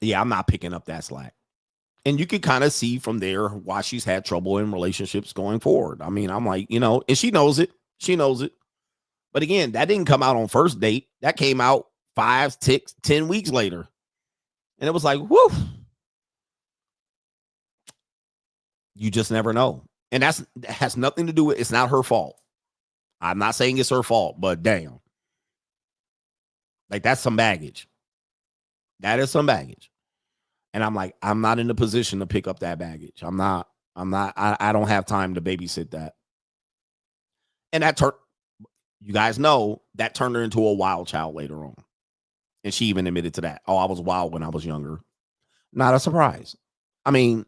yeah, I'm not picking up that slack. And you can kind of see from there why she's had trouble in relationships going forward. I mean, I'm like, you know, and she knows it. She knows it. But again, that didn't come out on first date. That came out 5, 6, 10 weeks later. And it was like, whoo. You just never know. And that has nothing to do with, it's not her fault. I'm not saying it's her fault, but damn. Like, that's some baggage. That is some baggage. And I'm like, I'm not in a position to pick up that baggage. I don't have time to babysit that. And you guys know that turned her into a wild child later on. And she even admitted to that. Oh, I was wild when I was younger. Not a surprise. I mean,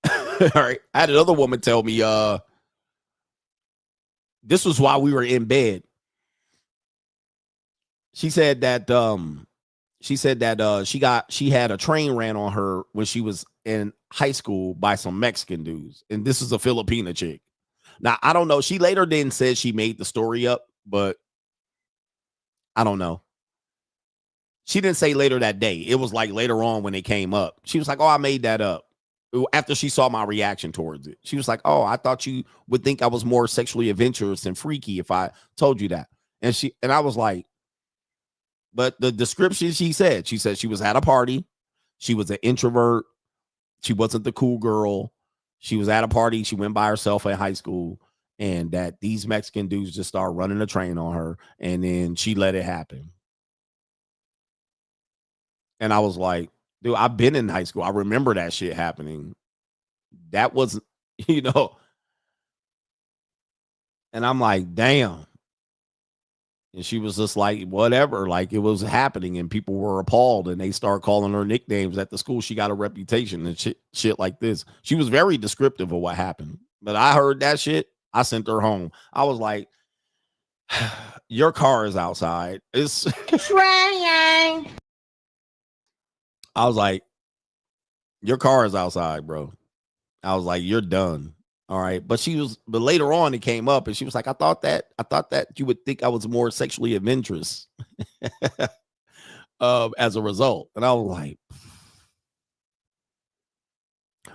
all right. I had another woman tell me, this was while we were in bed. She said that she had a train ran on her when she was in high school by some Mexican dudes. And this is a Filipina chick. Now, I don't know. She later then said she made the story up, but I don't know. She didn't say later that day. It was like later on when it came up. She was like, oh, I made that up. After she saw my reaction towards it. She was like, oh, I thought you would think I was more sexually adventurous and freaky if I told you that. And I was like, but the description she said she was at a party. She was an introvert. She wasn't the cool girl. She was at a party. She went by herself in high school. And that these Mexican dudes just started running a train on her. And then she let it happen. And I was like, dude, I've been in high school. I remember that shit happening. That was, you know. And I'm like, damn. And she was just like, whatever. Like, it was happening. And people were appalled. And they started calling her nicknames at the school. She got a reputation and shit like this. She was very descriptive of what happened. But I heard that shit. I sent her home. I was like, your car is outside. It's Trying. I was like, your car is outside, bro. I was like, you're done. All right. But later on it came up and she was like, I thought that you would think I was more sexually adventurous as a result. And I was like,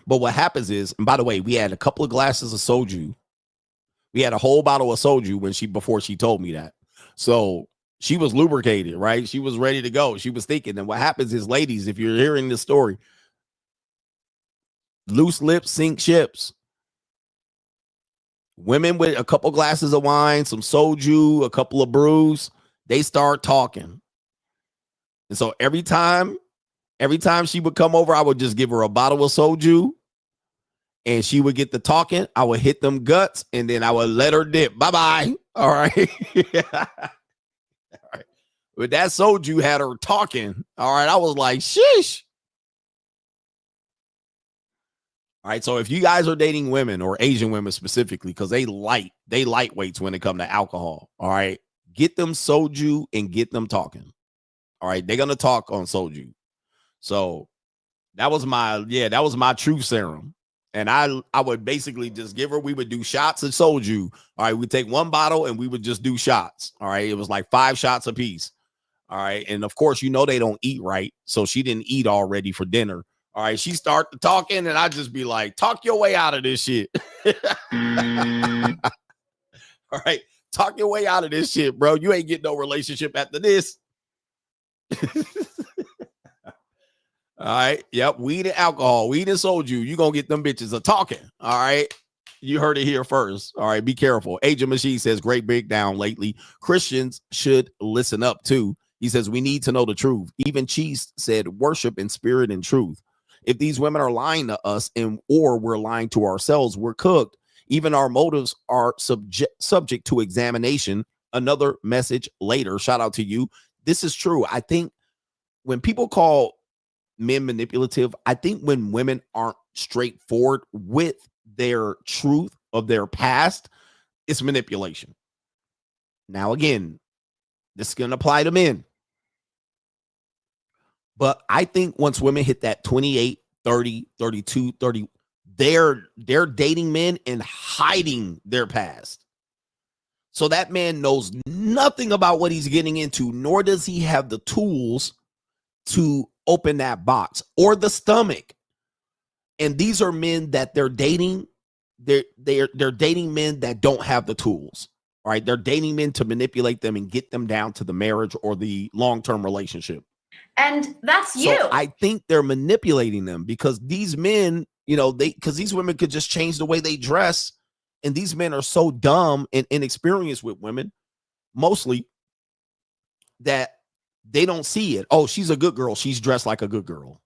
but what happens is, and by the way, we had a couple of glasses of soju. We had a whole bottle of soju before she told me that. So she was lubricated, right? She was ready to go. She was thinking. And what happens is, ladies, if you're hearing this story, loose lips sink ships. Women with a couple glasses of wine, some soju, a couple of brews, they start talking. And so every time she would come over, I would just give her a bottle of soju and she would get the talking. I would hit them guts and then I would let her dip. Bye-bye. All right. All right. But that soju had her talking. All right. I was like, sheesh. All right. So if you guys are dating women or Asian women specifically, because they lightweights when it comes to alcohol. All right. Get them soju and get them talking. All right. They're going to talk on soju. So that was my truth serum. And I would basically just give her, we would do shots of soju. All right. We'd take one bottle and we would just do shots. All right. It was like 5 shots a piece. All right. And of course, they don't eat right. So she didn't eat already for dinner. All right. She started talking and I just be like, talk your way out of this shit. All right. Talk your way out of this shit, bro. You ain't getting no relationship after this. All right. Yep. Weed and alcohol, weed and soju. You going to get them bitches a talking. All right. You heard it here first. All right. Be careful. Agent Machine says, great breakdown lately. Christians should listen up too. He says, we need to know the truth. Even Cheese said, worship in spirit and truth. If these women are lying to us or we're lying to ourselves, we're cooked. Even our motives are subject to examination. Another message later. Shout out to you. This is true. I think when people call men manipulative, I think when women aren't straightforward with their truth of their past, it's manipulation. Now, again, this is going to apply to men. But I think once women hit that 28, 30, 32, 30, they're dating men and hiding their past. So that man knows nothing about what he's getting into, nor does he have the tools to open that box or the stomach. And these are men that they're dating. They're dating men that don't have the tools. All right. They're dating men to manipulate them and get them down to the marriage or the long-term relationship. And that's you. So I think they're manipulating them because these men, because these women could just change the way they dress. And these men are so dumb and inexperienced with women, mostly, that they don't see it. Oh, she's a good girl. She's dressed like a good girl.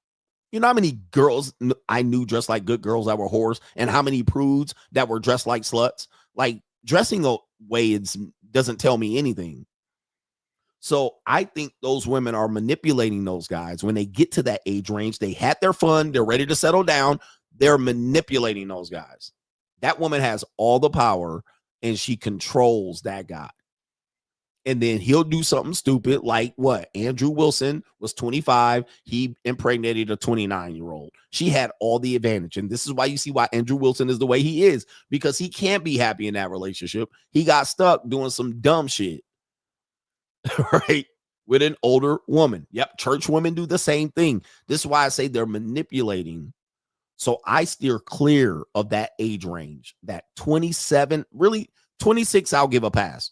You know how many girls I knew dressed like good girls that were whores, and how many prudes that were dressed like sluts? Like, dressing away doesn't tell me anything. So I think those women are manipulating those guys. When they get to that age range, they had their fun. They're ready to settle down. They're manipulating those guys. That woman has all the power and she controls that guy. And then he'll do something stupid like what? Andrew Wilson was 25. He impregnated a 29-year-old. She had all the advantage. And this is why you see why Andrew Wilson is the way he is, because he can't be happy in that relationship. He got stuck doing some dumb shit. Right? With an older woman. Yep. Church women do the same thing. This is why I say they're manipulating. So I steer clear of that age range, that 27, really 26, I'll give a pass.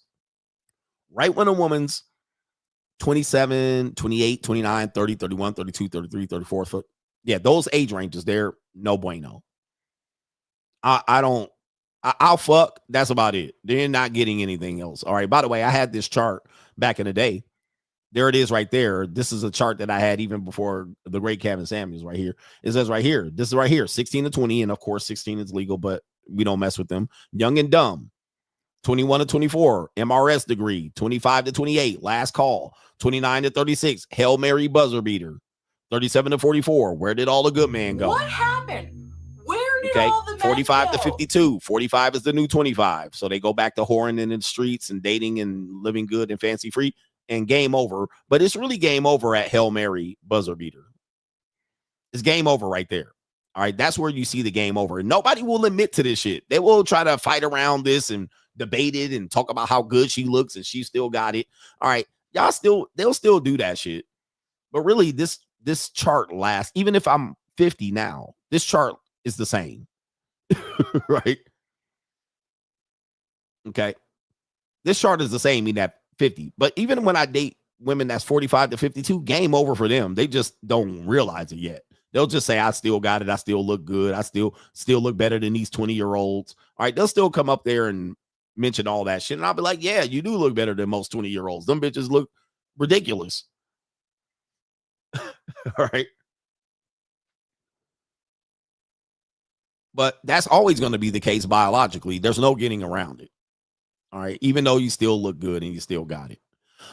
Right when a woman's 27, 28, 29, 30, 31, 32, 33, 34 foot. Yeah, those age ranges, they're no bueno. I'll fuck. That's about it. They're not getting anything else. All right. By the way, I had this chart back in the day. There it is right there. This is a chart that I had even before the great Kevin Samuels right here. It says right here. This is right here. 16 to 20. And of course, 16 is legal, but we don't mess with them. Young and dumb. 21 to 24. MRS degree. 25 to 28. Last call. 29 to 36. Hail Mary buzzer beater. 37 to 44. Where did all the good men go? What happened? Where did Okay, 45 to 52. 45 is the new 25. So they go back to whoring in the streets and dating and living good and fancy free and game over. But it's really game over at Hail Mary buzzer beater. It's game over right there. All right, that's where you see the game over. And nobody will admit to this shit. They will try to fight around this and debate it and talk about how good she looks and she still got it. All right, they'll still do that shit. But really, this chart lasts. Even if I'm 50 now, this chart is the same. Right? Okay. This chart is the same in that 50. But even when I date women that's 45 to 52, game over for them. They just don't realize it yet. They'll just say, I still got it. I still look good. I still look better than these 20-year-olds. All right. They'll still come up there and mention all that shit. And I'll be like, yeah, you do look better than most 20-year-olds. Them bitches look ridiculous. All right. But that's always going to be the case biologically. There's no getting around it. All right. Even though you still look good and you still got it.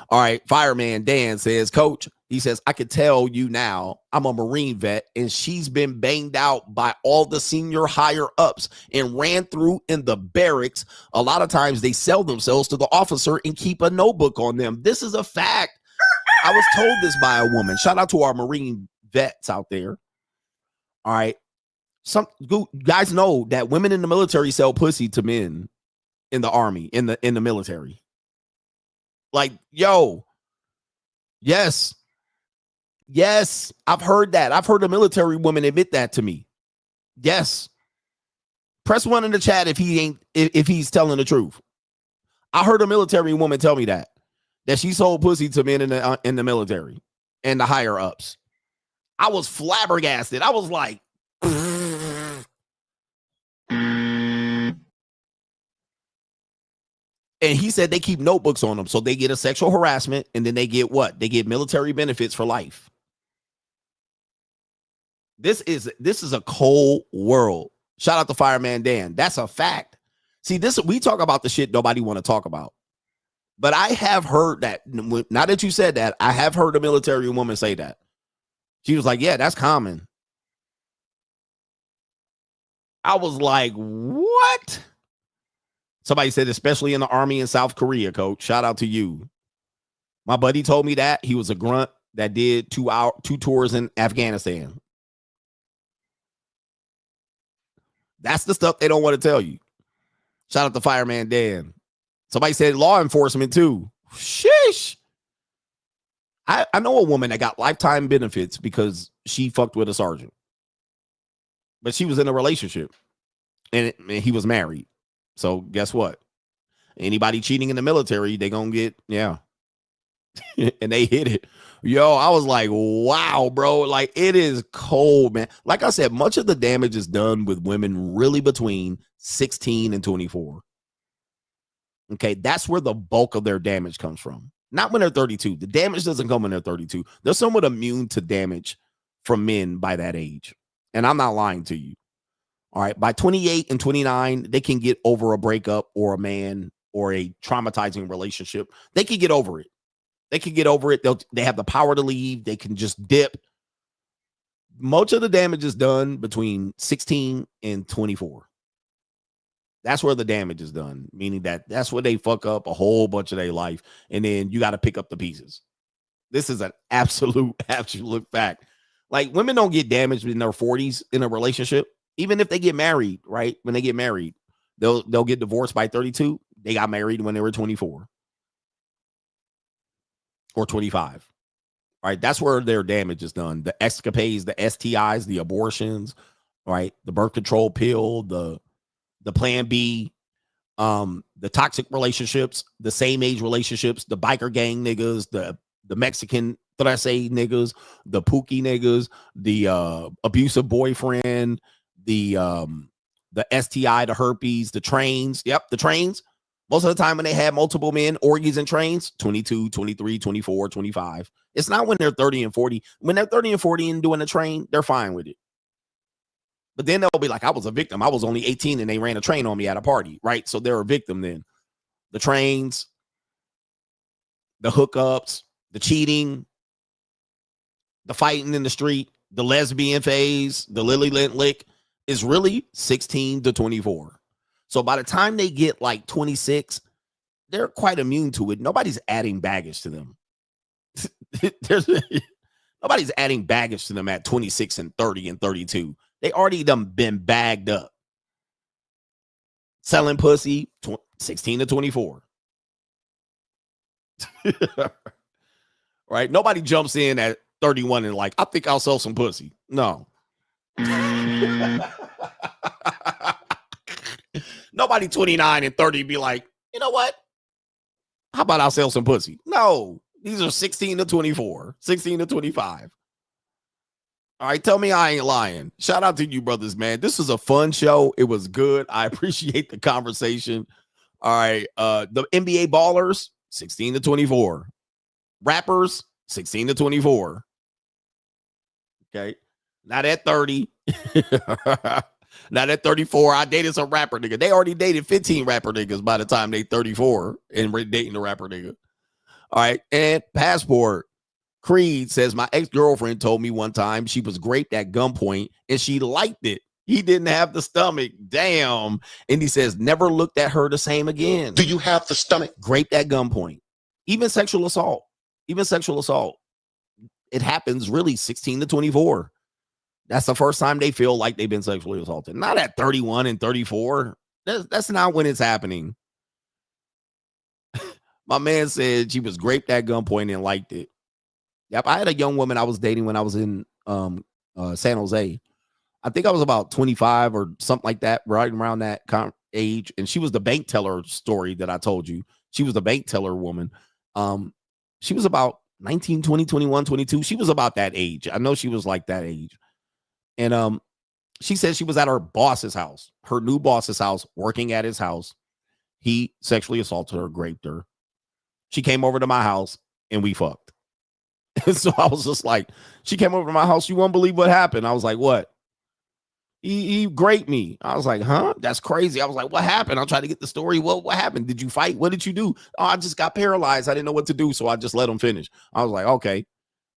All right. Fireman Dan says, Coach, he says, I could tell you now I'm a Marine vet and she's been banged out by all the senior higher ups and ran through in the barracks. A lot of times they sell themselves to the officer and keep a notebook on them. This is a fact. I was told this by a woman. Shout out to our Marine vets out there. All right. Some guys know that women in the military sell pussy to men in the army, in the military. Like, yo, yes, I've heard that. I've heard a military woman admit that to me. Yes. Press 1 in the chat if he's telling the truth. I heard a military woman tell me that she sold pussy to men in the military and the higher ups. I was flabbergasted. I was like, and he said they keep notebooks on them. So they get a sexual harassment and then they get what? They get military benefits for life. This is a cold world. Shout out to Fireman Dan. That's a fact. See, we talk about the shit nobody want to talk about. But I have heard that, now that you said that, I have heard a military woman say that. She was like, yeah, that's common. I was like, what? Somebody said, especially in the army in South Korea, Coach. Shout out to you. My buddy told me that. He was a grunt that did 2 tours in Afghanistan. That's the stuff they don't want to tell you. Shout out to Fireman Dan. Somebody said law enforcement too. Sheesh. I know a woman that got lifetime benefits because she fucked with a sergeant. But she was in a relationship and he was married. So guess what? Anybody cheating in the military, they gonna get, yeah. And they hit it. Yo, I was like, wow, bro. Like, it is cold, man. Like I said, much of the damage is done with women really between 16 and 24. Okay, that's where the bulk of their damage comes from. Not when they're 32. The damage doesn't come when they're 32. They're somewhat immune to damage from men by that age. And I'm not lying to you. All right, by 28 and 29, they can get over a breakup or a man or a traumatizing relationship. They can get over it. They can get over it. They have the power to leave. They can just dip. Much of the damage is done between 16 and 24. That's where the damage is done, meaning that's where they fuck up a whole bunch of their life, and then you got to pick up the pieces. This is an absolute fact. Like, women don't get damaged in their 40s in a relationship. Even if they get married, right? When they get married, they'll get divorced by 32. They got married when they were 24 or 25. All right, that's where their damage is done. The escapades, the STIs, the abortions, right? The birth control pill, the plan B, the toxic relationships, the same age relationships, the biker gang niggas, the Mexican Trece niggas, the Pookie niggas, the abusive boyfriend, the STI, the herpes, the trains. Yep, the trains. Most of the time when they have multiple men, orgies and trains, 22, 23, 24, 25. It's not when they're 30 and 40. When they're 30 and 40 and doing a train, they're fine with it. But then they'll be like, I was a victim. I was only 18 and they ran a train on me at a party, right? So they're a victim then. The trains, the hookups, the cheating, the fighting in the street, the lesbian phase, the Lily Lint lick. is really 16 to 24. So by the time they get like 26, they're quite immune to it. Nobody's adding baggage to them. Nobody's adding baggage to them at 26 and 30 and 32. They already done been bagged up. Selling pussy, 16 to 24. Right? Nobody jumps in at 31 and like, I think I'll sell some pussy. No. Nobody 29 and 30 be like, you know what? How about I'll sell some pussy? No. These are 16 to 24, 16 to 25. All right, tell me I ain't lying. Shout out to you brothers, man. This was a fun show. It was good. I appreciate the conversation. All right, the NBA ballers, 16 to 24. Rappers, 16 to 24. Okay, not at 30. Not at 34. I dated some rapper nigga. They already dated 15 rapper niggas by the time they 34 and dating the rapper nigga. All right, and Passport. Creed says, my ex-girlfriend told me one time she was raped at gunpoint and she liked it. He didn't have the stomach. Damn. And he says, never looked at her the same again. Do you have the stomach? Raped at gunpoint. Even sexual assault. Even sexual assault. It happens really 16 to 24. That's the first time they feel like they've been sexually assaulted. Not at 31 and 34. That's not when it's happening. My man said she was raped at gunpoint and liked it. Yep, I had a young woman I was dating when I was in San Jose. I think I was about 25 or something like that, right around that age. And she was the bank teller story that I told you. She was the bank teller woman. She was about 19, 20, 21, 22. She was about that age. I know she was like that age. And she said she was at her boss's house, her new boss's house, working at his house. He sexually assaulted her, raped her. She came over to my house and we fucked. And so I was just like, she came over to my house. You won't believe what happened. I was like, what? He raped me. I was like, huh? That's crazy. I was like, what happened? I'll try to get the story. Well, what happened? Did you fight? What did you do? Oh, I just got paralyzed. I didn't know what to do. So I just let him finish. I was like, okay.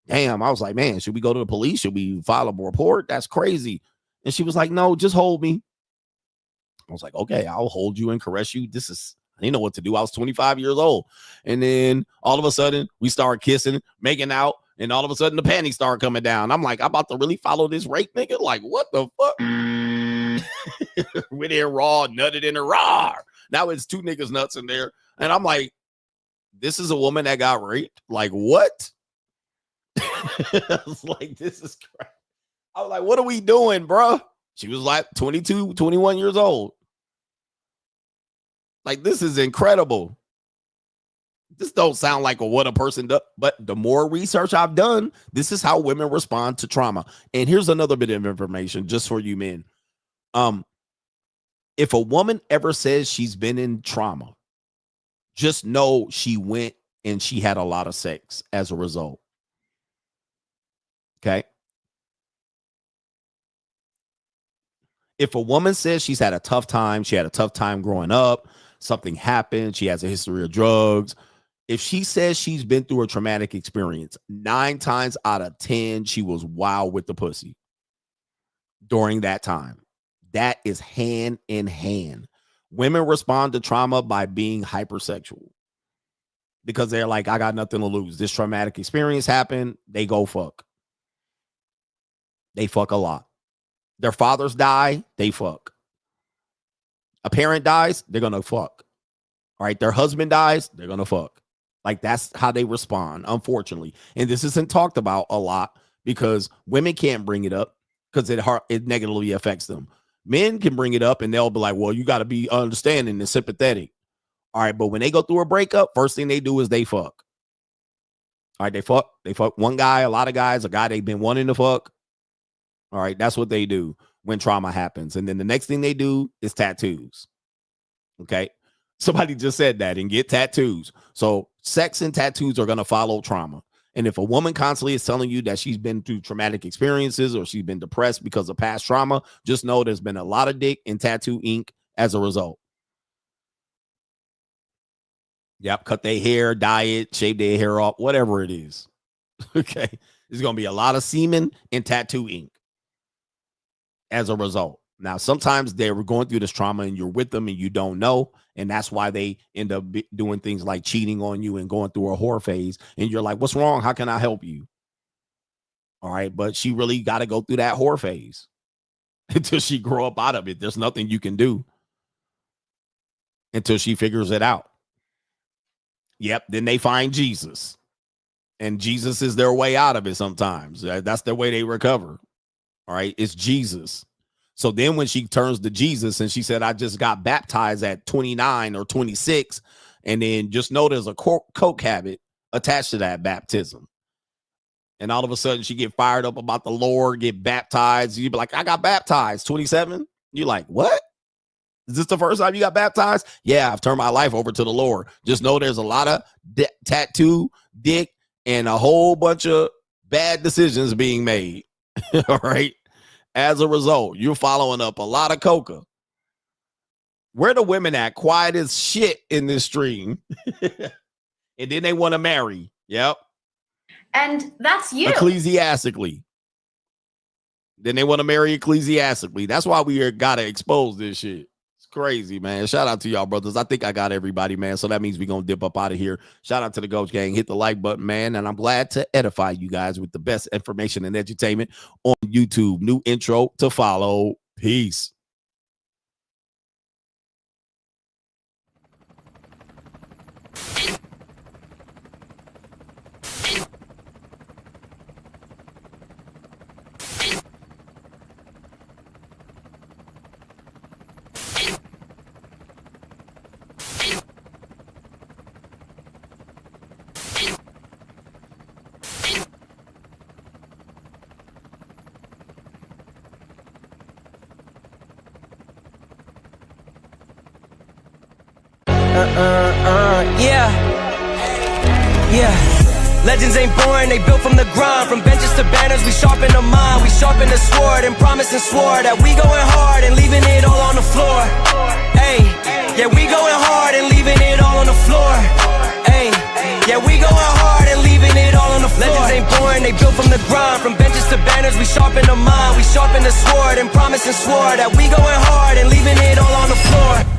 Damn. I was like, man, should we go to the police? Should we file a report? That's crazy. And she was like, no, just hold me. I was like, okay, I'll hold you and caress you. I didn't know what to do. I was 25 years old. And then all of a sudden we started kissing, making out. And all of a sudden the panties started coming down. I'm like, I'm about to really follow this rape nigga. Like, what the fuck? We're there raw, nutted in a raw. Now it's two niggas nuts in there. And I'm like, this is a woman that got raped? Like, what? I was like, this is crazy. I was like, what are we doing, bro? She was like 22, 21 years old. Like, this is incredible. This don't sound like what a person does, but the more research I've done, this is how women respond to trauma. And here's another bit of information just for you men. If a woman ever says she's been in trauma, just know she went and she had a lot of sex as a result. Okay. If a woman says she's had a tough time, she had a tough time growing up, something happened, she has a history of drugs. If she says she's been through a traumatic experience, 9 times out of 10, she was wild with the pussy during that time. That is hand in hand. Women respond to trauma by being hypersexual because they're like, I got nothing to lose. This traumatic experience happened. They go fuck. They fuck a lot. Their fathers die. They fuck. A parent dies. They're going to fuck. All right. Their husband dies. They're going to fuck. Like, that's how they respond, unfortunately. And this isn't talked about a lot because women can't bring it up because it negatively affects them. Men can bring it up and they'll be like, well, you got to be understanding and sympathetic. All right. But when they go through a breakup, first thing they do is they fuck. All right. They fuck one guy, a lot of guys, a guy they've been wanting to fuck. All right. That's what they do when trauma happens. And then the next thing they do is tattoos. Okay. Somebody just said that, and get tattoos. So sex and tattoos are going to follow trauma. And if a woman constantly is telling you that she's been through traumatic experiences or she's been depressed because of past trauma, just know there's been a lot of dick and tattoo ink as a result. Yep. Cut their hair, dye it, shave their hair off, whatever it is. Okay. There's going to be a lot of semen and tattoo ink as a result. Now, sometimes they were going through this trauma and you're with them and you don't know. And that's why they end up doing things like cheating on you and going through a whore phase. And you're like, what's wrong? How can I help you? All right. But she really got to go through that whore phase until she grow up out of it. There's nothing you can do until she figures it out. Yep. Then they find Jesus. And Jesus is their way out of it sometimes. That's the way they recover. All right. It's Jesus. So then when she turns to Jesus and she said, I just got baptized at 29 or 26. And then just know there's a coke habit attached to that baptism. And all of a sudden she get fired up about the Lord, get baptized. You'd be like, I got baptized, 27. You're like, what? Is this the first time you got baptized? Yeah, I've turned my life over to the Lord. Just know there's a lot of tattoo, dick, and a whole bunch of bad decisions being made. All right. As a result, you're following up a lot of coca. Where the women at? Quiet as shit in this stream. And then they want to marry. Yep. And that's you. Ecclesiastically. Then they want to marry ecclesiastically. That's why we got to expose this shit. It's crazy, man. Shout out to y'all, brothers. I think I got everybody, man. So that means we're going to dip up out of here. Shout out to the Ghost Gang. Hit the like button, man. And I'm glad to edify you guys with the best information and entertainment on YouTube. New intro to follow. Peace. Yeah. Legends ain't born, they built from the grind. From benches to banners, we sharpen the mind. We sharpen the sword and promise and swore that we going hard and leaving it all on the floor. Hey, yeah, we going hard and leaving it all on the floor. Hey, yeah, we going hard and leaving it all on the floor. Legends ain't born, they built from the grind. From benches to banners, we sharpen the mind. We sharpen the sword and promise and swore that we going hard and leaving it all on the floor.